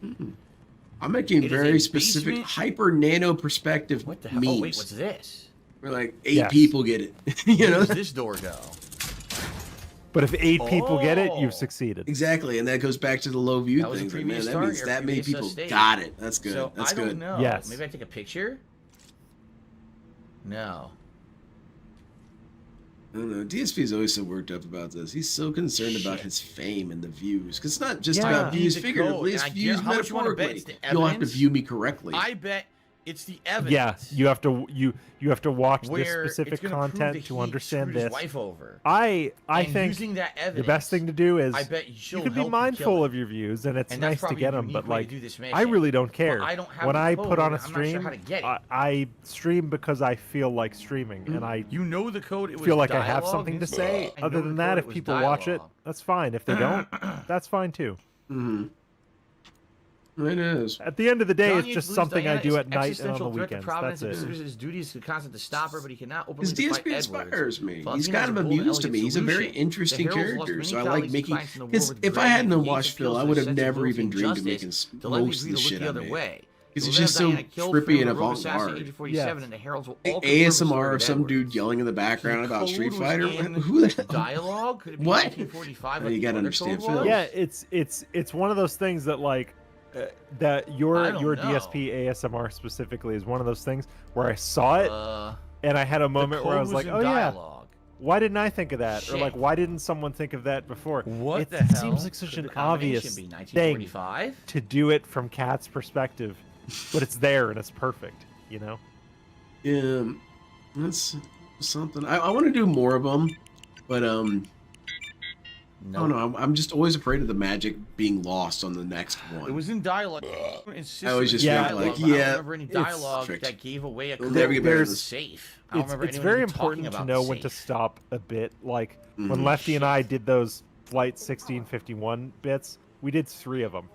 I'm making very specific hyper nano perspective What the hell? memes. Oh wait, what's this? Where like 8 people get it. You know? Where does this door go? But if 8 people get it, you've succeeded. Exactly, and that goes back to the low view things. Like, man, that means that many people got it. That's good. So, That's good. I don't know. Yes. Maybe I take a picture? No. I don't know. DSP is always so worked up about this. He's so concerned about his fame and the views. Because it's not just about views figuratively, it's views metaphorically. You'll have to view me correctly. I bet it's the evidence. Yeah, you have to watch this specific content to understand this. Wife over. I think using that evidence, the best thing to do is I bet you can be mindful of your views, and it's nice to get them. But like, I really don't care. When I put on a stream, I stream because I feel like streaming, and I the code. It feel like I have something to say. Other than that, if people watch it, that's fine. If they don't, that's fine too. Mm-hmm. It is. At the end of the day, it's just something I do at night and on the weekends. That's it. His duty is constant to stop her, but he cannot openly His DSP inspires me. He's kind of amused to me. He's a very interesting character, so I like making. Because if I hadn't watched Phil, I would have never even dreamed of making most of the shit I made. Because it's just so trippy and avant-garde. Yeah. ASMR of some dude yelling in the background about Street Fighter. Who the hell? Dialogue? Could it be what? 1945? You gotta understand Phil. Yeah, it's one of those things that like. That your DSP ASMR specifically is one of those things where I saw it and I had a moment where I was like, oh yeah, why didn't I think of that? Shit. Or like, why didn't someone think of that before? What it seems like such an obvious thing to do it from Cat's perspective, but it's there and it's perfect, you know? Yeah, that's something. I want to do more of them, but Nope. No, I'm just always afraid of the magic being lost on the next one. It was in dialogue. I was just like, I don't remember any dialogue that gave away a code safe. I don't remember it's very important to know when to stop a bit. Like when Lefty and I did those Flight 1651 bits, we did 3 of them.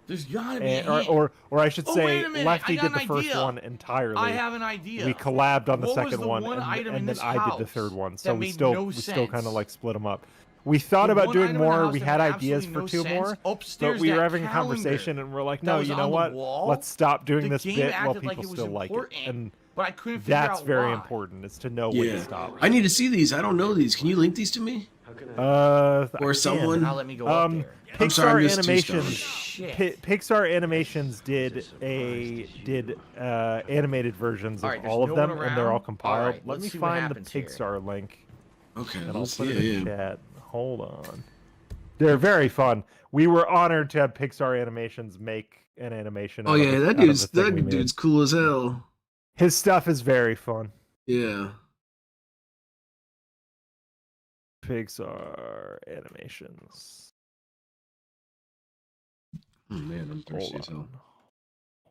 There's gotta be or I should say, Lefty did the first one entirely. I have an idea. We collabed on the second one, and then I did the third one. So we still kind of like split them up. We thought about doing more. We had ideas for 2 more, but we were having a conversation, and we're like, no, you know what? Let's stop doing this bit while people still like it. And but I couldn't figure out that's very important. Is to know when to stop. I need to see these. I don't know these. Can you link these to me? Or someone? I'll let me go up there. Pixar Animations. Pixar Animations did animated versions of all of them, and they're all compiled. Let me find the Pixar link. Okay, and I'll put it in chat. Hold on. They're very fun. We were honored to have Pixar Animations make an animation. Oh yeah, that dude's cool as hell. His stuff is very fun. Yeah. Pixar Animations. Oh man, I'm thirsty as hell.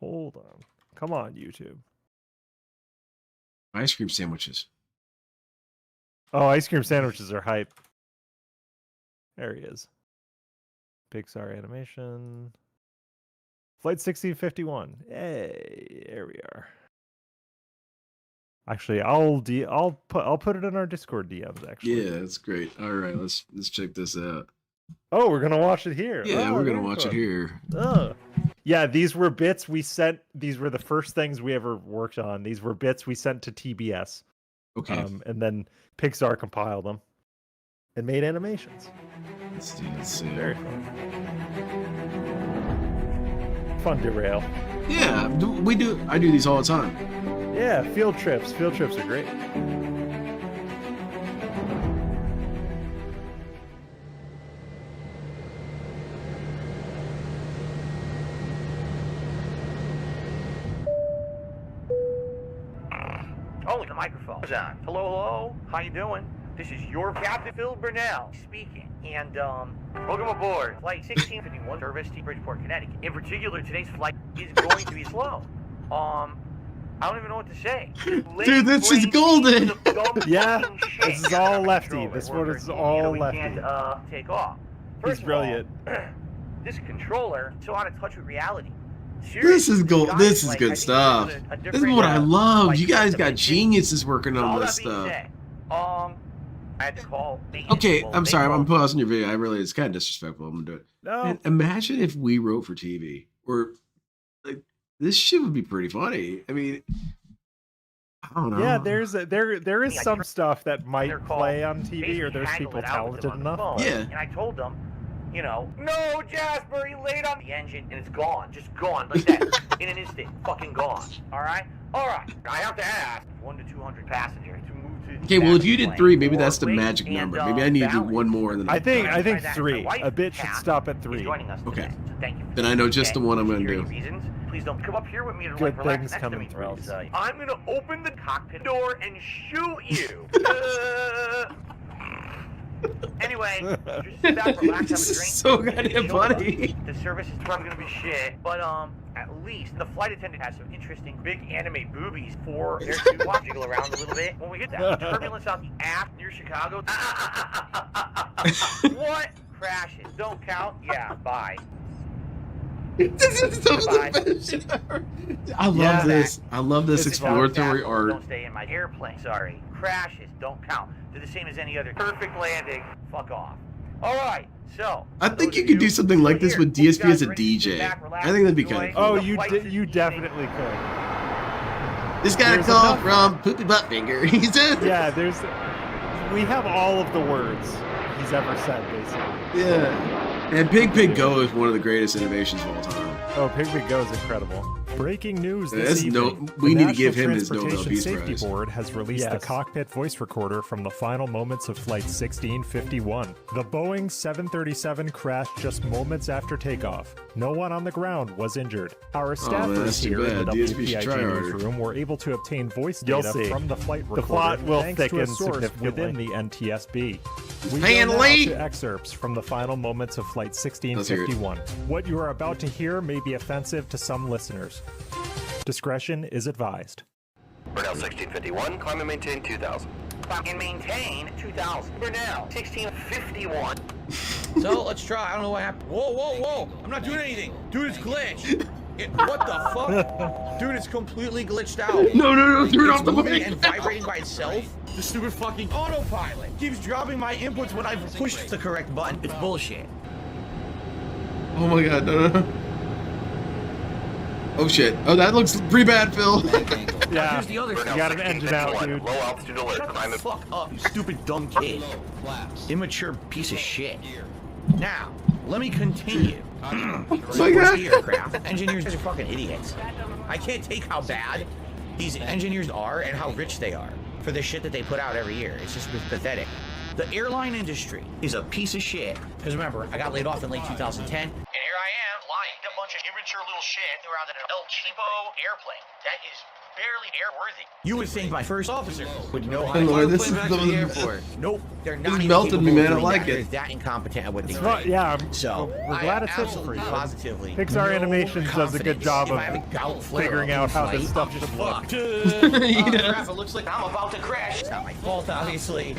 Hold on. Come on, YouTube. Ice cream sandwiches. Oh, ice cream sandwiches are hype. There he is. Pixar animation. Flight 1651. Hey, there we are. Actually, I'll put it in our Discord DMs. Actually, yeah, that's great. All right, let's check this out. Oh, we're gonna watch it here. Yeah, we're gonna watch it here. Yeah, these were bits we sent. These were the first things we ever worked on. These were bits we sent to TBS. Okay. And then Pixar compiled them and made animations. Let's see. Very fun. Fun derail. Yeah, we do. I do these all the time. Yeah, field trips. Field trips are great. Only the microphone is on. Hello, how you doing? This is your Captain Phil Burnell speaking, and welcome aboard Flight 1651, service to Bridgeport, Connecticut. In particular, today's flight is going to be slow. I don't even know what to say. Dude, this is golden. Yeah, this is all lefty. This one is all lefty. We can't take off. He's brilliant. This controller is so out of touch with reality. This is gold. This is good stuff. This is what I love. You guys got geniuses working on this stuff. I had to call. Okay, I'm sorry. I'm pausing your video. I really, it's kind of disrespectful. I'm gonna do it. No. Man, imagine if we wrote for TV, or like this shit would be pretty funny. I mean, I don't know. Yeah, there is some stuff that might play on TV, or there's people talented enough. Yeah. And I told them, you know, no, Jasper, he laid on the engine, and it's gone, just gone like that, in an instant, fucking gone. All right. I have to ask 1 to 200 passengers to move to. Okay, well, if you did 3, maybe that's the magic number. Maybe I need to do one more. And then I think 3. A bit should stop at 3. Okay. Thank you. Then I know just the one I'm gonna do. Reasons, please don't come up here with me to Good relax things next come to in me, or else, threes. I'm gonna open the cockpit door and shoot you. Anyway, just sit back, relax, have a drink. This is so goddamn funny. The service is probably gonna be shit, but at least the flight attendant has some interesting big anime boobies for their to jiggle around a little bit. When we hit that turbulence out the aft near Chicago, what crashes? Don't count. Yeah, bye. This is so I love this. I love this exploratory art. Don't stay in my airplane. Sorry. Crashes don't count. They're the same as any other. Perfect landing. Fuck off. All right. So I think you could do something like this with DSP as a DJ. I think that'd be kind of cool. Oh, you definitely could. This got a call from Poopy Butt Finger. He said. Yeah, we have all of the words he's ever said, basically. Yeah. And Pig Go is one of the greatest innovations of all time. Oh, Pig Go is incredible. Breaking news this evening. We need to give him his Nobel Peace Safety Prize. Board has released the cockpit voice recorder from the final moments of Flight 1651. The Boeing 737 crashed just moments after takeoff. No one on the ground was injured. Our staffers here in the WPIG newsroom were able to obtain voice data from the flight recorder. The plot will thicken significantly within the NTSB. We go now to excerpts from the final moments of Flight 1651. What you are about to hear may be offensive to some listeners. Discretion is advised. Burnell 1651, climb and maintain 2000. Climb and maintain 2000. Burnell 1651. So let's try. I don't know what happened. Whoa. I'm not doing anything. Dude, it's glitched. What the fuck? Dude, it's completely glitched out. No. Turn off the moving and vibrating by itself. The stupid fucking autopilot keeps dropping my inputs when I've pushed the correct button. It's bullshit. Oh my god, no. Oh shit. Oh, that looks pretty bad, Phil. Yeah, here's the other you got an engine out, dude. Low altitude alert. Shut the fuck up, you stupid dumb kid. Immature piece of shit. Now, let me continue. My god. Aircraft. Engineers are fucking idiots. I can't take how bad these engineers are and how rich they are for the shit that they put out every year. It's just pathetic. The airline industry is a piece of shit. Because remember, I got laid off in late 2010. And here I am, lying a bunch of immature little shit around in an El Cheapo airplane. That is barely airworthy. You would think my first officer would know how to fly a plane back to the airport. Nope, they're not even melted me, man. I capable of like doing that. it. They're that incompetent at what they do. Well, yeah, So we're glad it's helpful for you. Positively. Pixar Animations does a good job of figuring out how this stuff should look. Crap, it looks like I'm about to crash. It's not my fault, obviously.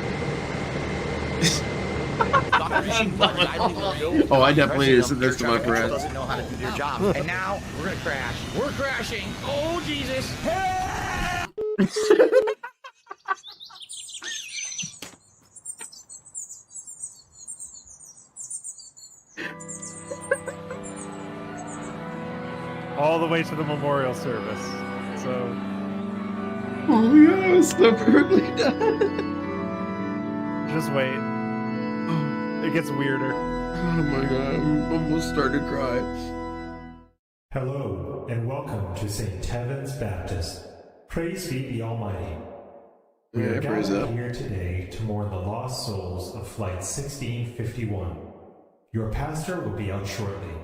Oh, I definitely need to sit next to my friend. Doesn't know how to do their job. And now we're gonna crash. We're crashing. Oh Jesus! All the way to the memorial service. So. Oh yeah, it's so perfectly done. Just wait. It gets weirder. Oh my god, I'm almost starting to cry. Hello, and welcome to St. Tevin's Baptist. Praise be the Almighty. We are gathered here today to mourn the lost souls of Flight 1651. Your pastor will be out shortly.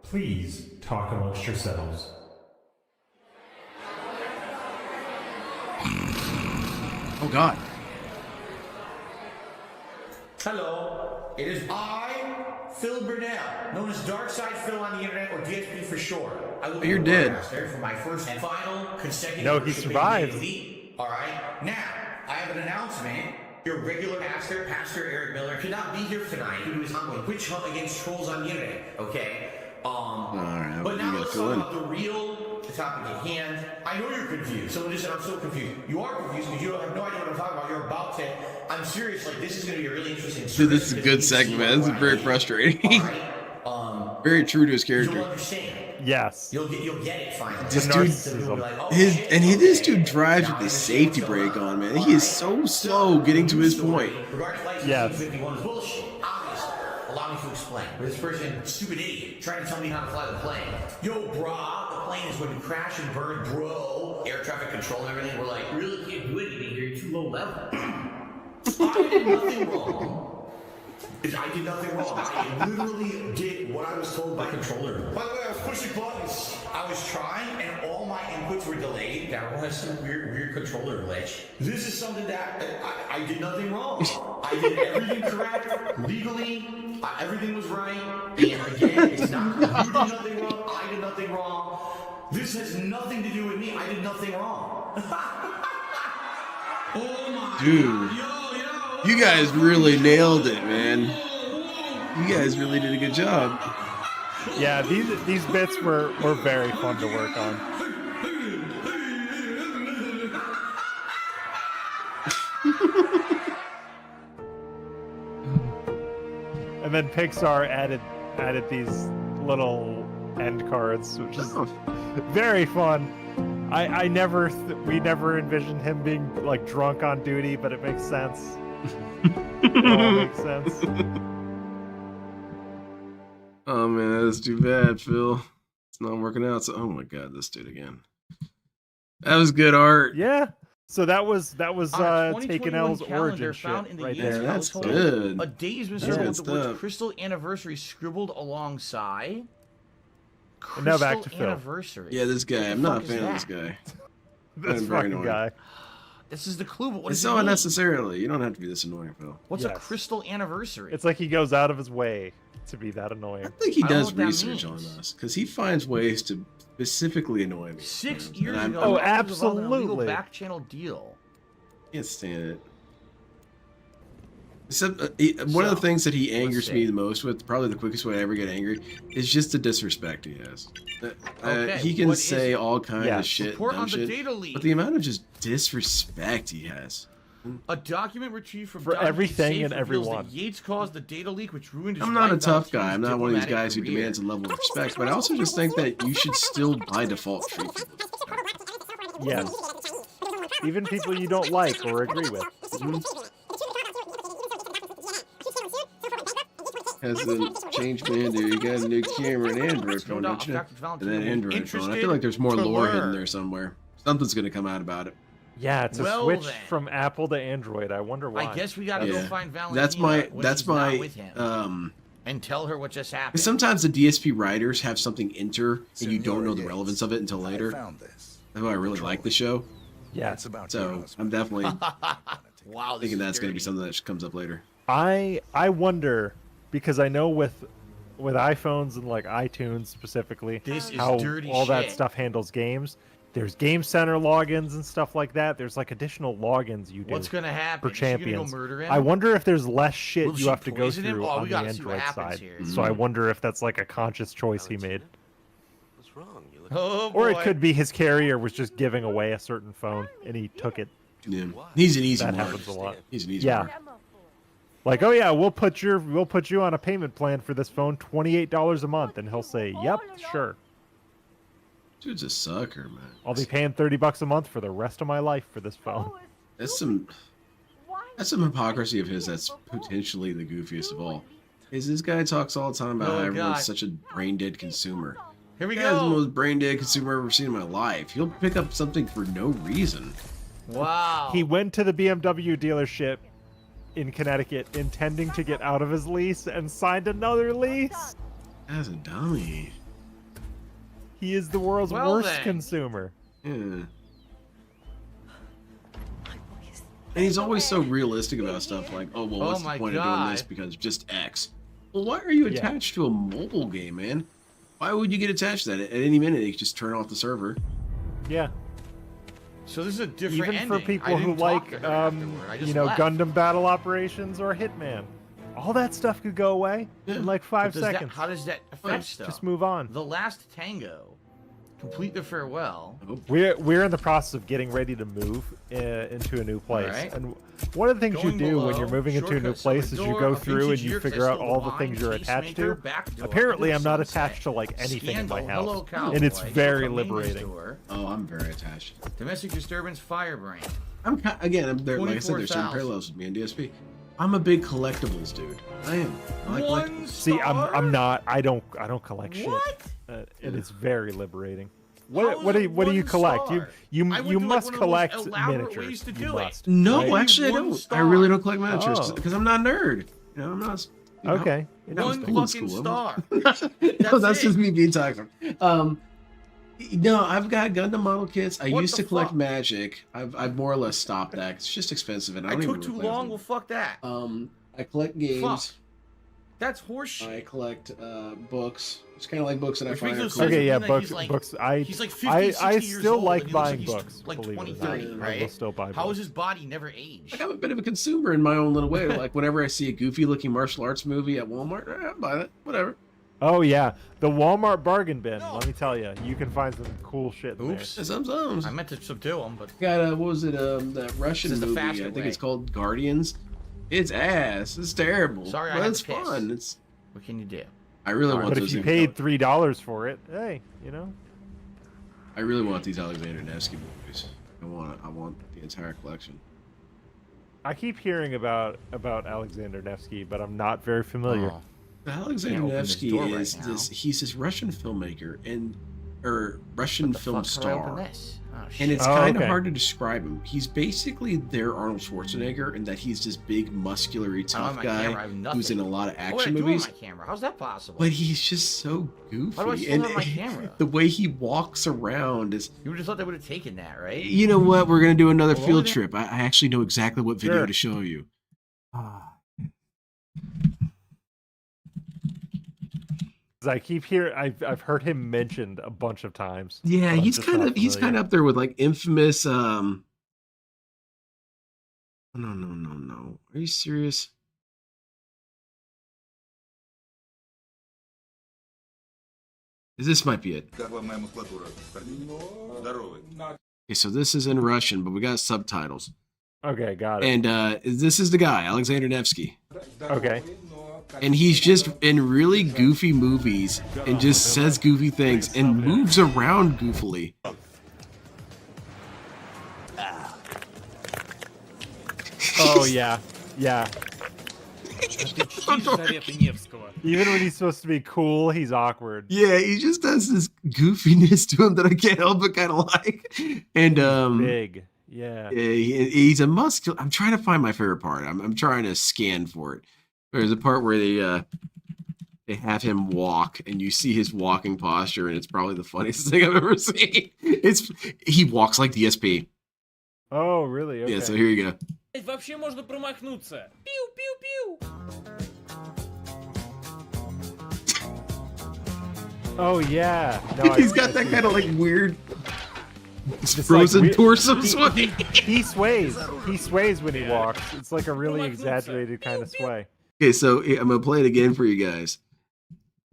Please talk amongst yourselves. Oh God. Hello, it is I, Phil Burnell, known as Darkside Phil on the internet, or DSP for short. I will be You're dead. For my first and final consecutive. No, he survived. All right, now I have an announcement. Your regular pastor, Pastor Eric Miller, cannot be here tonight due to his ongoing witch hunt against trolls on the internet. Okay. All right, But now let's talk about the topic at hand. I know you're confused. Someone just said I'm so confused. You are confused because you have no idea what I'm talking about. You're about to. I'm serious. Like this is going to be a really interesting. Dude, this is a good segment. This is very frustrating. Very true to his character. You'll understand. Yes. You'll get it finally. This dude, this dude drives with the safety brake on, man. He is so slow getting to his point. Yes. Bullshit. Allow me to explain. This person, stupid idiot, trying to tell me how to fly the plane. Yo, brah, the plane is going to crash and burn, bro. Air traffic control and everything. We're like, really can't do anything here. You're too low level. I did nothing wrong. I did nothing wrong. I literally did what I was told by controller. By the way, I was pushing buttons. I was trying, and all my inputs were delayed. That was some weird controller glitch. This is something that I did nothing wrong. I did everything correct, legally. Everything was right. And again, it's not. You did nothing wrong. I did nothing wrong. This has nothing to do with me. I did nothing wrong. Oh my Dude. God. You guys really nailed it, man. You guys really did a good job. Yeah, these bits were very fun to work on. And then Pixar added these little end cards, which is very fun. We never envisioned him being like drunk on duty, but it makes sense. It all makes sense. Oh man, that's too bad, Phil. It's not working out. So, oh my god, this dude again. That was good art. Yeah. So that was Takin L's origin shit right there. That's good. A date has been circled with the words Crystal Anniversary scribbled alongside. And now back to Phil. Anniversary. Yeah, this guy. I'm not a fan of this guy. This fucking guy. This is the clue, but what it's does so it mean? unnecessarily. You don't have to be this annoying, Phil. What's a crystal anniversary? It's like he goes out of his way to be that annoying. I think he does research on us because he finds ways to specifically annoy me. 6 years ago. Oh, absolutely. Back channel deal. Can't stand it. Except, one of the things that he angers me the most with, probably the quickest way I ever get angry, is just the disrespect he has. He can say all kinds of shit, dumb shit, but the amount of just disrespect he has. A document retrieved from for everything and everyone. Yates caused the data leak, which ruined his I'm not a tough guy. I'm not one of these guys who demands a level of respect, but I also just think that you should still, by default, treat people with respect. Yes. Even people you don't like or agree with. Has the change band there. You got a new camera and Android phone, don't you? And then Android phone. I feel like there's more lore hidden there somewhere. Something's gonna come out about it. Yeah, it's a switch from Apple to Android. I wonder why. I guess we gotta go find Valentina. That's my and tell her what just happened. Sometimes the DSP writers have something enter and you don't know the relevance of it until later. That's why I really like the show. Yeah. So I'm definitely thinking that's gonna be something that comes up later. I wonder, because I know with iPhones and like iTunes specifically, how all that stuff handles games. There's Game Center logins and stuff like that. There's like additional logins you do. What's gonna happen? For champions? Is she gonna go murder him? I wonder if there's less shit Will you she have to go poison him? through Oh, on we the gotta see what Android happens side. here. So I wonder if that's like a conscious choice he made. What's wrong? You look... Oh, Or it boy. could be his carrier was just giving away a certain phone and he took it. Yeah. He's an easy That mark. happens a lot. He's an easy Yeah. mark. Like, oh yeah, we'll put you on a payment plan for this phone, $28 a month, and he'll say, "Yep, sure." Dude's a sucker, man. I'll be paying $30 a month for the rest of my life for this phone. That's some hypocrisy of his that's potentially the goofiest of all. Is this guy talks all the time about how everyone's such a brain dead consumer. Here we This guy's the go. most brain dead consumer I've ever seen in my life. He'll pick up something for no reason. Wow. He went to the BMW dealership in Connecticut intending to get out of his lease and signed another lease. That's a dummy. He is the world's Well, worst then. consumer. Yeah. And he's always so realistic about stuff like, oh, well, what's the my point of doing this God. because just X. Well, why are you Yeah. attached to a mobile game, man? Why would you get attached to that? At any minute, you could just turn off the server. Yeah. So this is a different Even ending. for I people who didn't talk like, to her afterward. I just you know, left. Gundam Battle Operations or Hitman. All that stuff could go away in like 5 But does that- seconds. how does that affect stuff? Just move on. The Last Tango. Complete the farewell. We're in the process of getting ready to move into a new place, Alright. and one of the things Going you do when below, you're moving into a new shortcuts to place the is you door, go a through and vintage you year, 'cause I figure out stole all the the wine, things you're attached pacemaker, to. back door, Apparently, I'm not sunset, attached to like anything in my scandal, hello, house, cowboy, and it's very convenience liberating. store, Oh, I'm very attached. domestic disturbance, firebrand. I'm there. Like I said, there's some 24,000. parallels with me in DSP. I'm a big collectibles dude. I am. I like collectibles. See, I'm not. I don't collect shit, and it's very liberating. What do you collect? You must collect miniatures. You must. No, right? actually, I don't. I really don't collect miniatures because I'm not a nerd. You know, I'm not. You know, Okay. I was One cool in fucking school. star. No, that's just me being toxic. No, I've got Gundam model kits. I What used the to collect fuck? Magic. I've more or less stopped that. It's just expensive, and I I don't took even too play with long. them. Well, fuck that. I collect games. Fuck. That's horseshit. I collect books. It's kind of like books that Which I find are makes cool. no sense. Okay, yeah, Like, books. he's like- Books. He's like 50, I 60 years still old, like and he looks buying he's books. like believe 20, it or not. 30, I will right? still buy How books. is his body never aged? Like, I'm a bit of a consumer in my own little way. Like whenever I see a goofy-looking martial arts movie at Walmart, I'll buy it. Whatever. Oh yeah, the Walmart bargain bin. Let me tell you, you can find some cool shit in Oops. Some. I meant to subdue him, but Got what was it? That Russian This is the movie. I fashion think way. it's called Guardians. It's ass. It's terrible. Sorry, I but had it's to piss. fun. It's. what can you do? I really want But those. if you in- paid $3 for it, hey, you know. I really want these Alexander Nevsky movies. I want the entire collection. I keep hearing about Alexander Nevsky, but I'm not very familiar. Oh. Alexander Can't open this Nevsky door right is now. he's this Russian filmmaker or Russian What the film fuck? How do I open star. this? Oh, shit. And it's Oh, kind of okay. hard to describe him. He's basically their Arnold Schwarzenegger in that he's this big, muscular, I don't have tough my camera, I guy have nothing. who's in a lot of What would I action do with movies. my camera? How's that possible? But he's just so goofy. Why do I still and have my camera? the way he walks around is. You would have thought they would have taken that, right? You know what? We're gonna do another What field was it? trip. I actually know exactly what video Sure. to show you. 'Cause I keep hearing, I've heard him mentioned a bunch of times. Yeah, but I'm he's just kind not of familiar. up there with like infamous. No. Are you serious? This might be it. Okay, so this is in Russian, but we got subtitles. Okay, got it. And this is the guy, Alexander Nevsky. Okay. And he's just in really goofy movies and just says goofy things and moves around goofily. Oh yeah, yeah. Even when he's supposed to be cool, he's awkward. Yeah, he just does this goofiness to him that I can't help but kind of like. And Big, yeah. he's a muscular. I'm trying to find my favorite part. I'm trying to scan for it. There's a part where they have him walk, and you see his walking posture, and it's probably the funniest thing I've ever seen. He walks like DSP. Oh, really? Okay. Yeah, so here you go. Вообще можно промахнуться. Пиу-пиу-пиу. Oh yeah. No, He's got that kind of like weird. frozen like, torso sway. He sways. He sways when he walks. It's like a really exaggerated kind of sway. Okay, so I'm gonna play it again for you guys.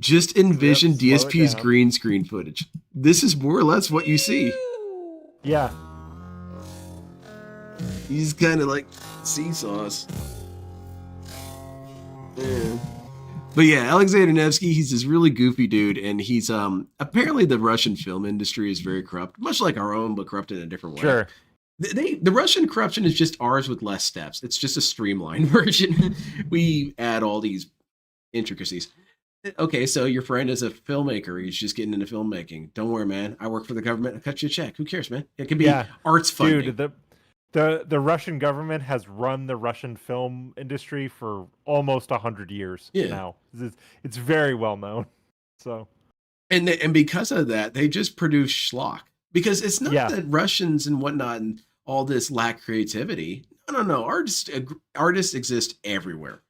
Just envision DSP's green screen footage. This is more or less what you see. Yeah. He's kind of like seesaws. Yeah. But yeah, Alexander Nevsky, he's this really goofy dude, and he's apparently the Russian film industry is very corrupt, much like our own, but corrupt in a different way. Sure. The Russian corruption is just ours with less steps. It's just a streamlined version. We add all these intricacies. Okay, so your friend is a filmmaker. He's just getting into filmmaking. Don't worry, man. I work for the government. I'll cut you a check. Who cares, man? It could be arts funding. Dude, the Russian government has run the Russian film industry for almost 100 years now. It's very well known. So, and because of that, they just produce schlock. Because it's not that Russians and whatnot and all this lack creativity. No. Artists exist everywhere.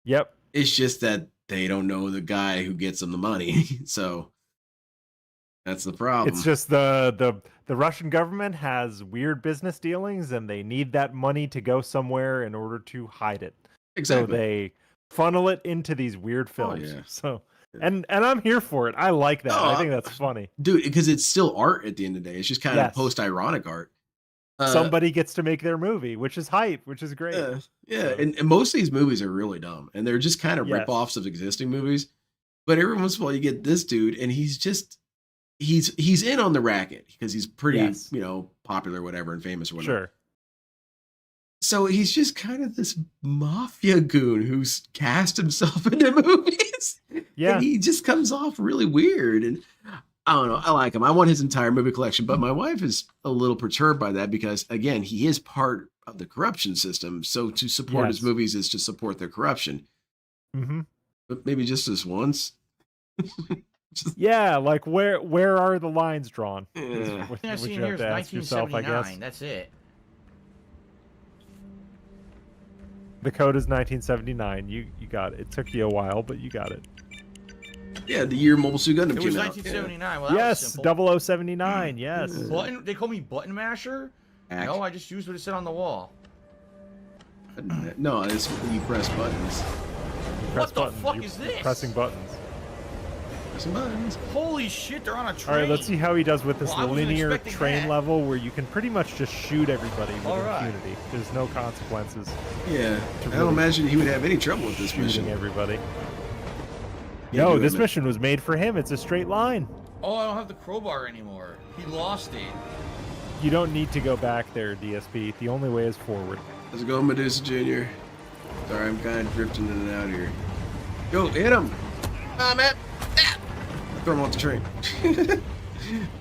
Yep. It's just that they don't know the guy who gets them the money. So that's the problem. It's just the Russian government has weird business dealings, and they need that money to go somewhere in order to hide it. Exactly. So they funnel it into these weird films. Oh, yeah. So and I'm here for it. I like that. I think that's funny. Dude, because it's still art at the end of the day. It's just kind of post-ironic art. Somebody gets to make their movie, which is hype, which is great. Yeah. And most of these movies are really dumb, and they're just kind of rip-offs of existing movies. But every once in a while, you get this dude, and he's in on the racket because he's pretty, popular, whatever, and famous or whatever. Sure. So he's just kind of this mafia goon who's cast himself into movies. Yeah. And he just comes off really weird. And I don't know. I like him. I want his entire movie collection, but my wife is a little perturbed by that because, again, he is part of the corruption system. So to support his movies is to support their corruption. Mm-hmm. But maybe just this once. Like where are the lines drawn? Yeah. I've seen here is 1979. That's it. The code is 1979. You got it. It took you a while, but you got it. Yeah, the year Mobile Suit Gundam came out. It was 1979. Well, that was simple. Yes, 0079. Yes. Button. They call me Button Masher. No, I just used what it said on the wall. No, it's you press buttons. What the fuck is this? Pressing buttons. Pressing buttons. Holy shit, they're on a train. All right, let's see how he does with this linear train level where you can pretty much just shoot everybody with impunity. There's no consequences. Yeah, I don't imagine he would have any trouble with this mission. Everybody. No, this mission was made for him. It's a straight line. Oh, I don't have the crowbar anymore. He lost it. You don't need to go back there, DSP. The only way is forward. Let's go, Medusa Jr. Sorry, I'm kind of drifting in and out here. Go, hit him! Ah, man! Throw him off the train.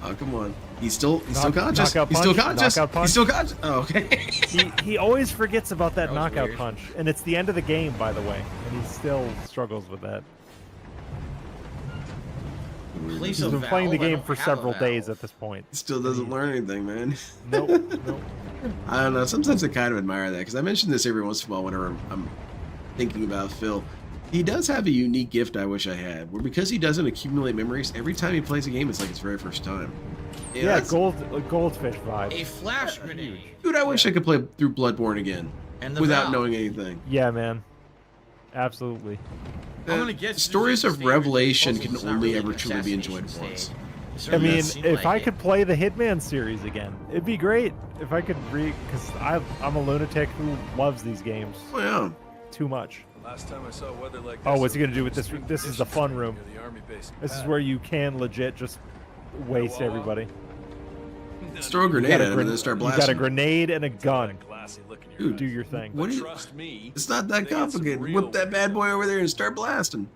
Oh, come on. He's still conscious. He's still conscious. He's still conscious. Oh, okay. he always forgets about that knockout punch. And it's the end of the game, by the way. And he still struggles with that. He's been playing the game for several days at this point. Still doesn't learn anything, man. Nope. I don't know. Sometimes I kind of admire that because I mention this every once in a while whenever I'm thinking about Phil. He does have a unique gift I wish I had, where because he doesn't accumulate memories, every time he plays a game, it's like his very first time. Yeah, goldfish vibe. A flash grenade. Dude, I wish I could play through Bloodborne again without knowing anything. Yeah, man. Absolutely. I'm gonna get Stories of Revelation can only ever truly be enjoyed once. I mean, if I could play the Hitman series again, it'd be great. If I could because I'm a lunatic who loves these games. Oh, yeah. Too much. Last time I saw weather like this, what's he gonna do with this? This is the fun room. This is where you can legit just waste everybody. Just throw a grenade at him and then start blasting. You got a grenade and a gun. Dude, do your thing. What it's not that complicated. Whip that bad boy over there and start blasting.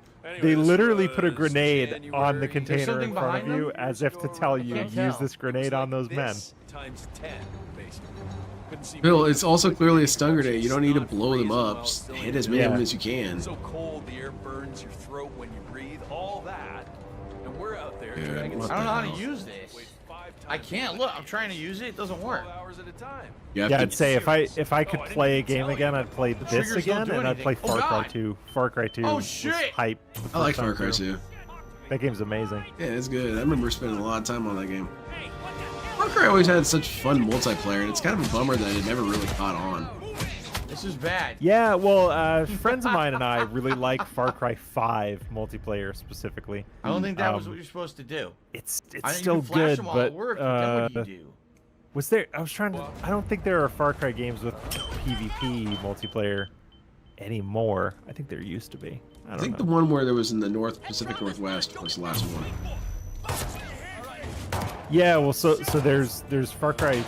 They literally put a grenade on the container in front of you as if to tell you, use this grenade on those men. Bill, it's also clearly a stun grenade. You don't need to blow them up. Just hit as many of them as you can. So cold, the air burns your throat when you breathe. All that, and we're out there. I don't know how to use this. I can't. Look, I'm trying to use it. It doesn't work. Yeah, I'd say if I could play a game again, I'd play this again, and I'd play Far Cry 2. Far Cry 2 oh, shit. Hype. I like Far Cry 2. That game's amazing. Yeah, it's good. I remember spending a lot of time on that game. What Cry always had such fun multiplayer, and it's kind of a bummer that it never really caught on. This is bad. Yeah, well, friends of mine and I really like Far Cry 5 multiplayer specifically. I don't think that was what you're supposed to do. It's still good, but what do you do? Was there? I was trying to. I don't think there are Far Cry games with PvP multiplayer anymore. I think there used to be. I think know. the one where there was in the Pacific Northwest was the last one. Yeah, well, so there's Far Cry.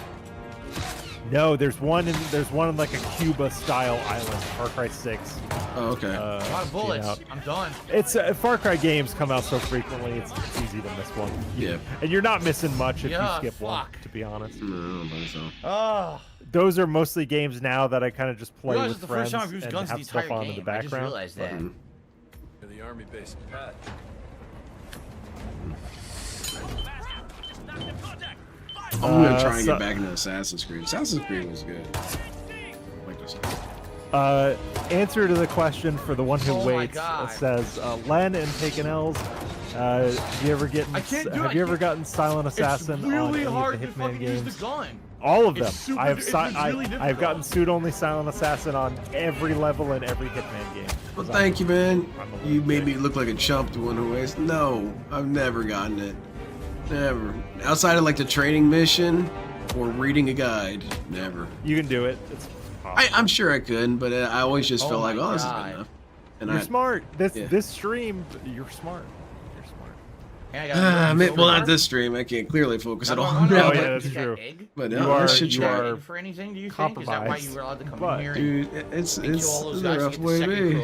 No, there's one in like a Cuba style island, Far Cry 6. Oh, okay. A lot of bullets. I'm done. It's Far Cry games come out so frequently, it's easy to miss one. Yeah. And you're not missing much if you skip one, to be honest. No, I don't think so. Oh. Those are mostly games now that I kind of just play with the friends first time I've used and guns have the stuff entire on game. in the I just background. realized that. The army base in Pat. I'm gonna try and get back into Assassin's Creed. Assassin's Creed was good. Like this. Answer to the question for the one who waits says Len and Taken L's. Have you ever gotten Silent Assassin on any of the Hitman games? All of them. I've gotten suit-only Silent Assassin on every level in every Hitman game. Well, thank you, man. You made me look like a chump to one who waits. No, I've never gotten it. Never. Outside of like the training mission or reading a guide, never. You can do it. It's I'm sure I could, but I always just felt like, oh, this is good enough. And you're smart. This stream, you're smart. You're smart. Well, not this stream. I can't clearly focus at all. Oh yeah, that's true. But you are for anything? Do you think? Is that why you were allowed to come in here? Dude, it's a rough way to be.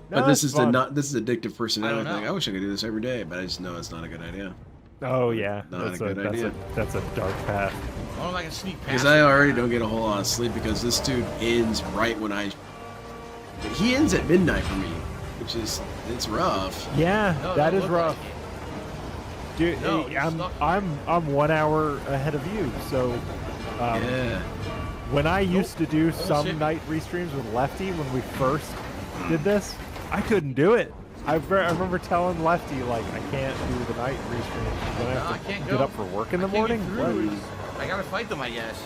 No, but this is fun. this is addictive personality thing. I wish I could do this every day, but I just know it's not a good idea. Oh yeah, not a good idea. That's a dark path. Well, I can sneak past because I already don't get a whole lot of sleep because this dude ends right when he ends at midnight for me, which is it's rough. Yeah, that is rough. Like Dude, I'm 1 hour ahead of you, so yeah. When I used to do some night restreams with Lefty when we first did this, I couldn't do it. I remember telling Lefty, like, I can't do the night restream. Then I have to get up for work in the morning. I gotta fight them, I guess.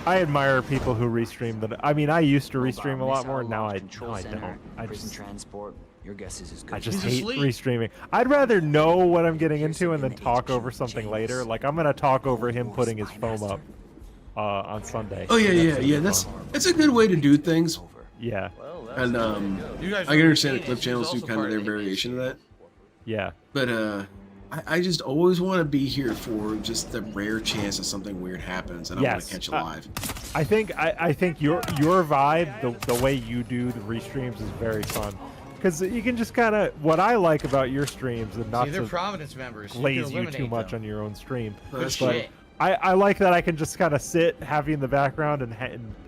I admire people who restream that. I mean, I used to restream a lot more. Now I don't. I just transport. Your guess is as good. I just hate restreaming. I'd rather know what I'm getting into and then talk over something later. Like I'm gonna talk over him putting his foam up on Sunday. Oh yeah. That's a good way to do things. Yeah. And I can understand the clip channels do kind of their variation of that. Yeah. But I just always want to be here for just the rare chance that something weird happens and I want to catch it live. I think your vibe, the way you do the restreams is very fun. Because you can just kind of, what I like about your streams and not they're to Providence members. glaze you too much on your own stream. But I like that I can just kind of sit, have you in the background and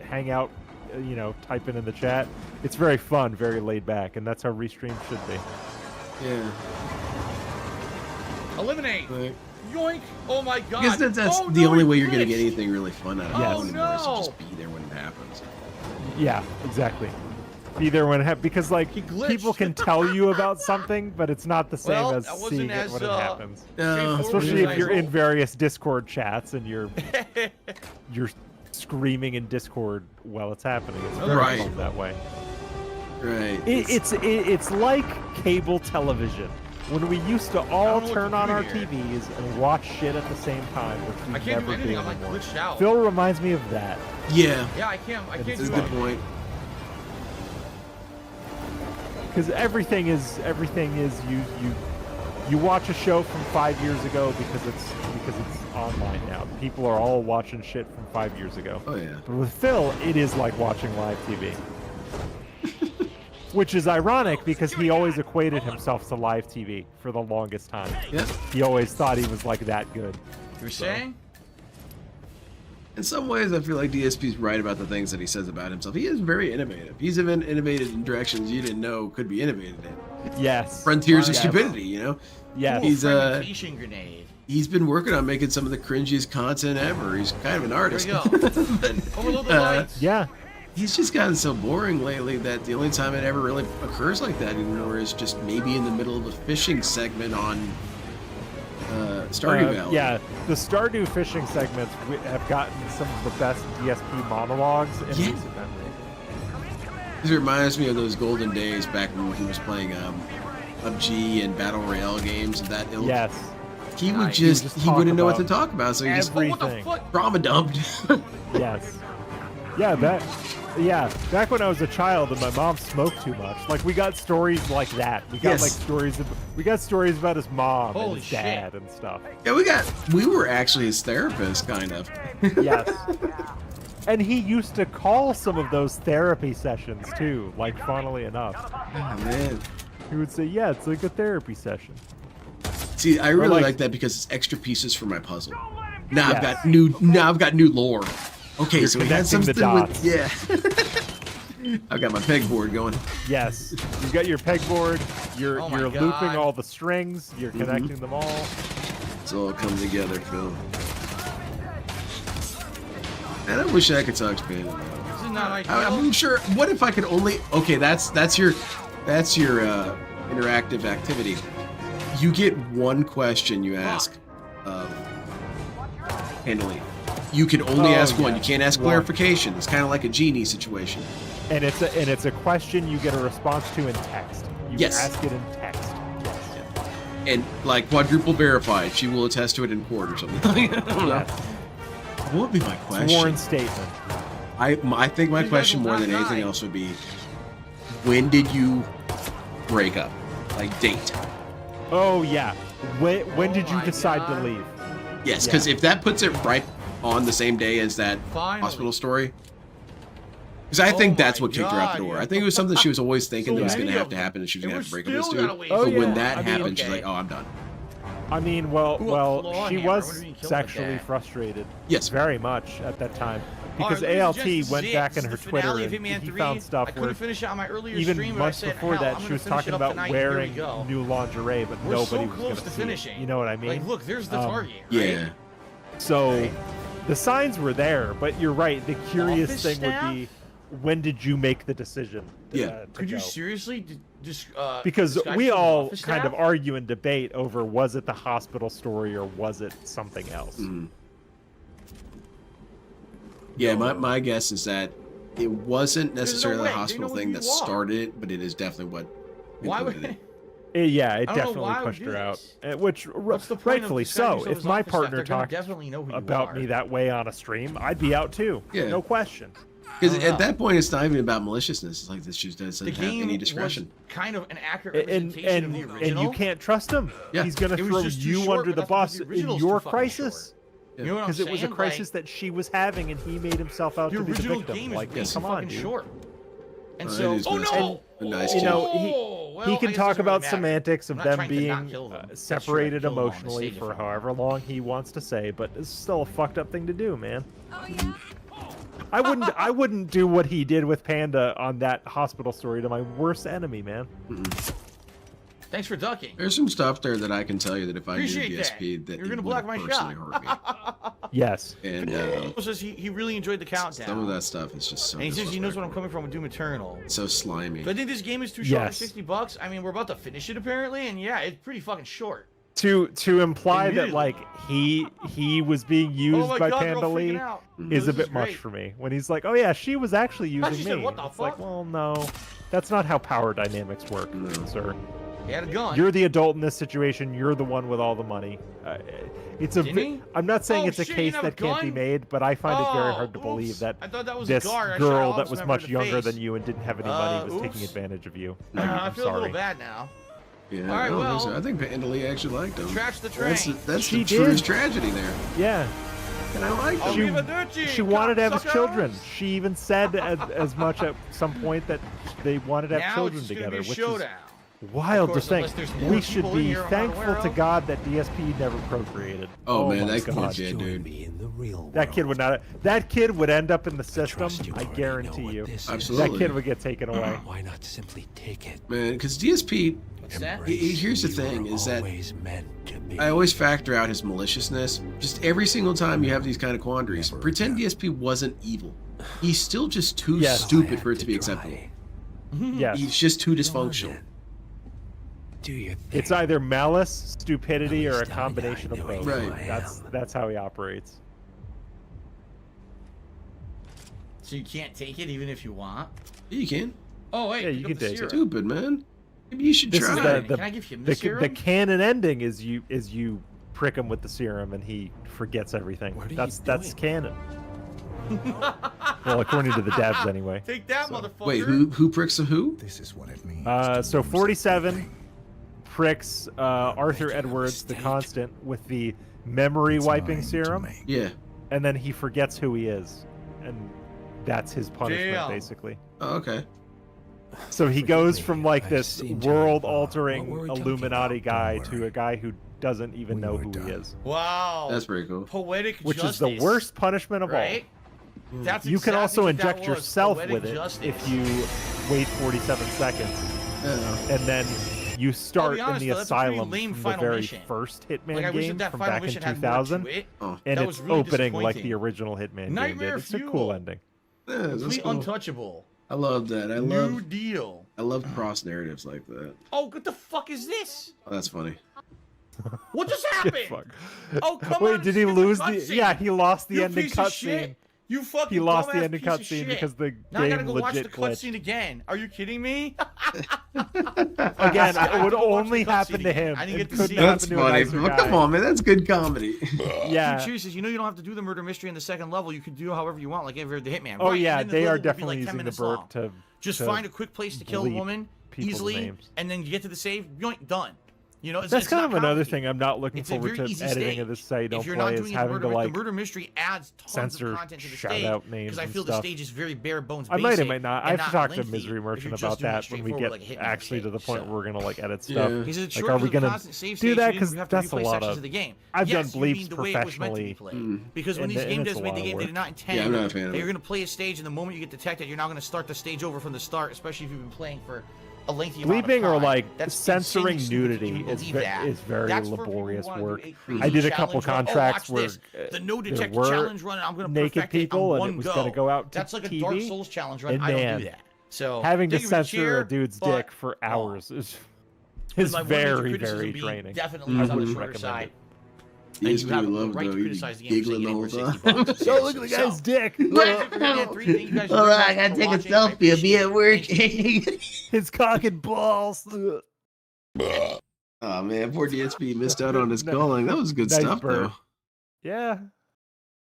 hang out, you know, typing in the chat. It's very fun, very laid back, and that's how restream should be. Yeah. Eliminate. Yoink. Oh my god. I guess that's the only way you're going to get anything really fun out of it anymore is to just be there when it happens. Yeah, exactly. Be there when it happens, because like people can tell you about something, but it's not the same as seeing it when it happens. Especially if you're in various Discord chats and you're screaming in Discord while it's happening. It's very fun that way. Right. It's like cable television. When we used to all turn on our TVs and watch shit at the same time, which we never do anymore. Phil reminds me of that. Yeah. Yeah, I can't That's do a good point. Because everything is you watch a show from 5 years ago because it's online now. People are all watching shit from 5 years ago. Oh yeah. But with Phil, it is like watching live TV. Which is ironic because he always equated himself to live TV for the longest time. Yep. He always thought he was like that good. You're saying? In some ways, I feel like DSP's right about the things that he says about himself. He is very innovative. He's even innovated in directions you didn't know could be innovated in. Yes. Frontiers of stupidity, you know? Yes. He's been working on making some of the cringiest content ever. He's kind of an artist. There we go. Overload the lights. Yeah. He's just gotten so boring lately that the only time it ever really occurs like that anymore is just maybe in the middle of a fishing segment on Stardew Valley. Yeah, the Stardew fishing segments have gotten some of the best DSP monologues in recent memory. This reminds me of those golden days back when he was playing PUBG and Battle Royale games of that ilk. Yes. He would he wouldn't know what to talk about, so he just trauma dumped. Yes. Yeah, back when I was a child and my mom smoked too much. Like we got stories like that. We got we got stories about his mom and his dad and stuff. Yeah, we were actually his therapist, kind of. Yes. And he used to call some of those therapy sessions too, like funnily enough. Oh, man. He would say, yeah, it's like a therapy session. See, I really like that because it's extra pieces for my puzzle. Now I've got new lore. Okay, You're so we had something the dots. I've got my pegboard going. Yes, you've got your pegboard. You're looping all the strings. You're connecting them all. It's all come together, Phil. And I wish I could talk Spanish. This is not I'm sure. What if I could only? Okay, that's your interactive activity. You get one question you ask handily. You can only ask one. You can't ask clarification. It's kind of like a genie situation. And it's a question you get a response to in text. You ask it in text. Yes. And like quadruple verified, she will attest to it in court or something. I don't know. What would be my question? Sworn statement. I think my question more than anything else would be, when did you break up? Like date. Oh yeah. When did you decide to leave? Yes, because if that puts it right on the same day as that hospital story, because I think that's what kicked her out the door. I think it was something she was always thinking that was going to have to happen, and she was going to have to break up with this dude. But when that happened, she's like, "Oh, I'm done." I mean, well, she was sexually frustrated. Yes, very much at that time. Because ALT went back in her Twitter and he found stuff where even months before that she was talking about wearing new lingerie, but nobody was going to see it. You know what I mean? Like, look, there's the target. Yeah. So the signs were there, but you're right. The curious thing would be, when did you make the decision? Could you seriously just because we all kind of argue and debate over, was it the hospital story or was it something else? Yeah, my guess is that it wasn't necessarily the hospital thing that started it, but it is definitely what included it. Yeah, it definitely pushed her out, which rightfully so. If my partner talked about me that way on a stream, I'd be out too. Yeah, no question. Because at that point, it's not even about maliciousness. It's like this just doesn't have any discretion. Kind of an accurate representation of the original. And you can't trust him. Yeah. He's going to throw you under the bus in your crisis. You know what I'm saying? Because it was a crisis that she was having, and he made himself out to be the victim. Like, come on, dude. Short. And so, he can talk about semantics of them being separated emotionally for however long he wants to say, but it's still a fucked up thing to do, man. Oh yeah. I wouldn't do what he did with Panda on that hospital story to my worst enemy, man. Thanks for ducking. There's some stuff there that I can tell you that if I knew DSP, that you're gonna block my shot. Hurt me. Yes. And says he really enjoyed the countdown. Some of that stuff is just so. And he says he knows what I'm coming from with Doom Eternal. It's so slimy. But I think this game is too short for $60. I mean, we're about to finish it apparently, and yeah, it's pretty fucking short. To imply that like he was being used by Panda Lee is a bit much for me. When he's like, oh yeah, she was actually using me. It's like, well, no, that's not how power dynamics work, sir. He had a gun. You're the adult in this situation. You're the one with all the money. It's I'm not saying it's a case that can't be made, but I find it very hard to believe that this girl that was much younger than you and didn't have any money was taking advantage of you. I feel a little bad now. Yeah, all right, well, I think Panda Lee actually liked him. Trash the train. That's the truest tragedy there. Yeah. And I like him. She wanted to have children. She even said as much at some point that they wanted to have children together, which is wild to think. We should be thankful to God that DSP never procreated. Oh man, that kid did, dude. That kid would not. That kid would end up in the system. I guarantee you. Absolutely. That kid would get taken away. Why not simply take it? Man, because DSP. Here's the thing: is that I always factor out his maliciousness. Just every single time you have these kind of quandaries, pretend DSP wasn't evil. He's still just too stupid for it to be acceptable. Yes. He's just too dysfunctional. Do your thing. It's either malice, stupidity, or a combination of both. Right. That's how he operates. So you can't take it even if you want? Yeah, you can. Oh, wait. Yeah, you can take it. Stupid, man. Maybe you should try. Can I give him the serum? The canon ending is you prick him with the serum and he forgets everything. That's canon. Well, according to the devs, anyway. Take that, motherfucker. Wait, who pricks who? This is what it means. So 47 pricks Arthur Edwards, the Constant, with the memory wiping serum. Yeah. And then he forgets who he is, and that's his punishment, basically. Oh, okay. So he goes from like this world-altering Illuminati guy to a guy who doesn't even know who he is. Wow. That's pretty cool. Poetic Which justice. is the worst punishment of right? all. That's You can exactly also what that inject was, yourself poetic with it justice. if you wait 47 seconds. And then you start honest, in the though, that's a pretty asylum lame from the final very mission. first Hitman Like, I wish game that from final back in mission had more to 2000. it. And That it's was really opening like disappointing. the original Hitman game Nightmare did. It's a Fuel. cool ending. Yeah, that's Complete cool. untouchable. I love that. New deal. I love cross narratives like that. Oh, what the fuck is this? Oh, that's funny. What just happened? Oh, come Wait, on. did he stupid lose cutscene. the? Yeah, he lost the You ending piece of shit. cutscene. You fucking He lost the dumbass ending piece of cutscene shit. because the Now I gotta game go watch the legit glitched. cutscene again. Are you kidding me? Again, it would only happen to him. I didn't It get to couldn't see happen That's to a funny. nicer Well, guy. come on, man. That's good comedy. Yeah. He chooses. You know you don't have to do the murder mystery in the second level. You can do however you want, like if you're the Hitman. Oh Right, yeah, and then the they level are will be definitely like 10 using the minutes burp long. to Just to find a quick place to kill a bleep woman people's easily, names. and then you get to the save. Yoink, done. You know, That's kind of not another complicated. thing I'm not looking It's a forward very to easy editing stage. of this site. Don't If you're play not is doing having murder, to like the murder mystery adds tons censor of content to the shout stage out names because I and feel the stuff. stage is very bare bones. I basic might not. I and have to not talk to lengthy Misery if Merchant you're about just doing it that when we straightforward get like a Hitman actually to the stage, point so. where we're gonna like edit stuff. He said it's Like, short are we for the gonna constant save do stage, that? you Because have to that's a replay lot sections of. of the game. I've Yes, done you mean bleeps the way it was meant to be professionally. played. Because when and these games it's a made lot the of game, they work. did not intend Yeah, I'm not a fan of that you're it. going to play a stage, and the moment you get detected, you're now going to start the stage over from the start, especially if you've been playing for a lengthy amount of Bleeping or time. like That's censoring insanely stupid to nudity even is believe very, that. is very That's for people who laborious wanna do work. a crazy I did a couple challenge run. contracts Oh, where watch this. The no there detector were challenge run, and I'm going to naked perfect it people, on and one it was go. going to go out to That's like a TV. Dark Souls challenge run. And I don't man, do that. So having to thank you for the censor cheer, a dude's but dick for hours is with my one major very, criticism very being draining. definitely I is on the wouldn't shorter recommend side. it. And Yes, you we have would the love right though. to You criticize the game for saying giggling it the ain't whole worth time. $60. Oh, look at the guy's dick. All right, I gotta take a selfie. I'll be at work. His cock and balls. Oh man, poor DSP missed out on his calling. That was good Nice stuff bird. though. Yeah.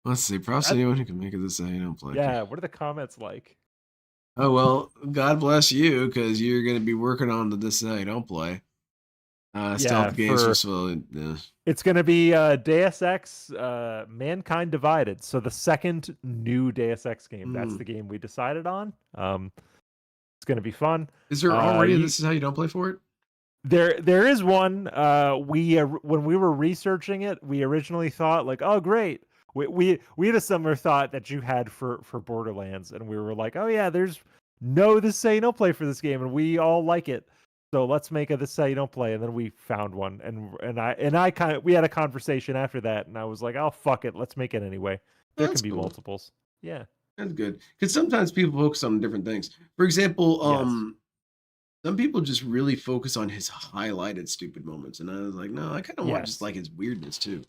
Let's see. Props to anyone who can make it this say don't play. Yeah. What are the comments like? Oh well, God bless you because you're gonna be working on the this say don't play. Stealth games for- are so. It's going to be Deus Ex Mankind Divided. So the second new Deus Ex game. That's the game we decided on. It's going to be fun. Is there already this is how you don't play for it? There is one. When we were researching it, we originally thought like, oh great. We had a similar thought that you had for Borderlands, and we were like, oh yeah, there's no this say no play for this game, and we all like it. So let's make a this say don't play, and then we found one, and I kind of we had a conversation after that, and I was like, oh fuck it, let's make it anyway. There That's can be cool. multiples. Yeah, That's good because sometimes people focus on different things. For example, some people just really focus on his highlighted stupid moments, and I was like, no, I kind of want just like his weirdness too.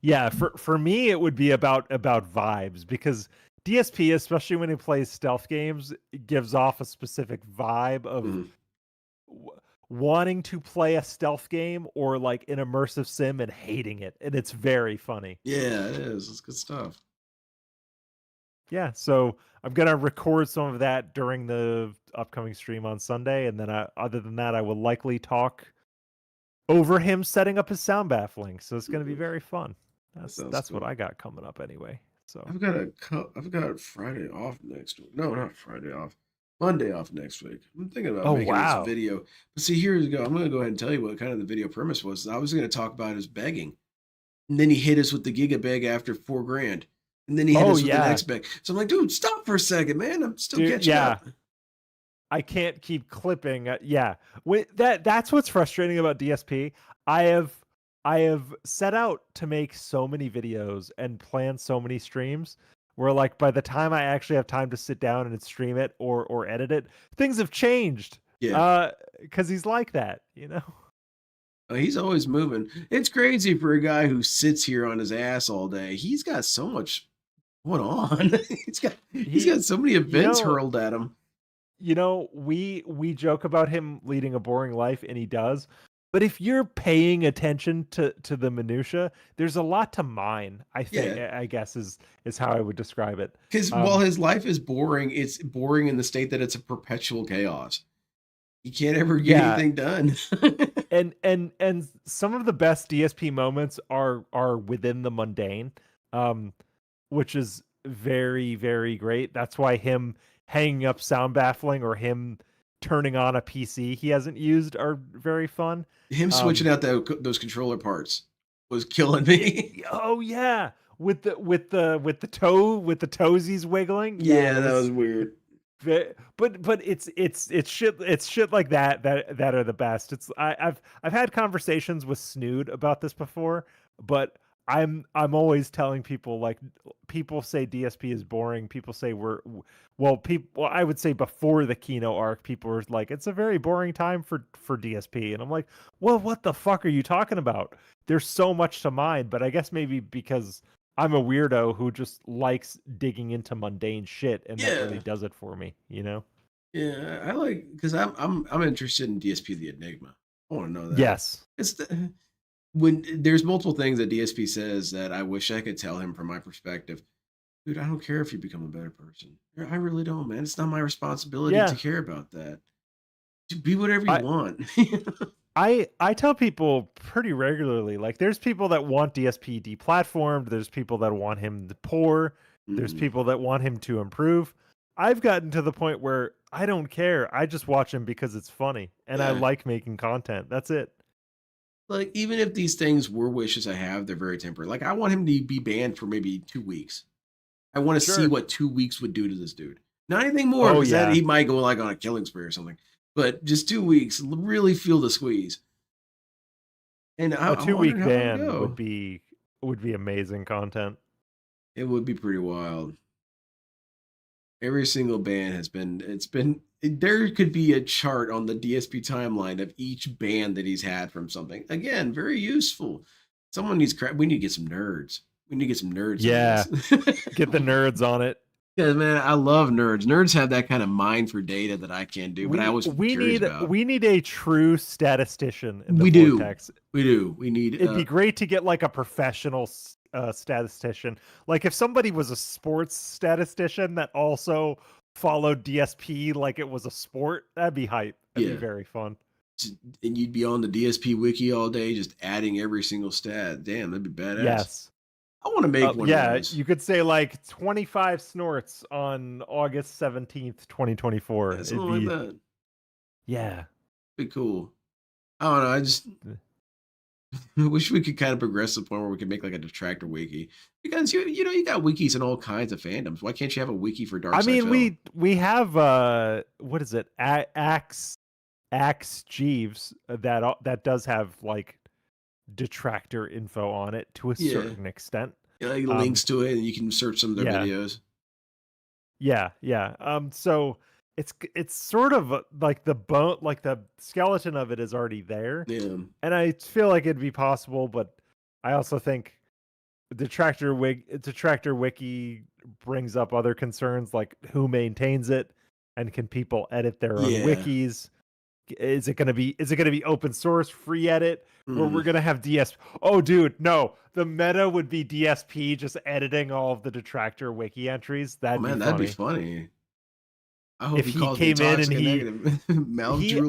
yeah. For me, it would be about vibes because DSP, especially when he plays stealth games, gives off a specific vibe of wanting to play a stealth game or like an immersive sim and hating it, and it's very funny. Yeah, it is. It's good stuff. Yeah, so I'm gonna record some of that during the upcoming stream on Sunday, and then other than that, I will likely talk over him setting up his sound baffling. So it's gonna be very fun. That's what I got coming up anyway. So I've got Friday off next week. No, not Friday off. Monday off next week. I'm thinking about making this video. But see, here we go. I'm going to go ahead and tell you what kind of the video premise was. I was going to talk about his begging. And then he hit us with the Giga beg after $4,000. And then he hit us with the next beg. So I'm like, dude, stop for a second, man. I'm still catching up. I can't keep clipping. That's what's frustrating about DSP. I have set out to make so many videos and plan so many streams where like by the time I actually have time to sit down and stream it or edit it, things have changed. Yeah. Because he's like that, you know? He's always moving. It's crazy for a guy who sits here on his ass all day. He's got so much going on. he's got so many events hurled at him. You know, we joke about him leading a boring life, and he does. But if you're paying attention to the minutia, there's a lot to mine. I think, I guess is how I would describe it. Because while his life is boring, it's boring in the state that it's a perpetual chaos. You can't ever get anything done. and some of the best DSP moments are within the mundane, which is very, very great. That's why him hanging up sound baffling or him turning on a PC he hasn't used are very fun. Him switching out those controller parts was killing me. Oh yeah, with the toesies wiggling. Yeah, that was weird. But it's shit like that are the best. I've had conversations with Snood about this before, but I'm always telling people, like, people say DSP is boring. People say I would say before the Kino arc, people were like, it's a very boring time for DSP, and I'm like, well, what the fuck are you talking about? There's so much to mine, but I guess maybe because I'm a weirdo who just likes digging into mundane shit, and that really does it for me, you know? Yeah, I like, because I'm interested in DSP the Enigma. I want to know that. Yes, when there's multiple things that DSP says that I wish I could tell him from my perspective. Dude, I don't care if you become a better person. I really don't, man. It's not my responsibility to care about that. Be whatever you want. I tell people pretty regularly, like, there's people that want DSP deplatformed. There's people that want him to poor. There's people that want him to improve. I've gotten to the point where I don't care. I just watch him because it's funny and I like making content. That's it. Like, even if these things were wishes I have, they're very temporary. Like, I want him to be banned for maybe 2 weeks. I want to see what 2 weeks would do to this dude. Not anything more, because then he might go like on a killing spree or something. But just 2 weeks, really feel the squeeze. And a 2-week ban would be amazing content. It would be pretty wild. Every single ban has been, there could be a chart on the DSP timeline of each ban that he's had from something. Again, very useful. Someone needs we need to get some nerds. We need to get some nerds. Yeah. Get the nerds on it. Yeah, man, I love nerds. Nerds have that kind of mind for data that I can't do, but I was curious about. We need a true statistician in the vortex. We do. We need. It'd be great to get like a professional statistician. Like if somebody was a sports statistician that also followed DSP like it was a sport, that'd be hype. That'd be very fun. And you'd be on the DSP wiki all day, just adding every single stat. Damn, that'd be badass. Yes. I want to make one of those. You could say like 25 snorts on August 17th, 2024. Yeah, something like that. Yeah. Be cool. I don't know. I just wish we could kind of progress to the point where we could make like a detractor wiki. Because you got wikis in all kinds of fandoms. Why can't you have a wiki for Dark Side? I mean, we have what is it? Axe Jeeves that does have like detractor info on it to a certain extent. Yeah, like links to it, and you can search some of their videos. Yeah. So it's sort of like the bone, like the skeleton of it is already there. Yeah. And I feel like it'd be possible, but I also think detractor wiki brings up other concerns, like who maintains it and can people edit their own wikis? Is it gonna be open source, free edit, or we're gonna have DSP? Oh, dude, no. The meta would be DSP just editing all of the detractor wiki entries. That'd be funny. I hope if he came in and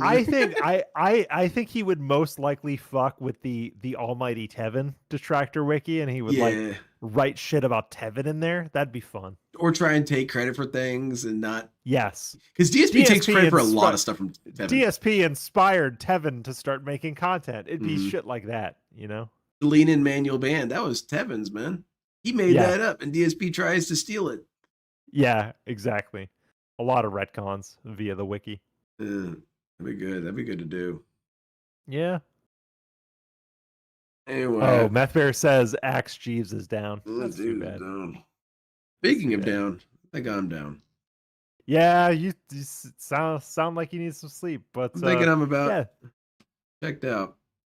I think he would most likely fuck with the almighty Tevin detractor wiki, and he would like write shit about Tevin in there. That'd be fun. Or try and take credit for things and not. Yes. Because DSP takes credit for a lot of stuff from Tevin. DSP inspired Tevin to start making content. It'd be shit like that, you know? The Lean In manual band, that was Tevin's, man. He made that up, and DSP tries to steal it. Yeah, exactly. A lot of retcons via the wiki. That'd be good. That'd be good to do. Yeah. Anyway. Oh, Meth Bear says Axe Jeeves is down. That's too bad. Down. Speaking of down, I got him down. Yeah, you sound like you need some sleep, but I'm thinking I'm about yeah. checked out.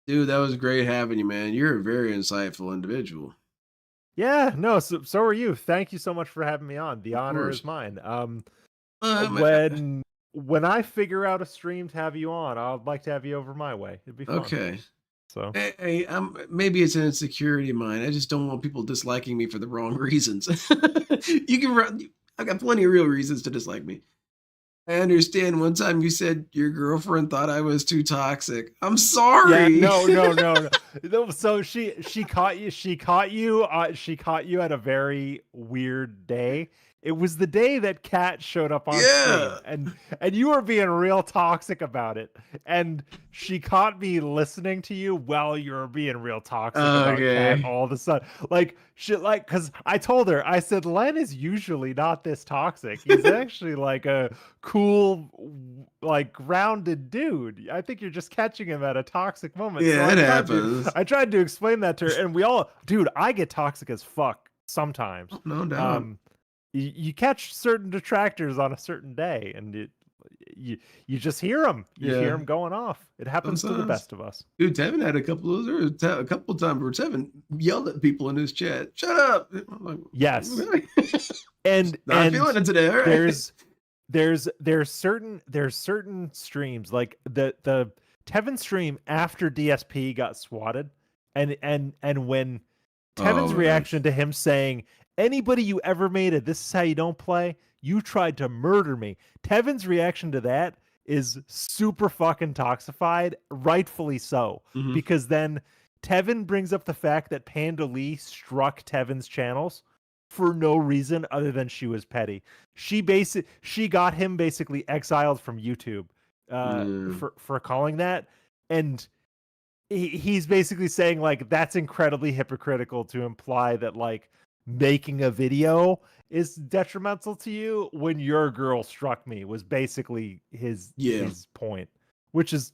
Dude, that was great having you, man. You're a very insightful individual. Yeah, no, so are you. Thank you so much for having me on. The Of honor is course. mine. Man, When I figure out a stream to have you on, I'd like to have you over my way. It'd be fun. okay. So Hey, maybe it's an insecurity of mine. I just don't want people disliking me for the wrong reasons. I've got plenty of real reasons to dislike me. I understand one time you said your girlfriend thought I was too toxic. I'm sorry. Yeah, no. So she caught you at a very weird day. It was the day that Kat showed up on stream, and you were being real toxic about it. And she caught me listening to you while you were being real toxic about Kat all of a sudden. Because I told her, I said, Len is usually not this toxic. He's actually like a cool, like grounded dude. I think you're just catching him at a toxic moment. Yeah, so it happens. I tried to explain that to her, and dude, I get toxic as fuck sometimes. No doubt. You catch certain detractors on a certain day, and you just hear them. You hear them going off. It happens to the best of us. Dude, Tevin had a couple of times where Tevin yelled at people in his chat. Shut up! I'm like, yes, okay. and not feeling it today. All right. There's certain streams like the Tevin stream after DSP got swatted, and when Tevin's reaction to him saying, anybody you ever made it, this is how you don't play, you tried to murder me. Tevin's reaction to that is super fucking toxified, rightfully so. Mm-hmm. Because then Tevin brings up the fact that Panda Lee struck Tevin's channels for no reason other than she was petty. She got him basically exiled from YouTube for calling that. And he's basically saying like that's incredibly hypocritical to imply that like making a video is detrimental to you when your girl struck me was basically his point, which is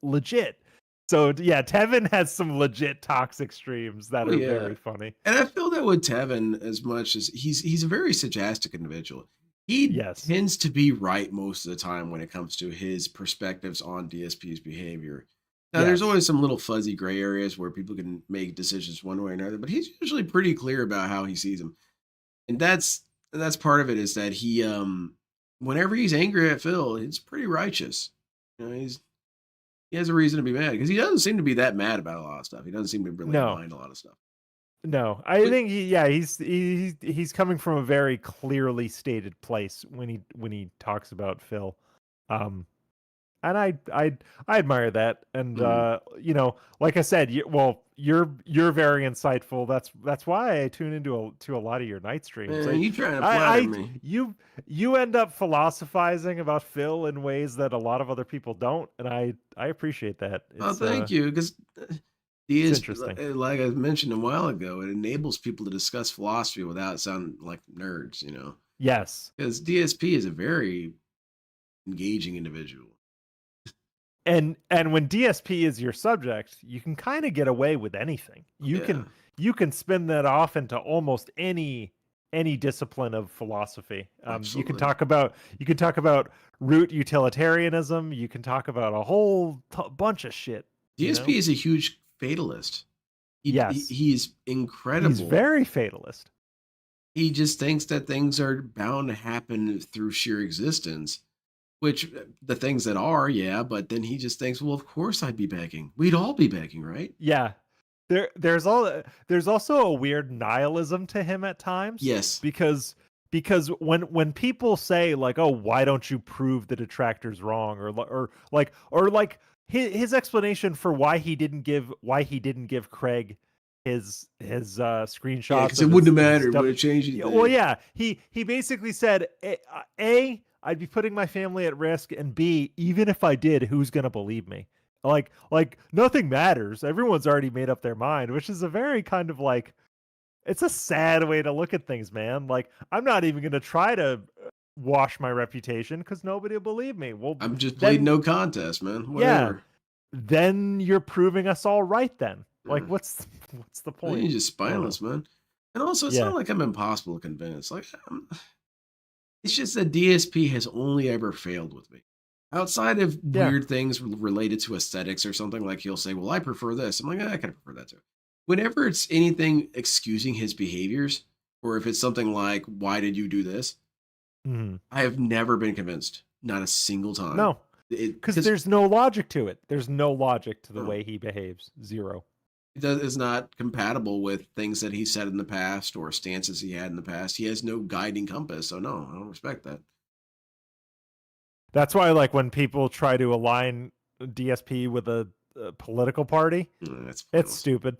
legit. So yeah, Tevin has some legit toxic streams that are very funny. And I feel that with Tevin, as much as he's a very sagactic individual, he tends to be right most of the time when it comes to his perspectives on DSP's behavior. Now, there's always some little fuzzy gray areas where people can make decisions one way or another, but he's usually pretty clear about how he sees them. And that's part of it, is that he, whenever he's angry at Phil, it's pretty righteous. You know, he has a reason to be mad because he doesn't seem to be that mad about a lot of stuff. He doesn't seem to really mind a lot of stuff. No, I think he's coming from a very clearly stated place when he talks about Phil. And I admire that, and you know, like I said, you're very insightful. That's why I tune into a lot of your night streams. Man, you trying to flatter me? You end up philosophizing about Phil in ways that a lot of other people don't, and I appreciate that. Thank you, because it's interesting. Like I mentioned a while ago, it enables people to discuss philosophy without sounding like nerds. You know? Yes, because DSP is a very engaging individual. And when DSP is your subject, you can kind of get away with anything. You can spin that off into almost any discipline of philosophy. You can talk about root utilitarianism. You can talk about a whole bunch of shit. DSP is a huge fatalist. He's incredible. He's very fatalist. He just thinks that things are bound to happen through sheer existence. Which the things that are, but then he just thinks, well, of course I'd be begging. We'd all be begging, right? Yeah. There's also a weird nihilism to him at times. Yes. Because when people say like, oh, why don't you prove the detractors wrong, or like his explanation for why he didn't give Craig his screenshots, because it wouldn't have mattered, would it change anything? Well, yeah, he basically said, A, I'd be putting my family at risk, and B, even if I did, who's gonna believe me? Like nothing matters. Everyone's already made up their mind, which is a very kind of like, it's a sad way to look at things, man. Like, I'm not even gonna try to wash my reputation because nobody will believe me. Well, I'm just pleading no contest, man. Whatever. Yeah. Then you're proving us all right. Then, like, what's the point? You're just spineless, man. And also, it's not like I'm impossible to convince. Like, It's just that DSP has only ever failed with me. Outside of weird things related to aesthetics or something, like he'll say, well, I prefer this. I'm like, I kind of prefer that too. Whenever it's anything excusing his behaviors, or if it's something like, why did you do this? I have never been convinced. Not a single time. No. Because there's no logic to it. There's no logic to the way he behaves. Zero. It's not compatible with things that he said in the past or stances he had in the past. He has no guiding compass. So no, I don't respect that. That's why, like, when people try to align DSP with a political party, it's stupid.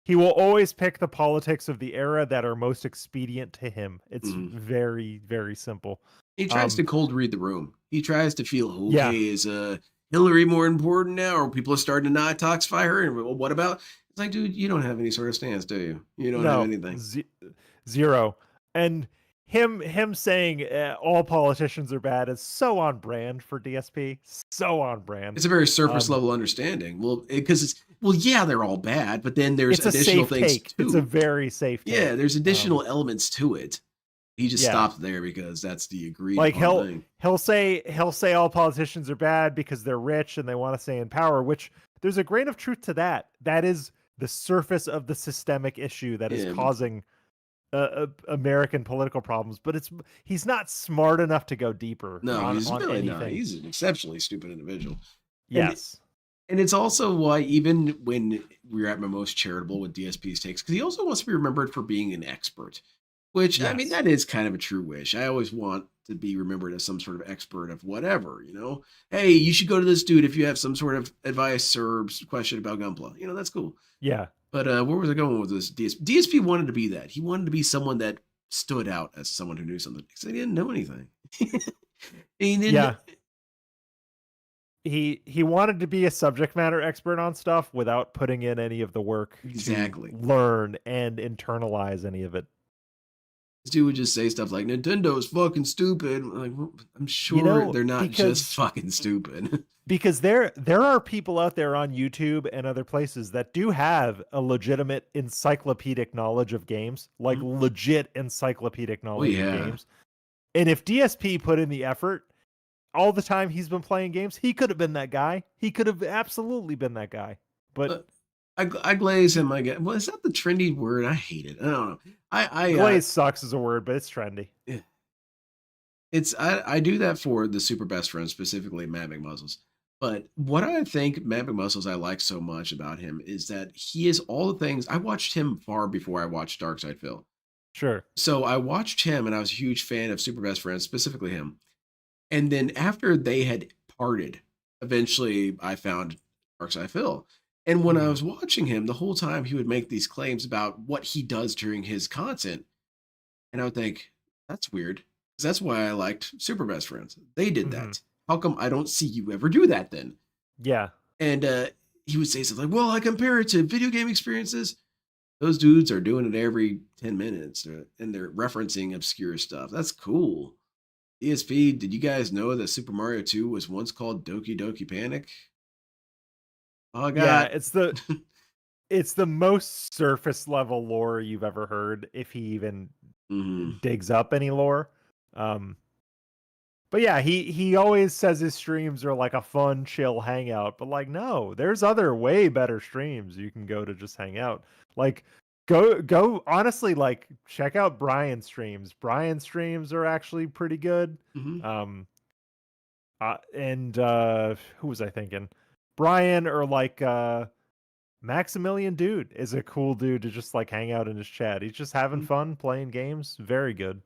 He will always pick the politics of the era that are most expedient to him. It's very, very simple. He tries to cold read the room. He tries to feel, okay, is Hillary more important now? Or people are starting to not toxify her? And well, what about? It's like, dude, you don't have any sort of stance, do you? You don't have anything. Zero. And him saying all politicians are bad is so on brand for DSP. So on brand. It's a very surface level understanding. Well, because it's yeah, they're all bad, but then there's additional things too. It's a very safe take. Yeah, there's additional elements to it. He just stopped there because that's the agreed like thing. He'll say all politicians are bad because they're rich and they want to stay in power, which there's a grain of truth to that. That is the surface of the systemic issue that is causing American political problems, but he's not smart enough to go deeper. No, he's really not. He's an exceptionally stupid individual. Yes. And it's also why even when we're at my most charitable with DSP's takes, because he also wants to be remembered for being an expert. Which, I mean, that is kind of a true wish. I always want to be remembered as some sort of expert of whatever, you know? Hey, you should go to this dude if you have some sort of advice or question about Gunpla. You know, that's cool. Yeah. But where was I going with this? DSP wanted to be that. He wanted to be someone that stood out as someone who knew something. Because he didn't know anything. He wanted to be a subject matter expert on stuff without putting in any of the work to learn and internalize any of it. This dude would just say stuff like Nintendo's fucking stupid. Like, I'm sure they're not just fucking stupid. Because there are people out there on YouTube and other places that do have a legitimate encyclopedic knowledge of games, like legit encyclopedic knowledge of games. And if DSP put in the effort all the time he's been playing games, he could have been that guy. He could have absolutely been that guy. But I glaze him. I get. Well, is that the trendy word? I hate it. I don't know. Glaze sucks as a word, but it's trendy. Yeah. I do that for the super best friend, specifically Matt McMuzzles. But what I think Matt McMuzzles I like so much about him is that he is all the things. I watched him far before I watched Darkside Phil. Sure. So I watched him, and I was a huge fan of Super Best Friends, specifically him. And then after they had parted, eventually I found Darkside Phil. And when I was watching him, the whole time he would make these claims about what he does during his content. And I would think, that's weird. Because that's why I liked Super Best Friends. They did that. How come I don't see you ever do that then? Yeah. And he would say something like, well, I compare it to video game experiences. Those dudes are doing it every 10 minutes. And they're referencing obscure stuff. That's cool. ESP, did you guys know that Super Mario 2 was once called Doki Doki Panic? Oh, God. Yeah, it's the most surface level lore you've ever heard, if he even digs up any lore. But yeah, he always says his streams are like a fun, chill hangout. But like, no, there's other way better streams you can go to just hang out. Like, go honestly, like, check out Brian's streams. Brian's streams are actually pretty good. And who was I thinking? Brian or like Maximilian Dude is a cool dude to just like hang out in his chat. He's just having fun playing games. Very good.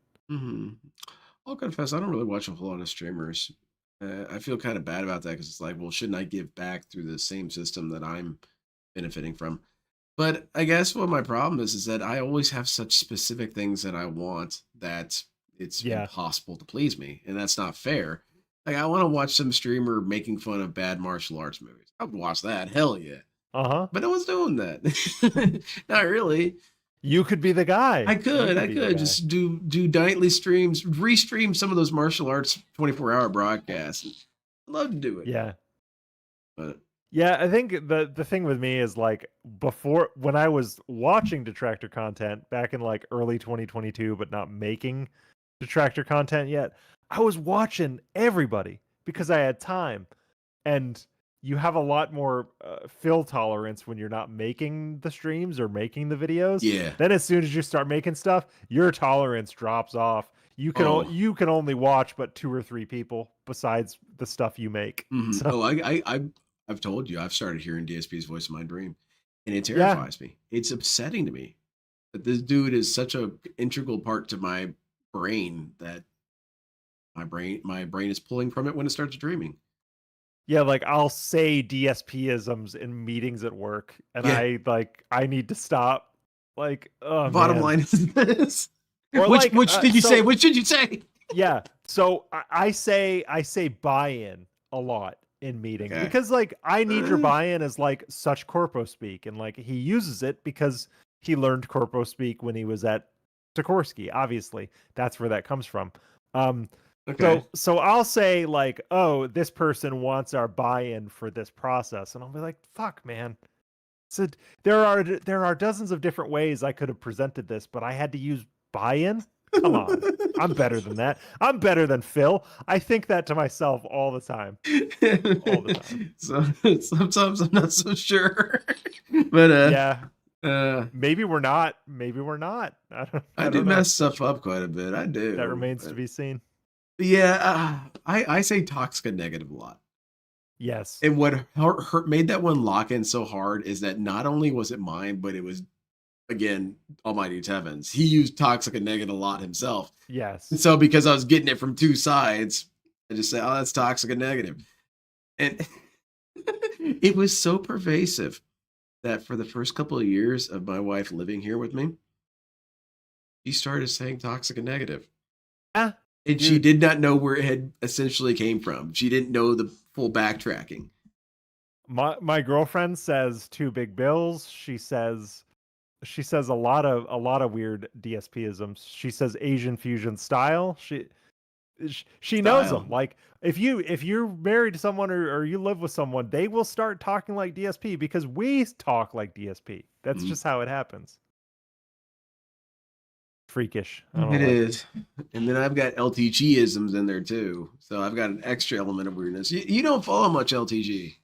I'll confess, I don't really watch a whole lot of streamers. I feel kind of bad about that because it's like, well, shouldn't I give back through the same system that I'm benefiting from? But I guess what my problem is that I always have such specific things that I want that it's impossible to please me. And that's not fair. Like, I want to watch some streamer making fun of bad martial arts movies. I would watch that. Hell yeah. But no one's doing that. Not really. You could be the guy. I could just do nightly streams, restream some of those martial arts 24-hour broadcasts. I'd love to do it. Yeah. But yeah, I think the thing with me is like before, when I was watching Detractor content back in like early 2022, but not making detractor content yet. I was watching everybody because I had time, and you have a lot more fill tolerance when you're not making the streams or making the videos. Yeah. Then as soon as you start making stuff, your tolerance drops off. You can you can only watch but 2 or 3 people besides the stuff you make. Mm-hmm. So. I've told you I've started hearing DSP's voice in my dream, and it terrifies me. It's upsetting to me that this dude is such a integral part to my brain that my brain is pulling from it when it starts dreaming. Yeah, like I'll say DSP-isms in meetings at work, and I need to stop. Like, oh, bottom man. line is this. Or which did you say? Which did you say? Yeah. So I say buy-in a lot in meetings because like I need your buy-in as like such corpo speak, and like he uses it because he learned corpo speak when he was at Sikorsky. Obviously, that's where that comes from. So I'll say like, oh, this person wants our buy-in for this process, and I'll be like, fuck, man. So there are dozens of different ways I could have presented this, but I had to use buy-in. Come on, I'm better than that. I'm better than Phil. I think that to myself all the time. All the time. So sometimes I'm not so sure, but maybe we're not. Maybe we're not. I do mess stuff up quite a bit. I do. That remains to be seen. Yeah, I say toxic negative a lot. Yes. And what made that one lock in so hard is that not only was it mine, but it was, again, Almighty Tevin's. He used toxic and negative a lot himself. Yes. And so because I was getting it from 2 sides, I just say, oh, that's toxic and negative. And it was so pervasive that for the first couple of years of my wife living here with me, she started saying toxic and negative. And she did not know where it had essentially came from. She didn't know the full backtracking. My girlfriend says 2 big bills. She says a lot of weird DSP-isms. She says Asian fusion style. She knows them. Like if you're married to someone or you live with someone, they will start talking like DSP because we talk like DSP. That's just how it happens. Freakish. It is. And then I've got LTG-isms in there too. So I've got an extra element of weirdness. You don't follow much LTG.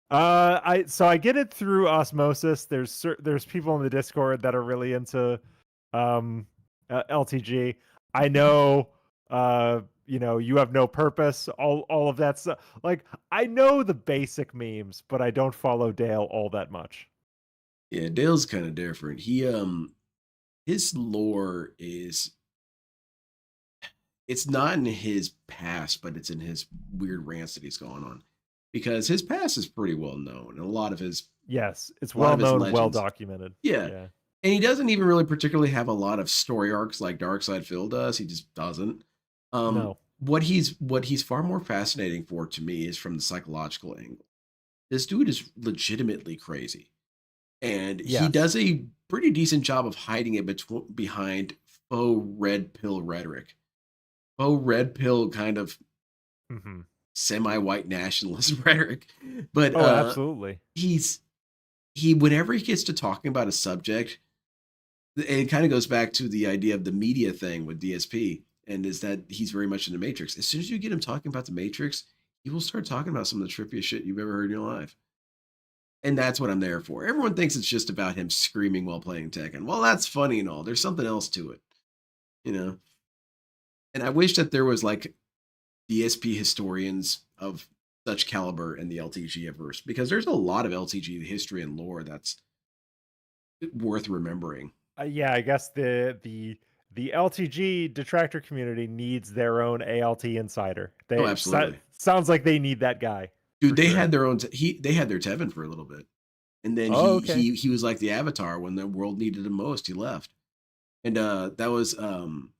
I get it through osmosis. There's people in the Discord that are really into LTG. I know you have no purpose, all of that stuff. Like I know the basic memes, but I don't follow Dale all that much. Yeah, Dale's kind of different. His lore it's not in his past, but it's in his weird rants that he's going on. Because his past is pretty well known, and a lot of his it's well known, well documented. Yeah. And he doesn't even really particularly have a lot of story arcs like Darkside Phil does. He just doesn't. No. What he's far more fascinating for to me is from the psychological angle. This dude is legitimately crazy, and he does a pretty decent job of hiding it behind faux red pill rhetoric, faux red pill kind of semi-white nationalist rhetoric. But absolutely, he whenever he gets to talking about a subject, it kind of goes back to the idea of the media thing with DSP, and is that he's very much in the Matrix. As soon as you get him talking about the Matrix, he will start talking about some of the trippiest shit you've ever heard in your life. And that's what I'm there for. Everyone thinks it's just about him screaming while playing Takin. Well, that's funny and all. There's something else to it, And I wish that there was like DSP historians of such caliber in the LTG-verse, because there's a lot of LTG history and lore that's worth remembering. Yeah, I guess the LTG detractor community needs their own ALT insider. Absolutely. Sounds like they need that guy. Dude, they had their own. They had their Tevin for a little bit, and then he was like the Avatar when the world needed him most. He left, and that was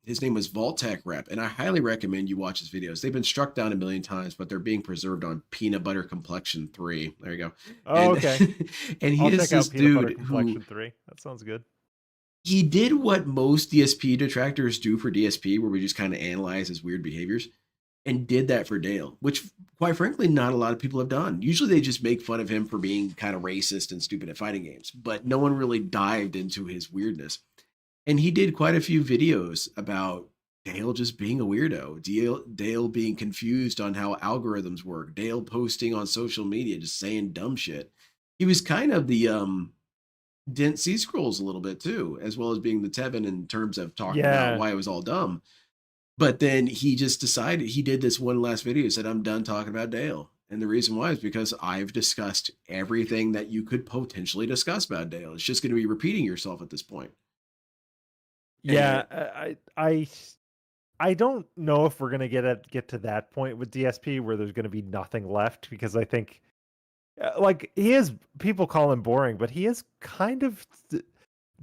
his name was Vault-Tec Rep, and I highly recommend you watch his videos. They've been struck down a million times, but they're being preserved on Peanut Butter Complexion 3. There you go. Okay. And I'll is check this out Peanut Butter dude Complexion 3. That sounds good. He did what most DSP detractors do for DSP, where we just kind of analyze his weird behaviors, and did that for Dale, which quite frankly, not a lot of people have done. Usually they just make fun of him for being kind of racist and stupid at fighting games, but no one really dived into his weirdness. And he did quite a few videos about Dale just being a weirdo, Dale being confused on how algorithms work, Dale posting on social media, just saying dumb shit. He was kind of the Dent Sea Scrolls a little bit too, as well as being the Tevin in terms of talking about why it was all dumb. But then he just decided, he did this one last video, said, I'm done talking about Dale. And the reason why is because I've discussed everything that you could potentially discuss about Dale. It's just going to be repeating yourself at this point. Yeah, I don't know if we're going to get to that point with DSP where there's going to be nothing left, because I think like people call him boring, but he is kind of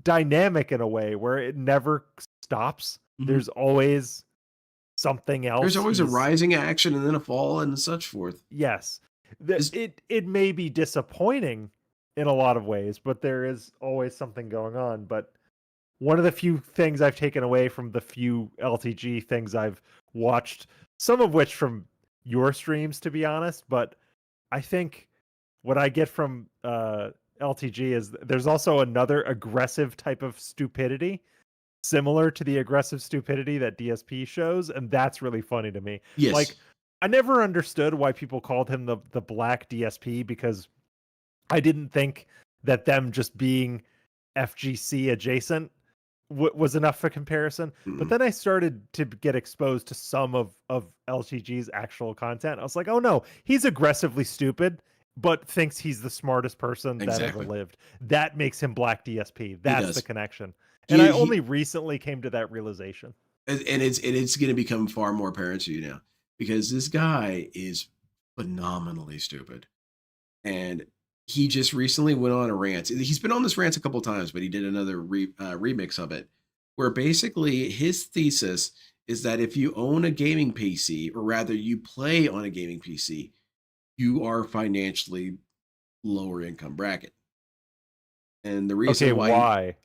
dynamic in a way where it never stops. Mm-hmm. There's always something else. There's always a rising action and then a fall and such forth. Yes. It may be disappointing in a lot of ways, but there is always something going on. But one of the few things I've taken away from the few LTG things I've watched, some of which from your streams, to be honest, but I think what I get from LTG is there's also another aggressive type of stupidity similar to the aggressive stupidity that DSP shows, and that's really funny to me. Yes. Like, I never understood why people called him the black DSP, because I didn't think that them just being FGC adjacent was enough for comparison. Mm-hmm. But then I started to get exposed to some of LTG's actual content. I was like, oh no, he's aggressively stupid, but thinks he's the smartest person that ever lived. That makes him black DSP. That's the connection. And I only recently came to that realization. And it's going to become far more apparent to you now, because this guy is phenomenally stupid. And he just recently went on a rant. He's been on this rant a couple times, but he did another remix of it, where basically his thesis is that if you own a gaming PC, or rather you play on a gaming PC, you are financially lower income bracket. And the reason why?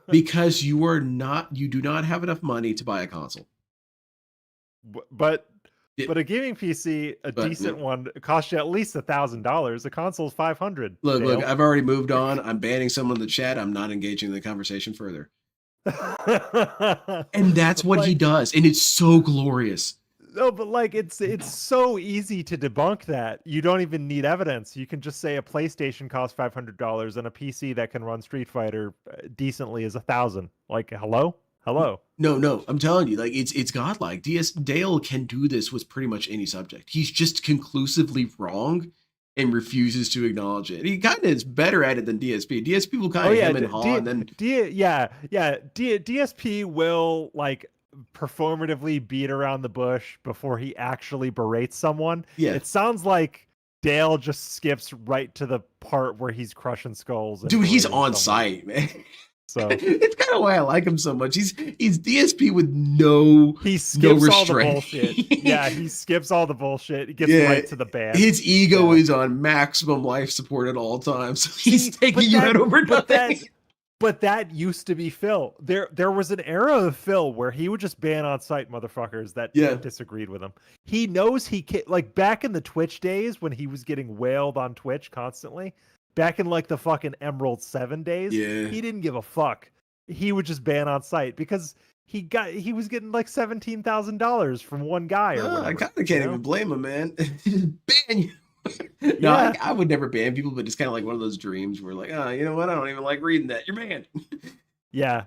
Because you do not have enough money to buy a console. But a gaming PC, decent one, costs you at least $1,000. The console's $500. Look, I've already moved on. I'm banning someone in the chat. I'm not engaging in the conversation further. And that's what he does, and it's so glorious. No, but like it's so easy to debunk that. You don't even need evidence. You can just say a PlayStation costs $500 and a PC that can run Street Fighter decently is $1,000. Like, hello. No, I'm telling you, like it's godlike. Dale can do this with pretty much any subject. He's just conclusively wrong and refuses to acknowledge it. He kind of is better at it than DSP. DSP will kind of hem and haw, and then DSP will like performatively beat around the bush before he actually berates someone. Yeah, it sounds like Dale just skips right to the part where he's crushing skulls. Dude, he's on site, man. So it's kind of why I like him so much. He's DSP with no skips all the bullshit. Yeah, he skips all the bullshit. He gets right to the band. His ego is on maximum life support at all times. So he's taking you out over nothing. But that used to be Phil. There was an era of Phil where he would just ban on site motherfuckers that disagreed with him. He knows he can, like back in the Twitch days when he was getting wailed on Twitch constantly. Back in like the fucking Emerald 7 days, he didn't give a fuck. He would just ban on site because he was getting like $17,000 from one guy or whatever. I kind of can't even blame him, man. Just ban you. No, I would never ban people, but it's kind of like one of those dreams where like, oh, you know what? I don't even like reading that. You're banned. Yeah,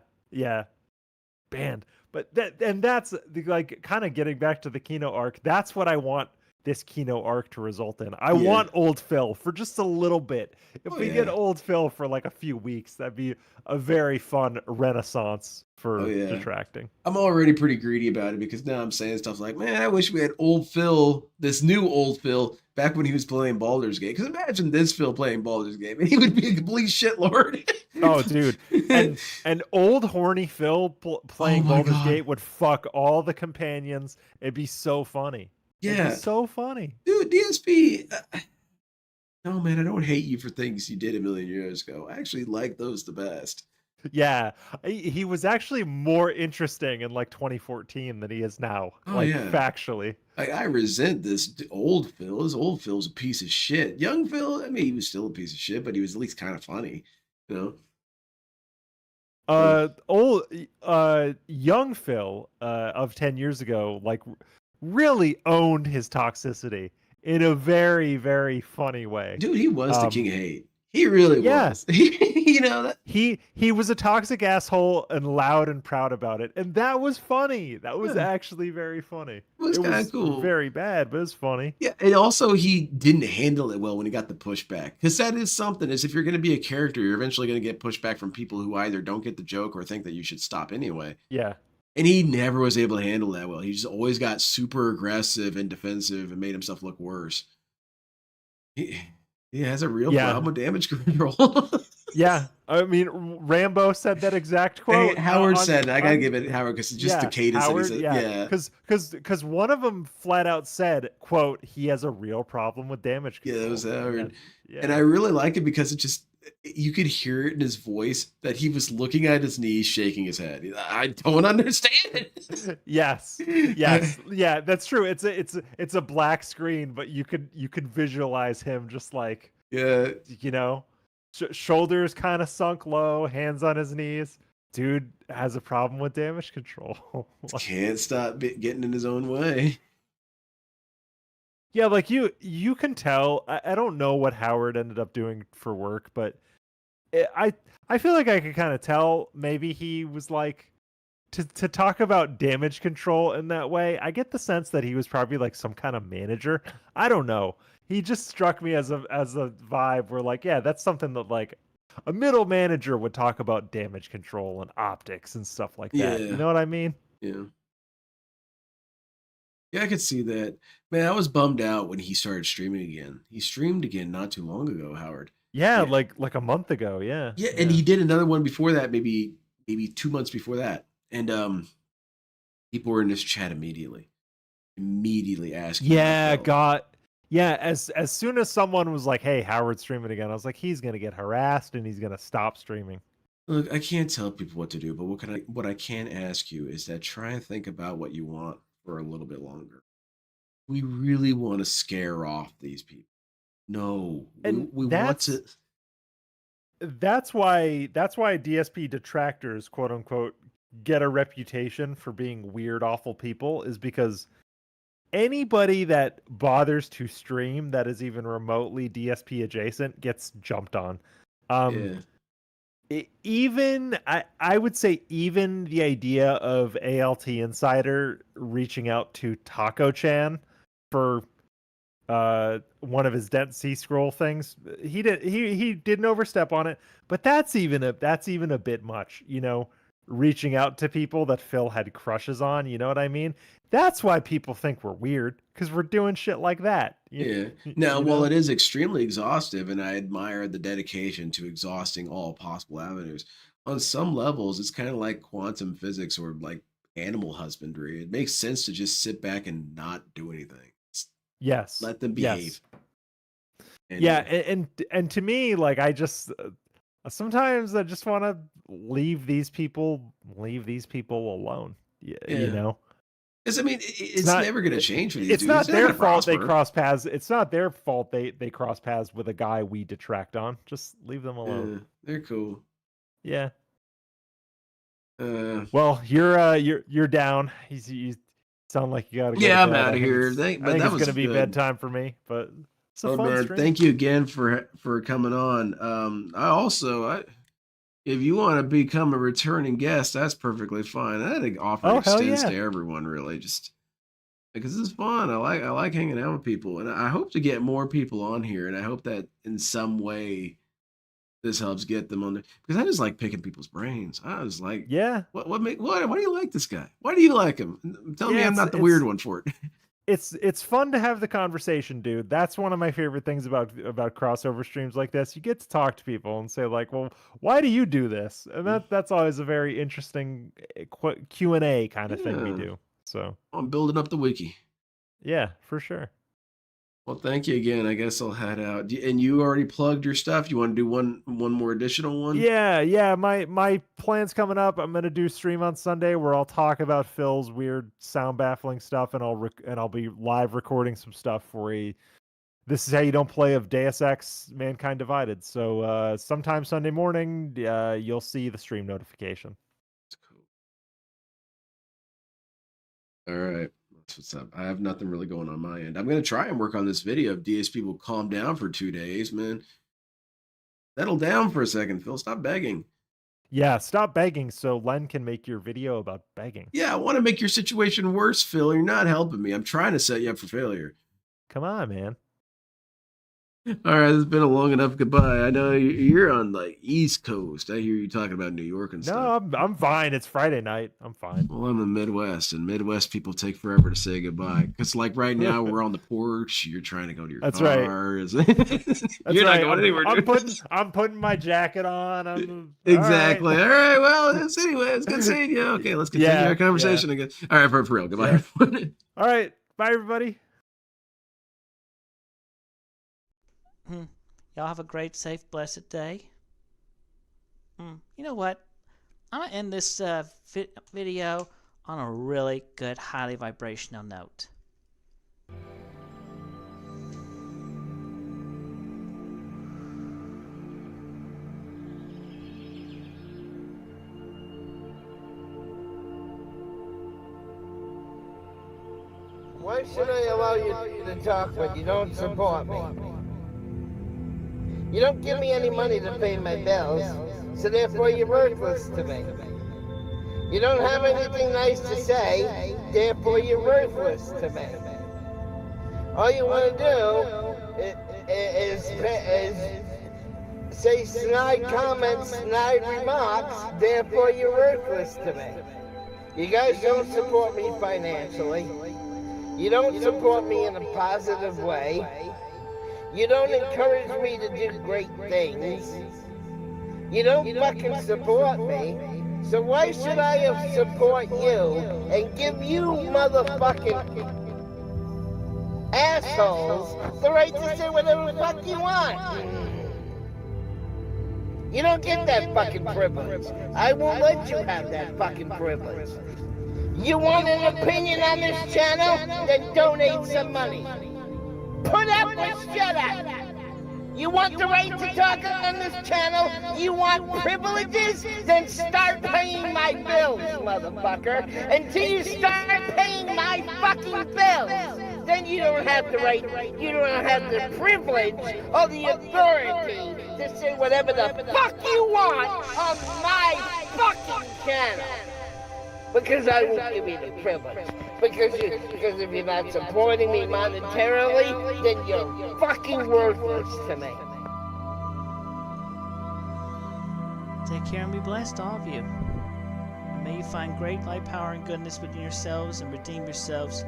banned. But that's like kind of getting back to the Kino arc. That's what I want this Kino arc to result in. I want old Phil for just a little bit. If we get old Phil for like a few weeks, that'd be a very fun renaissance for detracting. I'm already pretty greedy about it because now I'm saying stuff like, man, I wish we had old Phil, this new old Phil, back when he was playing Baldur's Gate. Because imagine this Phil playing Baldur's Gate, and he would be a complete shitlord. Oh, dude. And old horny Phil playing Baldur's Gate would fuck all the companions. It'd be so funny. Yeah, so funny, dude. DSP. No, man, I don't hate you for things you did a million years ago. I actually like those the best. Yeah, he was actually more interesting in like 2014 than he is now. Factually. I resent this old Phil. This old Phil's a piece of shit. Young Phil, I mean, he was still a piece of shit, but he was at least kind of funny, you know. old young Phil of 10 years ago like really owned his toxicity in a very, very funny way. Dude, he was the king of hate. He really was. You know that he was a toxic asshole and loud and proud about it, and that was funny. That was actually very funny. It was kind of cool. Very bad, but it was funny. Yeah, and also he didn't handle it well when he got the pushback, because that is something. Is if you're going to be a character, you're eventually going to get pushback from people who either don't get the joke or think that you should stop anyway. Yeah. And he never was able to handle that well. He just always got super aggressive and defensive and made himself look worse. He has a real problem with damage control. Yeah, I mean, Rambo said that exact quote. Hey, Howard said, I gotta give it Howard because it's just the cadence Howard, that he said. Because one of them flat out said, "quote He has a real problem with damage control." Yeah, that was Howard. And I really like it because it just you could hear it in his voice that he was looking at his knees, shaking his head. I don't understand. Yes, yeah, that's true. It's a black screen, but you could visualize him just like shoulders kind of sunk low, hands on his knees. Dude has a problem with damage control. Can't stop getting in his own way. Yeah, like you can tell. I don't know what Howard ended up doing for work, but I feel like I could kind of tell. Maybe he was like to talk about damage control in that way. I get the sense that he was probably like some kind of manager. I don't know. He just struck me as a vibe where like, yeah, that's something that like a middle manager would talk about damage control and optics and stuff like that. You know what I mean? Yeah. Yeah, I could see that. Man, I was bummed out when he started streaming again. He streamed again not too long ago, Howard. Yeah, like a month ago. Yeah. Yeah, and he did another one before that, maybe 2 months before that. And people were in this chat immediately asking. As soon as someone was like, "Hey, Howard's streaming again," I was like, "He's gonna get harassed and he's gonna stop streaming." Look, I can't tell people what to do, but what I can ask you is that try and think about what you want for a little bit longer. We really want to scare off these people. No, and we want to. That's why DSP detractors, quote unquote, get a reputation for being weird, awful people, is because anybody that bothers to stream that is even remotely DSP adjacent gets jumped on. Even I would say even the idea of ALT Insider reaching out to Taco Chan for one of his Dead Sea Scroll things, he didn't overstep on it, but that's even a bit much, reaching out to people that Phil had crushes on, you know what I mean? That's why people think we're weird, because we're doing shit like that. Now, while it is extremely exhaustive, and I admire the dedication to exhausting all possible avenues, on some levels, it's kind of like quantum physics or like animal husbandry. It makes sense to just sit back and not do anything. Yes. Let them behave. Yes. And to me, like, I just sometimes I just want to leave these people alone. You know. Because I mean, it's never going to change for these dudes. It's not their fault they cross paths. It's not their fault they cross paths with a guy we detract on. Just leave them alone. They're cool. Yeah. Well, you're down. You sound like you got to go. Yeah, I'm out of here. I think it's going to be bedtime for me, but it's a fun stream. Thank you again for coming on. If you want to become a returning guest, that's perfectly fine. That offer extends to everyone, really. Just because it's fun. I like hanging out with people, and I hope to get more people on here. And I hope that in some way this helps get them on there, because I just like picking people's brains. I was like, why do you like this guy? Why do you like him? Tell me I'm not the weird one for it. It's fun to have the conversation, dude. That's one of my favorite things about crossover streams like this. You get to talk to people and say like, well, why do you do this? And that's always a very interesting Q&A kind of thing we do. So I'm building up the wiki. Yeah, for sure. Well, thank you again. I guess I'll head out. And you already plugged your stuff. You want to do one more additional one? Yeah. My plan's coming up. I'm gonna do stream on Sunday where I'll talk about Phil's weird sound baffling stuff, and I'll be live recording some stuff for this is how you don't play of Deus Ex Mankind Divided. So sometime Sunday morning, you'll see the stream notification. All right. That's what's up. I have nothing really going on my end. I'm going to try and work on this video if DSP will calm down for 2 days, man. Settle down for a second, Phil. Stop begging. Yeah, stop begging so Len can make your video about begging. Yeah, I want to make your situation worse, Phil. You're not helping me. I'm trying to set you up for failure. Come on, man. All right, it's been a long enough goodbye. I know you're on like East Coast. I hear you talking about New York and stuff. No, I'm fine. It's Friday night. I'm fine. Well, I'm in the Midwest, and Midwest people take forever to say goodbye. Because like right now, we're on the porch. You're trying to go to your That's car. Right. You're not going anywhere. I'm putting my jacket on. Exactly. All right. Well, anyway, it's good seeing you. Okay, let's continue our conversation again. All right, for real. Goodbye, everyone. All right. Bye, everybody. Y'all have a great, safe, blessed day. You know what? I'm going to end this video on a really good, highly vibrational note. Why should I allow you to talk when you don't support me? You don't give me any money to pay my bills, so therefore you're worthless to me. You don't have anything nice to say, therefore you're worthless to me. All you want to do is say snide comments, snide remarks, therefore you're worthless to me. You guys don't support me financially. You don't support me in a positive way. You don't encourage me to do great things. You don't fucking support me. So why should I support you and give you motherfucking assholes the right to say whatever the fuck you want? You don't get that fucking privilege. I won't let you have that fucking privilege. You want an opinion on this channel? Then donate some money. Put up or shut up. You want the right to talk on this channel? You want privileges? Then start paying my bills, motherfucker. Until you start paying my fucking bills, then you don't have the right, you don't have the privilege or the authority to say whatever the fuck you want on my fucking channel. Because I won't give you the privilege. Because if you're not supporting me monetarily, then you're fucking worthless to me. Take care and be blessed, all of you. And may you find great light, power, and goodness within yourselves and redeem yourselves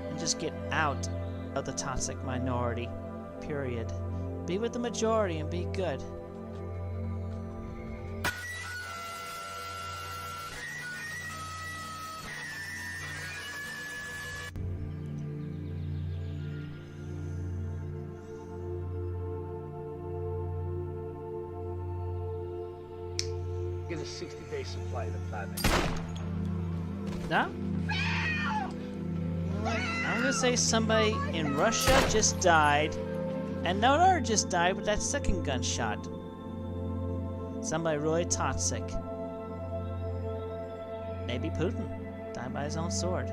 and just get out of the toxic minority. Period. Be with the majority and be good. Get a 60-day supply of platinum. No? I'm gonna say somebody in Russia just died, and no one just died with that second gunshot. Somebody really toxic. Maybe Putin died by his own sword.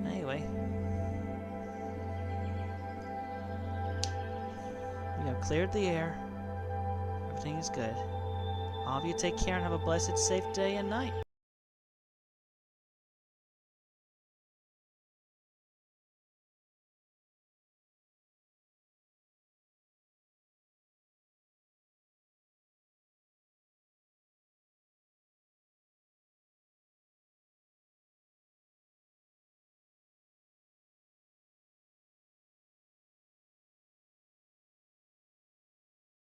Anyway, we have cleared the air. Everything is good. All of you take care and have a blessed, safe day and night.